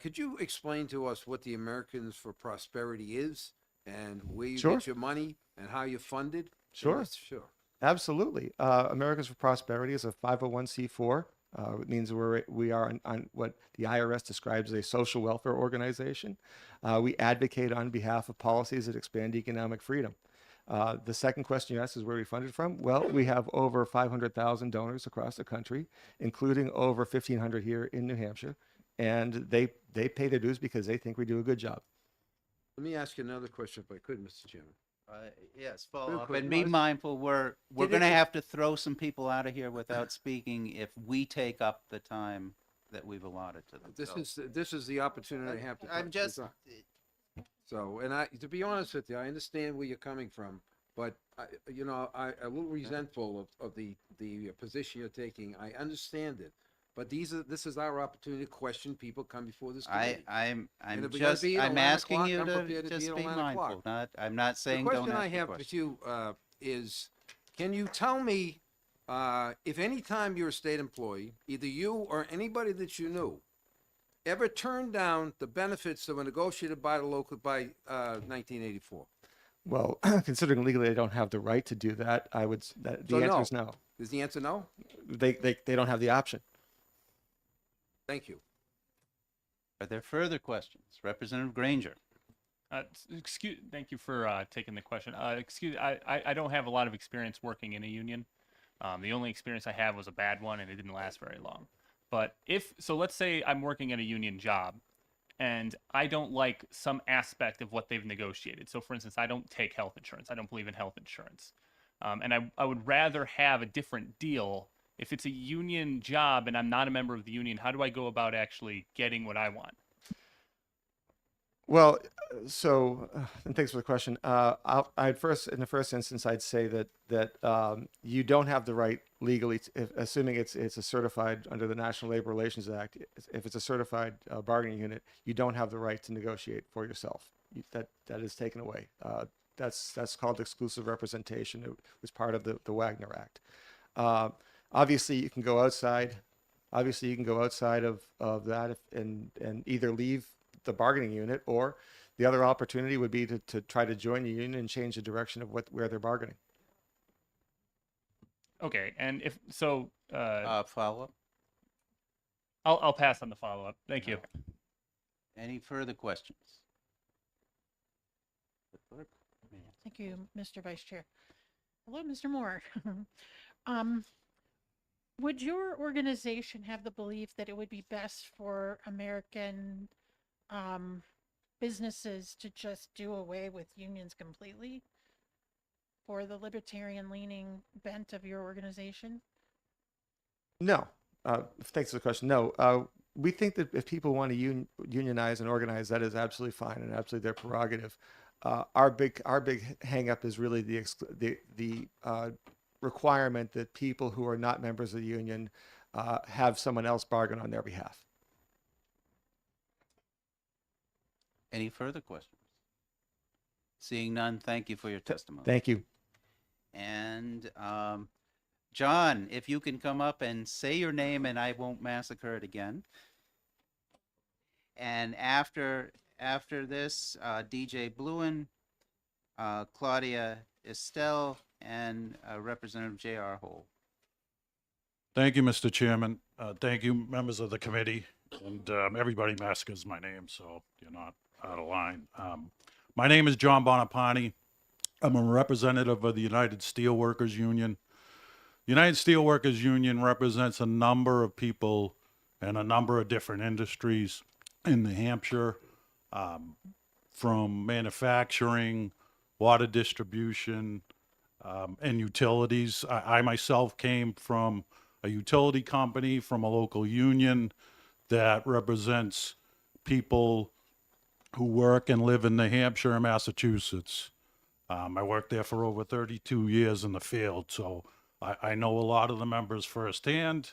Could you explain to us what the Americans for Prosperity is and where you Sure. get your money and how you fund it? Sure. Sure. Absolutely. Americans for Prosperity is a 501c4. It means we are on what the IRS describes as a social welfare organization. We advocate on behalf of policies that expand economic freedom. The second question you asked is where we funded from. Well, we have over 500,000 donors across the country, including over 1,500 here in New Hampshire, and they pay their dues because they think we do a good job. Let me ask you another question if I could, Mr. Chairman. Yes, follow Real up. quick, And no, be it's- mindful, we're Did going to it- have to throw some people out of here without speaking if we take up the time that we've allotted to them. This is the opportunity I have to. I'm just, So, and to be honest with you, I understand where you're coming from, but I'm a little resentful of the position you're taking. I understand it, but this is our opportunity to question people come before this committee. I'm And if we're gonna be at I'm 11 asking o'clock, you I'm to prepared to just at be 11 mindful. o'clock. I'm not saying The don't question ask I the have question. with you is, can you tell me if any time you're a state employee, either you or anybody that you knew ever turned down the benefits that were negotiated by the local, by 1984? Well, considering legally they don't have the right to do that, the answer is no. Is the answer no? They don't have the option. Thank you. Are there further questions? Representative Granger. Thank you for taking the question. I don't have a lot of experience working in a union. The only experience I have was a bad one, and it didn't last very long. But let's say I'm working at a union job, and I don't like some aspect of what they've negotiated. So, for instance, I don't take health insurance. I don't believe in health insurance, and I would rather have a different deal. If it's a union job and I'm not a member of the union, how do I go about actually getting what I want? Well, and thanks for the question. In the first instance, I'd say that you don't have the right legally, assuming it's a certified under the National Labor Relations Act. If it's a certified bargaining unit, you don't have the right to negotiate for yourself. That is taken away. That's called exclusive representation. It was part of the Wagner Act. Obviously, you can go outside. Obviously, you can go outside of that and either leave the bargaining unit, or the other opportunity would be to try to join the union and change the direction of where they're bargaining. Okay, and if so, Follow-up? I'll pass on the follow-up. Thank you. Any further questions? The clerk? Thank you, Mr. Vice Chair. Hello, Mr. Moore. Would your organization have the belief that it would be best for American businesses to just do away with unions completely for the libertarian leaning bent of your organization? No. Thanks for the question. No. We think that if people want to unionize and organize, that is absolutely fine and absolutely their prerogative. Our big hang up is really the requirement that people who are not members of the union have someone else bargain on their behalf. Any further questions? Seeing none, thank you for your testimony. Thank you. And John, if you can come up and say your name and I won't massacre it again. And after this, DJ Bluen, Claudia Estelle, and Representative J.R. Hole. Thank you, Mr. Chairman. Thank you, members of the committee, and everybody massacres my name, so you're not out of line. My name is John Bonapani. I'm a representative of the United Steelworkers Union. United Steelworkers Union represents a number of people and a number of different industries in New Hampshire, from manufacturing, water distribution, and utilities. I myself came from a utility company, from a local union that represents people who work and live in New Hampshire and Massachusetts. I worked there for over 32 years in the field, so I know a lot of the members firsthand,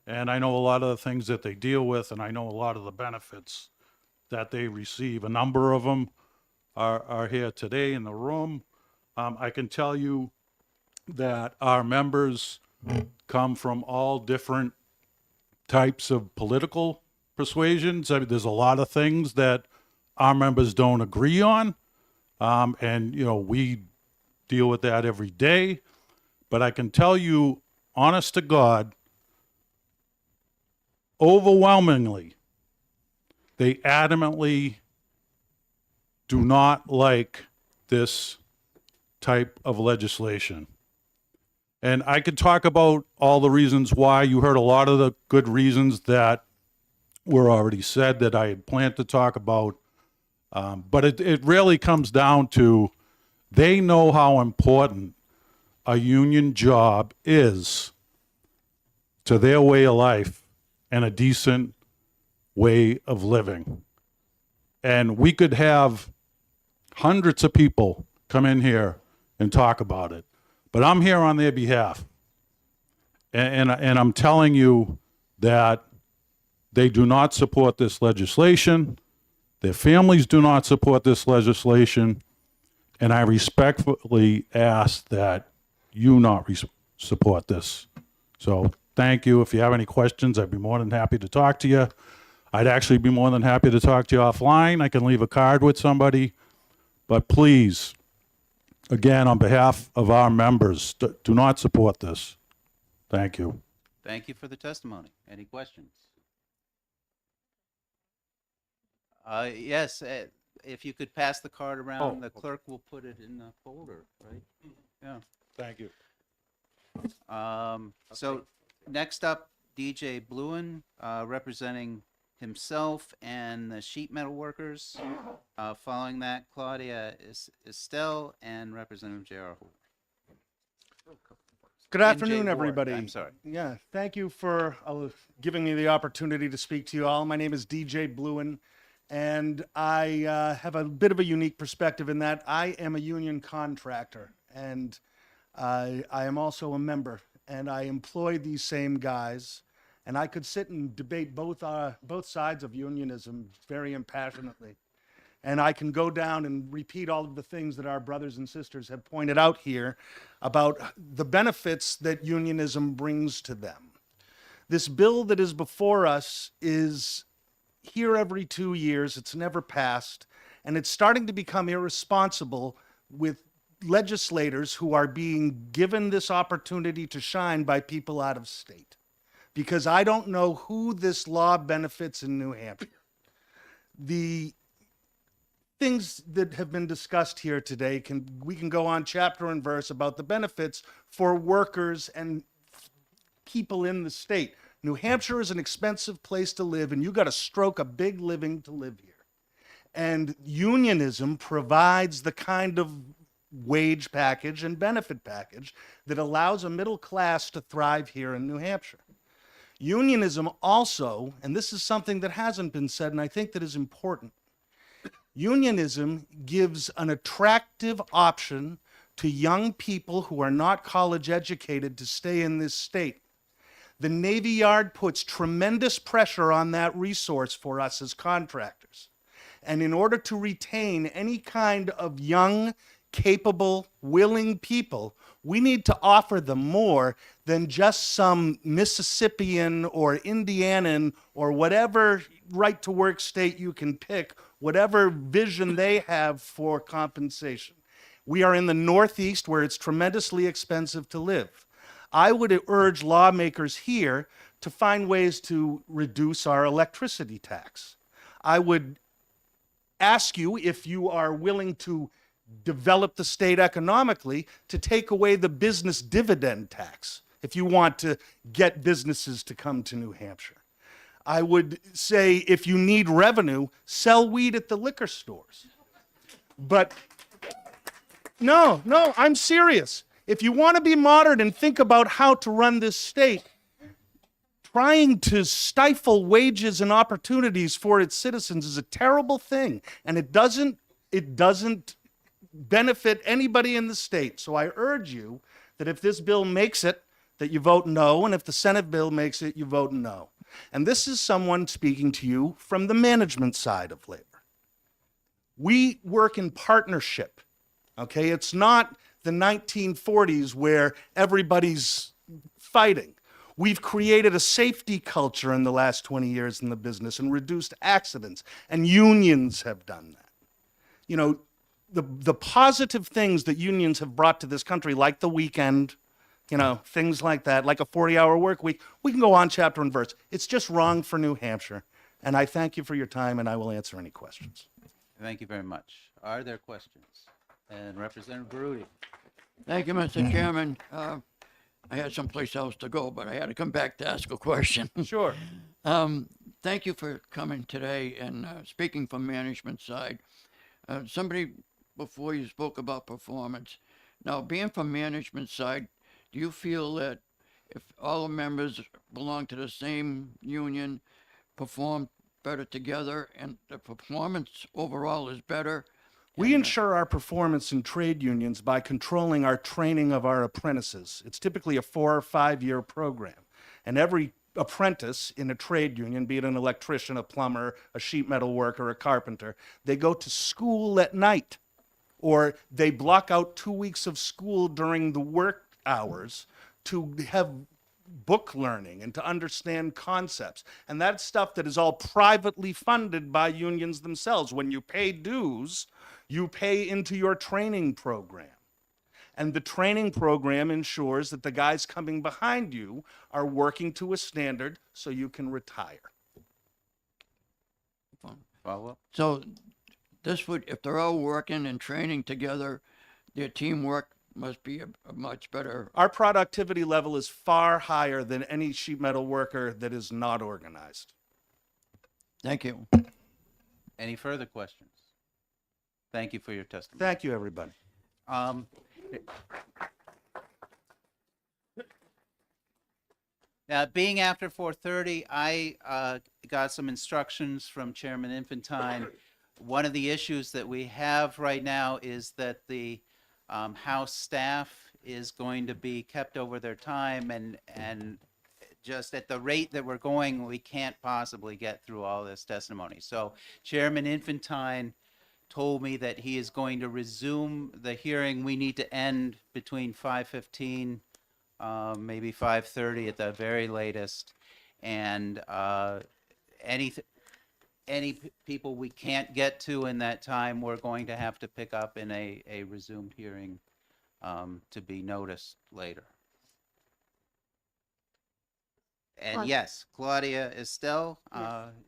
and I know a lot of the things that they deal with, and I know a lot of the benefits that they receive. A number of them are here today in the room. I can tell you that our members come from all different types of political persuasions. I mean, there's a lot of things that our members don't agree on, and we deal with that every day. But I can tell you, honest to God, overwhelmingly, they adamantly do not like this type of legislation. And I could talk about all the reasons why. You heard a lot of the good reasons that were already said that I had planned to talk about. But it really comes down to, they know how important a union job is to their way of life and a decent way of living. And we could have hundreds of people come in here and talk about it, but I'm here on their behalf. And I'm telling you that they do not support this legislation. Their families do not support this legislation. And I respectfully ask that you not support this. So thank you. If you have any questions, I'd be more than happy to talk to you. I'd actually be more than happy to talk to you offline. I can leave a card with somebody. But please, again, on behalf of our members, do not support this. Thank you. Thank you for the testimony. Any questions? Yes, if you could pass the card around, the clerk will put it in the folder, right? Yeah. Thank you. So next up, DJ Bluen, representing himself and the sheet metal workers. Following that, Claudia Estelle and Representative J.R. Holt. Good NJ afternoon, Ward, everybody. I'm sorry. Yeah, thank you for giving me the opportunity to speak to you all. My name is DJ Bluen, and I have a bit of a unique perspective in that I am a union contractor, and I am also a member, and I employ these same guys, and I could sit and debate both sides of unionism very impassionately. And I can go down and repeat all of the things that our brothers and sisters have pointed out here about the benefits that unionism brings to them. This bill that is before us is here every 2 years. It's never passed. And it's starting to become irresponsible with legislators who are being given this opportunity to shine by people out of state. Because I don't know who this law benefits in New Hampshire. The things that have been discussed here today, we can go on chapter and verse about the benefits for workers and people in the state. New Hampshire is an expensive place to live, and you got to stroke a big living to live here. And unionism provides the kind of wage package and benefit package that allows a middle class to thrive here in New Hampshire. Unionism also, and this is something that hasn't been said and I think that is important, unionism gives an attractive option to young people who are not college educated to stay in this state. The Navy Yard puts tremendous pressure on that resource for us as contractors. And in order to retain any kind of young, capable, willing people, we need to offer them more than just some Mississippian or Indianan or whatever right-to-work state you can pick, whatever vision they have for compensation. We are in the Northeast where it's tremendously expensive to live. I would urge lawmakers here to find ways to reduce our electricity tax. I would ask you if you are willing to develop the state economically to take away the business dividend tax if you want to get businesses to come to New Hampshire. I would say if you need revenue, sell weed at the liquor stores. But no, I'm serious. If you want to be modern and think about how to run this state, trying to stifle wages and opportunities for its citizens is a terrible thing, and it doesn't benefit anybody in the state. So I urge you that if this bill makes it, that you vote no, and if the Senate bill makes it, you vote no. And this is someone speaking to you from the management side of labor. We work in partnership, okay? It's not the 1940s where everybody's fighting. We've created a safety culture in the last 20 years in the business and reduced accidents, and unions have done that. You know, the positive things that unions have brought to this country, like the weekend, you know, things like that, like a 40-hour work week, we can go on chapter and verse. It's just wrong for New Hampshire. And I thank you for your time, and I will answer any questions. Thank you very much. Are there questions? And Representative Baruti. Thank you, Mr. Chairman. I had someplace else to go, but I had to come back to ask a question. Sure. Thank you for coming today and speaking from management side. Somebody before you spoke about performance. Now, being from management side, do you feel that if all the members belong to the same union, perform better together, and the performance overall is better? We ensure our performance in trade unions by controlling our training of our apprentices. It's typically a 4 or 5 year program. And every apprentice in a trade union, be it an electrician, a plumber, a sheet metal worker, a carpenter, they go to school at night, or they block out 2 weeks of school during the work hours to have book learning and to understand concepts. And that's stuff that is all privately funded by unions themselves. When you pay dues, you pay into your training program. And the training program ensures that the guys coming behind you are working to a standard so you can retire. Follow up? So this would, if they're all working and training together, their teamwork must be a much better. Our productivity level is far higher than any sheet metal worker that is not organized. Thank you. Any further questions? Thank you for your testimony. Thank you, everybody. Now, being after 4:30, I got some instructions from Chairman Infantine. One of the issues that we have right now is that the House staff is going to be kept over their time, and just at the rate that we're going, we can't possibly get through all this testimony. So Chairman Infantine told me that he is going to resume the hearing. We need to end between 5:15, maybe 5:30 at the very latest. And any people we can't get to in that time, we're going to have to pick up in a resumed hearing to be noticed later. And yes, Claudia Estelle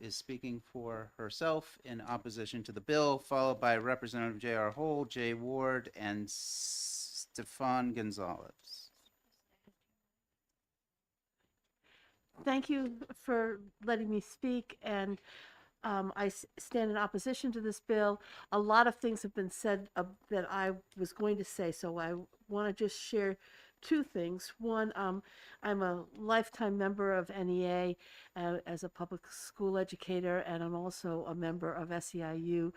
is speaking for herself in opposition to the bill, followed by Representative J.R. Hole, Jay Ward, and Stefan Gonzalez. Thank you for letting me speak, and I stand in opposition to this bill. A lot of things have been said that I was going to say, so I want to just share two things. One, I'm a lifetime member of NEA as a public school educator, and I'm also a member of SEIU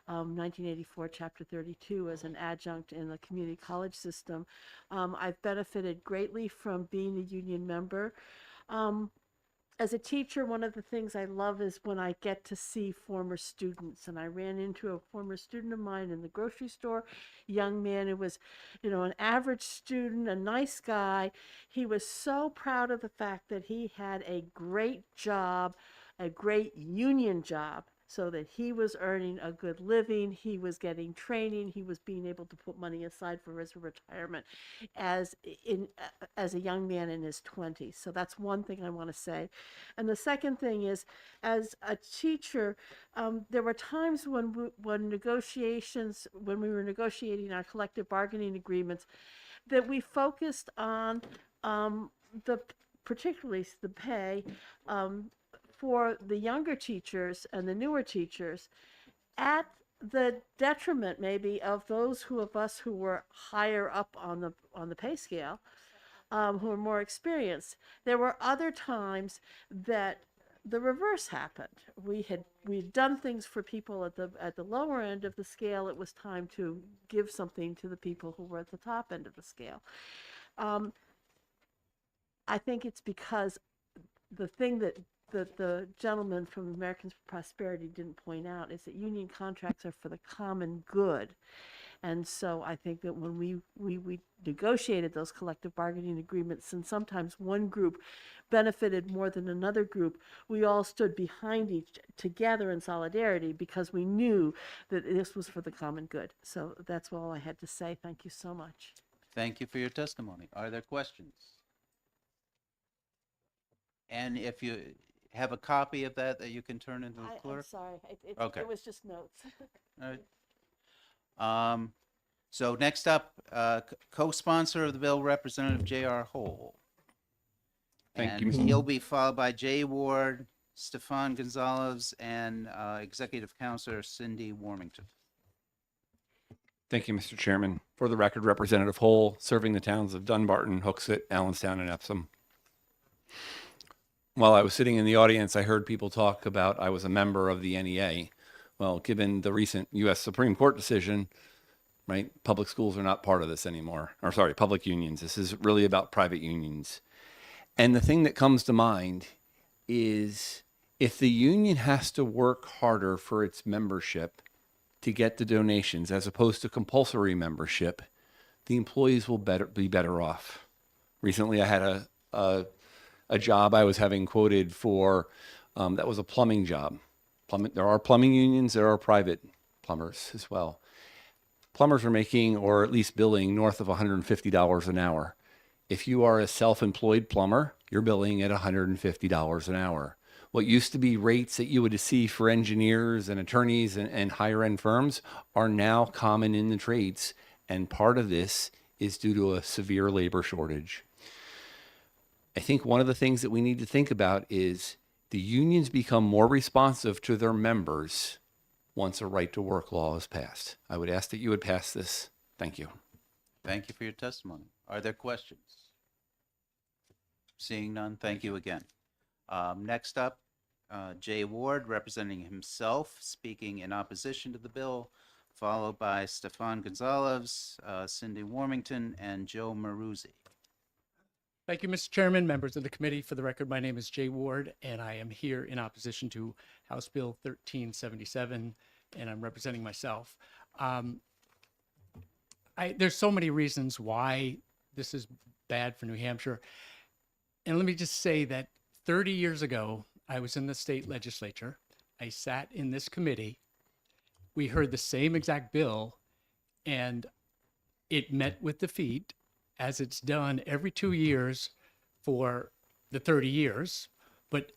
1984 Chapter 32 as an adjunct in the community college system. I've benefited greatly from being a union member. As a teacher, one of the things I love is when I get to see former students. And I ran into a former student of mine in the grocery store, young man who was, an average student, a nice guy. He was so proud of the fact that he had a great job, a great union job, so that he was earning a good living, he was getting training, he was being able to put money aside for his retirement as a young man in his 20s. So that's one thing I want to say. And the second thing is, as a teacher, there were times when we were negotiating our collective bargaining agreements, that we focused on particularly the pay for the younger teachers and the newer teachers, at the detriment maybe of those of us who were higher up on the pay scale, who are more experienced. There were other times that the reverse happened. We'd done things for people at the lower end of the scale. It was time to give something to the people who were at the top end of the scale. I think it's because the thing that the gentleman from Americans for Prosperity didn't point out is that union contracts are for the common good. And so I think that when we negotiated those collective bargaining agreements, and sometimes one group benefited more than another group, we all stood behind each together in solidarity because we knew that this was for the common good. So that's all I had to say. Thank you so much. Thank you for your testimony. Are there questions? And if you have a copy of that you can turn into the I'm clerk? sorry. Okay. It was just notes. All right. So next up, co-sponsor of the bill, Representative J.R. Hole. Thank you, And Mr. he'll be followed by Jay Ward, Stefan Gonzalez, and Executive Counselor Cindy Warmington. Thank you, Mr. Chairman. For the record, Representative Hole, serving the towns of Dunbarton, Hooksett, Allenstown, and Epsom. While I was sitting in the audience, I heard people talk about I was a member of the NEA. Well, given the recent U.S. Supreme Court decision, right, public schools are not part of this anymore. Or sorry, public unions. This is really about private unions. And the thing that comes to mind is if the union has to work harder for its membership to get the donations as opposed to compulsory membership, the employees will be better off. Recently, I had a job I was having quoted for that was a plumbing job. There are plumbing unions, there are private plumbers as well. Plumbers are making, or at least billing, north of $150 an hour. If you are a self-employed plumber, you're billing at $150 an hour. What used to be rates that you would see for engineers and attorneys and higher end firms are now common in the trades. And part of this is due to a severe labor shortage. I think one of the things that we need to think about is the unions become more responsive to their members once a right to work law is passed. I would ask that you would pass this. Thank you. Thank you for your testimony. Are there questions? Seeing none, thank you again. Next up, Jay Ward, representing himself, speaking in opposition to the bill, followed by Stefan Gonzalez, Cindy Warmington, and Joe Maruzzi. Thank you, Mr. Chairman, members of the committee. For the record, my name is Jay Ward, and I am here in opposition to House Bill 1377, and I'm representing myself. There's so many reasons why this is bad for New Hampshire. And let me just say that 30 years ago, I was in the state legislature. I sat in this committee. We heard the same exact bill, and it met with defeat, as it's done every 2 years for the 30 years. But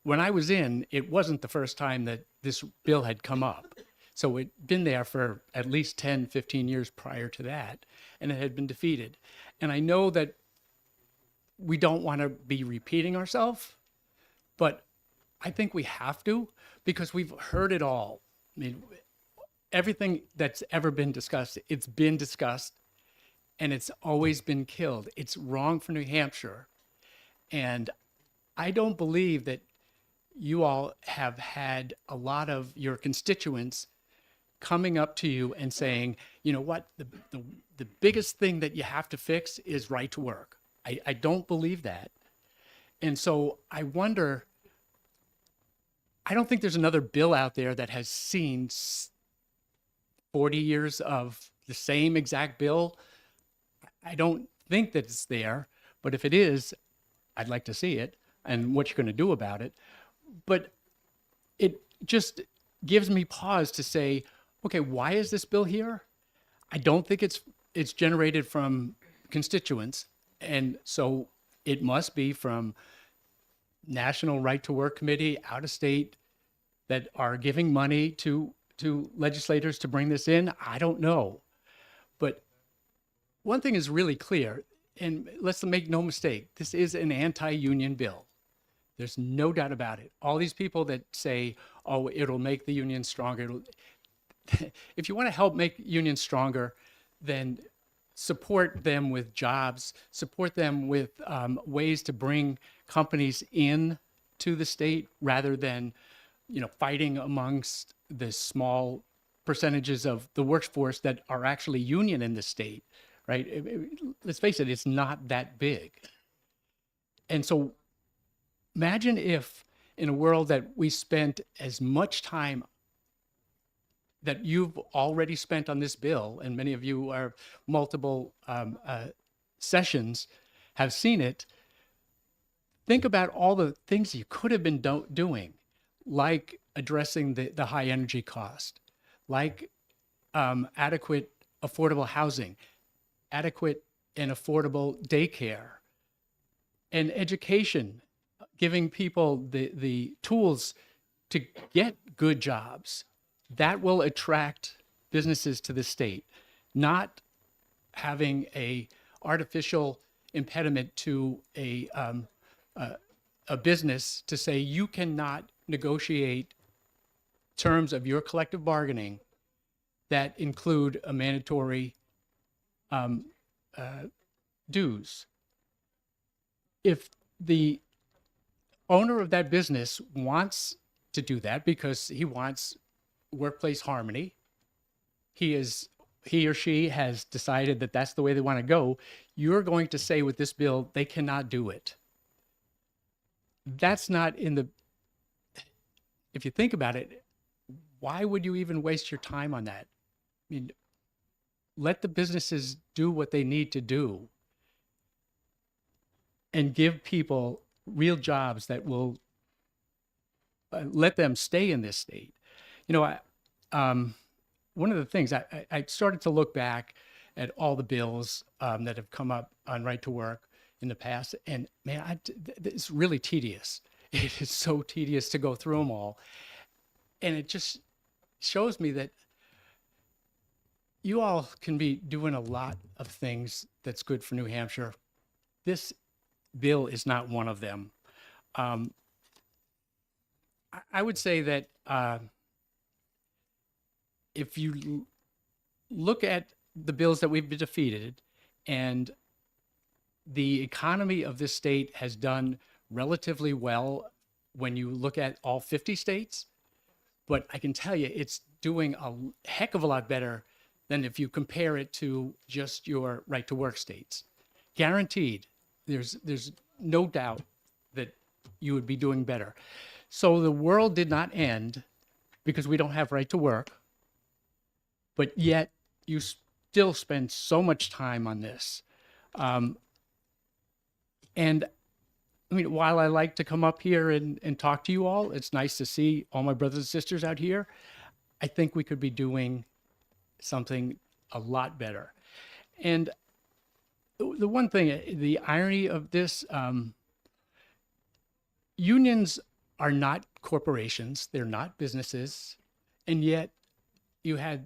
when I was in, it wasn't the first time that this bill had come up. So it'd been there for at least 10, 15 years prior to that, and it had been defeated. And I know that we don't want to be repeating ourselves, but I think we have to, because we've heard it all. I mean, everything that's ever been discussed, it's been discussed, and it's always been killed. It's wrong for New Hampshire. And I don't believe that you all have had a lot of your constituents coming up to you and saying, you know what, the biggest thing that you have to fix is right to work. I don't believe that. And so I wonder, I don't think there's another bill out there that has seen 40 years of the same exact bill. I don't think that it's there, but if it is, I'd like to see it and what you're going to do about it. But it just gives me pause to say, okay, why is this bill here? I don't think it's generated from constituents, and so it must be from National Right to Work Committee out of state that are giving money to legislators to bring this in. I don't know, but one thing is really clear, and let's make no mistake, this is an anti-union bill. There's no doubt about it. All these people that say, oh, it'll make the union stronger. If you want to help make unions stronger, then support them with jobs, support them with ways to bring companies in to the state rather than, fighting amongst the small percentages of the workforce that are actually union in the state. Right? Let's face it, it's not that big. And so imagine if in a world that we spent as much time that you've already spent on this bill, and many of you are multiple sessions have seen it, think about all the things you could have been doing, like addressing the high energy cost, like adequate affordable housing, adequate and affordable daycare, and education, giving people the tools to get good jobs. That will attract businesses to the state, not having a artificial impediment to a business to say you cannot negotiate terms of your collective bargaining that include a mandatory dues. If the owner of that business wants to do that because he wants workplace harmony, he or she has decided that that's the way they want to go, you're going to say with this bill, they cannot do it. That's not in the, if you think about it, why would you even waste your time on that? I mean, let the businesses do what they need to do. and give people real jobs that will let them stay in this state. You know, one of the things I started to look back at all the bills that have come up on right to work in the past, and man, it's really tedious. It is so tedious to go through them all, and it just shows me that you all can be doing a lot of things that's good for New Hampshire. This bill is not one of them. I would say that if you look at the bills that we've defeated, and the economy of this state has done relatively well when you look at all 50 states, but I can tell you it's doing a heck of a lot better than if you compare it to just your right to work states. Guaranteed, there's no doubt that you would be doing better. So the world did not end because we don't have right to work, but yet you still spend so much time on this. And I mean, while I like to come up here and talk to you all, it's nice to see all my brothers and sisters out here. I think we could be doing something a lot better. And the one thing, the irony of this, unions are not corporations, they're not businesses, and yet you had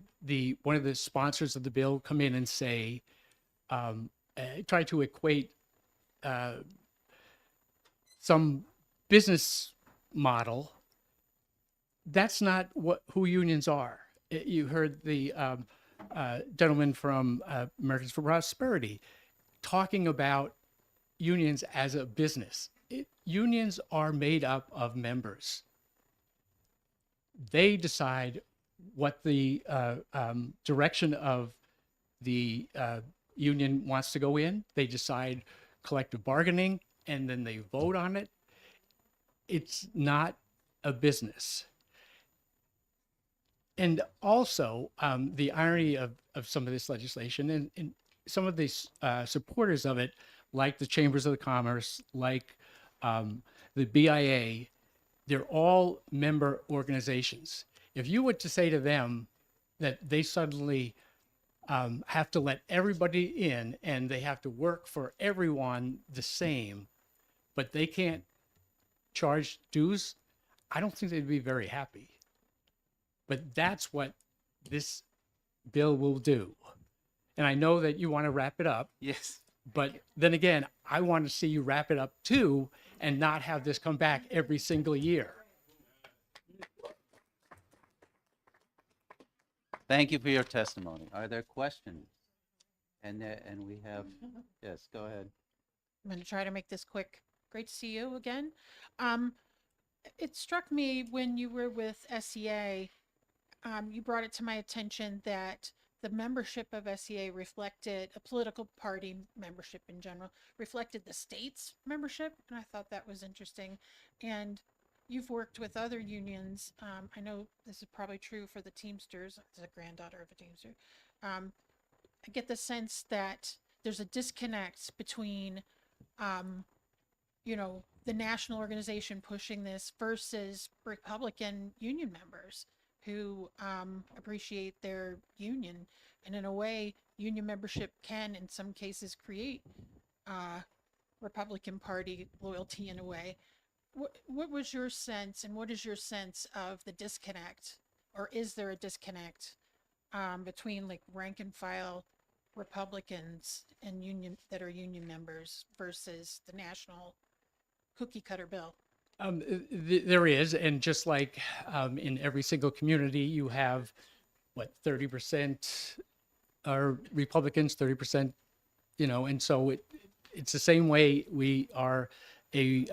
one of the sponsors of the bill come in and say, try to equate some business model. That's not who unions are. You heard the gentleman from Americans for Prosperity talking about unions as a business. Unions are made up of members. They decide what the direction of the union wants to go in. They decide collective bargaining, and then they vote on it. It's not a business. And also, the irony of some of this legislation, and some of these supporters of it, like the Chambers of Commerce, like the BIA, they're all member organizations. If you were to say to them that they suddenly have to let everybody in and they have to work for everyone the same, but they can't charge dues, I don't think they'd be very happy. But that's what this bill will do. And I know that you want to wrap it up. Yes. But then again, I want to see you wrap it up too and not have this come back every single year. Thank you for your testimony. Are there questions? And we have, yes, go ahead. I'm going to try to make this quick. Great to see you again. It struck me when you were with SEA, you brought it to my attention that the membership of SEA reflected, a political party membership in general, reflected the state's membership. And I thought that was interesting. And you've worked with other unions. I know this is probably true for the Teamsters. As a granddaughter of a Teamster. I get the sense that there's a disconnect between, you know, the national organization pushing this versus Republican union members who appreciate their union. And in a way, union membership can, in some cases, create Republican Party loyalty in a way. What was your sense, and what is your sense of the disconnect, or is there a disconnect between like rank and file Republicans and union that are union members versus the national cookie cutter bill? There is, and just like in every single community, you have what 30% are Republicans, 30%, you know, and so it's the same way. We are we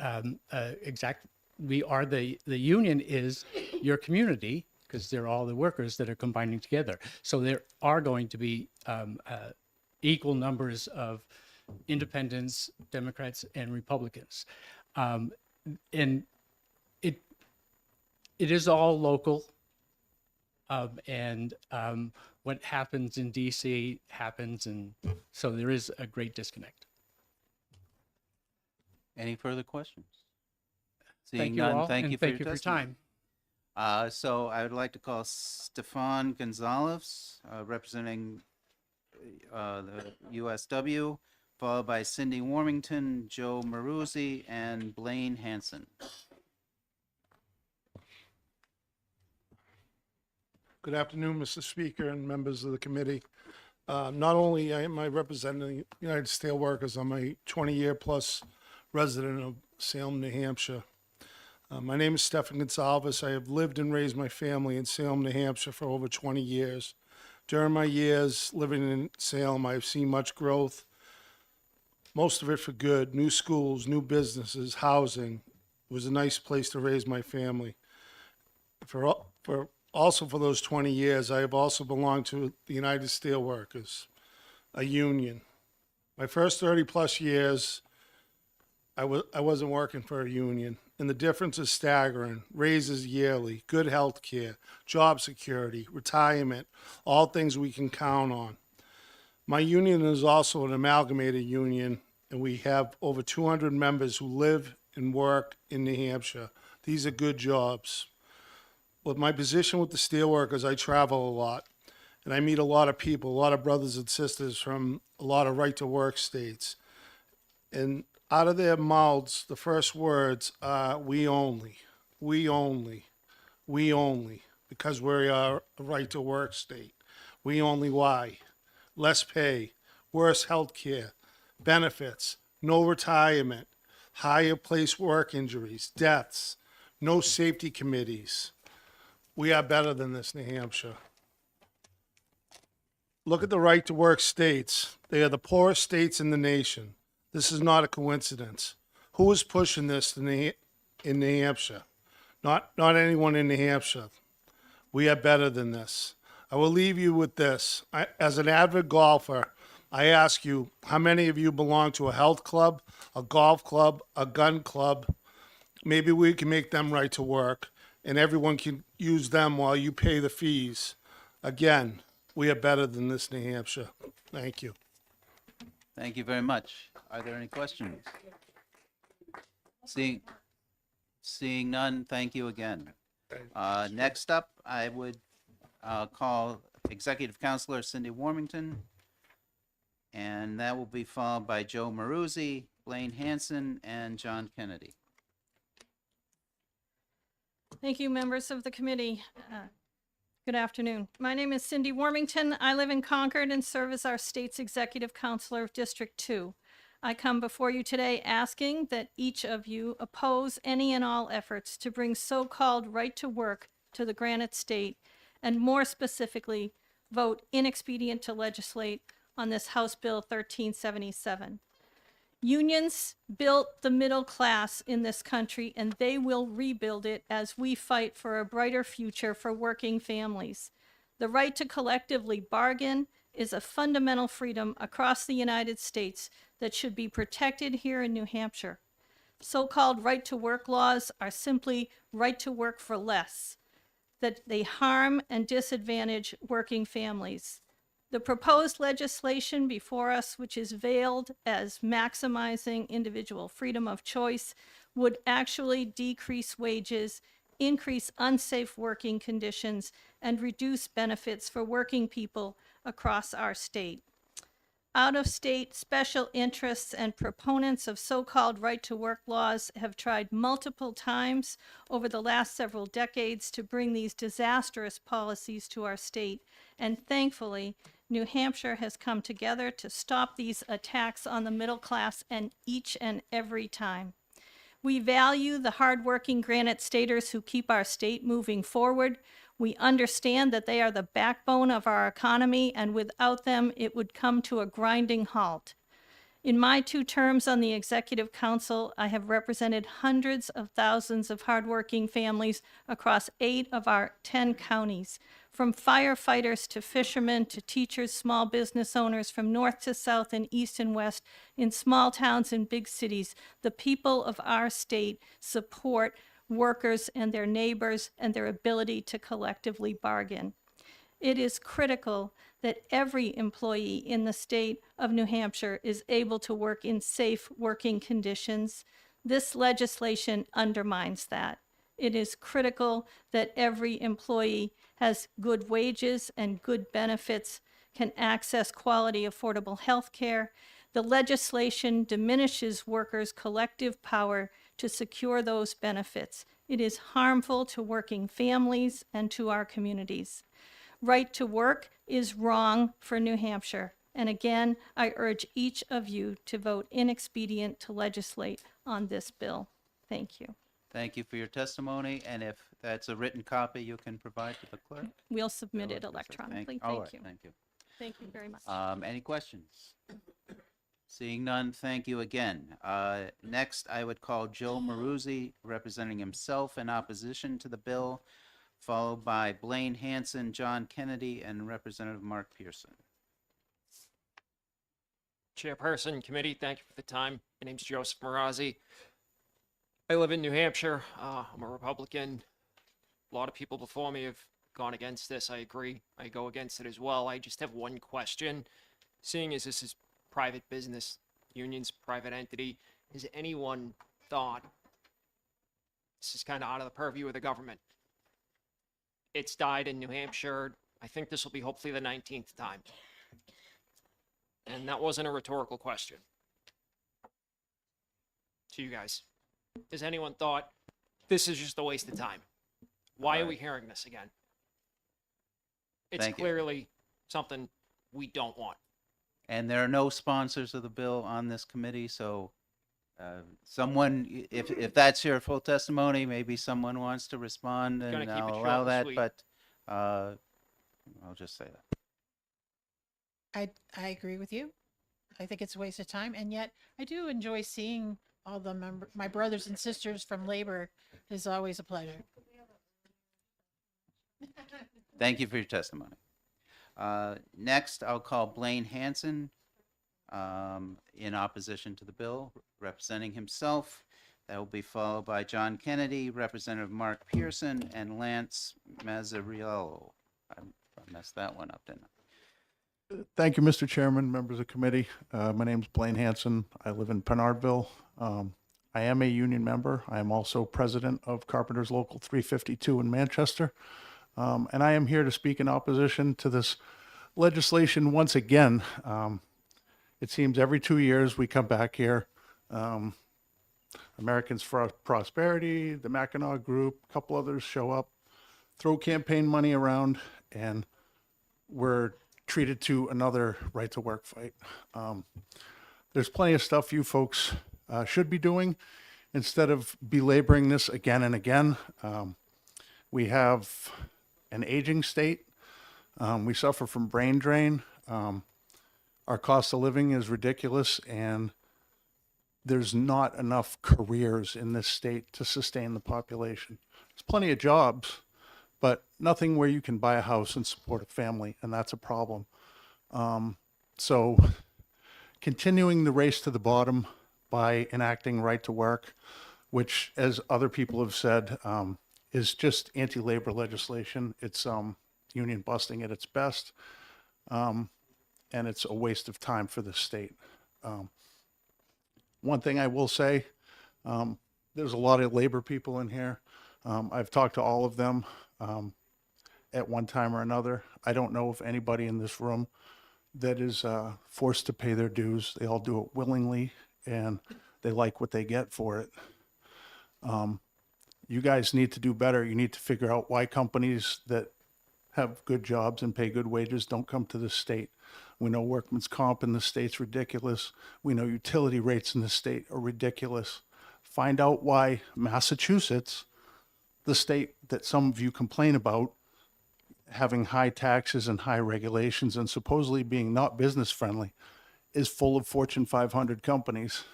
are the union is your community, because they're all the workers that are combining together. So there are going to be equal numbers of independents, Democrats, and Republicans. And it is all local, and what happens in DC happens, and so there is a great disconnect. Any further questions? Thank Seeing you none, all, thank and you for thank your you for your testimony. time. So I would like to call Stefan Gonzalez, representing the USW, followed by Cindy Warmington, Joe Maruzzi, and Blaine Hanson. Good afternoon, Mr. Speaker and members of the committee. Not only am I representing the United Steelworkers, I'm a 20-year-plus resident of Salem, New Hampshire. My name is Stefan Gonsalves. I have lived and raised my family in Salem, New Hampshire for over 20 years. During my years living in Salem, I've seen much growth, most of it for good. New schools, new businesses, housing. It was a nice place to raise my family. Also for those 20 years, I have also belonged to the United Steelworkers, a union. My first 30-plus years, I wasn't working for a union, and the difference is staggering. Raises yearly, good health care, job security, retirement, all things we can count on. My union is also an amalgamated union, and we have over 200 members who live and work in New Hampshire. These are good jobs. With my position with the Steelworkers, I travel a lot, and I meet a lot of people, a lot of brothers and sisters from a lot of right-to-work states. And out of their mouths, the first words are, we only, we only, we only, because we are a right-to-work state. We only why? Less pay, worse health care, benefits, no retirement, higher place work injuries, deaths, no safety committees. We are better than this, New Hampshire. Look at the right-to-work states. They are the poorest states in the nation. This is not a coincidence. Who is pushing this in New Hampshire? Not anyone in New Hampshire. We are better than this. I will leave you with this. As an avid golfer, I ask you, how many of you belong to a health club, a golf club, a gun club? Maybe we can make them right to work, and everyone can use them while you pay the fees. Again, we are better than this, New Hampshire. Thank you. Thank you very much. Are there any questions? Seeing none, thank you again. Next up, I would call Executive Counselor Cindy Warmington, and that will be followed by Joe Maruzzi, Blaine Hanson, and John Kennedy. Thank you, members of the committee. Good afternoon. My name is Cindy Warmington. I live in Concord and serve as our state's executive counselor of District 2. I come before you today asking that each of you oppose any and all efforts to bring so-called right to work to the Granite State, and more specifically, vote inexpedient to legislate on this House Bill 1377. Unions built the middle class in this country, and they will rebuild it as we fight for a brighter future for working families. The right to collectively bargain is a fundamental freedom across the United States that should be protected here in New Hampshire. So-called right-to-work laws are simply right to work for less, that they harm and disadvantage working families. The proposed legislation before us, which is veiled as maximizing individual freedom of choice, would actually decrease wages, increase unsafe working conditions, and reduce benefits for working people across our state. Out-of-state special interests and proponents of so-called right-to-work laws have tried multiple times over the last several decades to bring these disastrous policies to our state, and thankfully, New Hampshire has come together to stop these attacks on the middle class, and each and every time. We value the hardworking Granite Staters who keep our state moving forward. We understand that they are the backbone of our economy, and without them, it would come to a grinding halt. In my 2 terms on the Executive Council, I have represented hundreds of thousands of hardworking families across 8 of our 10 counties, from firefighters to fishermen to teachers, small business owners, from north to south and east and west, in small towns and big cities. The people of our state support workers and their neighbors and their ability to collectively bargain. It is critical that every employee in the state of New Hampshire is able to work in safe working conditions. This legislation undermines that. It is critical that every employee has good wages and good benefits, can access quality, affordable health care. The legislation diminishes workers' collective power to secure those benefits. It is harmful to working families and to our communities. Right to work is wrong for New Hampshire. And again, I urge each of you to vote inexpedient to legislate on this bill. Thank you. Thank you for your testimony, and if that's a written copy, you can provide to the clerk. We'll submit it Thank- electronically. all Thank right, you. Thank you. Thank you very much. Any questions? Seeing none, thank you again. Next, I would call Joe Maruzzi, representing himself in opposition to the bill, followed by Blaine Hanson, John Kennedy, and Representative Mark Pearson. Chairperson, committee, thank you for the time. My name's Joseph Marazzi. I live in New Hampshire. I'm a Republican. A lot of people before me have gone against this. I agree. I go against it as well. I just have one question. Seeing as this is private business, unions, private entity, has anyone thought this is kind of out of the purview of the government? It's died in New Hampshire. I think this will be hopefully the 19th time. And that wasn't a rhetorical question to you guys. Has anyone thought this is just a waste of time? Why are we hearing this again? It's Thank you. clearly something we don't want. And there are no sponsors of the bill on this committee, so someone, if that's your full testimony, maybe someone wants to respond, Gonna and keep it I'll short allow and that, sweet. but I'll just say that. I agree with you. I think it's a waste of time, and yet I do enjoy seeing all the my brothers and sisters from labor. Is always a pleasure. Thank you for your testimony. Next, I'll call Blaine Hanson in opposition to the bill, representing himself. That will be followed by John Kennedy, Representative Mark Pearson, and Lance Mazzariello. I messed that one up, didn't I? Thank you, Mr. Chairman, members of the committee. My name's Blaine Hanson. I live in Penardville. I am a union member. I am also president of Carpenters Local 352 in Manchester. And I am here to speak in opposition to this legislation once again. It seems every 2 years we come back here. Americans for Prosperity, the Mackinac Group, a couple others show up, throw campaign money around, and we're treated to another right to work fight. There's plenty of stuff you folks should be doing instead of belaboring this again and again. We have an aging state. We suffer from brain drain. Our cost of living is ridiculous, and there's not enough careers in this state to sustain the population. There's plenty of jobs, but nothing where you can buy a house and support a family, and that's a problem. So continuing the race to the bottom by enacting right to work, which, as other people have said, is just anti-labor legislation. It's union busting at its best, and it's a waste of time for the state. One thing I will say, there's a lot of labor people in here. I've talked to all of them at one time or another. I don't know if anybody in this room that is forced to pay their dues. They all do it willingly, and they like what they get for it. You guys need to do better. You need to figure out why companies that have good jobs and pay good wages don't come to the state. We know workman's comp in the state's ridiculous. We know utility rates in the state are ridiculous. Find out why Massachusetts, the state that some of you complain about, having high taxes and high regulations and supposedly being not business friendly, is full of Fortune 500 companies,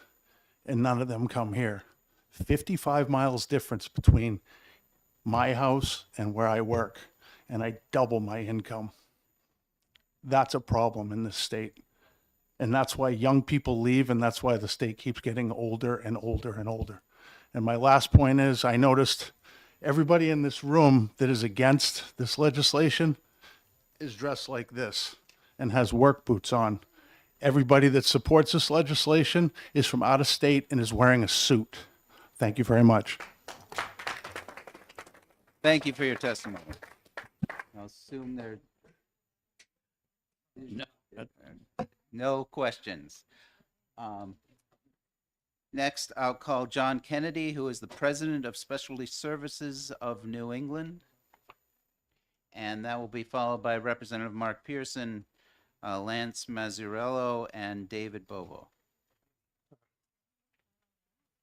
and none of them come here. 55 miles difference between my house and where I work, and I double my income. That's a problem in this state. And that's why young people leave, and that's why the state keeps getting older and older and older. And my last point is, I noticed everybody in this room that is against this legislation is dressed like this and has work boots on. Everybody that supports this legislation is from out of state and is wearing a suit. Thank you very much. Thank you for your testimony. I'll assume there no questions. Next, I'll call John Kennedy, who is the President of Specialty Services of New England. And that will be followed by Representative Mark Pearson, Lance Mazzarello, and David Bovo.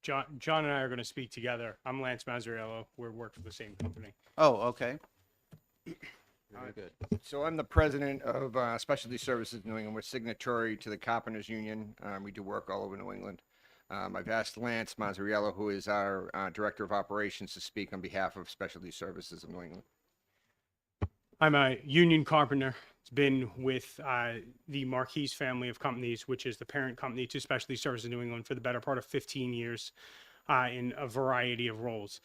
John and I are going to speak together. I'm Lance Mazzarello. We work for the same company. Oh, okay. Very good. So I'm the president of Specialty Services New England. We're signatory to the Carpenters Union. We do work all over New England. I've asked Lance Mazzarello, who is our Director of Operations, to speak on behalf of Specialty Services of New England. I'm a union carpenter. It's been with the Marquis family of companies, which is the parent company to Specialty Services New England, for the better part of 15 years in a variety of roles.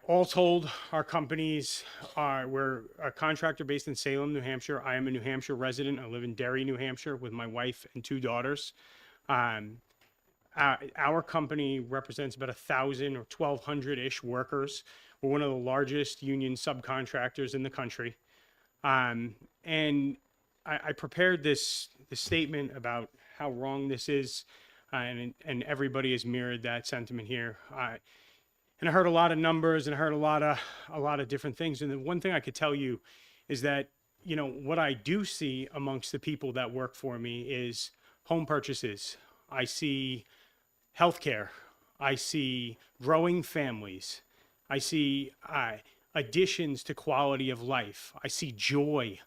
All told, our companies we're a contractor based in Salem, New Hampshire. I am a New Hampshire resident. I live in Derry, New Hampshire with my wife and 2 daughters. Our company represents about 1,000 or 1,200-ish workers. We're one of the largest union subcontractors in the country. And I prepared this statement about how wrong this is, and everybody has mirrored that sentiment here. And I heard a lot of numbers, and I heard a lot of different things. And the one thing I could tell you is that, you know, what I do see amongst the people that work for me is home purchases. I see healthcare. I see growing families. I see additions to quality of life. I see joy.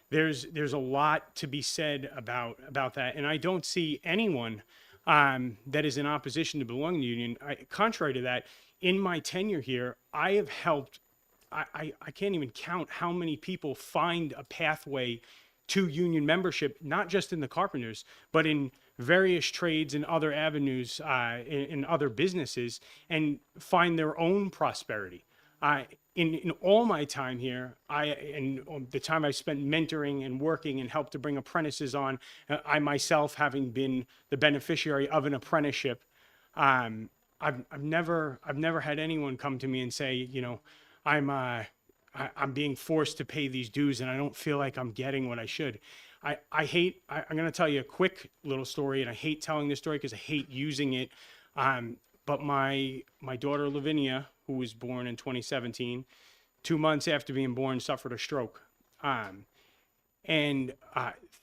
There's a lot to be said about that, and I don't see anyone that is in opposition to belonging to the union. Contrary to that, in my tenure here, I have helped. I can't even count how many people find a pathway to union membership, not just in the carpenters, but in various trades and other avenues in other businesses, and find their own prosperity. In all my time here, and the time I've spent mentoring and working and helped to bring apprentices on, I myself having been the beneficiary of an apprenticeship, I've never had anyone come to me and say, you know, I'm being forced to pay these dues and I don't feel like I'm getting what I should. I'm going to tell you a quick little story, and I hate telling this story because I hate using it. But my daughter Lavinia, who was born in 2017, 2 months after being born, suffered a stroke. And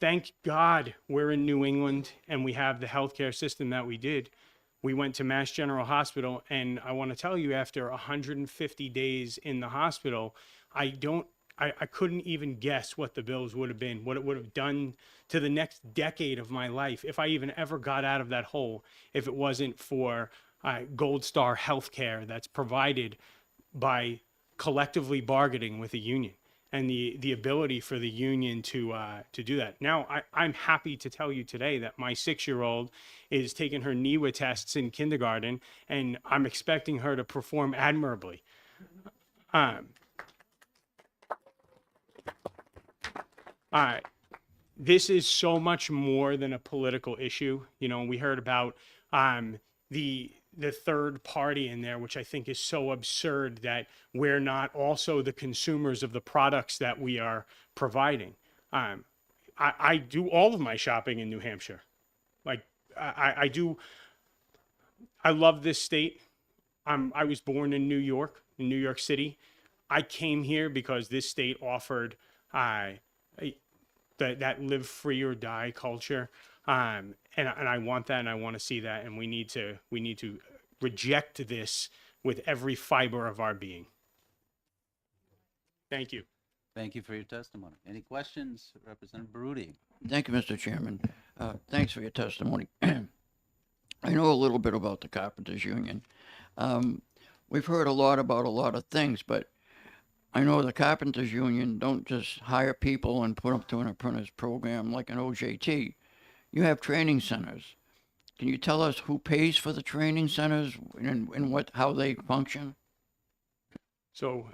thank God we're in New England and we have the healthcare system that we did. We went to Mass General Hospital, and I want to tell you, after 150 days in the hospital, I couldn't even guess what the bills would have been, what it would have done to the next decade of my life if I even ever got out of that hole, if it wasn't for Gold Star Healthcare that's provided by collectively bargaining with a union, and the ability for the union to do that. Now, I'm happy to tell you today that my 6-year-old is taking her NEWA tests in kindergarten, and I'm expecting her to perform admirably. This is so much more than a political issue. You know, we heard about the third party in there, which I think is so absurd that we're not also the consumers of the products that we are providing. I do all of my shopping in New Hampshire. Like I do. I love this state. I was born in New York City. I came here because this state offered that live free or die culture. And I want that, and I want to see that, and we need to reject this with every fiber of our being. Thank you. Thank you for your testimony. Any questions, Representative Baruti? Thank you, Mr. Chairman. Thanks for your testimony. I know a little bit about the Carpenters Union. We've heard a lot about a lot of things, but I know the Carpenters Union don't just hire people and put them through an apprentice program like an OJT. You have training centers. Can you tell us who pays for the training centers and how they function? So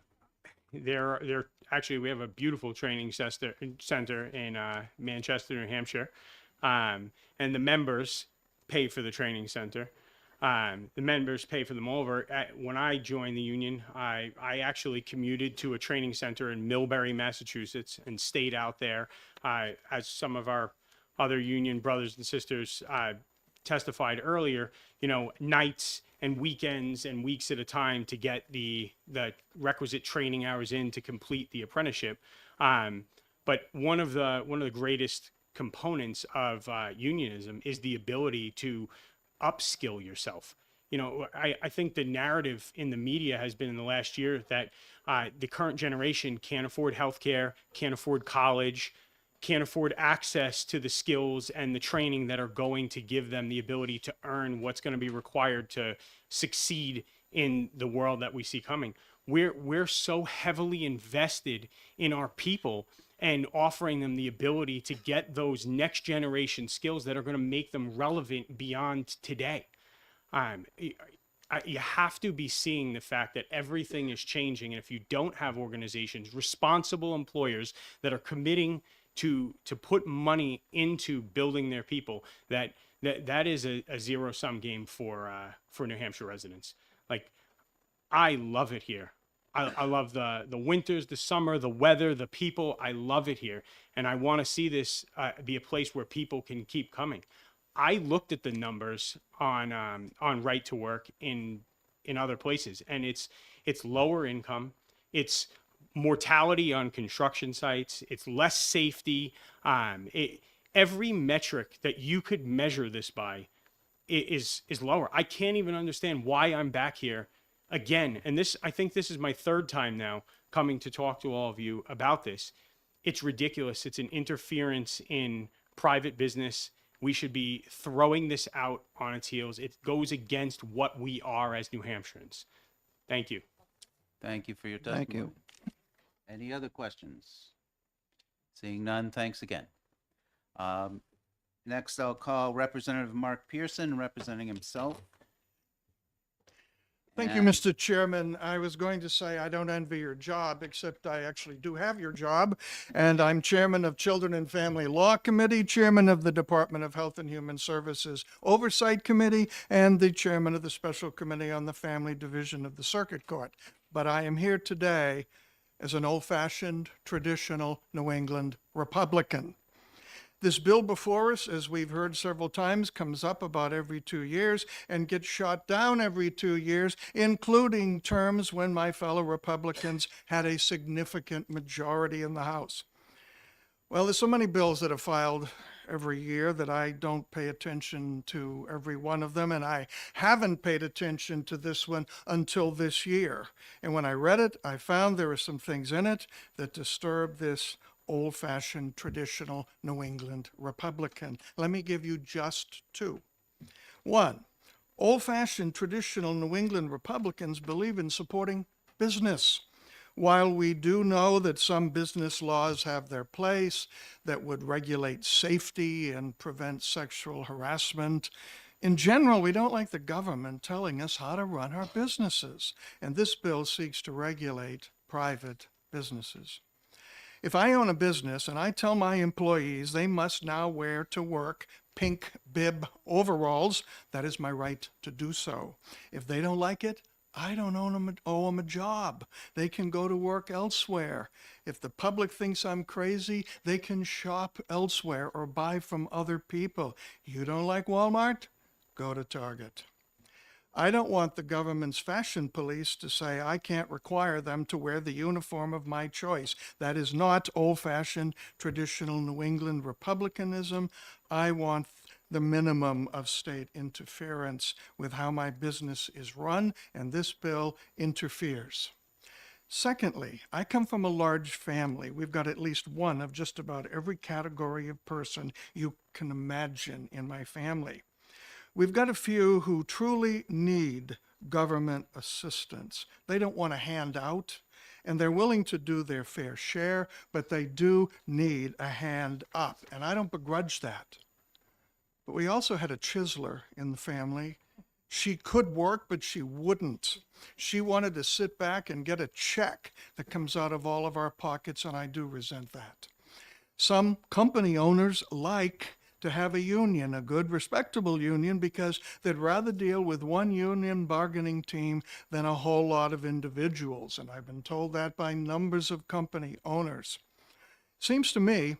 they're actually, we have a beautiful training center in Manchester, New Hampshire, and the members pay for the training center. The members pay for them over. When I joined the union, I actually commuted to a training center in Millbury, Massachusetts, and stayed out there, as some of our other union brothers and sisters testified earlier, nights and weekends and weeks at a time to get the requisite training hours in to complete the apprenticeship. But one of the greatest components of unionism is the ability to upskill yourself. I think the narrative in the media has been in the last year that the current generation can't afford healthcare, can't afford college, can't afford access to the skills and the training that are going to give them the ability to earn what's going to be required to succeed in the world that we see coming. We're so heavily invested in our people and offering them the ability to get those next generation skills that are going to make them relevant beyond today. You have to be seeing the fact that everything is changing, and if you don't have organizations, responsible employers that are committing to put money into building their people, that is a zero-sum game for New Hampshire residents. Like, I love it here. I love the winters, the summer, the weather, the people. I love it here, and I want to see this be a place where people can keep coming. I looked at the numbers on right to work in other places, and it's lower income, it's mortality on construction sites, it's less safety. Every metric that you could measure this by is lower. I can't even understand why I'm back here again. And I think this is my third time now coming to talk to all of you about this. It's ridiculous. It's an interference in private business. We should be throwing this out on its heels. It goes against what we are as New Hampshireans. Thank you. Thank you for your testimony. Thank you. Any other questions? Seeing none, thanks again. Next, I'll call Representative Mark Pearson, representing himself. Thank you, Mr. Chairman. I was going to say I don't envy your job, except I actually do have your job. And I'm chairman of Children and Family Law Committee, chairman of the Department of Health and Human Services Oversight Committee, and the chairman of the Special Committee on the Family Division of the Circuit Court. But I am here today as an old-fashioned, traditional New England Republican. This bill before us, as we've heard several times, comes up about every 2 years and gets shot down every 2 years, including terms when my fellow Republicans had a significant majority in the House. Well, there's so many bills that are filed every year that I don't pay attention to every one of them, and I haven't paid attention to this one until this year. And when I read it, I found there were some things in it that disturb this old-fashioned, traditional New England Republican. Let me give you just two. One, old-fashioned, traditional New England Republicans believe in supporting business. While we do know that some business laws have their place that would regulate safety and prevent sexual harassment, in general, we don't like the government telling us how to run our businesses. And this bill seeks to regulate private businesses. If I own a business and I tell my employees they must now wear to work pink bib overalls, that is my right to do so. If they don't like it, I don't owe them a job. They can go to work elsewhere. If the public thinks I'm crazy, they can shop elsewhere or buy from other people. You don't like Walmart? Go to Target. I don't want the government's fashion police to say I can't require them to wear the uniform of my choice. That is not old-fashioned, traditional New England Republicanism. I want the minimum of state interference with how my business is run, and this bill interferes. Secondly, I come from a large family. We've got at least one of just about every category of person you can imagine in my family. We've got a few who truly need government assistance. They don't want a handout, and they're willing to do their fair share, but they do need a hand up, and I don't begrudge that. But we also had a chiseler in the family. She could work, but she wouldn't. She wanted to sit back and get a check that comes out of all of our pockets, and I do resent that. Some company owners like to have a union, a good, respectable union, because they'd rather deal with one union bargaining team than a whole lot of individuals. And I've been told that by numbers of company owners. Seems to me,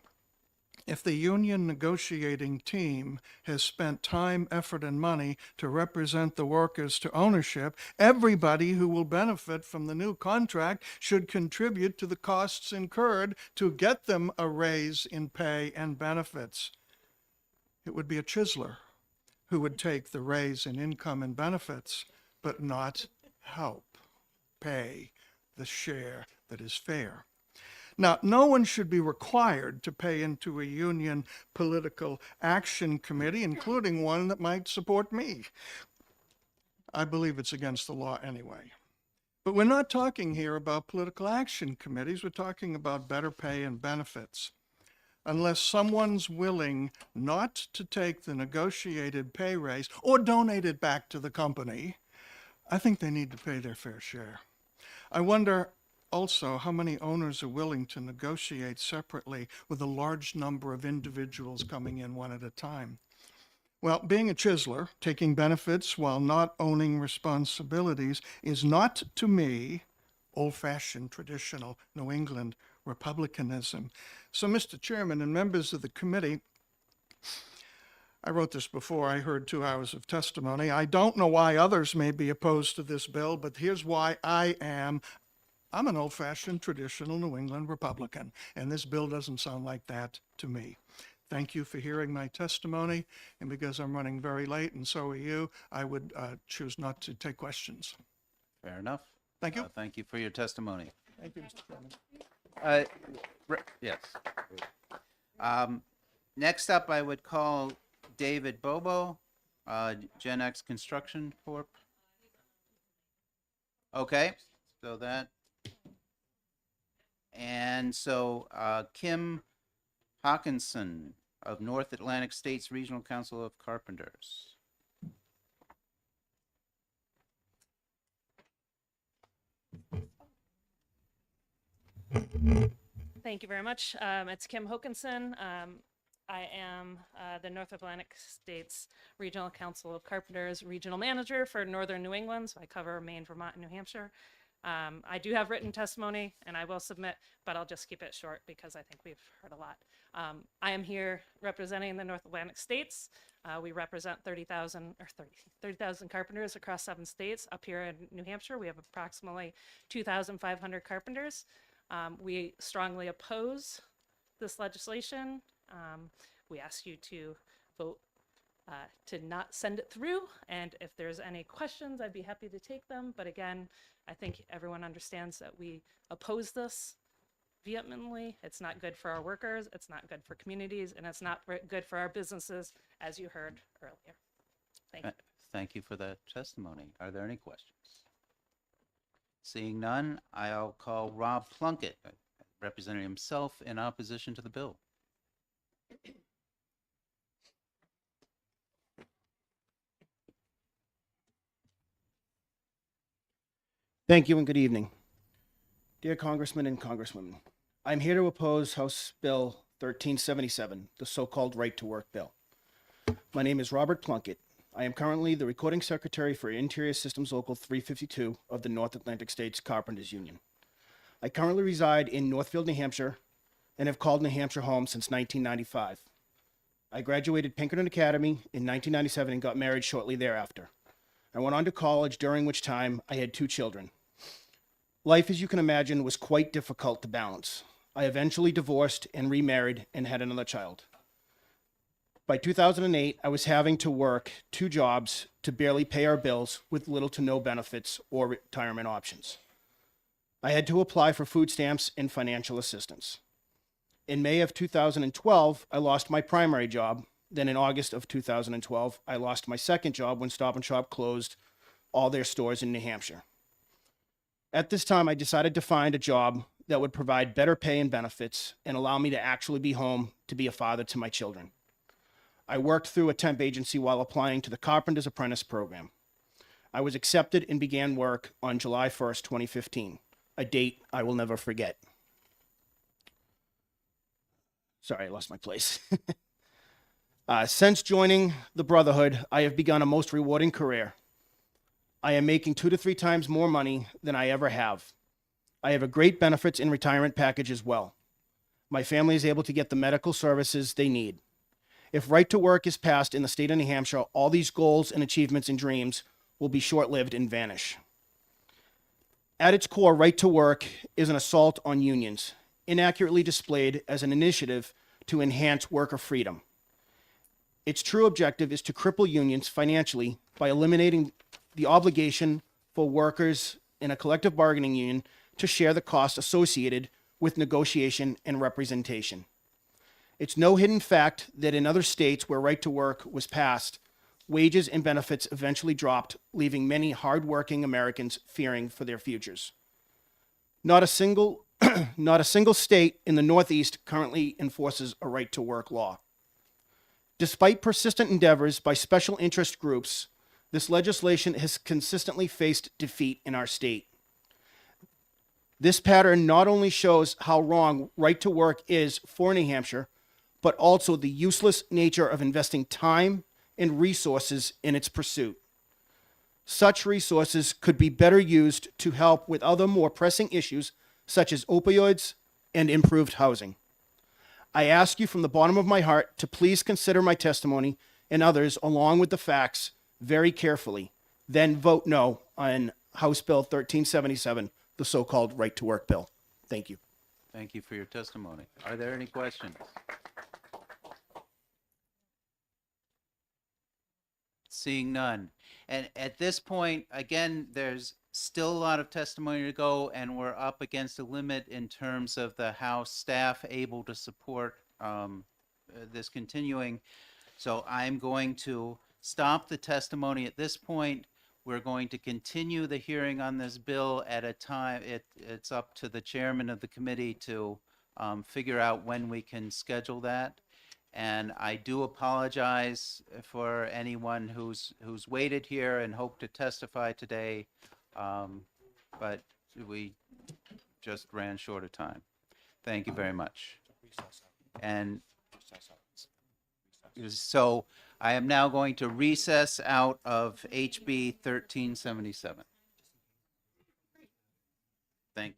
if the union negotiating team has spent time, effort, and money to represent the workers to ownership, everybody who will benefit from the new contract should contribute to the costs incurred to get them a raise in pay and benefits. It would be a chiseler who would take the raise in income and benefits, but not help pay the share that is fair. Now, no one should be required to pay into a union political action committee, including one that might support me. I believe it's against the law anyway. But we're not talking here about political action committees. We're talking about better pay and benefits. Unless someone's willing not to take the negotiated pay raise or donate it back to the company, I think they need to pay their fair share. I wonder also how many owners are willing to negotiate separately with a large number of individuals coming in one at a time. Well, being a chiseler, taking benefits while not owning responsibilities, is not, to me, old-fashioned, traditional New England republicanism. So, Mr. Chairman and members of the committee, I wrote this before I heard 2 hours of testimony. I don't know why others may be opposed to this bill, but here's why I am. I'm an old-fashioned, traditional New England Republican, and this bill doesn't sound like that to me. Thank you for hearing my testimony, and because I'm running very late, and so are you, I would choose not to take questions. Fair enough. Thank you. Thank you for your testimony. Thank you, Mr. Chairman. Yes. Next up, I would call David Bobo, Gen X Construction Corp. Okay, so that. And so Kim Hawkinson of North Atlantic States Regional Council of Carpenters. Thank you very much. It's Kim Hokinson. I am the North Atlantic States Regional Council of Carpenters Regional Manager for Northern New England, so I cover Maine, Vermont, and New Hampshire. I do have written testimony, and I will submit, but I'll just keep it short because I think we've heard a lot. I am here representing the North Atlantic states. We represent 30,000 carpenters across 7 states. Up here in New Hampshire, we have approximately 2,500 carpenters. We strongly oppose this legislation. We ask you to vote to not send it through, and if there's any questions, I'd be happy to take them. But again, I think everyone understands that we oppose this vehemently. It's not good for our workers, it's not good for communities, and it's not good for our businesses, as you heard earlier. Thank you. Thank you for that testimony. Are there any questions? Seeing none, I'll call Rob Plunkett, representing himself in opposition to the bill. Thank you and good evening. Dear Congressmen and Congresswomen, I'm here to oppose House Bill 1377, the so-called Right to Work bill. My name is Robert Plunkett. I am currently the Recording Secretary for Interior Systems Local 352 of the North Atlantic States Carpenters Union. I currently reside in Northfield, New Hampshire, and have called New Hampshire home since 1995. I graduated Pinkerton Academy in 1997 and got married shortly thereafter. I went on to college, during which time I had 2 children. Life, as you can imagine, was quite difficult to balance. I eventually divorced and remarried and had another child. By 2008, I was having to work 2 jobs to barely pay our bills with little to no benefits or retirement options. I had to apply for food stamps and financial assistance. In May of 2012, I lost my primary job. Then in August of 2012, I lost my second job when Stop & Shop closed all their stores in New Hampshire. At this time, I decided to find a job that would provide better pay and benefits and allow me to actually be home to be a father to my children. I worked through a temp agency while applying to the Carpenter's Apprentice program. I was accepted and began work on July 1st, 2015, a date I will never forget. Sorry, I lost my place. Since joining the Brotherhood, I have begun a most rewarding career. I am making 2 to 3 times more money than I ever have. I have a great benefits and retirement package as well. My family is able to get the medical services they need. If right to work is passed in the state of New Hampshire, all these goals and achievements and dreams will be short-lived and vanish. At its core, right to work is an assault on unions, inaccurately displayed as an initiative to enhance worker freedom. Its true objective is to cripple unions financially by eliminating the obligation for workers in a collective bargaining union to share the costs associated with negotiation and representation. It's no hidden fact that in other states where right to work was passed, wages and benefits eventually dropped, leaving many hardworking Americans fearing for their futures. Not a single state in the Northeast currently enforces a right to work law. Despite persistent endeavors by special interest groups, this legislation has consistently faced defeat in our state. This pattern not only shows how wrong right to work is for New Hampshire, but also the useless nature of investing time and resources in its pursuit. Such resources could be better used to help with other more pressing issues such as opioids and improved housing. I ask you from the bottom of my heart to please consider my testimony and others along with the facts very carefully, then vote no on House Bill 1377, the so-called right to work bill. Thank you. Thank you for your testimony. Are there any questions? Seeing none. And at this point, again, there's still a lot of testimony to go, and we're up against a limit in terms of the House staff able to support this continuing. So I'm going to stop the testimony at this point. We're going to continue the hearing on this bill at a time. It's up to the chairman of the committee to figure out when we can schedule that. And I do apologize for anyone who's waited here and hoped to testify today, but we just ran short of time. Thank you very much. And so I am now going to recess out of HB 1377. Thank you.